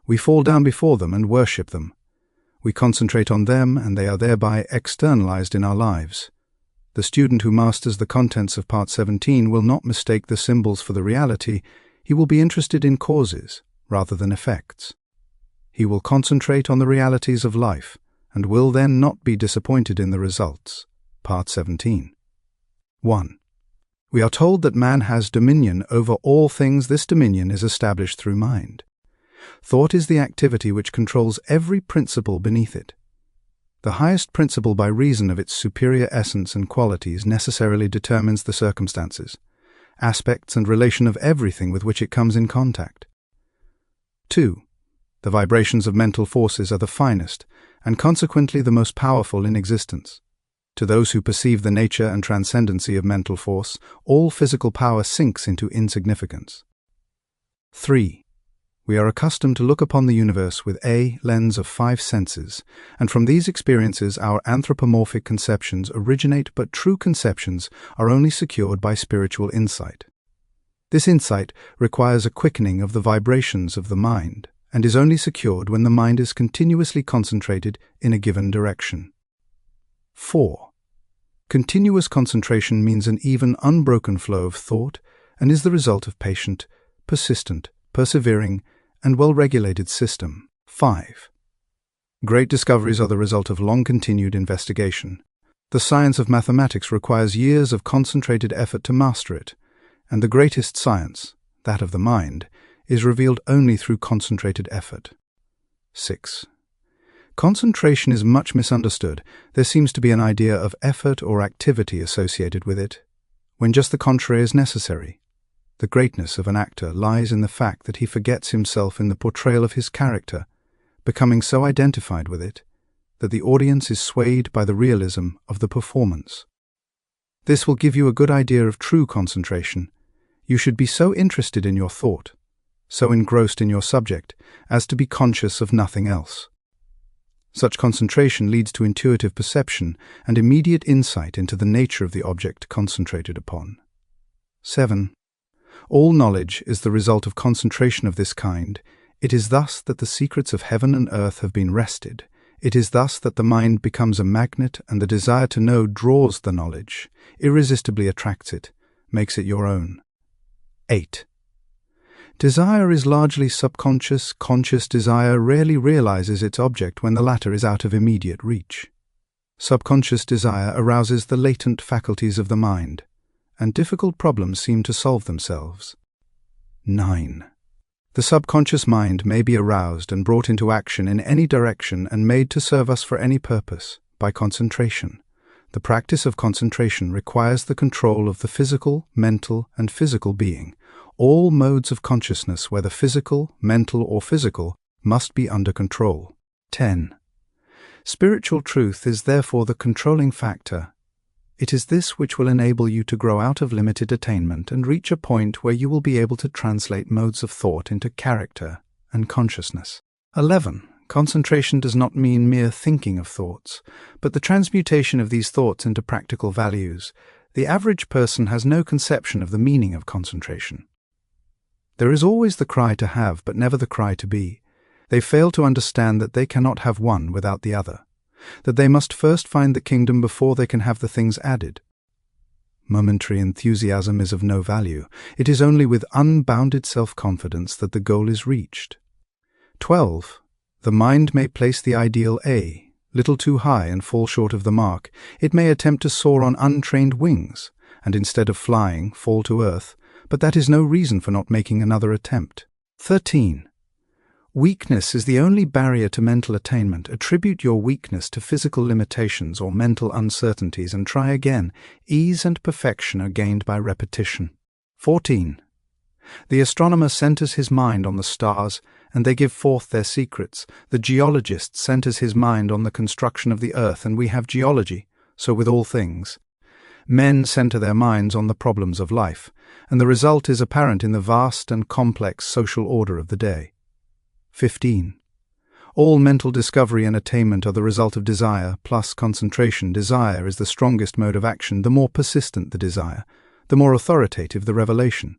We fall down before them and worship them. We concentrate on them, and they are thereby externalized in our lives. The student who masters the contents of Part 17 will not mistake the symbols for the reality. He will be interested in causes rather than effects. He will concentrate on the realities of life, and will then not be disappointed in the results. Part 17. 1. We are told that man has dominion over all things. This dominion is established through mind. Thought is the activity which controls every principle beneath it. The highest principle, by reason of its superior essence and qualities, necessarily determines the circumstances, aspects and relation of everything with which it comes in contact. 2. The vibrations of mental forces are the finest, and consequently the most powerful in existence. To those who perceive the nature and transcendency of mental force, all physical power sinks into insignificance. 3. We are accustomed to look upon the universe with a lens of 5 senses, and from these experiences our anthropomorphic conceptions originate, but true conceptions are only secured by spiritual insight. This insight requires a quickening of the vibrations of the mind, and is only secured when the mind is continuously concentrated in a given direction. 4. Continuous concentration means an even, unbroken flow of thought, and is the result of patient, persistent, persevering, and well-regulated system. 5. Great discoveries are the result of long-continued investigation. The science of mathematics requires years of concentrated effort to master it, and the greatest science, that of the mind, is revealed only through concentrated effort. 6. Concentration is much misunderstood. There seems to be an idea of effort or activity associated with it, when just the contrary is necessary. The greatness of an actor lies in the fact that he forgets himself in the portrayal of his character, becoming so identified with it that the audience is swayed by the realism of the performance. This will give you a good idea of true concentration. You should be so interested in your thought, so engrossed in your subject, as to be conscious of nothing else. Such concentration leads to intuitive perception and immediate insight into the nature of the object concentrated upon. 7. All knowledge is the result of concentration of this kind. It is thus that the secrets of heaven and earth have been wrested. It is thus that the mind becomes a magnet, and the desire to know draws the knowledge, irresistibly attracts it, makes it your own. 8. Desire is largely subconscious. Conscious desire rarely realizes its object when the latter is out of immediate reach. Subconscious desire arouses the latent faculties of the mind, and difficult problems seem to solve themselves. 9. The subconscious mind may be aroused and brought into action in any direction and made to serve us for any purpose by concentration. The practice of concentration requires the control of the physical, mental, and physical being. All modes of consciousness, whether physical, mental, or physical, must be under control. 10. Spiritual truth is therefore the controlling factor. It is this which will enable you to grow out of limited attainment and reach a point where you will be able to translate modes of thought into character and consciousness. 11. Concentration does not mean mere thinking of thoughts, but the transmutation of these thoughts into practical values. The average person has no conception of the meaning of concentration. There is always the cry to have, but never the cry to be. They fail to understand that they cannot have one without the other, that they must first find the kingdom before they can have the things added. Momentary enthusiasm is of no value. It is only with unbounded self-confidence that the goal is reached. 12. The mind may place the ideal A little too high and fall short of the mark. It may attempt to soar on untrained wings, and instead of flying, fall to earth, but that is no reason for not making another attempt. 13. Weakness is the only barrier to mental attainment. Attribute your weakness to physical limitations or mental uncertainties and try again. Ease and perfection are gained by repetition. 14. The astronomer centers his mind on the stars, and they give forth their secrets. The geologist centers his mind on the construction of the earth, and we have geology, so with all things. Men center their minds on the problems of life, and the result is apparent in the vast and complex social order of the day. 15. All mental discovery and attainment are the result of desire plus concentration. Desire is the strongest mode of action. The more persistent the desire, the more authoritative the revelation.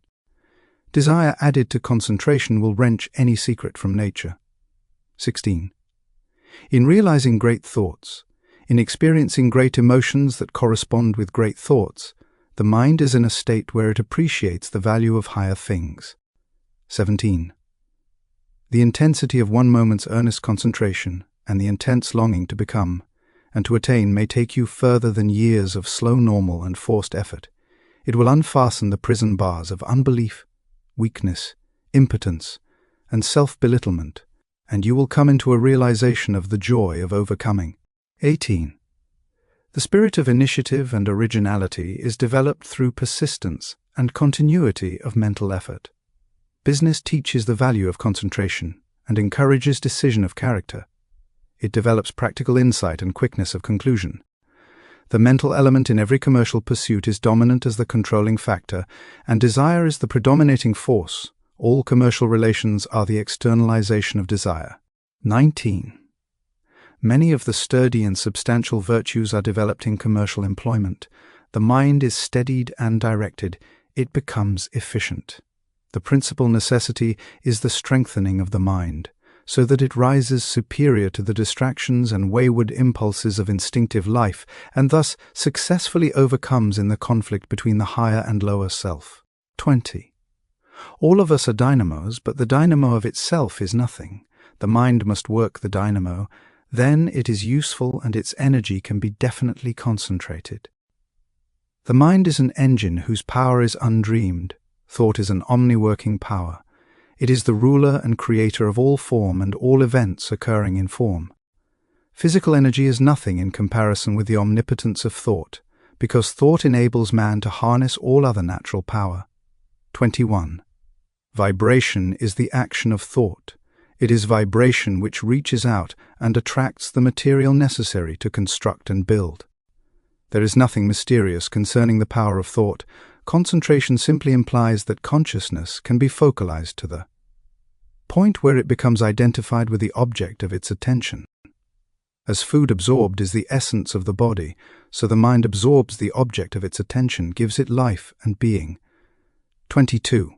Desire added to concentration will wrench any secret from nature. 16. In realizing great thoughts, in experiencing great emotions that correspond with great thoughts, the mind is in a state where it appreciates the value of higher things. 17. The intensity of one moment's earnest concentration and the intense longing to become and to attain may take you further than years of slow normal and forced effort. It will unfasten the prison bars of unbelief, weakness, impotence, and self-belittlement, and you will come into a realization of the joy of overcoming. 18. The spirit of initiative and originality is developed through persistence and continuity of mental effort. Business teaches the value of concentration and encourages decision of character. It develops practical insight and quickness of conclusion. The mental element in every commercial pursuit is dominant as the controlling factor, and desire is the predominating force. All commercial relations are the externalization of desire. 19. Many of the sturdy and substantial virtues are developed in commercial employment. The mind is steadied and directed. It becomes efficient. The principal necessity is the strengthening of the mind, so that it rises superior to the distractions and wayward impulses of instinctive life, and thus successfully overcomes in the conflict between the higher and lower self. 20. All of us are dynamos, but the dynamo of itself is nothing. The mind must work the dynamo. Then it is useful and its energy can be definitely concentrated. The mind is an engine whose power is undreamed. Thought is an omni-working power. It is the ruler and creator of all form and all events occurring in form. Physical energy is nothing in comparison with the omnipotence of thought, because thought enables man to harness all other natural power. 21. Vibration is the action of thought. It is vibration which reaches out and attracts the material necessary to construct and build. There is nothing mysterious concerning the power of thought. Concentration simply implies that consciousness can be focalized to the point where it becomes identified with the object of its attention. As food absorbed is the essence of the body, so the mind absorbs the object of its attention, gives it life and being. 22.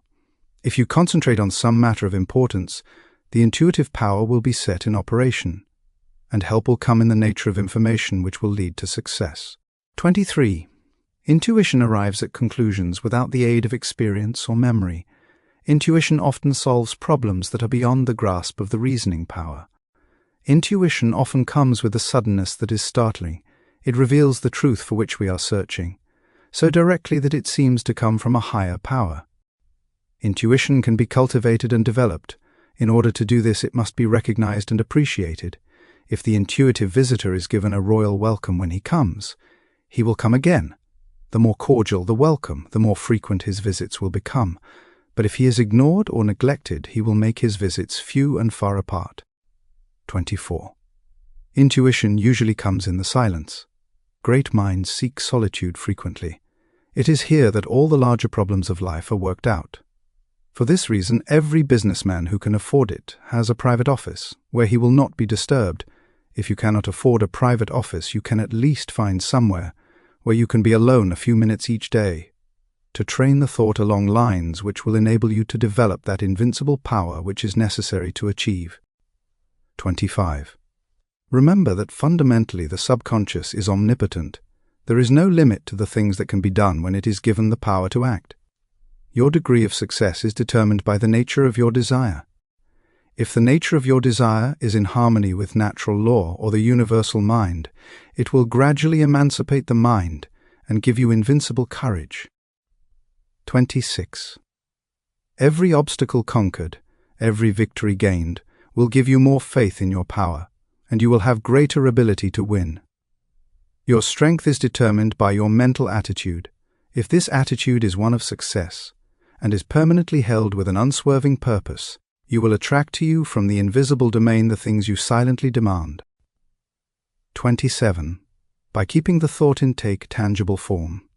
If you concentrate on some matter of importance, the intuitive power will be set in operation, and help will come in the nature of information which will lead to success. 23. Intuition arrives at conclusions without the aid of experience or memory. Intuition often solves problems that are beyond the grasp of the reasoning power. Intuition often comes with a suddenness that is startling. It reveals the truth for which we are searching, so directly that it seems to come from a higher power. Intuition can be cultivated and developed. In order to do this, it must be recognized and appreciated. If the intuitive visitor is given a royal welcome when he comes, he will come again. The more cordial the welcome, the more frequent his visits will become. But if he is ignored or neglected, he will make his visits few and far apart. 24. Intuition usually comes in the silence. Great minds seek solitude frequently. It is here that all the larger problems of life are worked out. For this reason, every businessman who can afford it has a private office, where he will not be disturbed. If you cannot afford a private office, you can at least find somewhere where you can be alone a few minutes each day, to train the thought along lines which will enable you to develop that invincible power which is necessary to achieve. 25. Remember that fundamentally the subconscious is omnipotent. There is no limit to the things that can be done when it is given the power to act. Your degree of success is determined by the nature of your desire. If the nature of your desire is in harmony with natural law or the universal mind, it will gradually emancipate the mind and give you invincible courage. 26. Every obstacle conquered, every victory gained, will give you more faith in your power, and you will have greater ability to win. Your strength is determined by your mental attitude. If this attitude is one of success, and is permanently held with an unswerving purpose, you will attract to you from the invisible domain the things you silently demand. 27. By keeping the thought intake tangible form.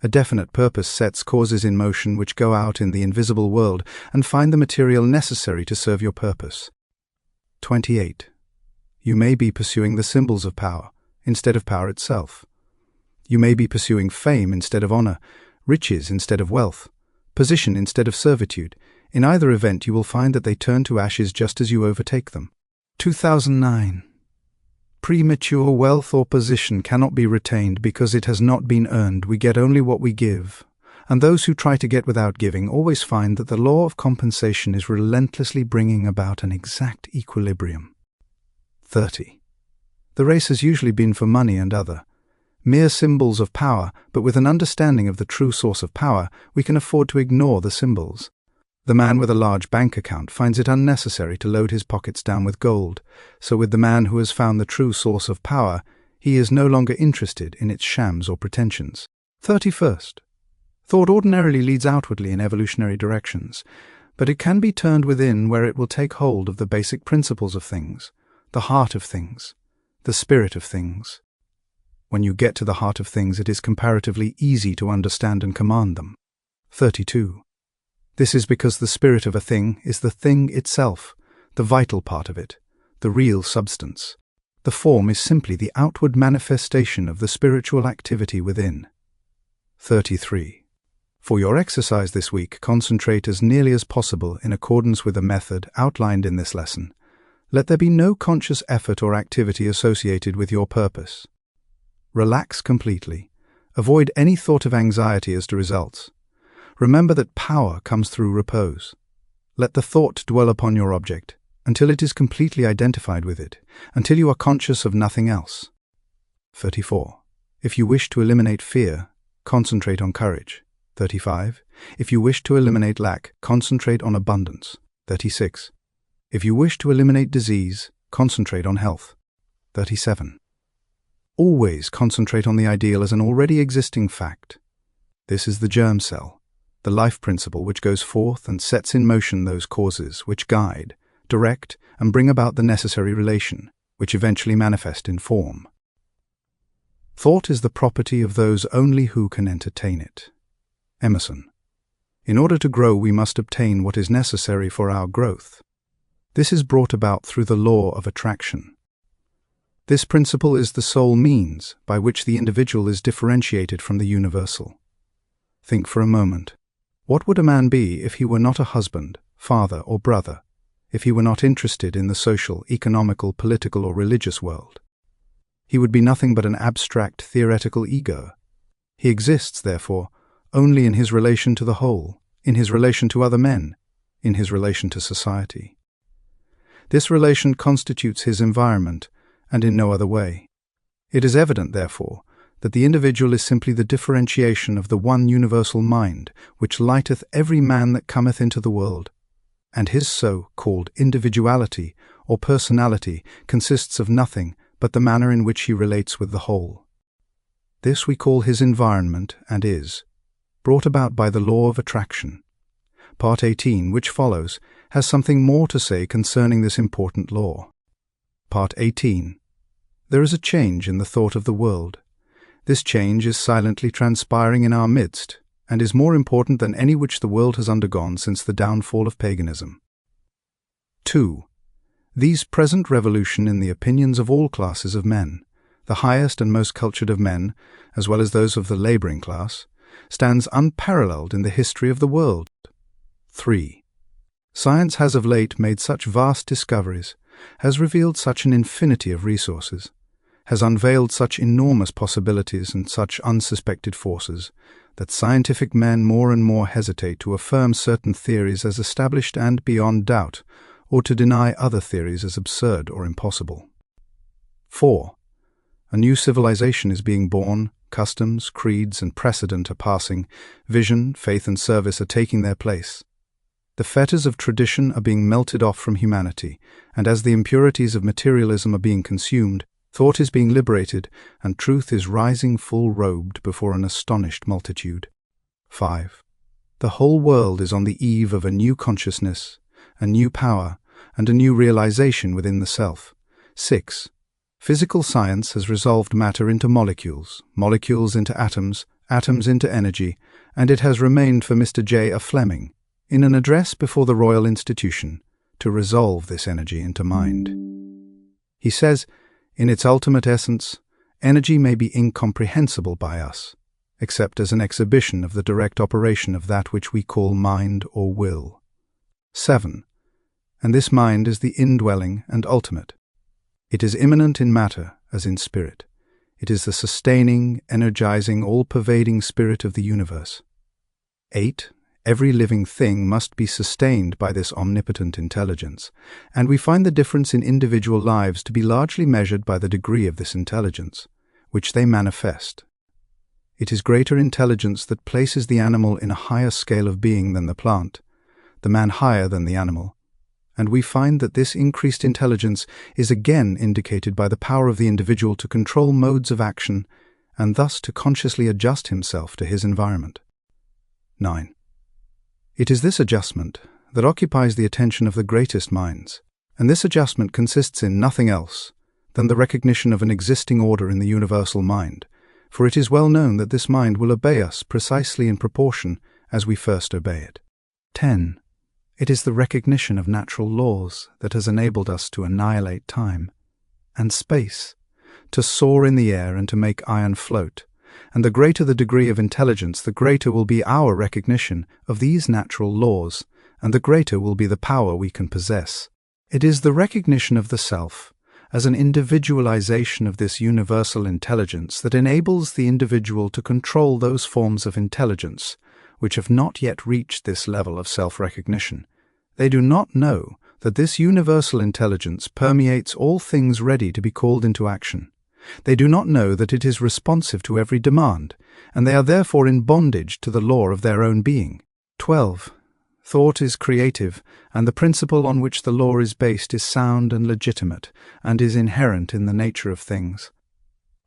A definite purpose sets causes in motion which go out in the invisible world and find the material necessary to serve your purpose. 28. You may be pursuing the symbols of power instead of power itself. You may be pursuing fame instead of honor, riches instead of wealth, position instead of servitude. In either event, you will find that they turn to ashes just as you overtake them. 2009. Premature wealth or position cannot be retained because it has not been earned. We get only what we give. And those who try to get without giving always find that the law of compensation is relentlessly bringing about an exact equilibrium. 30. The race has usually been for money and other. mere symbols of power, but with an understanding of the true source of power, we can afford to ignore the symbols. The man with a large bank account finds it unnecessary to load his pockets down with gold, so with the man who has found the true source of power, he is no longer interested in its shams or pretensions. 31st. Thought ordinarily leads outwardly in evolutionary directions, but it can be turned within where it will take hold of the basic principles of things, the heart of things, the spirit of things. When you get to the heart of things, it is comparatively easy to understand and command them. 32. This is because the spirit of a thing is the thing itself, the vital part of it, the real substance. The form is simply the outward manifestation of the spiritual activity within. 33. For your exercise this week, concentrate as nearly as possible in accordance with the method outlined in this lesson. Let there be no conscious effort or activity associated with your purpose. Relax completely. Avoid any thought of anxiety as to results. Remember that power comes through repose. Let the thought dwell upon your object, until it is completely identified with it, until you are conscious of nothing else. 34. If you wish to eliminate fear, concentrate on courage. 35. If you wish to eliminate lack, concentrate on abundance. 36. If you wish to eliminate disease, concentrate on health. 37. Always concentrate on the ideal as an already existing fact. This is the germ cell, the life principle which goes forth and sets in motion those causes which guide, direct, and bring about the necessary relation, which eventually manifest in form. Thought is the property of those only who can entertain it. Emerson. In order to grow, we must obtain what is necessary for our growth. This is brought about through the law of attraction. This principle is the sole means by which the individual is differentiated from the universal. Think for a moment. What would a man be if he were not a husband, father, or brother, if he were not interested in the social, economical, political, or religious world? He would be nothing but an abstract, theoretical ego. He exists, therefore, only in his relation to the whole, in his relation to other men, in his relation to society. This relation constitutes his environment, and in no other way. It is evident, therefore, that the individual is simply the differentiation of the one universal mind, which lighteth every man that cometh into the world, and his so-called individuality or personality consists of nothing but the manner in which he relates with the whole. This we call his environment, and is brought about by the law of attraction. Part 18, which follows, has something more to say concerning this important law. Part 18. There is a change in the thought of the world. This change is silently transpiring in our midst, and is more important than any which the world has undergone since the downfall of paganism. 2. These present revolution in the opinions of all classes of men, the highest and most cultured of men, as well as those of the labouring class, stands unparalleled in the history of the world. 3. Science has of late made such vast discoveries, has revealed such an infinity of resources, has unveiled such enormous possibilities and such unsuspected forces, that scientific men more and more hesitate to affirm certain theories as established and beyond doubt, or to deny other theories as absurd or impossible. 4. A new civilization is being born, customs, creeds, and precedent are passing, vision, faith, and service are taking their place. The fetters of tradition are being melted off from humanity, and as the impurities of materialism are being consumed, thought is being liberated, and truth is rising full-robed before an astonished multitude. 5. The whole world is on the eve of a new consciousness, a new power, and a new realization within the self. 6. Physical science has resolved matter into molecules, molecules into atoms, atoms into energy, and it has remained for Mr. J. A. Fleming, in an address before the Royal Institution, to resolve this energy into mind. He says, in its ultimate essence, energy may be incomprehensible by us, except as an exhibition of the direct operation of that which we call mind or will. 7. And this mind is the indwelling and ultimate. It is immanent in matter as in spirit. It is the sustaining, energizing, all-pervading spirit of the universe. 8. Every living thing must be sustained by this omnipotent intelligence, and we find the difference in individual lives to be largely measured by the degree of this intelligence. which they manifest. It is greater intelligence that places the animal in a higher scale of being than the plant, the man higher than the animal, and we find that this increased intelligence is again indicated by the power of the individual to control modes of action and thus to consciously adjust himself to his environment. 9. It is this adjustment that occupies the attention of the greatest minds, and this adjustment consists in nothing else than the recognition of an existing order in the universal mind, for it is well known that this mind will obey us precisely in proportion as we first obey it. 10. It is the recognition of natural laws that has enabled us to annihilate time and space, to soar in the air and to make iron float, and the greater the degree of intelligence, the greater will be our recognition of these natural laws, and the greater will be the power we can possess. It is the recognition of the self as an individualization of this universal intelligence that enables the individual to control those forms of intelligence which have not yet reached this level of self-recognition. They do not know that this universal intelligence permeates all things ready to be called into action. They do not know that it is responsive to every demand, and they are therefore in bondage to the law of their own being. 12. Thought is creative, and the principle on which the law is based is sound and legitimate, and is inherent in the nature of things.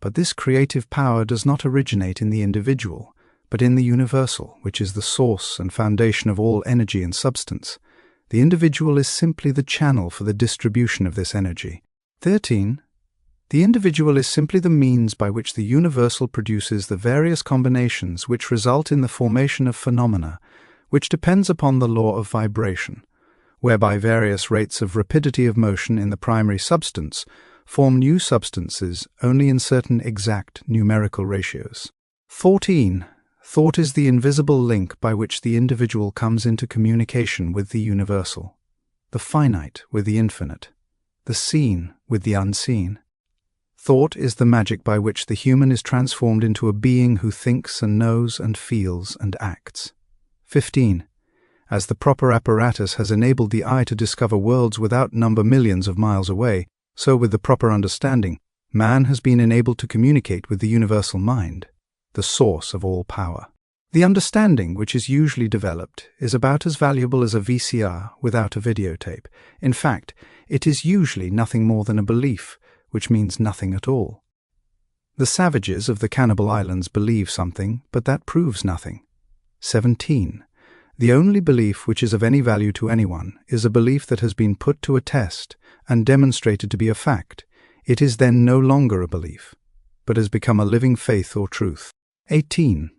But this creative power does not originate in the individual, but in the universal, which is the source and foundation of all energy and substance. The individual is simply the channel for the distribution of this energy. 13. The individual is simply the means by which the universal produces the various combinations which result in the formation of phenomena, which depends upon the law of vibration, whereby various rates of rapidity of motion in the primary substance form new substances only in certain exact numerical ratios. 14. Thought is the invisible link by which the individual comes into communication with the universal, the finite with the infinite, the seen with the unseen. Thought is the magic by which the human is transformed into a being who thinks and knows and feels and acts. 15. As the proper apparatus has enabled the eye to discover worlds without number millions of miles away, so with the proper understanding, man has been enabled to communicate with the universal mind, the source of all power. The understanding which is usually developed is about as valuable as a VCR without a videotape. In fact, it is usually nothing more than a belief, which means nothing at all. The savages of the Cannibal Islands believe something, but that proves nothing. 17. The only belief which is of any value to anyone is a belief that has been put to a test and demonstrated to be a fact. It is then no longer a belief, but has become a living faith or truth. 18.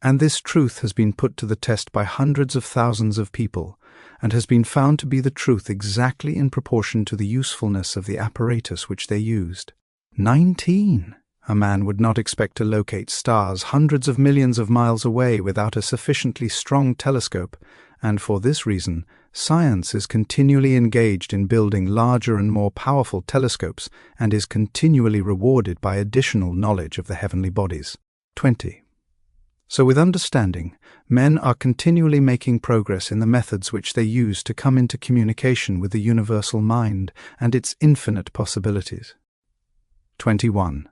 And this truth has been put to the test by hundreds of thousands of people, and has been found to be the truth exactly in proportion to the usefulness of the apparatus which they used. 19. A man would not expect to locate stars hundreds of millions of miles away without a sufficiently strong telescope, and for this reason, science is continually engaged in building larger and more powerful telescopes and is continually rewarded by additional knowledge of the heavenly bodies. 20. So with understanding, men are continually making progress in the methods which they use to come into communication with the universal mind and its infinite possibilities. 21.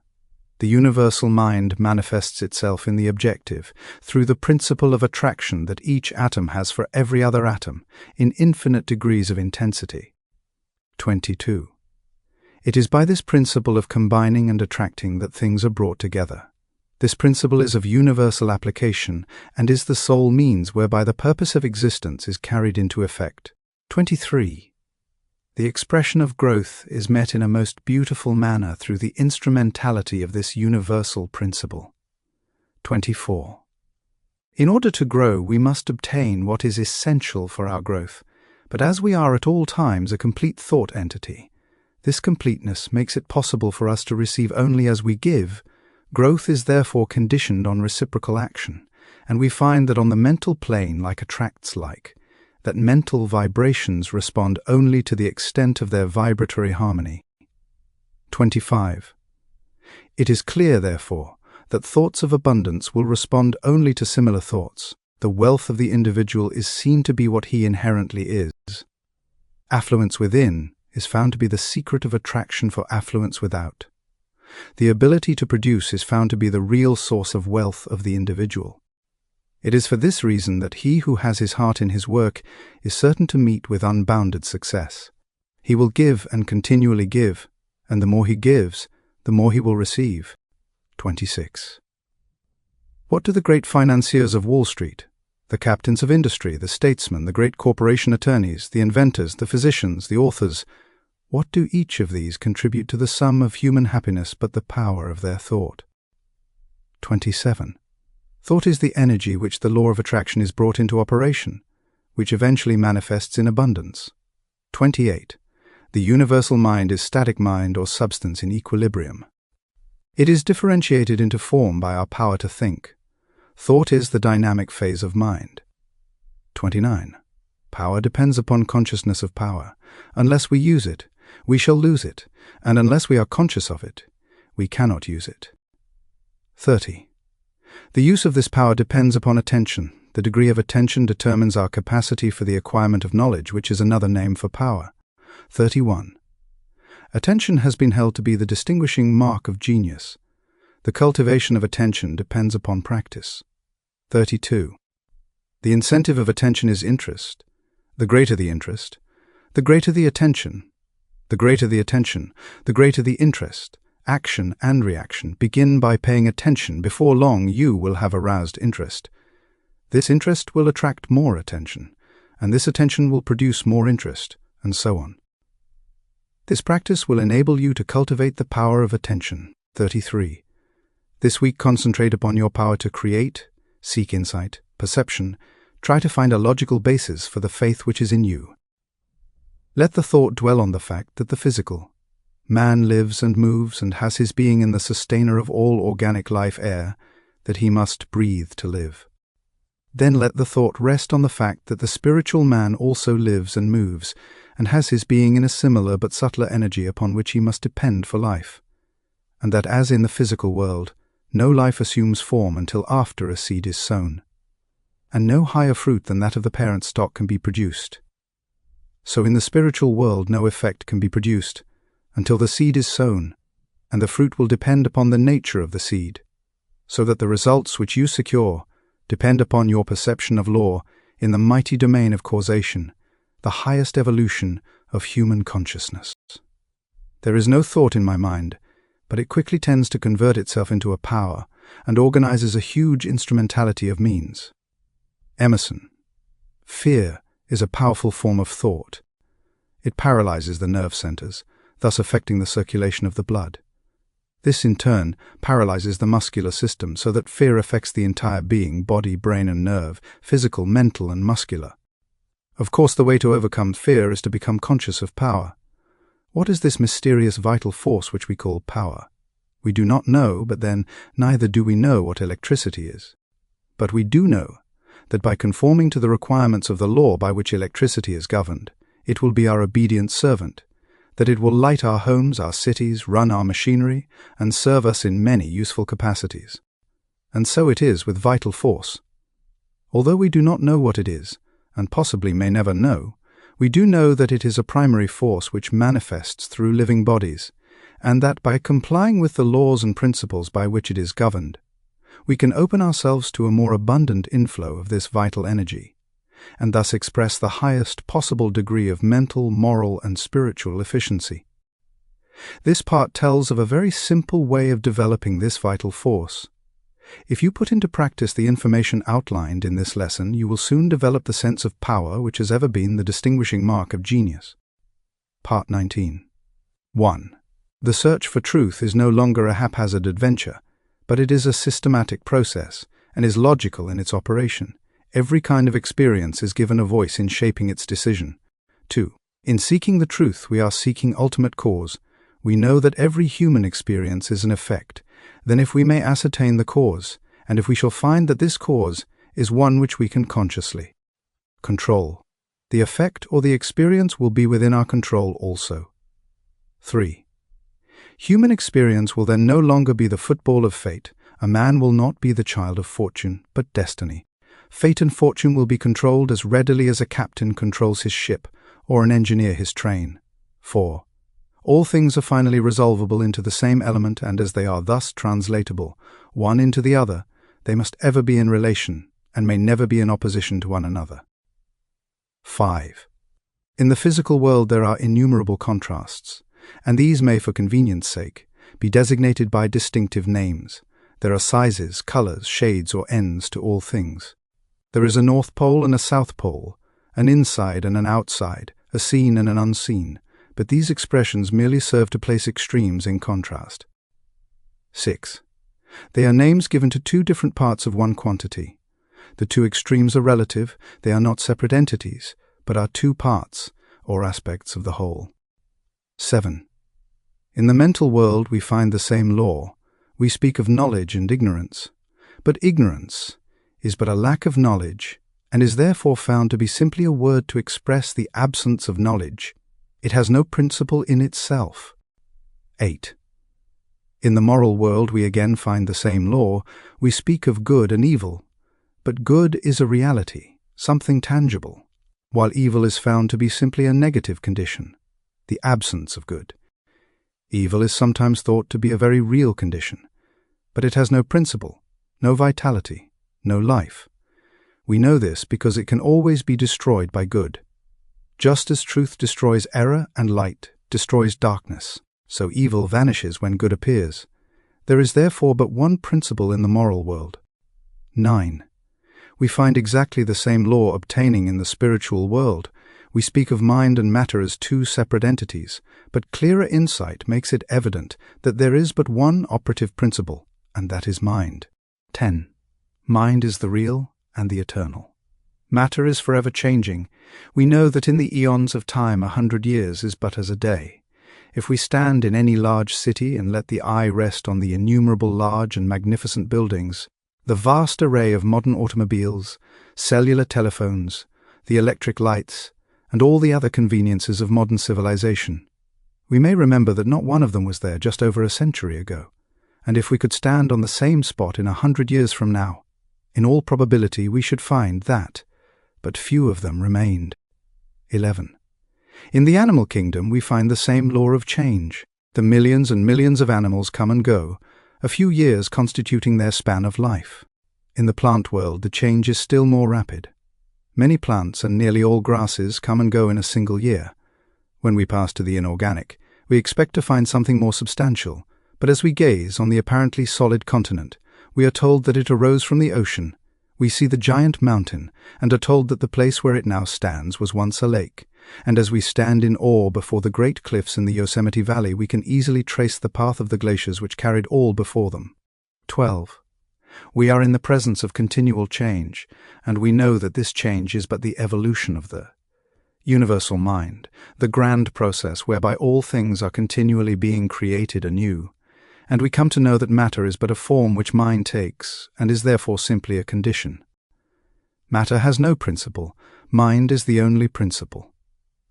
The universal mind manifests itself in the objective through the principle of attraction that each atom has for every other atom in infinite degrees of intensity. 22. It is by this principle of combining and attracting that things are brought together. This principle is of universal application and is the sole means whereby the purpose of existence is carried into effect. 23. The expression of growth is met in a most beautiful manner through the instrumentality of this universal principle. 24. In order to grow, we must obtain what is essential for our growth, but as we are at all times a complete thought entity, this completeness makes it possible for us to receive only as we give. Growth is therefore conditioned on reciprocal action, and we find that on the mental plane like attracts like, that mental vibrations respond only to the extent of their vibratory harmony. 25. It is clear, therefore, that thoughts of abundance will respond only to similar thoughts. The wealth of the individual is seen to be what he inherently is. Affluence within is found to be the secret of attraction for affluence without. The ability to produce is found to be the real source of wealth of the individual. It is for this reason that he who has his heart in his work is certain to meet with unbounded success. He will give and continually give, and the more he gives, the more he will receive. 26. What do the great financiers of Wall Street, the captains of industry, the statesmen, the great corporation attorneys, the inventors, the physicians, the authors, what do each of these contribute to the sum of human happiness but the power of their thought? 27. Thought is the energy which the law of attraction is brought into operation, which eventually manifests in abundance. 28. The universal mind is static mind or substance in equilibrium. It is differentiated into form by our power to think. Thought is the dynamic phase of mind. 29. Power depends upon consciousness of power. Unless we use it, we shall lose it, and unless we are conscious of it, we cannot use it. 30. The use of this power depends upon attention. The degree of attention determines our capacity for the acquirement of knowledge, which is another name for power. 31. Attention has been held to be the distinguishing mark of genius. The cultivation of attention depends upon practice. 32. The incentive of attention is interest. The greater the interest, the greater the attention. The greater the attention, the greater the interest. Action and reaction begin by paying attention. Before long, you will have aroused interest. This interest will attract more attention, and this attention will produce more interest, and so on. This practice will enable you to cultivate the power of attention. 33. This week, concentrate upon your power to create, seek insight, perception, try to find a logical basis for the faith which is in you. Let the thought dwell on the fact that the physical man lives and moves and has his being in the sustainer of all organic life air, that he must breathe to live. Then let the thought rest on the fact that the spiritual man also lives and moves, and has his being in a similar but subtler energy upon which he must depend for life, and that as in the physical world, no life assumes form until after a seed is sown, and no higher fruit than that of the parent stock can be produced. So in the spiritual world no effect can be produced until the seed is sown, and the fruit will depend upon the nature of the seed, so that the results which you secure depend upon your perception of law in the mighty domain of causation, the highest evolution of human consciousness. There is no thought in my mind, but it quickly tends to convert itself into a power and organizes a huge instrumentality of means. Emerson. Fear is a powerful form of thought. It paralyzes the nerve centers, thus affecting the circulation of the blood. This, in turn, paralyzes the muscular system so that fear affects the entire being, body, brain, and nerve, physical, mental, and muscular. Of course, the way to overcome fear is to become conscious of power. What is this mysterious vital force which we call power? We do not know, but then neither do we know what electricity is. But we do know that by conforming to the requirements of the law by which electricity is governed, it will be our obedient servant, that it will light our homes, our cities, run our machinery, and serve us in many useful capacities. And so it is with vital force. Although we do not know what it is, and possibly may never know, we do know that it is a primary force which manifests through living bodies, and that by complying with the laws and principles by which it is governed, we can open ourselves to a more abundant inflow of this vital energy, and thus express the highest possible degree of mental, moral, and spiritual efficiency. This part tells of a very simple way of developing this vital force. If you put into practice the information outlined in this lesson, you will soon develop the sense of power which has ever been the distinguishing mark of genius. Part 19. 1. The search for truth is no longer a haphazard adventure, but it is a systematic process, and is logical in its operation. Every kind of experience is given a voice in shaping its decision. 2. In seeking the truth, we are seeking ultimate cause. We know that every human experience is an effect. Then if we may ascertain the cause, and if we shall find that this cause is one which we can consciously control, the effect or the experience will be within our control also. 3. Human experience will then no longer be the football of fate. A man will not be the child of fortune, but destiny. Fate and fortune will be controlled as readily as a captain controls his ship or an engineer his train. 4. All things are finally resolvable into the same element, and as they are thus translatable, one into the other, they must ever be in relation, and may never be in opposition to one another. 5. In the physical world there are innumerable contrasts, and these may, for convenience sake, be designated by distinctive names. There are sizes, colors, shades, or ends to all things. There is a North Pole and a South Pole, an inside and an outside, a seen and an unseen, but these expressions merely serve to place extremes in contrast. 6. They are names given to two different parts of one quantity. The two extremes are relative, they are not separate entities, but are two parts, or aspects of the whole. 7. In the mental world we find the same law. We speak of knowledge and ignorance, but ignorance is but a lack of knowledge, and is therefore found to be simply a word to express the absence of knowledge. It has no principle in itself. 8. In the moral world we again find the same law. We speak of good and evil, but good is a reality, something tangible, while evil is found to be simply a negative condition, the absence of good. Evil is sometimes thought to be a very real condition, but it has no principle, no vitality, no life. We know this because it can always be destroyed by good. Just as truth destroys error and light destroys darkness, so evil vanishes when good appears. There is therefore but one principle in the moral world. 9. We find exactly the same law obtaining in the spiritual world. We speak of mind and matter as two separate entities, but clearer insight makes it evident that there is but one operative principle, and that is mind. 10. Mind is the real and the eternal. Matter is forever changing. We know that in the eons of time 100 years is but as a day. If we stand in any large city and let the eye rest on the innumerable large and magnificent buildings, the vast array of modern automobiles, cellular telephones, the electric lights, and all the other conveniences of modern civilization, we may remember that not one of them was there just over a century ago, and if we could stand on the same spot in 100 years from now, in all probability we should find that but few of them remained. 11. In the animal kingdom we find the same law of change. The millions and millions of animals come and go, a few years constituting their span of life. In the plant world the change is still more rapid. Many plants and nearly all grasses come and go in a single year. When we pass to the inorganic, we expect to find something more substantial, but as we gaze on the apparently solid continent, we are told that it arose from the ocean. We see the giant mountain, and are told that the place where it now stands was once a lake, and as we stand in awe before the great cliffs in the Yosemite Valley, we can easily trace the path of the glaciers which carried all before them. 12. We are in the presence of continual change, and we know that this change is but the evolution of the universal mind, the grand process whereby all things are continually being created anew, and we come to know that matter is but a form which mind takes, and is therefore simply a condition. Matter has no principle, mind is the only principle.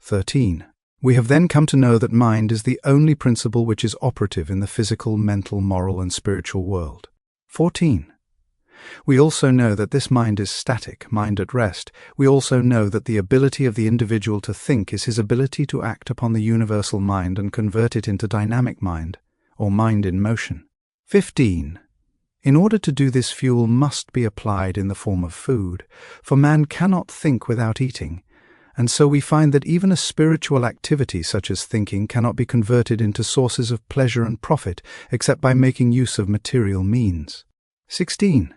13. We have then come to know that mind is the only principle which is operative in the physical, mental, moral, and spiritual world. 14. We also know that this mind is static, mind at rest. We also know that the ability of the individual to think is his ability to act upon the universal mind and convert it into dynamic mind, or mind in motion. 15. In order to do this, fuel must be applied in the form of food, for man cannot think without eating, and so we find that even a spiritual activity such as thinking cannot be converted into sources of pleasure and profit except by making use of material means. 16.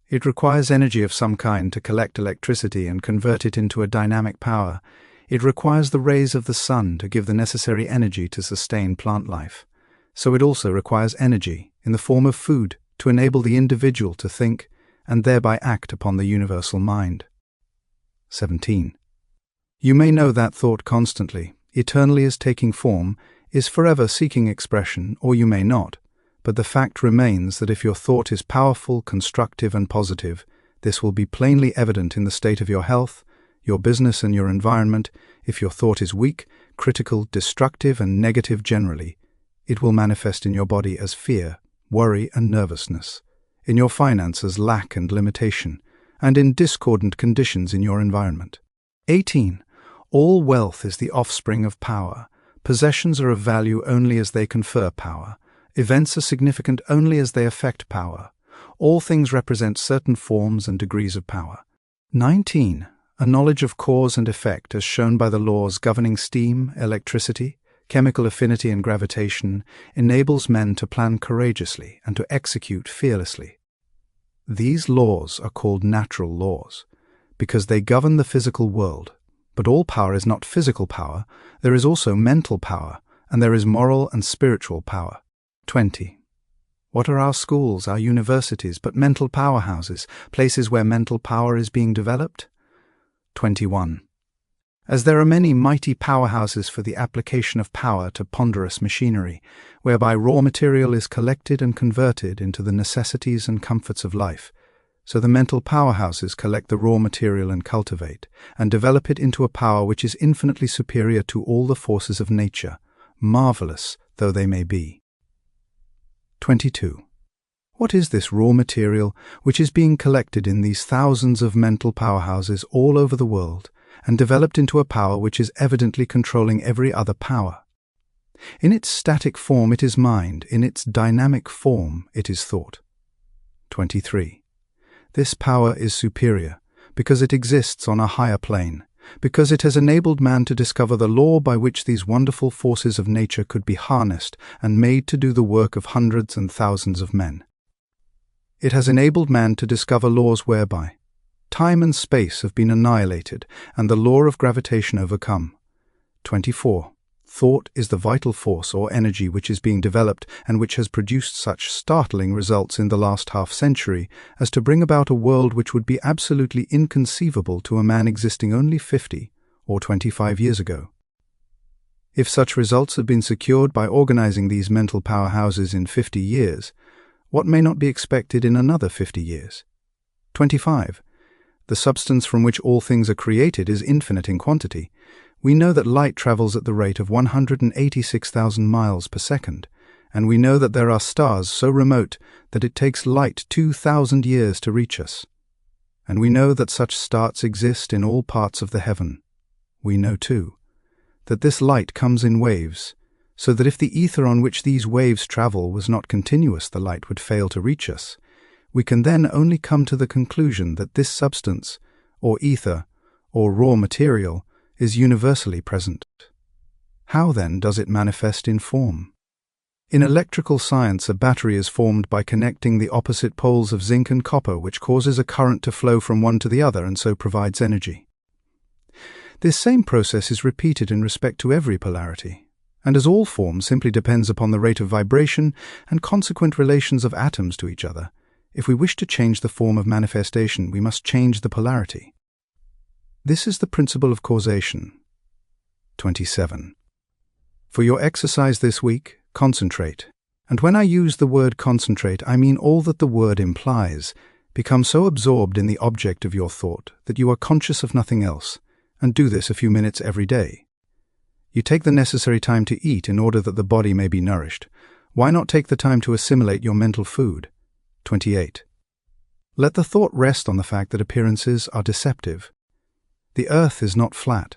It requires energy of some kind to collect electricity and convert it into a dynamic power. It requires the rays of the sun to give the necessary energy to sustain plant life. So it also requires energy, in the form of food, to enable the individual to think and thereby act upon the universal mind. 17. You may know that thought constantly, eternally as taking form, is forever seeking expression, or you may not. But the fact remains that if your thought is powerful, constructive, and positive, this will be plainly evident in the state of your health, your business, and your environment. If your thought is weak, critical, destructive, and negative generally, it will manifest in your body as fear, worry, and nervousness, in your finances lack and limitation, and in discordant conditions in your environment. 18. All wealth is the offspring of power. Possessions are of value only as they confer power. Events are significant only as they affect power. All things represent certain forms and degrees of power. 19. A knowledge of cause and effect as shown by the laws governing steam, electricity, chemical affinity and gravitation enables men to plan courageously and to execute fearlessly. These laws are called natural laws because they govern the physical world. But all power is not physical power. There is also mental power, and there is moral and spiritual power. 20. What are our schools, our universities, but mental powerhouses, places where mental power is being developed? 21. As there are many mighty powerhouses for the application of power to ponderous machinery, whereby raw material is collected and converted into the necessities and comforts of life, so the mental powerhouses collect the raw material and cultivate, and develop it into a power which is infinitely superior to all the forces of nature, marvelous though they may be. 22. What is this raw material which is being collected in these thousands of mental powerhouses all over the world, and developed into a power which is evidently controlling every other power? In its static form it is mind, in its dynamic form it is thought. 23. This power is superior, because it exists on a higher plane, because it has enabled man to discover the law by which these wonderful forces of nature could be harnessed and made to do the work of hundreds and thousands of men. It has enabled man to discover laws whereby time and space have been annihilated and the law of gravitation overcome. 24. Thought is the vital force or energy which is being developed and which has produced such startling results in the last half-century as to bring about a world which would be absolutely inconceivable to a man existing only 50 or 25 years ago. If such results have been secured by organizing these mental powerhouses in 50 years, what may not be expected in another 50 years? 25. The substance from which all things are created is infinite in quantity. We know that light travels at the rate of 186,000 miles per second, and we know that there are stars so remote that it takes light 2,000 years to reach us. And we know that such stars exist in all parts of the heaven. We know, too, that this light comes in waves, so that if the ether on which these waves travel was not continuous, the light would fail to reach us. We can then only come to the conclusion that this substance, or ether, or raw material, is universally present. How then does it manifest in form? In electrical science, a battery is formed by connecting the opposite poles of zinc and copper, which causes a current to flow from one to the other and so provides energy. This same process is repeated in respect to every polarity, and as all form simply depends upon the rate of vibration and consequent relations of atoms to each other, if we wish to change the form of manifestation, we must change the polarity. This is the principle of causation. 27. For your exercise this week, concentrate. And when I use the word concentrate, I mean all that the word implies. Become so absorbed in the object of your thought that you are conscious of nothing else, and do this a few minutes every day. You take the necessary time to eat in order that the body may be nourished. Why not take the time to assimilate your mental food? 28. Let the thought rest on the fact that appearances are deceptive. The earth is not flat,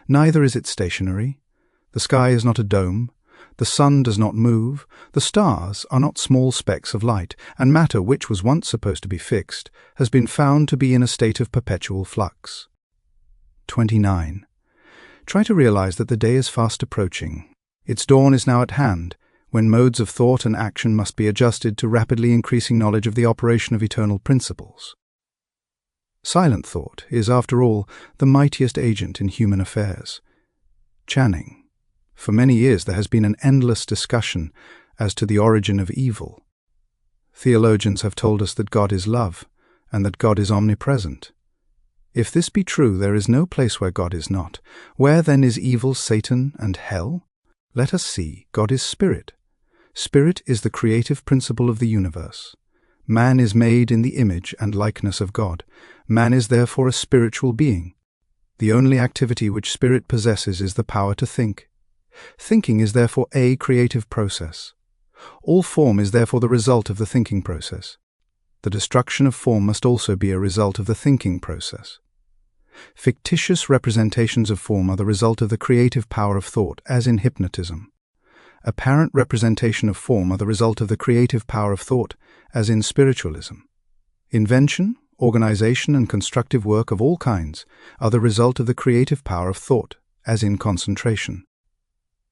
neither is it stationary. The sky is not a dome. The sun does not move. The stars are not small specks of light, and matter, which was once supposed to be fixed, has been found to be in a state of perpetual flux. 29. Try to realize that the day is fast approaching. Its dawn is now at hand, when modes of thought and action must be adjusted to rapidly increasing knowledge of the operation of eternal principles. Silent thought is, after all, the mightiest agent in human affairs. Channing. For many years there has been an endless discussion as to the origin of evil. Theologians have told us that God is love, and that God is omnipresent. If this be true, there is no place where God is not. Where then is evil, Satan, and hell? Let us see. God is spirit. Spirit is the creative principle of the universe. Man is made in the image and likeness of God. Man is therefore a spiritual being. The only activity which spirit possesses is the power to think. Thinking is therefore a creative process. All form is therefore the result of the thinking process. The destruction of form must also be a result of the thinking process. Fictitious representations of form are the result of the creative power of thought, as in hypnotism. Apparent representation of form are the result of the creative power of thought, as in spiritualism. Invention, organization, and constructive work of all kinds are the result of the creative power of thought, as in concentration.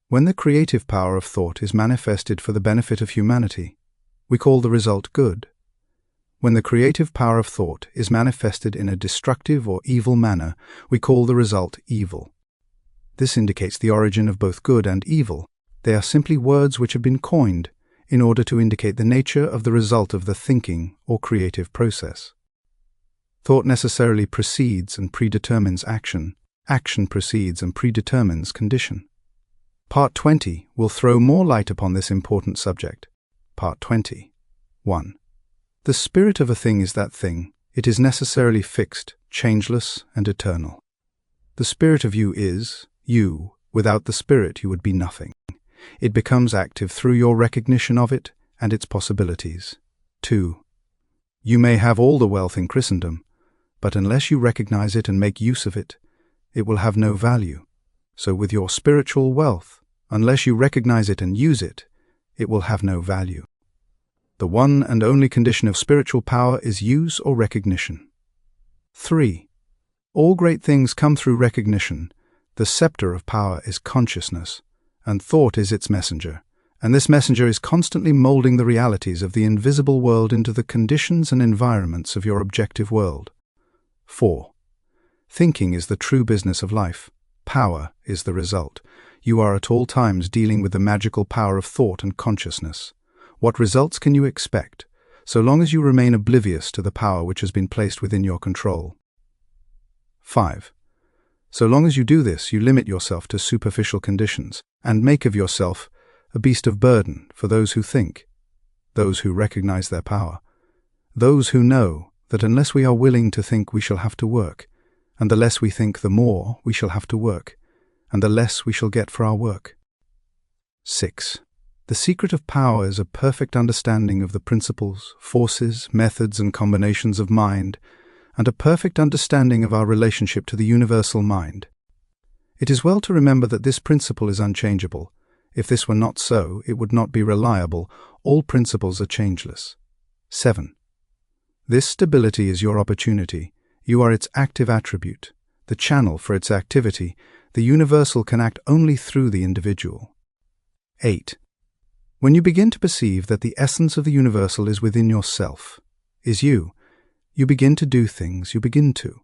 When the creative power of thought is manifested for the benefit of humanity, we call the result good. When the creative power of thought is manifested in a destructive or evil manner, we call the result evil. This indicates the origin of both good and evil. They are simply words which have been coined in order to indicate the nature of the result of the thinking or creative process. Thought necessarily precedes and predetermines action. Action precedes and predetermines condition. Part 20 will throw more light upon this important subject. Part 20. 1. The spirit of a thing is that thing. It is necessarily fixed, changeless, and eternal. The spirit of you is you. Without the spirit you would be nothing. It becomes active through your recognition of it and its possibilities. 2. You may have all the wealth in Christendom, but unless you recognize it and make use of it, it will have no value. So with your spiritual wealth, unless you recognize it and use it, it will have no value. The one and only condition of spiritual power is use or recognition. 3. All great things come through recognition. The scepter of power is consciousness, and thought is its messenger, and this messenger is constantly molding the realities of the invisible world into the conditions and environments of your objective world. 4. Thinking is the true business of life. Power is the result. You are at all times dealing with the magical power of thought and consciousness. What results can you expect, so long as you remain oblivious to the power which has been placed within your control? 5. So long as you do this, you limit yourself to superficial conditions and make of yourself a beast of burden for those who think, those who recognize their power, those who know that unless we are willing to think we shall have to work, and the less we think the more we shall have to work, and the less we shall get for our work. 6. The secret of power is a perfect understanding of the principles, forces, methods, and combinations of mind, and a perfect understanding of our relationship to the universal mind. It is well to remember that this principle is unchangeable. If this were not so, it would not be reliable. All principles are changeless. 7. This stability is your opportunity. You are its active attribute, the channel for its activity. The universal can act only through the individual. 8. When you begin to perceive that the essence of the universal is within yourself, is you begin to do things, you begin to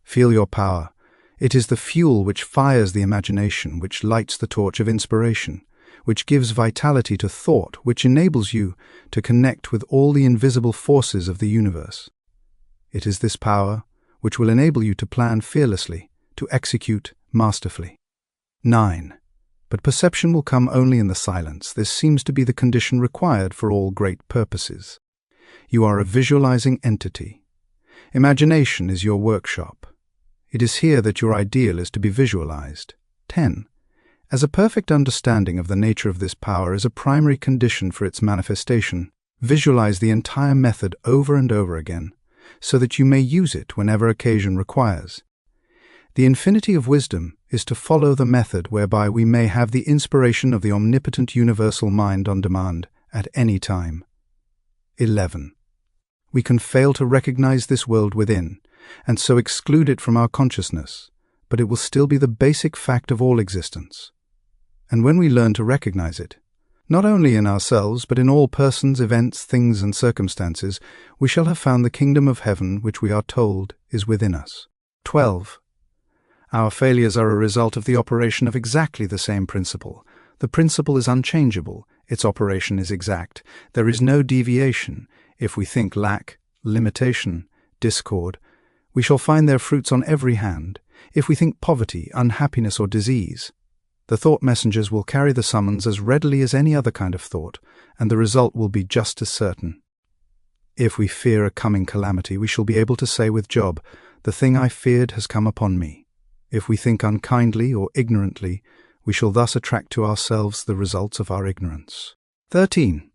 feel your power. It is the fuel which fires the imagination, which lights the torch of inspiration, which gives vitality to thought, which enables you to connect with all the invisible forces of the universe. It is this power which will enable you to plan fearlessly, to execute masterfully. 9. But perception will come only in the silence. This seems to be the condition required for all great purposes. You are a visualizing entity. Imagination is your workshop. It is here that your ideal is to be visualized. 10. As a perfect understanding of the nature of this power is a primary condition for its manifestation, visualize the entire method over and over again, so that you may use it whenever occasion requires. The infinity of wisdom is to follow the method whereby we may have the inspiration of the omnipotent universal mind on demand at any time. 11. We can fail to recognize this world within, and so exclude it from our consciousness, but it will still be the basic fact of all existence. And when we learn to recognize it, not only in ourselves but in all persons, events, things, and circumstances, we shall have found the kingdom of heaven which we are told is within us. 12. Our failures are a result of the operation of exactly the same principle. The principle is unchangeable. Its operation is exact. There is no deviation. If we think lack, limitation, discord, we shall find their fruits on every hand. If we think poverty, unhappiness, or disease, the thought messengers will carry the summons as readily as any other kind of thought, and the result will be just as certain. If we fear a coming calamity, we shall be able to say with Job, "The thing I feared has come upon me." If we think unkindly or ignorantly, we shall thus attract to ourselves the results of our ignorance. 13.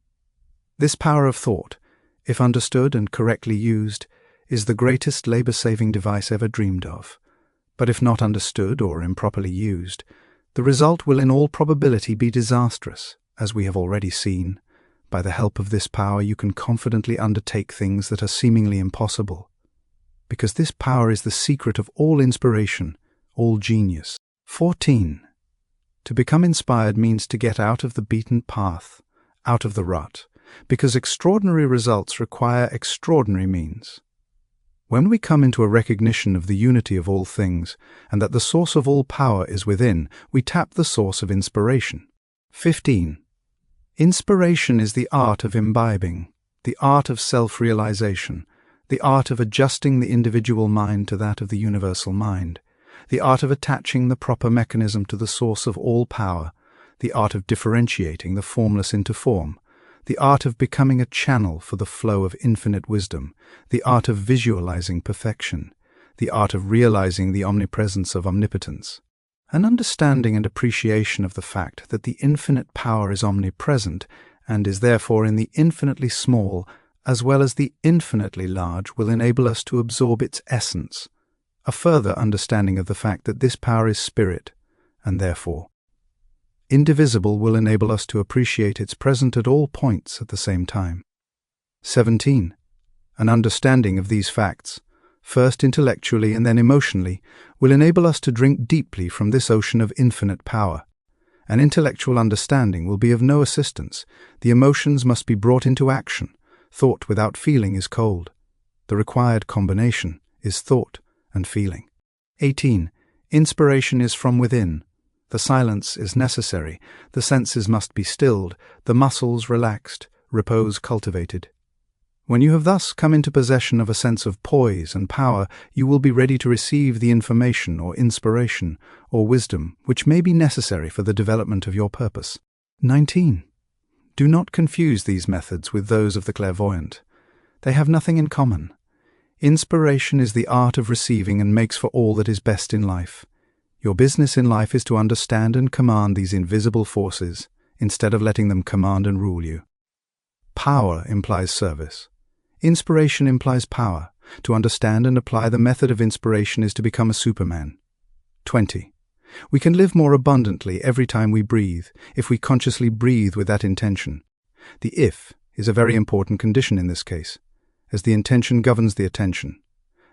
This power of thought, if understood and correctly used, is the greatest labor-saving device ever dreamed of. But if not understood or improperly used, the result will in all probability be disastrous, as we have already seen. By the help of this power you can confidently undertake things that are seemingly impossible, because this power is the secret of all inspiration, all genius. 14. To become inspired means to get out of the beaten path, out of the rut, because extraordinary results require extraordinary means. When we come into a recognition of the unity of all things, and that the source of all power is within, we tap the source of inspiration. 15. Inspiration is the art of imbibing, the art of self-realization, the art of adjusting the individual mind to that of the universal mind, the art of attaching the proper mechanism to the source of all power, the art of differentiating the formless into form, the art of becoming a channel for the flow of infinite wisdom, the art of visualizing perfection, the art of realizing the omnipresence of omnipotence. An understanding and appreciation of the fact that the infinite power is omnipresent and is therefore in the infinitely small as well as the infinitely large will enable us to absorb its essence. A further understanding of the fact that this power is spirit and therefore indivisible will enable us to appreciate its presence at all points at the same time. 17. An understanding of these facts, first intellectually and then emotionally, will enable us to drink deeply from this ocean of infinite power. An intellectual understanding will be of no assistance. The emotions must be brought into action. Thought without feeling is cold. The required combination is thought and feeling. 18. Inspiration is from within. The silence is necessary. The senses must be stilled, the muscles relaxed, repose cultivated. When you have thus come into possession of a sense of poise and power, you will be ready to receive the information or inspiration or wisdom which may be necessary for the development of your purpose. 19. Do not confuse these methods with those of the clairvoyant. They have nothing in common. Inspiration is the art of receiving and makes for all that is best in life. Your business in life is to understand and command these invisible forces, instead of letting them command and rule you. Power implies service. Inspiration implies power. To understand and apply the method of inspiration is to become a Superman. 20. We can live more abundantly every time we breathe, if we consciously breathe with that intention. The if is a very important condition in this case, as the intention governs the attention.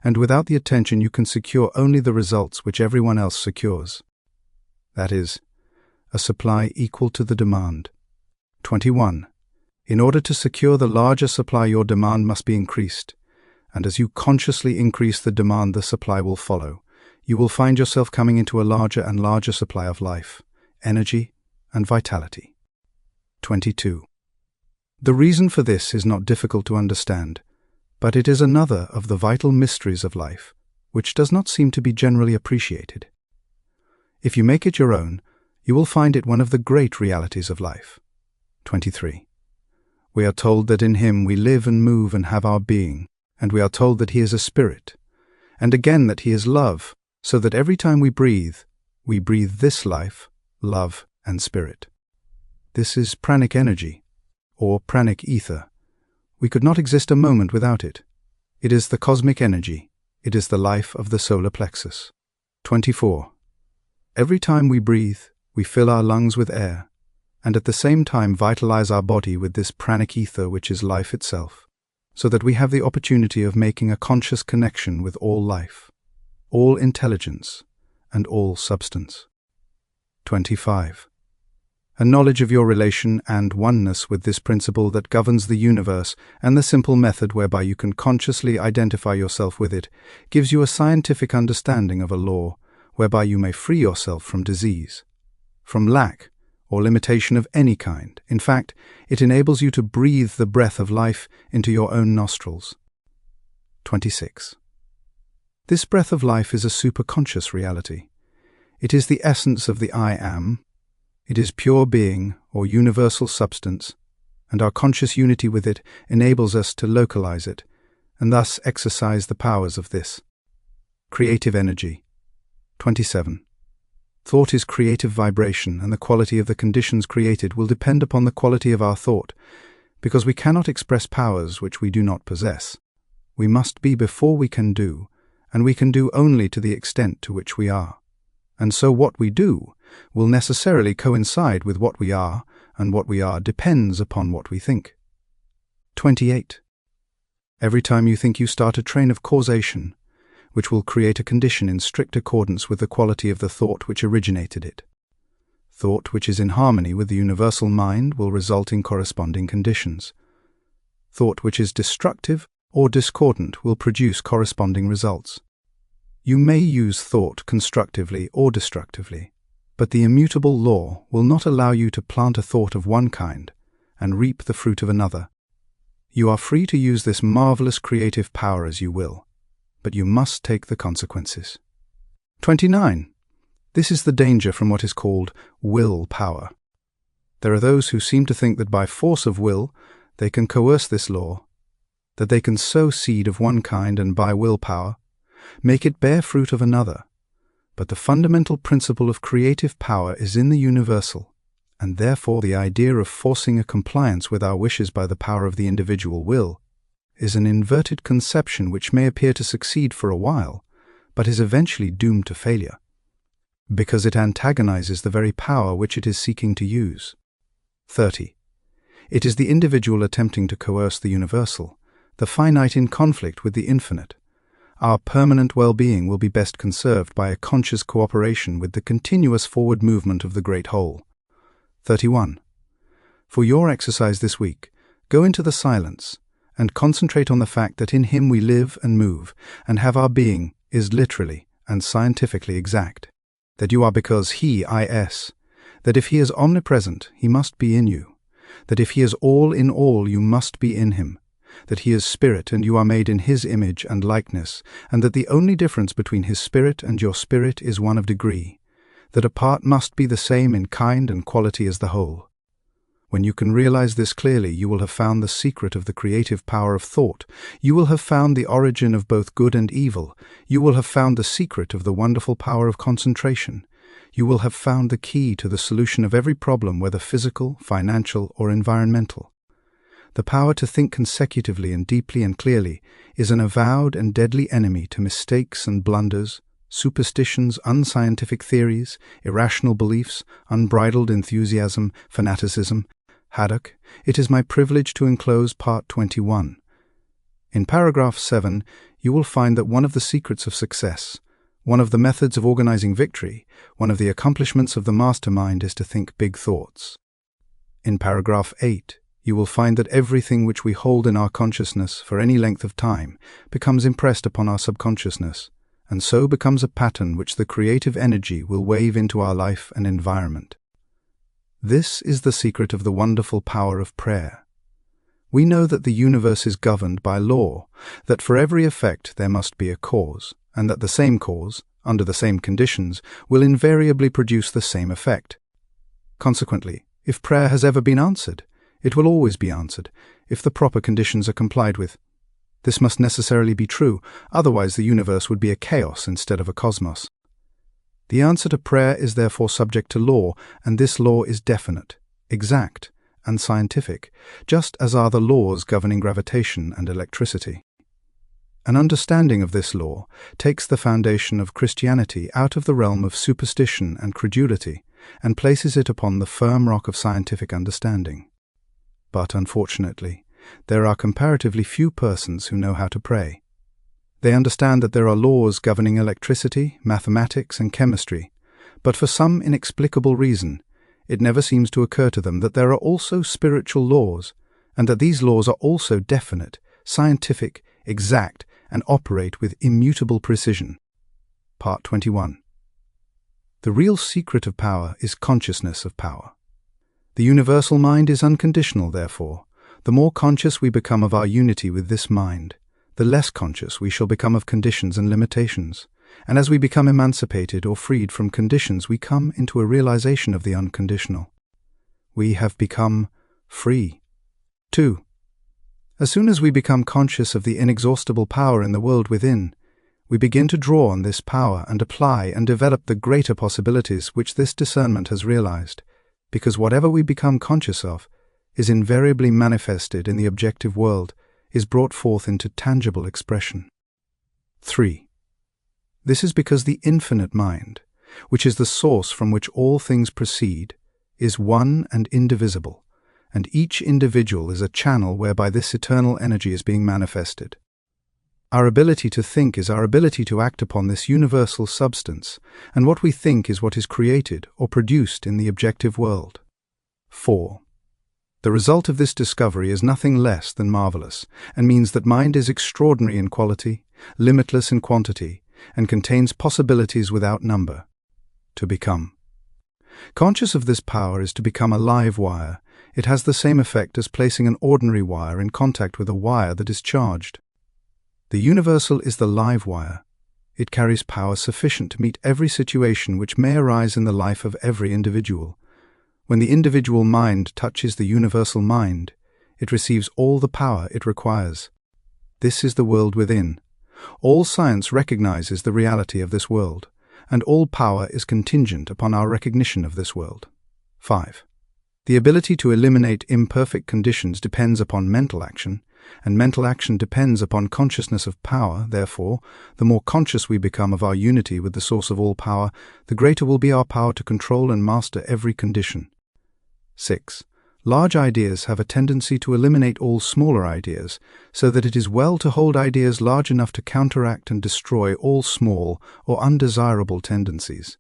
And without the attention you can secure only the results which everyone else secures. That is, a supply equal to the demand. 21. In order to secure the larger supply, your demand must be increased, and as you consciously increase the demand, the supply will follow. You will find yourself coming into a larger and larger supply of life, energy, and vitality. 22. The reason for this is not difficult to understand, but it is another of the vital mysteries of life, which does not seem to be generally appreciated. If you make it your own, you will find it one of the great realities of life. 23. We are told that in Him we live and move and have our being, and we are told that He is a spirit, and again that He is love, so that every time we breathe this life, love, and spirit. This is pranic energy, or pranic ether. We could not exist a moment without it. It is the cosmic energy. It is the life of the solar plexus. 24. Every time we breathe, we fill our lungs with air, and at the same time vitalize our body with this pranic ether which is life itself, so that we have the opportunity of making a conscious connection with all life, all intelligence, and all substance. 25. A knowledge of your relation and oneness with this principle that governs the universe and the simple method whereby you can consciously identify yourself with it gives you a scientific understanding of a law whereby you may free yourself from disease, from lack or limitation of any kind. In fact, it enables you to breathe the breath of life into your own nostrils. 26. This breath of life is a superconscious reality. It is the essence of the I Am. It is pure being or universal substance, and our conscious unity with it enables us to localize it, and thus exercise the powers of this. Creative energy. 27. Thought is creative vibration, and the quality of the conditions created will depend upon the quality of our thought, because we cannot express powers which we do not possess. We must be before we can do, and we can do only to the extent to which we are. And so what we do will necessarily coincide with what we are, and what we are depends upon what we think. 28. Every time you think, you start a train of causation, which will create a condition in strict accordance with the quality of the thought which originated it. Thought which is in harmony with the universal mind will result in corresponding conditions. Thought which is destructive or discordant will produce corresponding results. You may use thought constructively or destructively, but the immutable law will not allow you to plant a thought of one kind and reap the fruit of another. You are free to use this marvelous creative power as you will, but you must take the consequences. 29. This is the danger from what is called will power. There are those who seem to think that by force of will they can coerce this law, that they can sow seed of one kind and by willpower make it bear fruit of another. But the fundamental principle of creative power is in the universal, and therefore the idea of forcing a compliance with our wishes by the power of the individual will is an inverted conception which may appear to succeed for a while, but is eventually doomed to failure, because it antagonizes the very power which it is seeking to use. 30. It is the individual attempting to coerce the universal, the finite in conflict with the infinite. Our permanent well-being will be best conserved by a conscious cooperation with the continuous forward movement of the great whole. 31. For your exercise this week, go into the silence and concentrate on the fact that in Him we live and move and have our being is literally and scientifically exact. That you are because He is. That if He is omnipresent, He must be in you. That if He is all in all, you must be in Him. That He is spirit and you are made in His image and likeness, and that the only difference between His spirit and your spirit is one of degree, that a part must be the same in kind and quality as the whole. When you can realize this clearly, you will have found the secret of the creative power of thought. You will have found the origin of both good and evil. You will have found the secret of the wonderful power of concentration. You will have found the key to the solution of every problem, whether physical, financial, or environmental. The power to think consecutively and deeply and clearly is an avowed and deadly enemy to mistakes and blunders, superstitions, unscientific theories, irrational beliefs, unbridled enthusiasm, fanaticism. Haddock, it is my privilege to enclose part 21. In paragraph 7, you will find that one of the secrets of success, one of the methods of organizing victory, one of the accomplishments of the mastermind is to think big thoughts. In paragraph 8, you will find that everything which we hold in our consciousness for any length of time becomes impressed upon our subconsciousness, and so becomes a pattern which the creative energy will wave into our life and environment. This is the secret of the wonderful power of prayer. We know that the universe is governed by law, that for every effect there must be a cause, and that the same cause, under the same conditions, will invariably produce the same effect. Consequently, if prayer has ever been answered, it will always be answered, if the proper conditions are complied with. This must necessarily be true, otherwise the universe would be a chaos instead of a cosmos. The answer to prayer is therefore subject to law, and this law is definite, exact, and scientific, just as are the laws governing gravitation and electricity. An understanding of this law takes the foundation of Christianity out of the realm of superstition and credulity and places it upon the firm rock of scientific understanding. But unfortunately, there are comparatively few persons who know how to pray. They understand that there are laws governing electricity, mathematics, and chemistry, but for some inexplicable reason, it never seems to occur to them that there are also spiritual laws, and that these laws are also definite, scientific, exact, and operate with immutable precision. Part 21. The real secret of power is consciousness of power. The universal mind is unconditional, therefore. The more conscious we become of our unity with this mind, the less conscious we shall become of conditions and limitations. And as we become emancipated or freed from conditions, we come into a realization of the unconditional. We have become free. 2. As soon as we become conscious of the inexhaustible power in the world within, we begin to draw on this power and apply and develop the greater possibilities which this discernment has realized, because whatever we become conscious of is invariably manifested in the objective world, is brought forth into tangible expression. 3. This is because the infinite mind, which is the source from which all things proceed, is one and indivisible, and each individual is a channel whereby this eternal energy is being manifested. Our ability to think is our ability to act upon this universal substance, and what we think is what is created or produced in the objective world. 4. The result of this discovery is nothing less than marvelous, and means that mind is extraordinary in quality, limitless in quantity, and contains possibilities without number. To become. Conscious of this power is to become a live wire. It has the same effect as placing an ordinary wire in contact with a wire that is charged. The universal is the live wire. It carries power sufficient to meet every situation which may arise in the life of every individual. When the individual mind touches the universal mind, it receives all the power it requires. This is the world within. All science recognizes the reality of this world, and all power is contingent upon our recognition of this world. 5. The ability to eliminate imperfect conditions depends upon mental action, and mental action depends upon consciousness of power. Therefore, the more conscious we become of our unity with the source of all power, the greater will be our power to control and master every condition. 6. Large ideas have a tendency to eliminate all smaller ideas, so that it is well to hold ideas large enough to counteract and destroy all small or undesirable tendencies.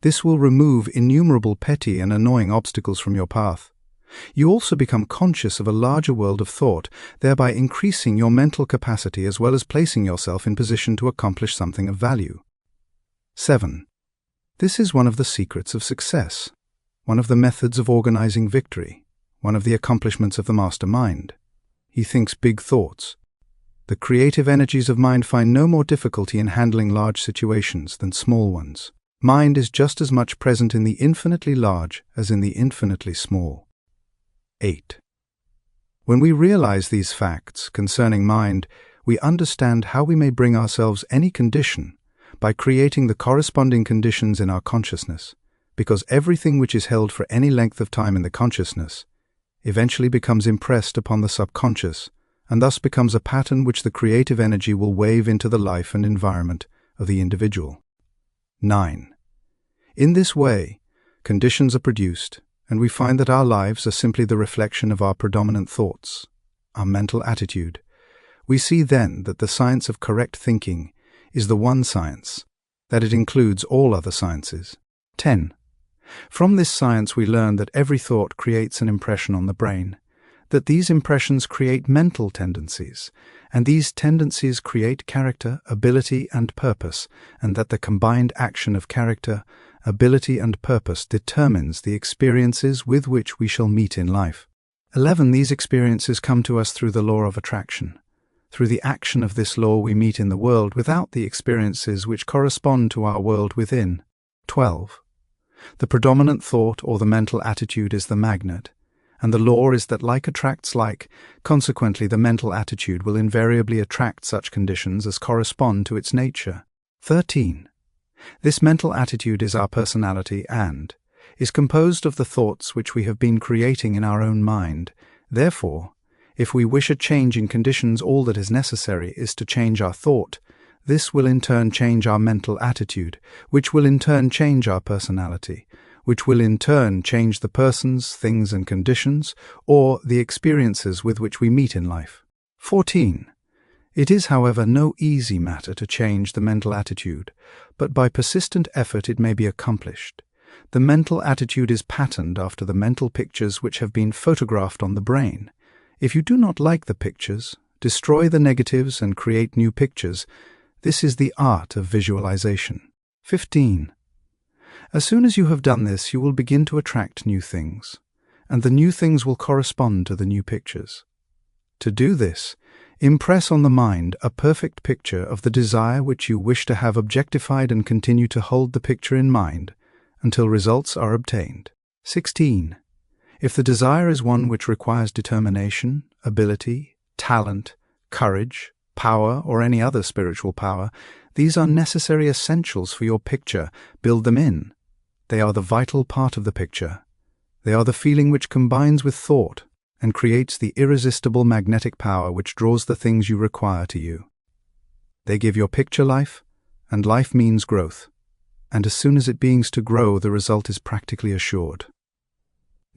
This will remove innumerable petty and annoying obstacles from your path. You also become conscious of a larger world of thought, thereby increasing your mental capacity as well as placing yourself in position to accomplish something of value. 7. This is one of the secrets of success, one of the methods of organizing victory, one of the accomplishments of the master mind. He thinks big thoughts. The creative energies of mind find no more difficulty in handling large situations than small ones. Mind is just as much present in the infinitely large as in the infinitely small. 8. When we realize these facts concerning mind, we understand how we may bring ourselves any condition by creating the corresponding conditions in our consciousness, because everything which is held for any length of time in the consciousness eventually becomes impressed upon the subconscious, and thus becomes a pattern which the creative energy will wave into the life and environment of the individual. 9. In this way, conditions are produced, and we find that our lives are simply the reflection of our predominant thoughts, our mental attitude. We see then that the science of correct thinking is the one science, that it includes all other sciences. 10. From this science we learn that every thought creates an impression on the brain, that these impressions create mental tendencies, and these tendencies create character, ability, and purpose, and that the combined action of character, ability, and purpose determines the experiences with which we shall meet in life. 11. These experiences come to us through the law of attraction. Through the action of this law we meet in the world without the experiences which correspond to our world within. 12. The predominant thought or the mental attitude is the magnet, and the law is that like attracts like. Consequently, the mental attitude will invariably attract such conditions as correspond to its nature. 13. This mental attitude is our personality and is composed of the thoughts which we have been creating in our own mind. Therefore, if we wish a change in conditions, all that is necessary is to change our thought. This will in turn change our mental attitude, which will in turn change our personality, which will in turn change the persons, things, and conditions, or the experiences with which we meet in life. 14. It is, however, no easy matter to change the mental attitude, but by persistent effort it may be accomplished. The mental attitude is patterned after the mental pictures which have been photographed on the brain. If you do not like the pictures, destroy the negatives and create new pictures. This is the art of visualization. 15. As soon as you have done this, you will begin to attract new things, and the new things will correspond to the new pictures. To do this, impress on the mind a perfect picture of the desire which you wish to have objectified and continue to hold the picture in mind until results are obtained. 16. If the desire is one which requires determination, ability, talent, courage, power, or any other spiritual power, these are necessary essentials for your picture. Build them in. They are the vital part of the picture. They are the feeling which combines with thought and creates the irresistible magnetic power which draws the things you require to you. They give your picture life, and life means growth. And as soon as it begins to grow, the result is practically assured.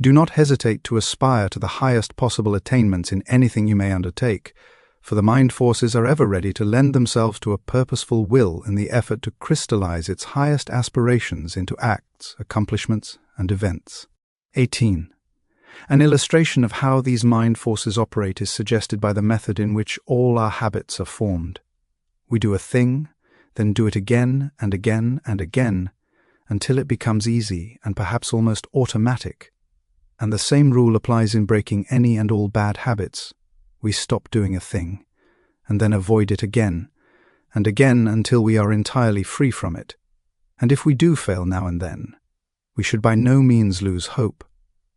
Do not hesitate to aspire to the highest possible attainments in anything you may undertake, for the mind forces are ever ready to lend themselves to a purposeful will in the effort to crystallize its highest aspirations into acts, accomplishments, and events. 18. An illustration of how these mind forces operate is suggested by the method in which all our habits are formed. We do a thing, then do it again and again and again, until it becomes easy and perhaps almost automatic. And the same rule applies in breaking any and all bad habits. We stop doing a thing, and then avoid it again, and again until we are entirely free from it. And if we do fail now and then, we should by no means lose hope,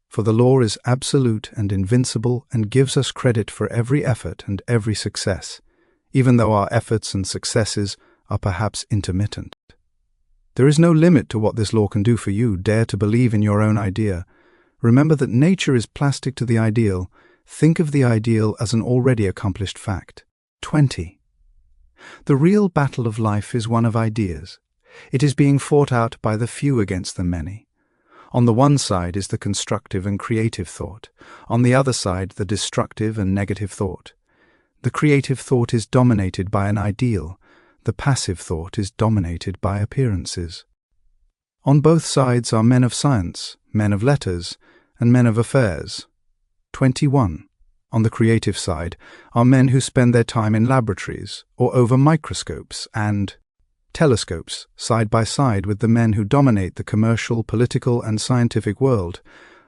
for the law is absolute and invincible and gives us credit for every effort and every success, even though our efforts and successes are perhaps intermittent. There is no limit to what this law can do for you. Dare to believe in your own idea. Remember that nature is plastic to the ideal. Think of the ideal as an already accomplished fact. 20. The real battle of life is one of ideas. It is being fought out by the few against the many. On the one side is the constructive and creative thought. On the other side, the destructive and negative thought. The creative thought is dominated by an ideal. The passive thought is dominated by appearances. On both sides are men of science, men of letters, and men of affairs. 21. On the creative side are men who spend their time in laboratories or over microscopes and telescopes side by side with the men who dominate the commercial, political, and scientific world.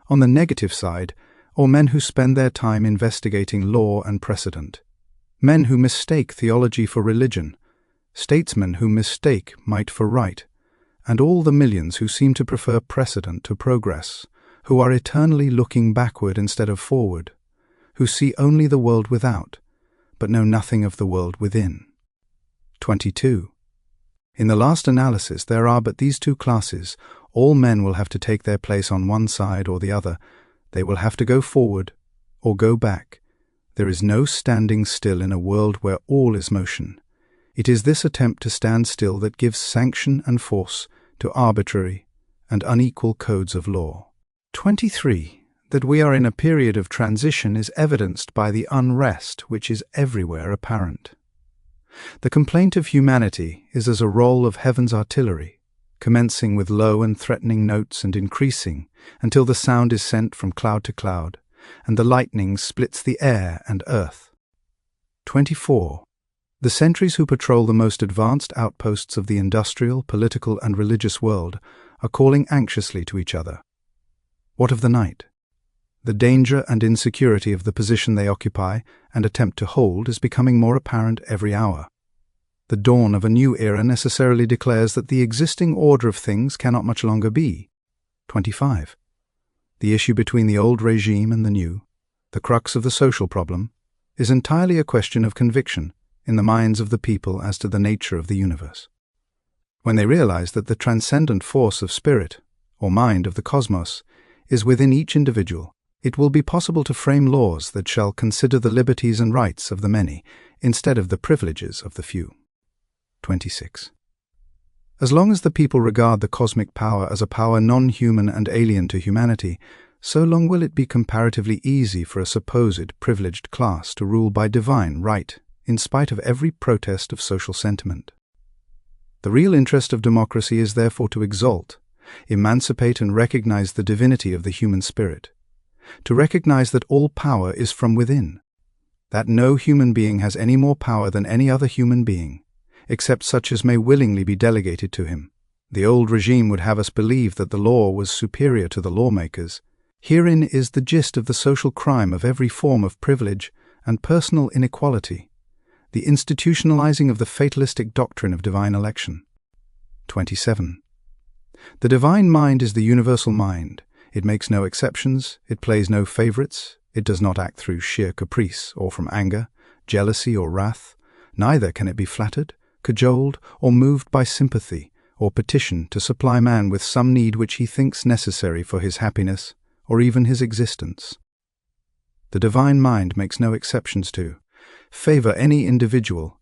On the negative side are men who spend their time investigating law and precedent. Men who mistake theology for religion, statesmen who mistake might for right, and all the millions who seem to prefer precedent to progress, who are eternally looking backward instead of forward, who see only the world without, but know nothing of the world within. 22. In the last analysis, there are but these two classes. All men will have to take their place on one side or the other. They will have to go forward or go back. There is no standing still in a world where all is motion. It is this attempt to stand still that gives sanction and force to arbitrary and unequal codes of law. 23. That we are in a period of transition is evidenced by the unrest which is everywhere apparent. The complaint of humanity is as a roll of heaven's artillery, commencing with low and threatening notes and increasing until the sound is sent from cloud to cloud, and the lightning splits the air and earth. 24. The sentries who patrol the most advanced outposts of the industrial, political, and religious world are calling anxiously to each other. What of the night? The danger and insecurity of the position they occupy and attempt to hold is becoming more apparent every hour. The dawn of a new era necessarily declares that the existing order of things cannot much longer be. 25. The issue between the old regime and the new, the crux of the social problem, is entirely a question of conviction in the minds of the people as to the nature of the universe. When they realize that the transcendent force of spirit, or mind of the cosmos, is within each individual, it will be possible to frame laws that shall consider the liberties and rights of the many instead of the privileges of the few. 26. As long as the people regard the cosmic power as a power non-human and alien to humanity, so long will it be comparatively easy for a supposed privileged class to rule by divine right, in spite of every protest of social sentiment. The real interest of democracy is therefore to exalt, emancipate and recognize the divinity of the human spirit, to recognize that all power is from within, that no human being has any more power than any other human being, except such as may willingly be delegated to him. The old regime would have us believe that the law was superior to the lawmakers. Herein is the gist of the social crime of every form of privilege and personal inequality, the institutionalizing of the fatalistic doctrine of divine election. 27. The divine mind is the universal mind. It makes no exceptions, it plays no favorites, it does not act through sheer caprice or from anger, jealousy or wrath, neither can it be flattered, cajoled, or moved by sympathy or petition to supply man with some need which he thinks necessary for his happiness or even his existence. The divine mind makes no exceptions to favor any individual,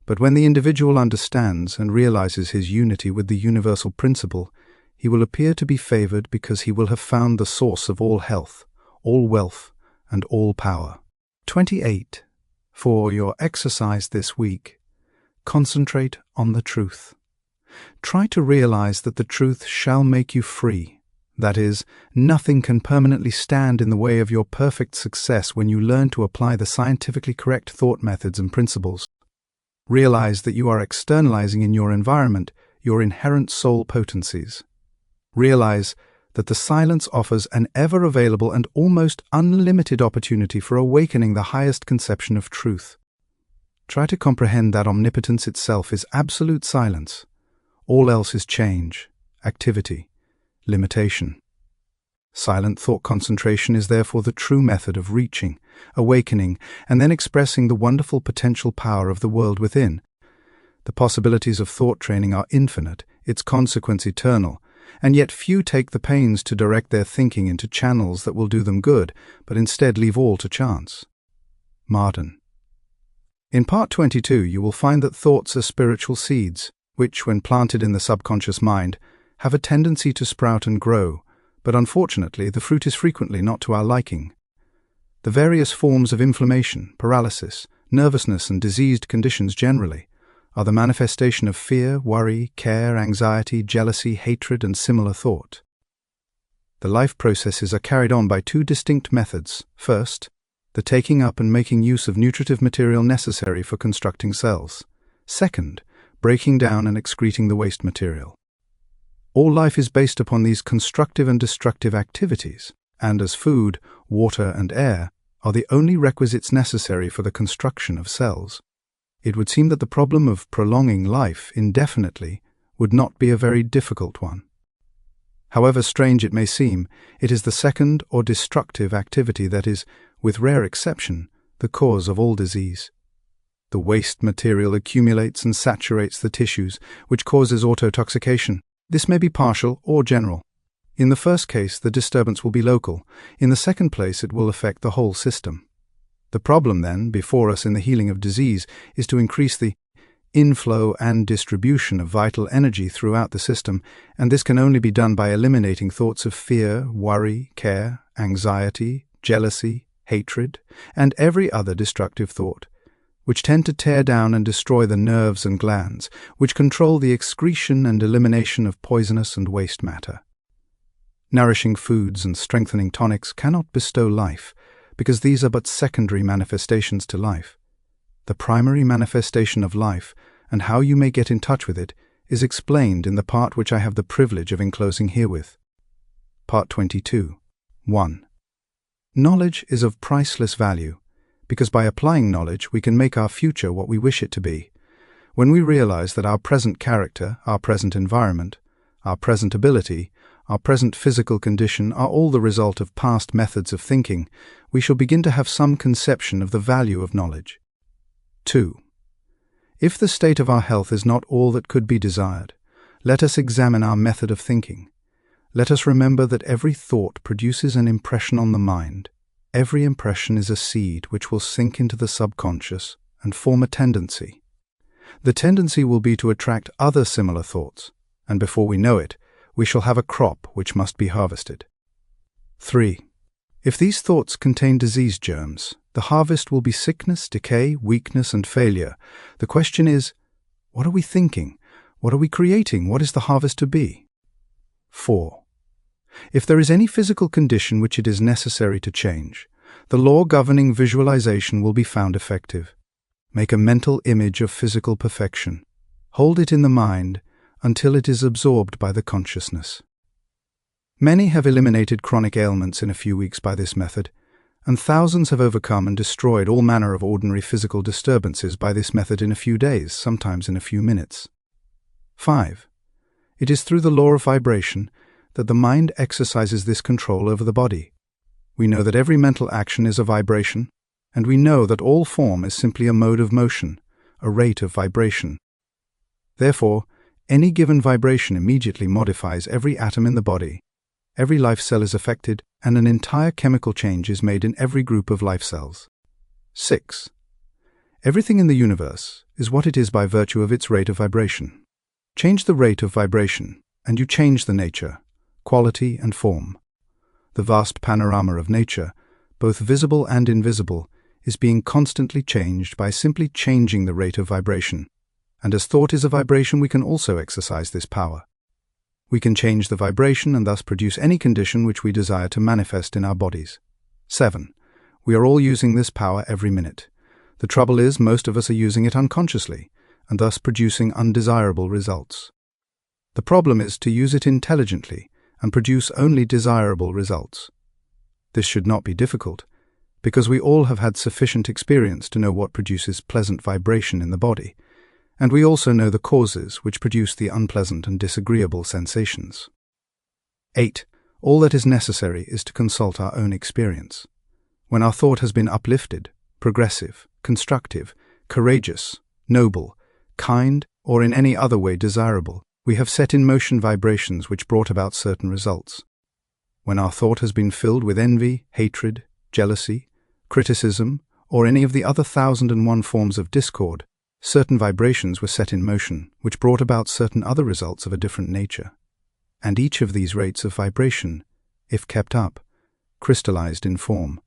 But when the individual understands and realizes his unity with the universal principle, he will appear to be favored because he will have found the source of all health, all wealth, and all power. 28. For your exercise this week, concentrate on the truth. Try to realize that the truth shall make you free. That is, nothing can permanently stand in the way of your perfect success when you learn to apply the scientifically correct thought methods and principles. Realize that you are externalizing in your environment your inherent soul potencies. Realize that the silence offers an ever-available and almost unlimited opportunity for awakening the highest conception of truth. Try to comprehend that omnipotence itself is absolute silence. All else is change, activity, limitation. Silent thought concentration is therefore the true method of reaching, awakening, and then expressing the wonderful potential power of the world within. The possibilities of thought training are infinite, its consequence eternal, and yet few take the pains to direct their thinking into channels that will do them good, but instead leave all to chance. Marden. In part 22 you will find that thoughts are spiritual seeds, which, when planted in the subconscious mind, have a tendency to sprout and grow, but unfortunately the fruit is frequently not to our liking. The various forms of inflammation, paralysis, nervousness and diseased conditions generally are the manifestation of fear, worry, care, anxiety, jealousy, hatred and similar thought. The life processes are carried on by two distinct methods. First, the taking up and making use of nutritive material necessary for constructing cells. Second, breaking down and excreting the waste material. All life is based upon these constructive and destructive activities, and as food, water and air are the only requisites necessary for the construction of cells, it would seem that the problem of prolonging life indefinitely would not be a very difficult one. However strange it may seem, it is the second or destructive activity that is, with rare exception, the cause of all disease. The waste material accumulates and saturates the tissues, which causes autotoxication. This may be partial or general. In the first case, the disturbance will be local. In the second place, it will affect the whole system. The problem, then, before us in the healing of disease is to increase the inflow and distribution of vital energy throughout the system, and this can only be done by eliminating thoughts of fear, worry, care, anxiety, jealousy, hatred, and every other destructive thought, which tend to tear down and destroy the nerves and glands, which control the excretion and elimination of poisonous and waste matter. Nourishing foods and strengthening tonics cannot bestow life, because these are but secondary manifestations to life. The primary manifestation of life, and how you may get in touch with it, is explained in the part which I have the privilege of enclosing herewith. Part 22. 1. Knowledge is of priceless value, because by applying knowledge we can make our future what we wish it to be. When we realize that our present character, our present environment, our present ability, our present physical condition are all the result of past methods of thinking, we shall begin to have some conception of the value of knowledge. 2. If the state of our health is not all that could be desired, let us examine our method of thinking. Let us remember that every thought produces an impression on the mind. Every impression is a seed which will sink into the subconscious and form a tendency. The tendency will be to attract other similar thoughts, and before we know it, we shall have a crop which must be harvested. 3. If these thoughts contain disease germs, the harvest will be sickness, decay, weakness, and failure. The question is, what are we thinking? What are we creating? What is the harvest to be? 4. If there is any physical condition which it is necessary to change, the law governing visualization will be found effective. Make a mental image of physical perfection. Hold it in the mind until it is absorbed by the consciousness. Many have eliminated chronic ailments in a few weeks by this method, and thousands have overcome and destroyed all manner of ordinary physical disturbances by this method in a few days, sometimes in a few minutes. 5. It is through the law of vibration that the mind exercises this control over the body. We know that every mental action is a vibration, and we know that all form is simply a mode of motion, a rate of vibration. Therefore, any given vibration immediately modifies every atom in the body. Every life cell is affected, and an entire chemical change is made in every group of life cells. 6. Everything in the universe is what it is by virtue of its rate of vibration. Change the rate of vibration, and you change the nature, quality, and form. The vast panorama of nature, both visible and invisible, is being constantly changed by simply changing the rate of vibration. And as thought is a vibration, we can also exercise this power. We can change the vibration and thus produce any condition which we desire to manifest in our bodies. 7. We are all using this power every minute. The trouble is, most of us are using it unconsciously, and thus producing undesirable results. The problem is to use it intelligently and produce only desirable results. This should not be difficult, because we all have had sufficient experience to know what produces pleasant vibration in the body, and we also know the causes which produce the unpleasant and disagreeable sensations. 8. All that is necessary is to consult our own experience. When our thought has been uplifted, progressive, constructive, courageous, noble, kind, or in any other way desirable, we have set in motion vibrations which brought about certain results. When our thought has been filled with envy, hatred, jealousy, criticism, or any of the other 1,001 forms of discord, certain vibrations were set in motion which brought about certain other results of a different nature. And each of these rates of vibration, if kept up, crystallized in form.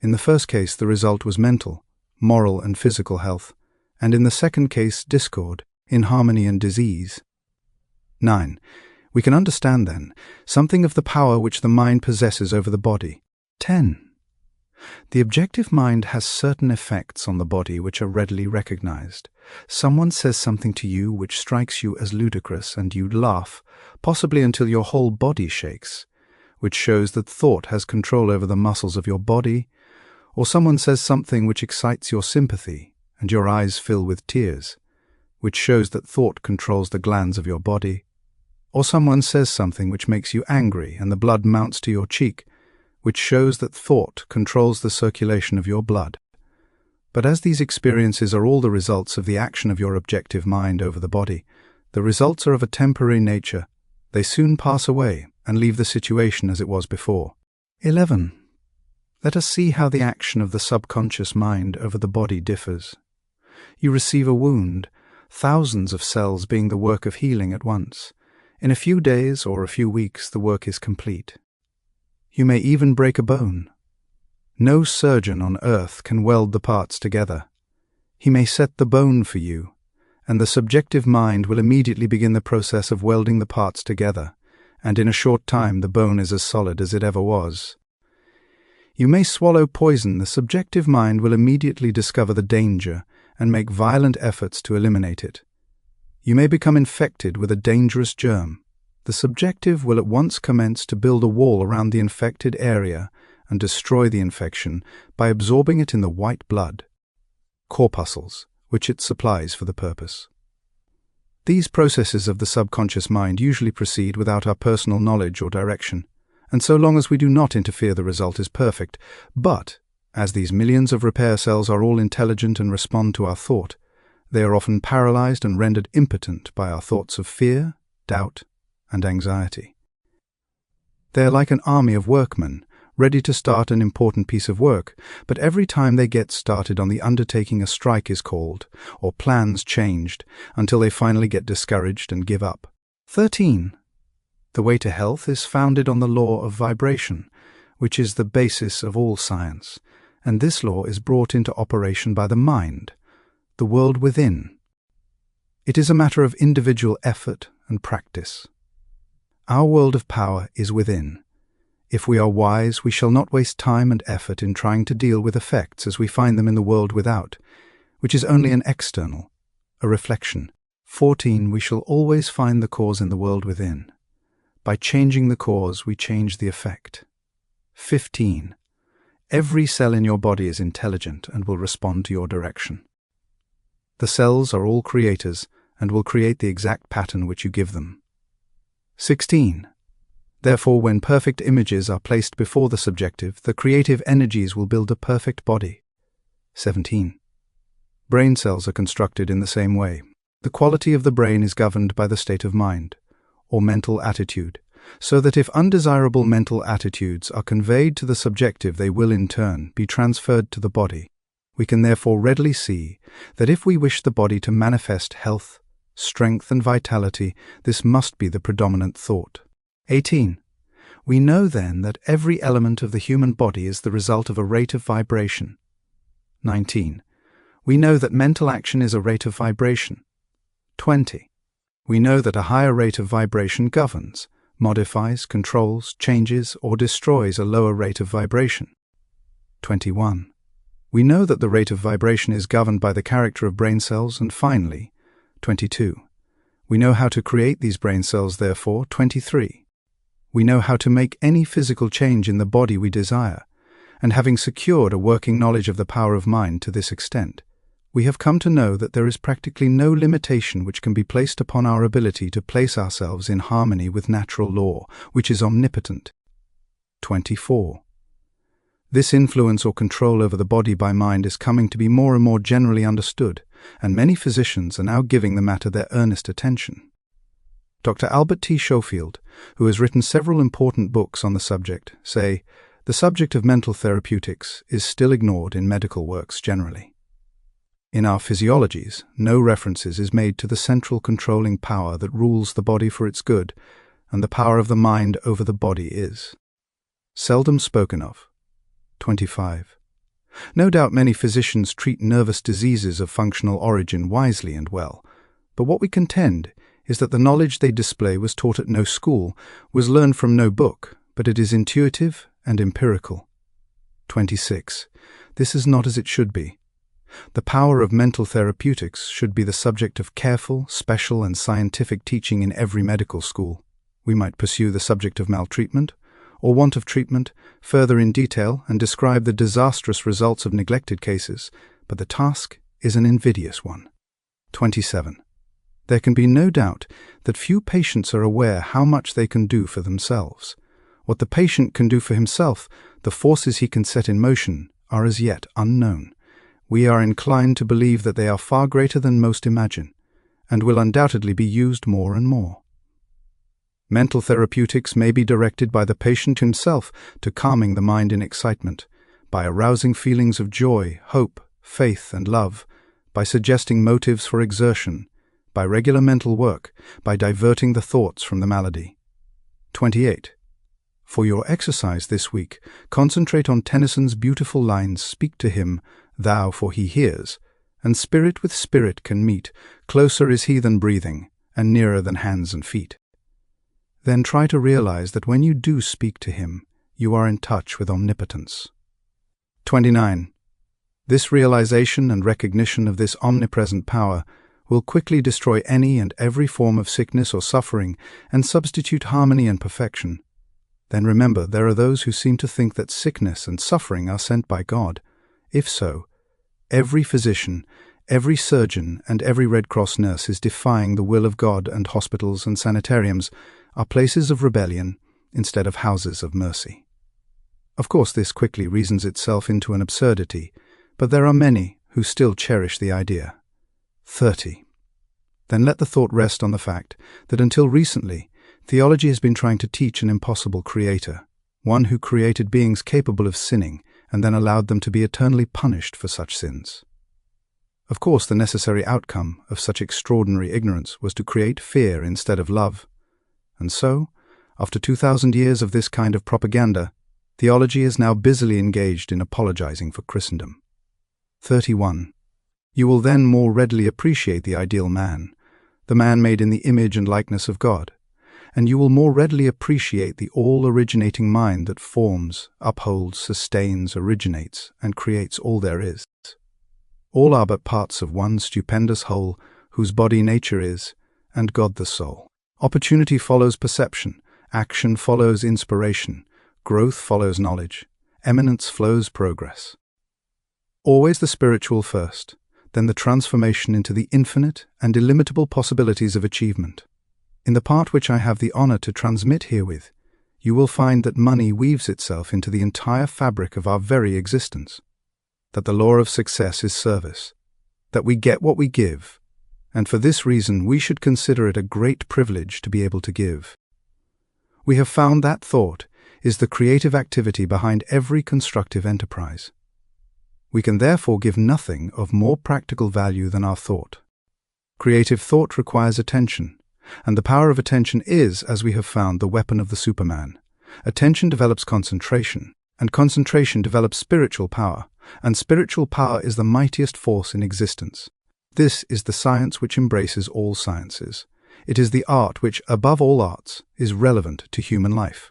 In the first case, the result was mental, moral, and physical health, and in the second case, discord, inharmony, and disease. 9. We can understand, then, something of the power which the mind possesses over the body. 10. The objective mind has certain effects on the body which are readily recognized. Someone says something to you which strikes you as ludicrous, and you laugh, possibly until your whole body shakes, which shows that thought has control over the muscles of your body. Or someone says something which excites your sympathy, and your eyes fill with tears, which shows that thought controls the glands of your body. Or someone says something which makes you angry, and the blood mounts to your cheek, which shows that thought controls the circulation of your blood. But as these experiences are all the results of the action of your objective mind over the body, the results are of a temporary nature. They soon pass away and leave the situation as it was before. 11. Let us see how the action of the subconscious mind over the body differs. You receive a wound, thousands of cells being the work of healing at once. In a few days or a few weeks, the work is complete. You may even break a bone. No surgeon on earth can weld the parts together. He may set the bone for you, and the subjective mind will immediately begin the process of welding the parts together, and in a short time the bone is as solid as it ever was. You may swallow poison. The subjective mind will immediately discover the danger and make violent efforts to eliminate it. You may become infected with a dangerous germ. The subjective will at once commence to build a wall around the infected area and destroy the infection by absorbing it in the white blood, corpuscles, which it supplies for the purpose. These processes of the subconscious mind usually proceed without our personal knowledge or direction, and so long as we do not interfere, the result is perfect. But, as these millions of repair cells are all intelligent and respond to our thought, they are often paralyzed and rendered impotent by our thoughts of fear, doubt, and anxiety. They are like an army of workmen, ready to start an important piece of work, but every time they get started on the undertaking, a strike is called, or plans changed, until they finally get discouraged and give up. 13. The way to health is founded on the law of vibration, which is the basis of all science, and this law is brought into operation by the mind, the world within. It is a matter of individual effort and practice. Our world of power is within. If we are wise, we shall not waste time and effort in trying to deal with effects as we find them in the world without, which is only an external, a reflection. 14. We shall always find the cause in the world within. By changing the cause, we change the effect. 15. Every cell in your body is intelligent and will respond to your direction. The cells are all creators and will create the exact pattern which you give them. 16. Therefore, when perfect images are placed before the subjective, the creative energies will build a perfect body. 17. Brain cells are constructed in the same way. The quality of the brain is governed by the state of mind, or mental attitude, so that if undesirable mental attitudes are conveyed to the subjective, they will in turn be transferred to the body, We can therefore readily see that if we wish the body to manifest health, strength, and vitality, this must be the predominant thought. 18. We know then that every element of the human body is the result of a rate of vibration. 19. We know that mental action is a rate of vibration. 20. We know that a higher rate of vibration governs, modifies, controls, changes, or destroys a lower rate of vibration. 21. We know that the rate of vibration is governed by the character of brain cells, and finally, 22. We know how to create these brain cells, therefore. 23. We know how to make any physical change in the body we desire, and having secured a working knowledge of the power of mind to this extent, we have come to know that there is practically no limitation which can be placed upon our ability to place ourselves in harmony with natural law, which is omnipotent. 24. This influence or control over the body by mind is coming to be more and more generally understood, and many physicians are now giving the matter their earnest attention. Dr. Albert T. Schofield, who has written several important books on the subject, say, the subject of mental therapeutics is still ignored in medical works generally. In our physiologies, no references is made to the central controlling power that rules the body for its good, and the power of the mind over the body is seldom spoken of. 25. No doubt many physicians treat nervous diseases of functional origin wisely and well, but what we contend is that the knowledge they display was taught at no school, was learned from no book, but it is intuitive and empirical. 26. This is not as it should be. The power of mental therapeutics should be the subject of careful, special, and scientific teaching in every medical school. We might pursue the subject of maltreatment, or want of treatment, further in detail and describe the disastrous results of neglected cases, but the task is an invidious one. 27. There can be no doubt that few patients are aware how much they can do for themselves. What the patient can do for himself, the forces he can set in motion, are as yet unknown. We are inclined to believe that they are far greater than most imagine, and will undoubtedly be used more and more. Mental therapeutics may be directed by the patient himself to calming the mind in excitement, by arousing feelings of joy, hope, faith, and love, by suggesting motives for exertion, by regular mental work, by diverting the thoughts from the malady. 28. For your exercise this week, concentrate on Tennyson's beautiful lines, "Speak to him, thou, for he hears, and spirit with spirit can meet, closer is he than breathing, and nearer than hands and feet." Then try to realize that when you do speak to him, you are in touch with omnipotence. 29. This realization and recognition of this omnipresent power will quickly destroy any and every form of sickness or suffering and substitute harmony and perfection. Then remember, there are those who seem to think that sickness and suffering are sent by God. If so, every physician, every surgeon, and every Red Cross nurse is defying the will of God, and hospitals and sanitariums are places of rebellion instead of houses of mercy. Of course, this quickly reasons itself into an absurdity, but there are many who still cherish the idea. 30. Then let the thought rest on the fact that until recently, theology has been trying to teach an impossible creator, one who created beings capable of sinning and then allowed them to be eternally punished for such sins. Of course, the necessary outcome of such extraordinary ignorance was to create fear instead of love. And so, after 2,000 years of this kind of propaganda, theology is now busily engaged in apologizing for Christendom. 31. You will then more readily appreciate the ideal man, the man made in the image and likeness of God, and you will more readily appreciate the all-originating mind that forms, upholds, sustains, originates, and creates all there is. All are but parts of one stupendous whole, whose body nature is, and God the soul. Opportunity follows perception, action follows inspiration, growth follows knowledge, eminence flows progress. Always the spiritual first, then the transformation into the infinite and illimitable possibilities of achievement. In the part which I have the honor to transmit herewith, you will find that money weaves itself into the entire fabric of our very existence, that the law of success is service, that we get what we give, and for this reason we should consider it a great privilege to be able to give. We have found that thought is the creative activity behind every constructive enterprise. We can therefore give nothing of more practical value than our thought. Creative thought requires attention, and the power of attention is, as we have found, the weapon of the Superman. Attention develops concentration, and concentration develops spiritual power, and spiritual power is the mightiest force in existence. This is the science which embraces all sciences. It is the art which, above all arts, is relevant to human life.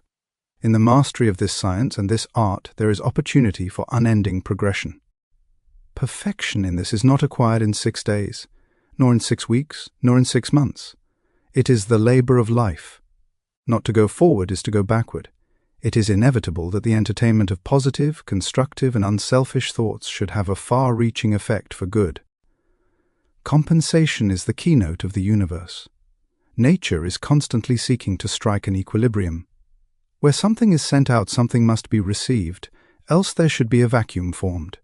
In the mastery of this science and this art, there is opportunity for unending progression. Perfection in this is not acquired in 6 days, nor in 6 weeks, nor in 6 months. It is the labor of life. Not to go forward is to go backward. It is inevitable that the entertainment of positive, constructive, and unselfish thoughts should have a far-reaching effect for good. Compensation is the keynote of the universe. Nature is constantly seeking to strike an equilibrium. Where something is sent out, something must be received, else there should be a vacuum formed.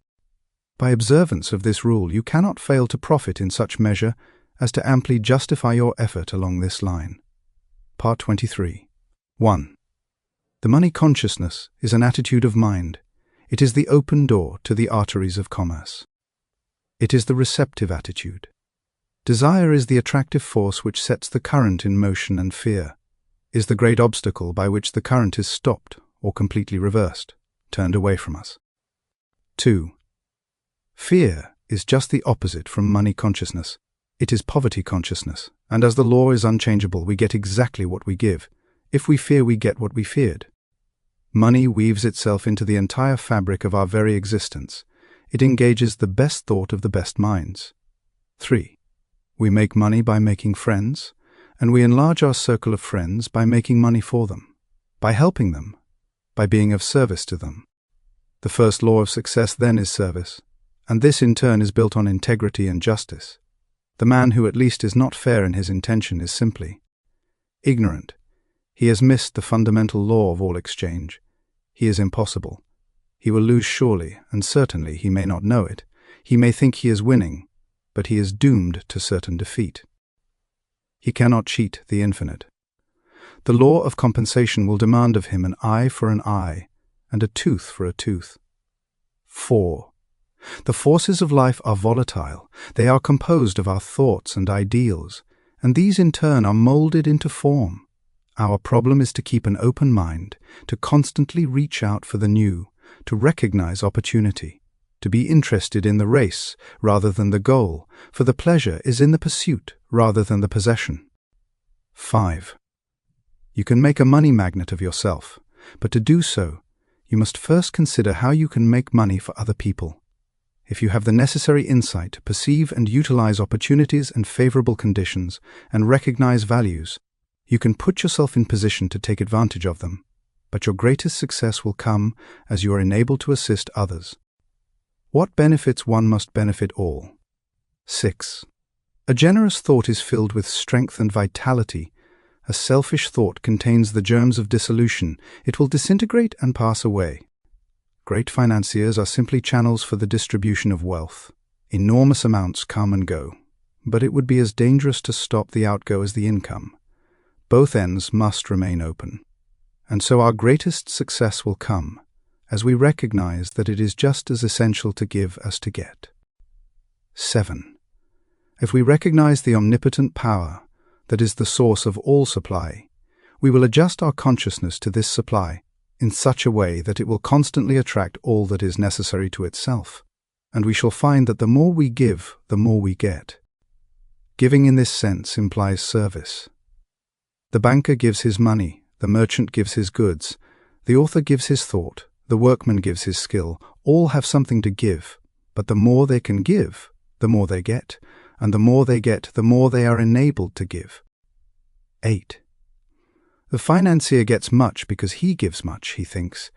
By observance of this rule, you cannot fail to profit in such measure as to amply justify your effort along this line. Part 23. 1. The money consciousness is an attitude of mind. It is the open door to the arteries of commerce. It is the receptive attitude. Desire is the attractive force which sets the current in motion, and fear is the great obstacle by which the current is stopped or completely reversed, turned away from us. 2. Fear is just the opposite from money consciousness. It is poverty consciousness, and as the law is unchangeable, we get exactly what we give. If we fear, we get what we feared. Money weaves itself into the entire fabric of our very existence. It engages the best thought of the best minds. 3. We make money by making friends, and we enlarge our circle of friends by making money for them, by helping them, by being of service to them. The first law of success then is service, and this in turn is built on integrity and justice. The man who at least is not fair in his intention is simply ignorant. He has missed the fundamental law of all exchange. He is impossible. He will lose surely, and certainly he may not know it. He may think he is winning, but he is doomed to certain defeat. He cannot cheat the infinite. The law of compensation will demand of him an eye for an eye, and a tooth for a tooth. 4. The forces of life are volatile. They are composed of our thoughts and ideals, and these in turn are molded into form. Our problem is to keep an open mind, to constantly reach out for the new, to recognize opportunity, to be interested in the race rather than the goal, for the pleasure is in the pursuit rather than the possession. 5. You can make a money magnet of yourself, but to do so, you must first consider how you can make money for other people. If you have the necessary insight to perceive and utilize opportunities and favorable conditions and recognize values, you can put yourself in position to take advantage of them, but your greatest success will come as you are enabled to assist others. What benefits one must benefit all. 6. A generous thought is filled with strength and vitality. A selfish thought contains the germs of dissolution. It will disintegrate and pass away. Great financiers are simply channels for the distribution of wealth. Enormous amounts come and go, but it would be as dangerous to stop the outgo as the income. Both ends must remain open. And so our greatest success will come as we recognize that it is just as essential to give as to get. 7. If we recognize the omnipotent power that is the source of all supply, we will adjust our consciousness to this supply in such a way that it will constantly attract all that is necessary to itself, and we shall find that the more we give, the more we get. Giving in this sense implies service. The banker gives his money, the merchant gives his goods, the author gives his thought, the workman gives his skill. All have something to give, but the more they can give, the more they get, and the more they get, the more they are enabled to give. 8. The financier gets much because he gives much, he thinks.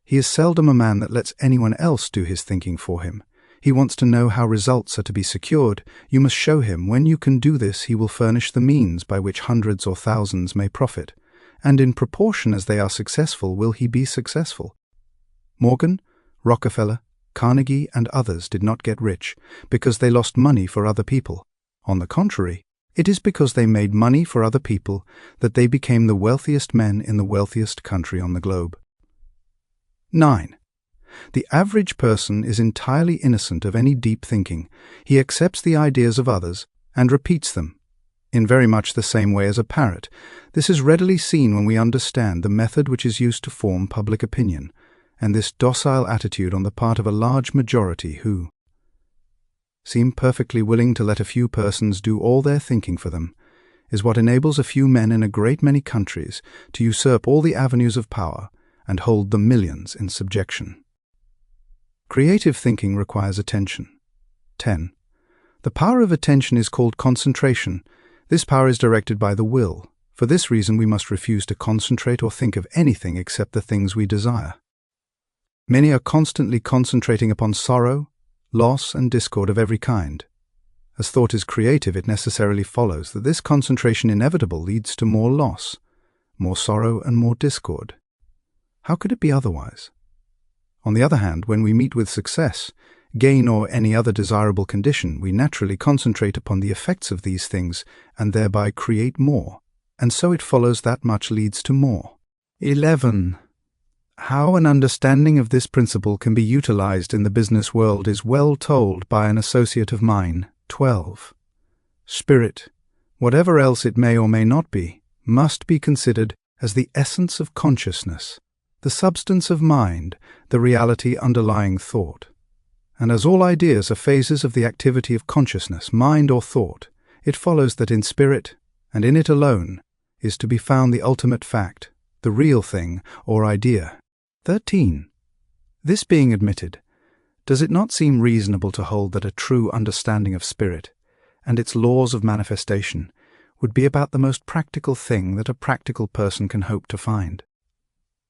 He is seldom a man that lets anyone else do his thinking for him. He wants to know how results are to be secured. You must show him when you can do this, he will furnish the means by which hundreds or thousands may profit, and in proportion as they are successful will he be successful. Morgan, Rockefeller, Carnegie, and others did not get rich because they lost money for other people. On the contrary, it is because they made money for other people that they became the wealthiest men in the wealthiest country on the globe. 9. The average person is entirely innocent of any deep thinking. He accepts the ideas of others and repeats them, in very much the same way as a parrot. This is readily seen when we understand the method which is used to form public opinion, and this docile attitude on the part of a large majority who seem perfectly willing to let a few persons do all their thinking for them, is what enables a few men in a great many countries to usurp all the avenues of power and hold the millions in subjection. Creative thinking requires attention. 10. The power of attention is called concentration. This power is directed by the will. For this reason, we must refuse to concentrate or think of anything except the things we desire. Many are constantly concentrating upon sorrow, loss, and discord of every kind. As thought is creative, it necessarily follows that this concentration inevitable leads to more loss, more sorrow, and more discord. How could it be otherwise? On the other hand, when we meet with success, gain, or any other desirable condition, we naturally concentrate upon the effects of these things and thereby create more, and so it follows that much leads to more. 11. How an understanding of this principle can be utilized in the business world is well told by an associate of mine. 12. Spirit, whatever else it may or may not be, must be considered as the essence of consciousness, the substance of mind, the reality underlying thought. And as all ideas are phases of the activity of consciousness, mind or thought, it follows that in spirit, and in it alone, is to be found the ultimate fact, the real thing or idea. 13. This being admitted, does it not seem reasonable to hold that a true understanding of spirit and its laws of manifestation would be about the most practical thing that a practical person can hope to find?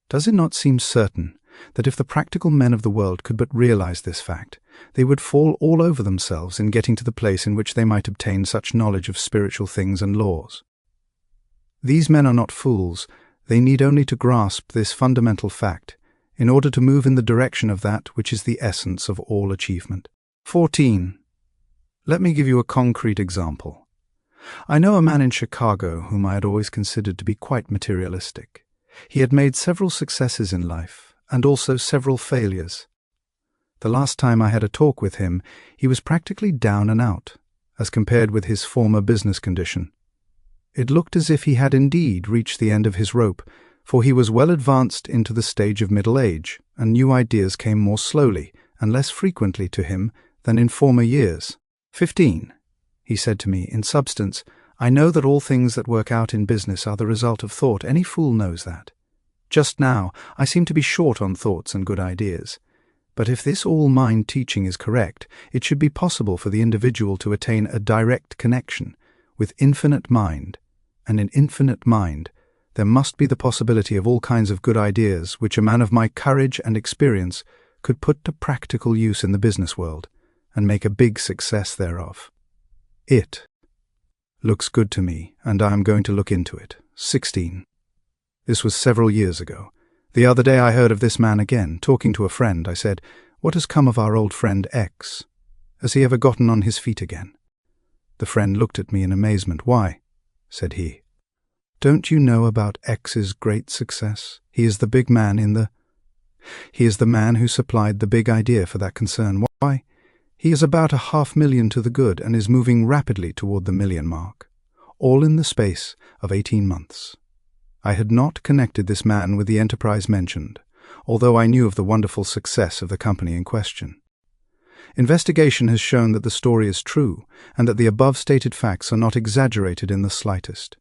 Does it not seem certain that if the practical men of the world could but realize this fact, they would fall all over themselves in getting to the place in which they might obtain such knowledge of spiritual things and laws? These men are not fools. They need only to grasp this fundamental fact in order to move in the direction of that which is the essence of all achievement. 14. Let me give you a concrete example. I know a man in Chicago whom I had always considered to be quite materialistic. He had made several successes in life, and also several failures. The last time I had a talk with him, he was practically down and out, as compared with his former business condition. It looked as if he had indeed reached the end of his rope, for he was well advanced into the stage of middle age, and new ideas came more slowly and less frequently to him than in former years. 15. He said to me, in substance, I know that all things that work out in business are the result of thought. Any fool knows that. Just now, I seem to be short on thoughts and good ideas. But if this all-mind teaching is correct, it should be possible for the individual to attain a direct connection with infinite mind, and in infinite mind, there must be the possibility of all kinds of good ideas which a man of my courage and experience could put to practical use in the business world and make a big success thereof. It looks good to me, and I am going to look into it. 16. This was several years ago. The other day I heard of this man again. Talking to a friend, I said, "What has come of our old friend X? Has he ever gotten on his feet again?" The friend looked at me in amazement. "Why?" said he. "Don't you know about X's great success? He is the big man He is the man who supplied the big idea for that concern. Why? He is about $500,000 to the good and is moving rapidly toward the million mark, all in the space of 18 months. I had not connected this man with the enterprise mentioned, although I knew of the wonderful success of the company in question. Investigation has shown that the story is true and that the above stated facts are not exaggerated in the slightest.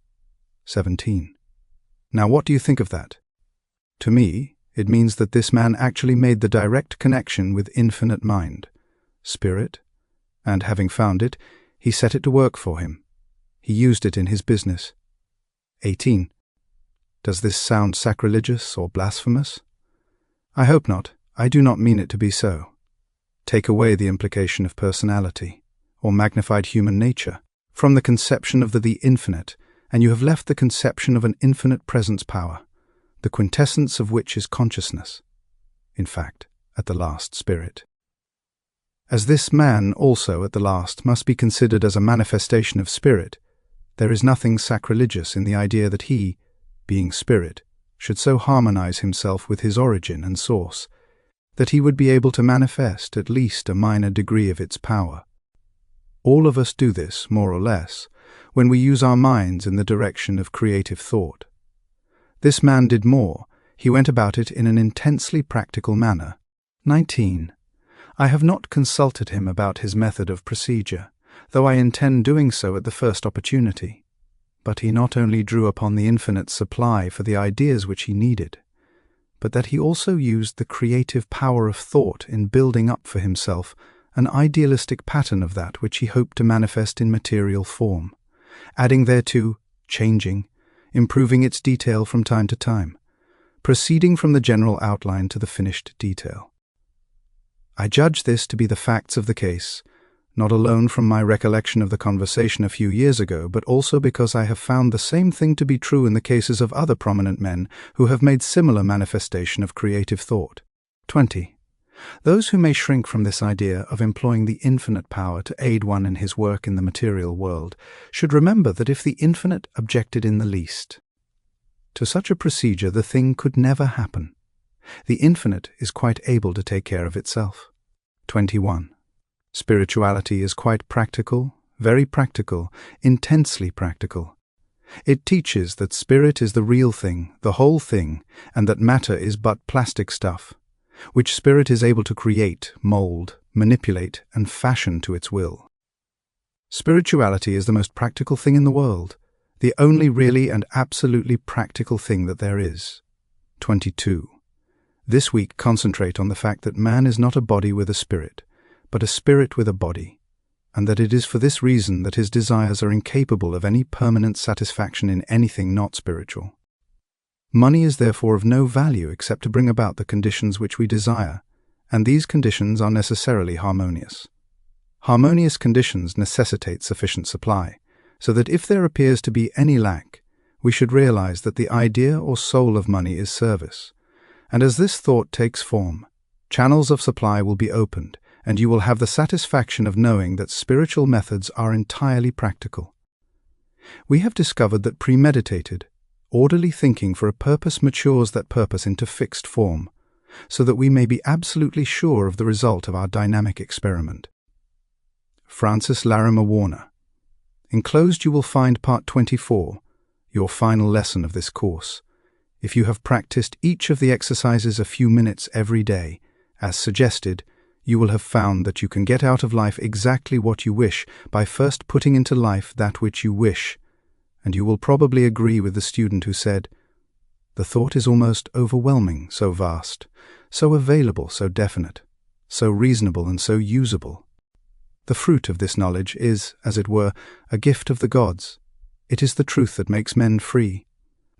17. Now what do you think of that? To me, it means that this man actually made the direct connection with infinite mind, spirit, and having found it, he set it to work for him. He used it in his business. 18. Does this sound sacrilegious or blasphemous? I hope not. I do not mean it to be so. Take away the implication of personality, or magnified human nature, from the conception of the infinite, and you have left the conception of an infinite presence power, the quintessence of which is consciousness, in fact, at the last spirit. As this man also at the last must be considered as a manifestation of spirit, there is nothing sacrilegious in the idea that he, being spirit, should so harmonize himself with his origin and source that he would be able to manifest at least a minor degree of its power. All of us do this, more or less, when we use our minds in the direction of creative thought. This man did more. He went about it in an intensely practical manner. 19. I have not consulted him about his method of procedure, though I intend doing so at the first opportunity. But he not only drew upon the infinite supply for the ideas which he needed, but that he also used the creative power of thought in building up for himself an idealistic pattern of that which he hoped to manifest in material form, adding thereto, changing, improving its detail from time to time, proceeding from the general outline to the finished detail. I judge this to be the facts of the case, not alone from my recollection of the conversation a few years ago, but also because I have found the same thing to be true in the cases of other prominent men who have made similar manifestation of creative thought. 20. Those who may shrink from this idea of employing the infinite power to aid one in his work in the material world should remember that if the infinite objected in the least to such a procedure, the thing could never happen. The infinite is quite able to take care of itself. 21. Spirituality is quite practical, very practical, intensely practical. It teaches that spirit is the real thing, the whole thing, and that matter is but plastic stuff, which spirit is able to create, mold, manipulate, and fashion to its will. Spirituality is the most practical thing in the world, the only really and absolutely practical thing that there is. 22. This week concentrate on the fact that man is not a body with a spirit, but a spirit with a body, and that it is for this reason that his desires are incapable of any permanent satisfaction in anything not spiritual. Money is therefore of no value except to bring about the conditions which we desire, and these conditions are necessarily harmonious. Harmonious conditions necessitate sufficient supply, so that if there appears to be any lack, we should realize that the idea or soul of money is service. And as this thought takes form, channels of supply will be opened, and you will have the satisfaction of knowing that spiritual methods are entirely practical. We have discovered that premeditated, orderly thinking for a purpose matures that purpose into fixed form, so that we may be absolutely sure of the result of our dynamic experiment. Francis Larimer Warner. Enclosed you will find Part 24, your final lesson of this course. If you have practiced each of the exercises a few minutes every day, as suggested, you will have found that you can get out of life exactly what you wish by first putting into life that which you wish, and you will probably agree with the student who said, "The thought is almost overwhelming, so vast, so available, so definite, so reasonable and so usable." The fruit of this knowledge is, as it were, a gift of the gods. It is the truth that makes men free,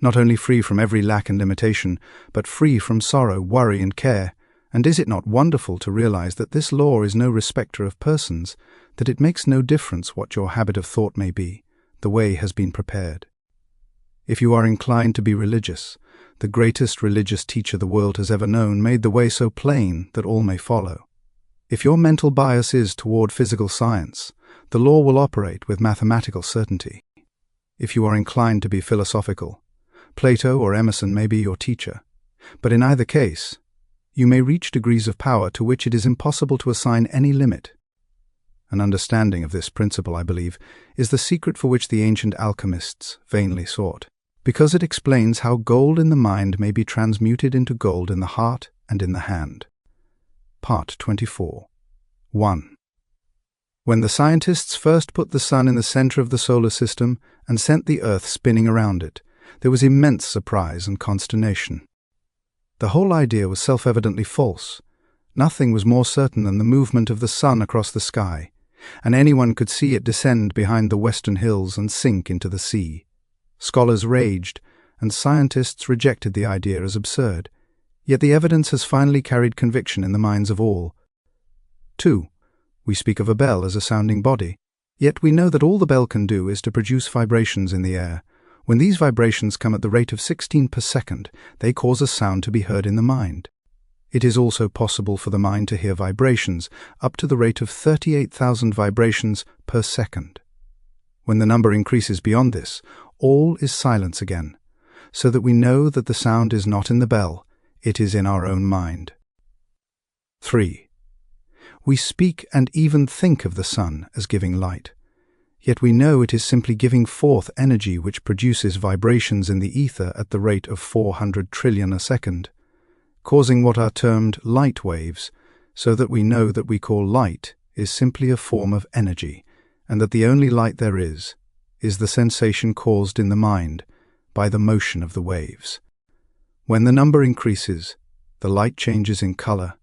not only free from every lack and limitation, but free from sorrow, worry, and care. And is it not wonderful to realize that this law is no respecter of persons, that it makes no difference what your habit of thought may be, the way has been prepared. If you are inclined to be religious, the greatest religious teacher the world has ever known made the way so plain that all may follow. If your mental bias is toward physical science, the law will operate with mathematical certainty. If you are inclined to be philosophical, Plato or Emerson may be your teacher, but in either case, you may reach degrees of power to which it is impossible to assign any limit. An understanding of this principle, I believe, is the secret for which the ancient alchemists vainly sought, because it explains how gold in the mind may be transmuted into gold in the heart and in the hand. Part 24. 1. When the scientists first put the sun in the center of the solar system and sent the Earth spinning around it, there was immense surprise and consternation. The whole idea was self-evidently false. Nothing was more certain than the movement of the sun across the sky, and anyone could see it descend behind the western hills and sink into the sea. Scholars raged, and scientists rejected the idea as absurd, yet the evidence has finally carried conviction in the minds of all. 2. We speak of a bell as a sounding body, yet we know that all the bell can do is to produce vibrations in the air. When these vibrations come at the rate of 16 per second, they cause a sound to be heard in the mind. It is also possible for the mind to hear vibrations up to the rate of 38,000 vibrations per second. When the number increases beyond this, all is silence again, so that we know that the sound is not in the bell, it is in our own mind. 3. We speak and even think of the sun as giving light, yet we know it is simply giving forth energy which produces vibrations in the ether at the rate of 400 trillion a second, causing what are termed light waves, so that we know that we call light is simply a form of energy, and that the only light there is the sensation caused in the mind by the motion of the waves. When the number increases, the light changes in color,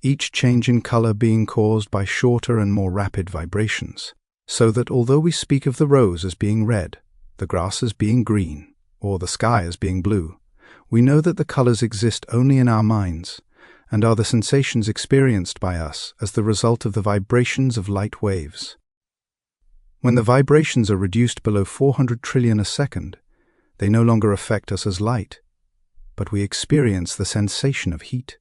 each change in color being caused by shorter and more rapid vibrations, so that although we speak of the rose as being red, the grass as being green, or the sky as being blue, we know that the colors exist only in our minds, and are the sensations experienced by us as the result of the vibrations of light waves. When the vibrations are reduced below 400 trillion a second, they no longer affect us as light, but we experience the sensation of heat.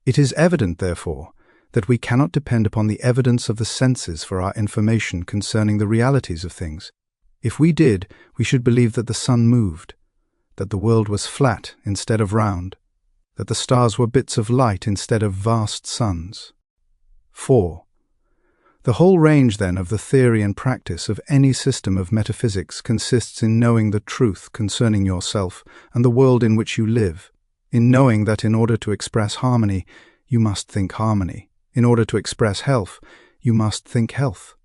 It is evident, therefore, that we cannot depend upon the evidence of the senses for our information concerning the realities of things. If we did, we should believe that the sun moved, that the world was flat instead of round, that the stars were bits of light instead of vast suns. 4. The whole range, then, of the theory and practice of any system of metaphysics consists in knowing the truth concerning yourself and the world in which you live, in knowing that in order to express harmony, you must think harmony, in order to express health, you must think health,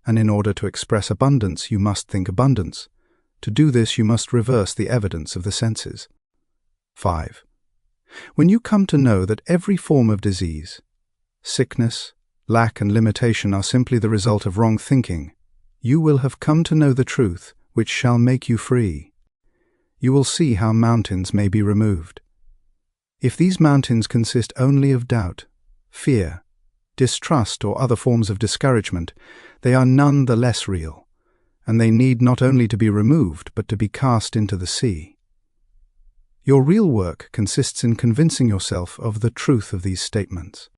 and in order to express abundance, you must think abundance. To do this, you must reverse the evidence of the senses. 5. When you come to know that every form of disease, sickness, lack and limitation are simply the result of wrong thinking, you will have come to know the truth which shall make you free. You will see how mountains may be removed. If these mountains consist only of doubt, fear, distrust or other forms of discouragement, they are none the less real, and they need not only to be removed but to be cast into the sea. Your real work consists in convincing yourself of the truth of these statements.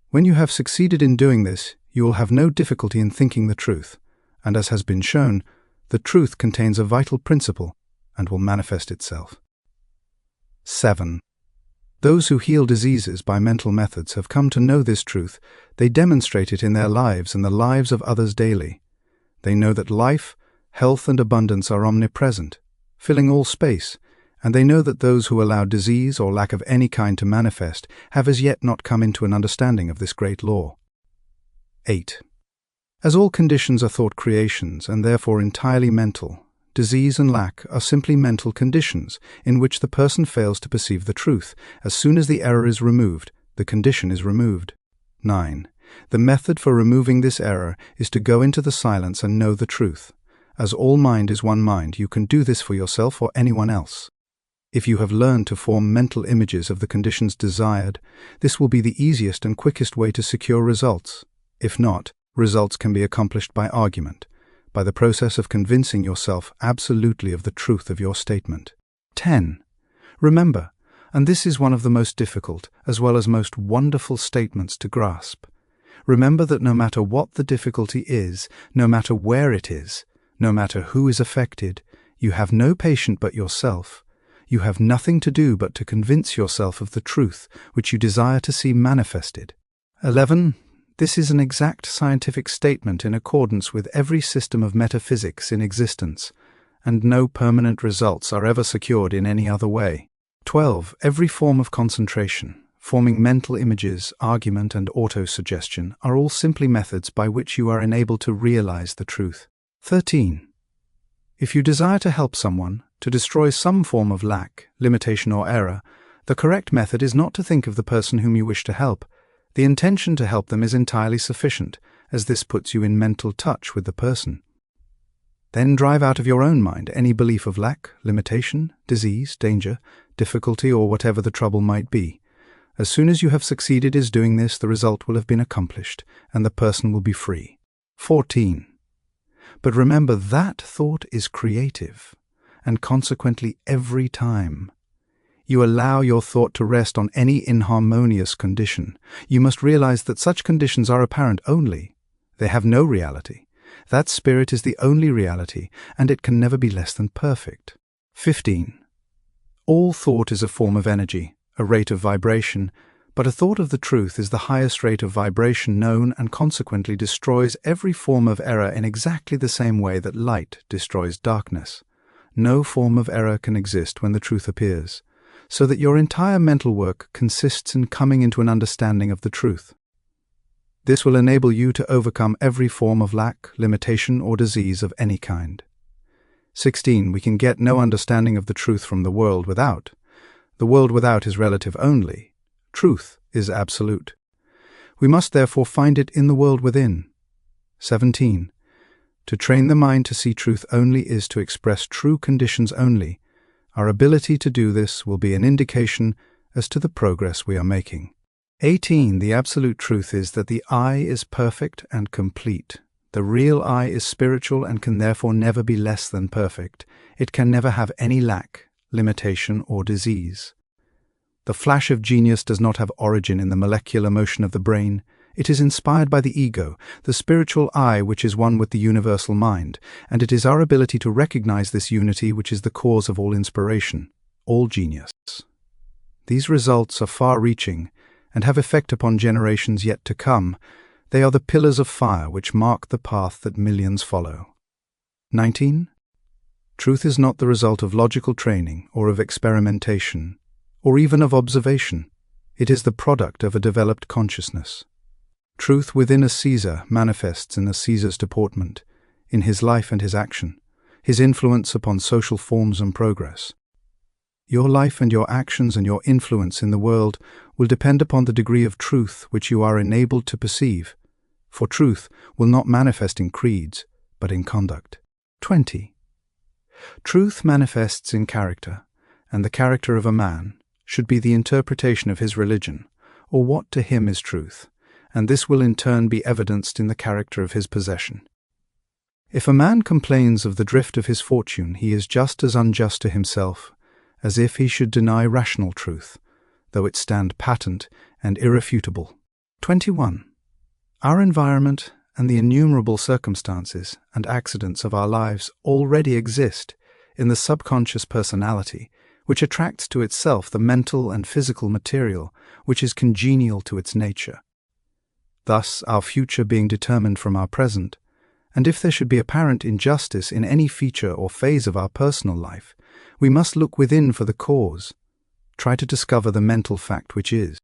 When you have succeeded in doing this, you will have no difficulty in thinking the truth, and as has been shown, the truth contains a vital principle and will manifest itself. 7. Those who heal diseases by mental methods have come to know this truth. They demonstrate it in their lives and the lives of others daily. They know that life, health and abundance are omnipresent, filling all space, and they know that those who allow disease or lack of any kind to manifest have as yet not come into an understanding of this great law. 8. As all conditions are thought creations and therefore entirely mental, disease and lack are simply mental conditions in which the person fails to perceive the truth. As soon as the error is removed, the condition is removed. 9. The method for removing this error is to go into the silence and know the truth. As all mind is one mind, you can do this for yourself or anyone else. If you have learned to form mental images of the conditions desired, this will be the easiest and quickest way to secure results. If not, results can be accomplished by argument, by the process of convincing yourself absolutely of the truth of your statement. 10. Remember, and this is one of the most difficult as well as most wonderful statements to grasp, remember that no matter what the difficulty is, no matter where it is, no matter who is affected, you have no patient but yourself. You have nothing to do but to convince yourself of the truth which you desire to see manifested. 11. This is an exact scientific statement in accordance with every system of metaphysics in existence, and no permanent results are ever secured in any other way. 12. Every form of concentration, forming mental images, argument and auto-suggestion are all simply methods by which you are enabled to realize the truth. 13. If you desire to help someone, to destroy some form of lack, limitation or error, the correct method is not to think of the person whom you wish to help. The intention to help them is entirely sufficient, as this puts you in mental touch with the person. Then drive out of your own mind any belief of lack, limitation, disease, danger, difficulty or whatever the trouble might be. As soon as you have succeeded in doing this, the result will have been accomplished, and the person will be free. 14. But remember that thought is creative, and consequently every time you allow your thought to rest on any inharmonious condition, you must realize that such conditions are apparent only. They have no reality. That spirit is the only reality, and it can never be less than perfect. 15. All thought is a form of energy, a rate of vibration, But a thought of the truth is the highest rate of vibration known and consequently destroys every form of error in exactly the same way that light destroys darkness. No form of error can exist when the truth appears, so that your entire mental work consists in coming into an understanding of the truth. This will enable you to overcome every form of lack, limitation, or disease of any kind. 16. We can get no understanding of the truth from the world without. The world without is relative only. Truth is absolute. We must therefore find it in the world within. 17. To train the mind to see truth only is to express true conditions only. Our ability to do this will be an indication as to the progress we are making. 18. The absolute truth is that the I is perfect and complete. The real I is spiritual and can therefore never be less than perfect. It can never have any lack, limitation, or disease. The flash of genius does not have origin in the molecular motion of the brain. It is inspired by the ego, the spiritual I which is one with the universal mind, and it is our ability to recognize this unity which is the cause of all inspiration, all genius. These results are far-reaching and have effect upon generations yet to come. They are the pillars of fire which mark the path that millions follow. 19. Truth is not the result of logical training or of experimentation, or even of observation. It is the product of a developed consciousness. Truth within a Caesar manifests in a Caesar's deportment, in his life and his action, his influence upon social forms and progress. Your life and your actions and your influence in the world will depend upon the degree of truth which you are enabled to perceive, for truth will not manifest in creeds, but in conduct. 20. Truth manifests in character, and the character of a man should be the interpretation of his religion, or what to him is truth, and this will in turn be evidenced in the character of his possession. If a man complains of the drift of his fortune, he is just as unjust to himself as if he should deny rational truth, though it stand patent and irrefutable. 21. Our environment and the innumerable circumstances and accidents of our lives already exist in the subconscious personality, which attracts to itself the mental and physical material which is congenial to its nature. Thus, our future being determined from our present, and if there should be apparent injustice in any feature or phase of our personal life, we must look within for the cause, try to discover the mental fact which is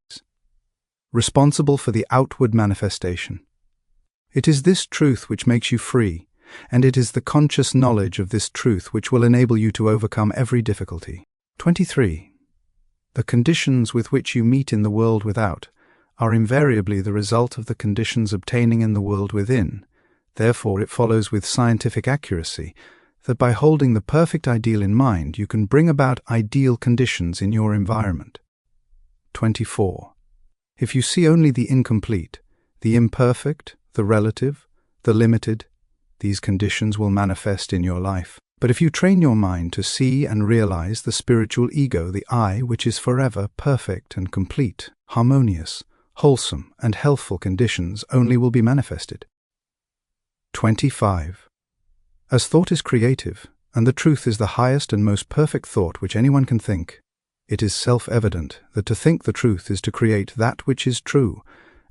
responsible for the outward manifestation. It is this truth which makes you free, and it is the conscious knowledge of this truth which will enable you to overcome every difficulty. 23. The conditions with which you meet in the world without are invariably the result of the conditions obtaining in the world within. Therefore, it follows with scientific accuracy that by holding the perfect ideal in mind, you can bring about ideal conditions in your environment. 24. If you see only the incomplete, the imperfect, the relative, the limited, these conditions will manifest in your life. But if you train your mind to see and realize the spiritual ego, the I, which is forever perfect and complete, harmonious, wholesome, and healthful conditions only will be manifested. 25. As thought is creative, and the truth is the highest and most perfect thought which anyone can think, it is self-evident that to think the truth is to create that which is true,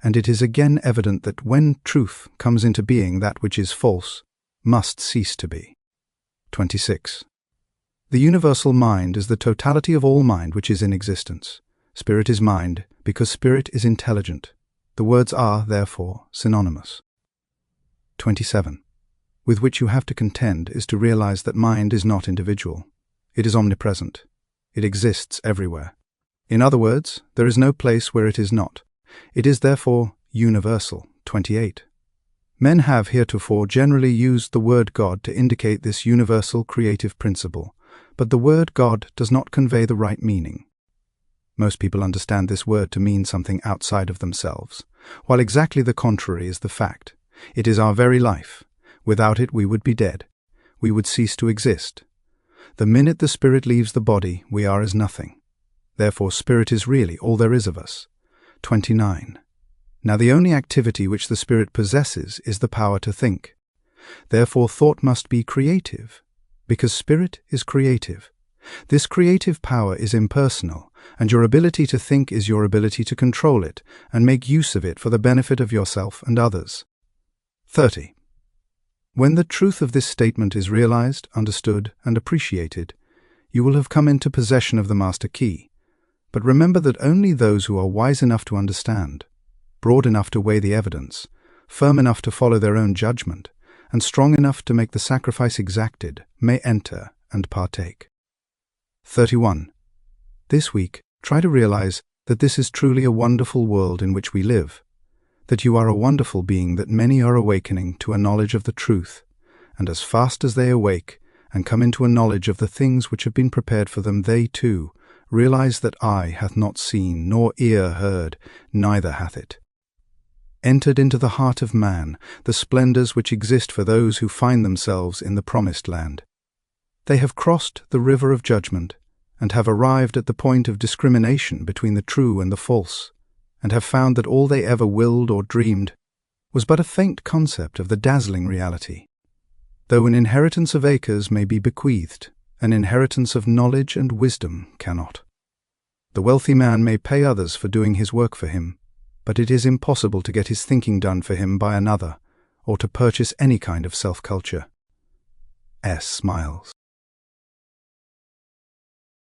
and it is again evident that when truth comes into being, that which is false must cease to be. 26. The universal mind is the totality of all mind which is in existence. Spirit is mind, because spirit is intelligent. The words are, therefore, synonymous. 27. With which you have to contend is to realize that mind is not individual. It is omnipresent. It exists everywhere. In other words, there is no place where it is not. It is therefore universal. 28. Men have heretofore generally used the word God to indicate this universal creative principle, but the word God does not convey the right meaning. Most people understand this word to mean something outside of themselves, while exactly the contrary is the fact. It is our very life. Without it we would be dead. We would cease to exist. The minute the spirit leaves the body, we are as nothing. Therefore spirit is really all there is of us. 29. Now the only activity which the spirit possesses is the power to think. Therefore thought must be creative, because spirit is creative. This creative power is impersonal, and your ability to think is your ability to control it and make use of it for the benefit of yourself and others. 30. When the truth of this statement is realized, understood, and appreciated, you will have come into possession of the master key. But remember that only those who are wise enough to understand, broad enough to weigh the evidence, firm enough to follow their own judgment, and strong enough to make the sacrifice exacted may enter and partake. 31. This week, try to realize that this is truly a wonderful world in which we live, that you are a wonderful being, that many are awakening to a knowledge of the truth, and as fast as they awake and come into a knowledge of the things which have been prepared for them, they too realize that eye hath not seen, nor ear heard, neither hath it entered into the heart of man the splendors which exist for those who find themselves in the promised land. They have crossed the river of judgment, and have arrived at the point of discrimination between the true and the false, and have found that all they ever willed or dreamed was but a faint concept of the dazzling reality. Though an inheritance of acres may be bequeathed, an inheritance of knowledge and wisdom cannot. The wealthy man may pay others for doing his work for him, but it is impossible to get his thinking done for him by another, or to purchase any kind of self-culture. S. Smiles.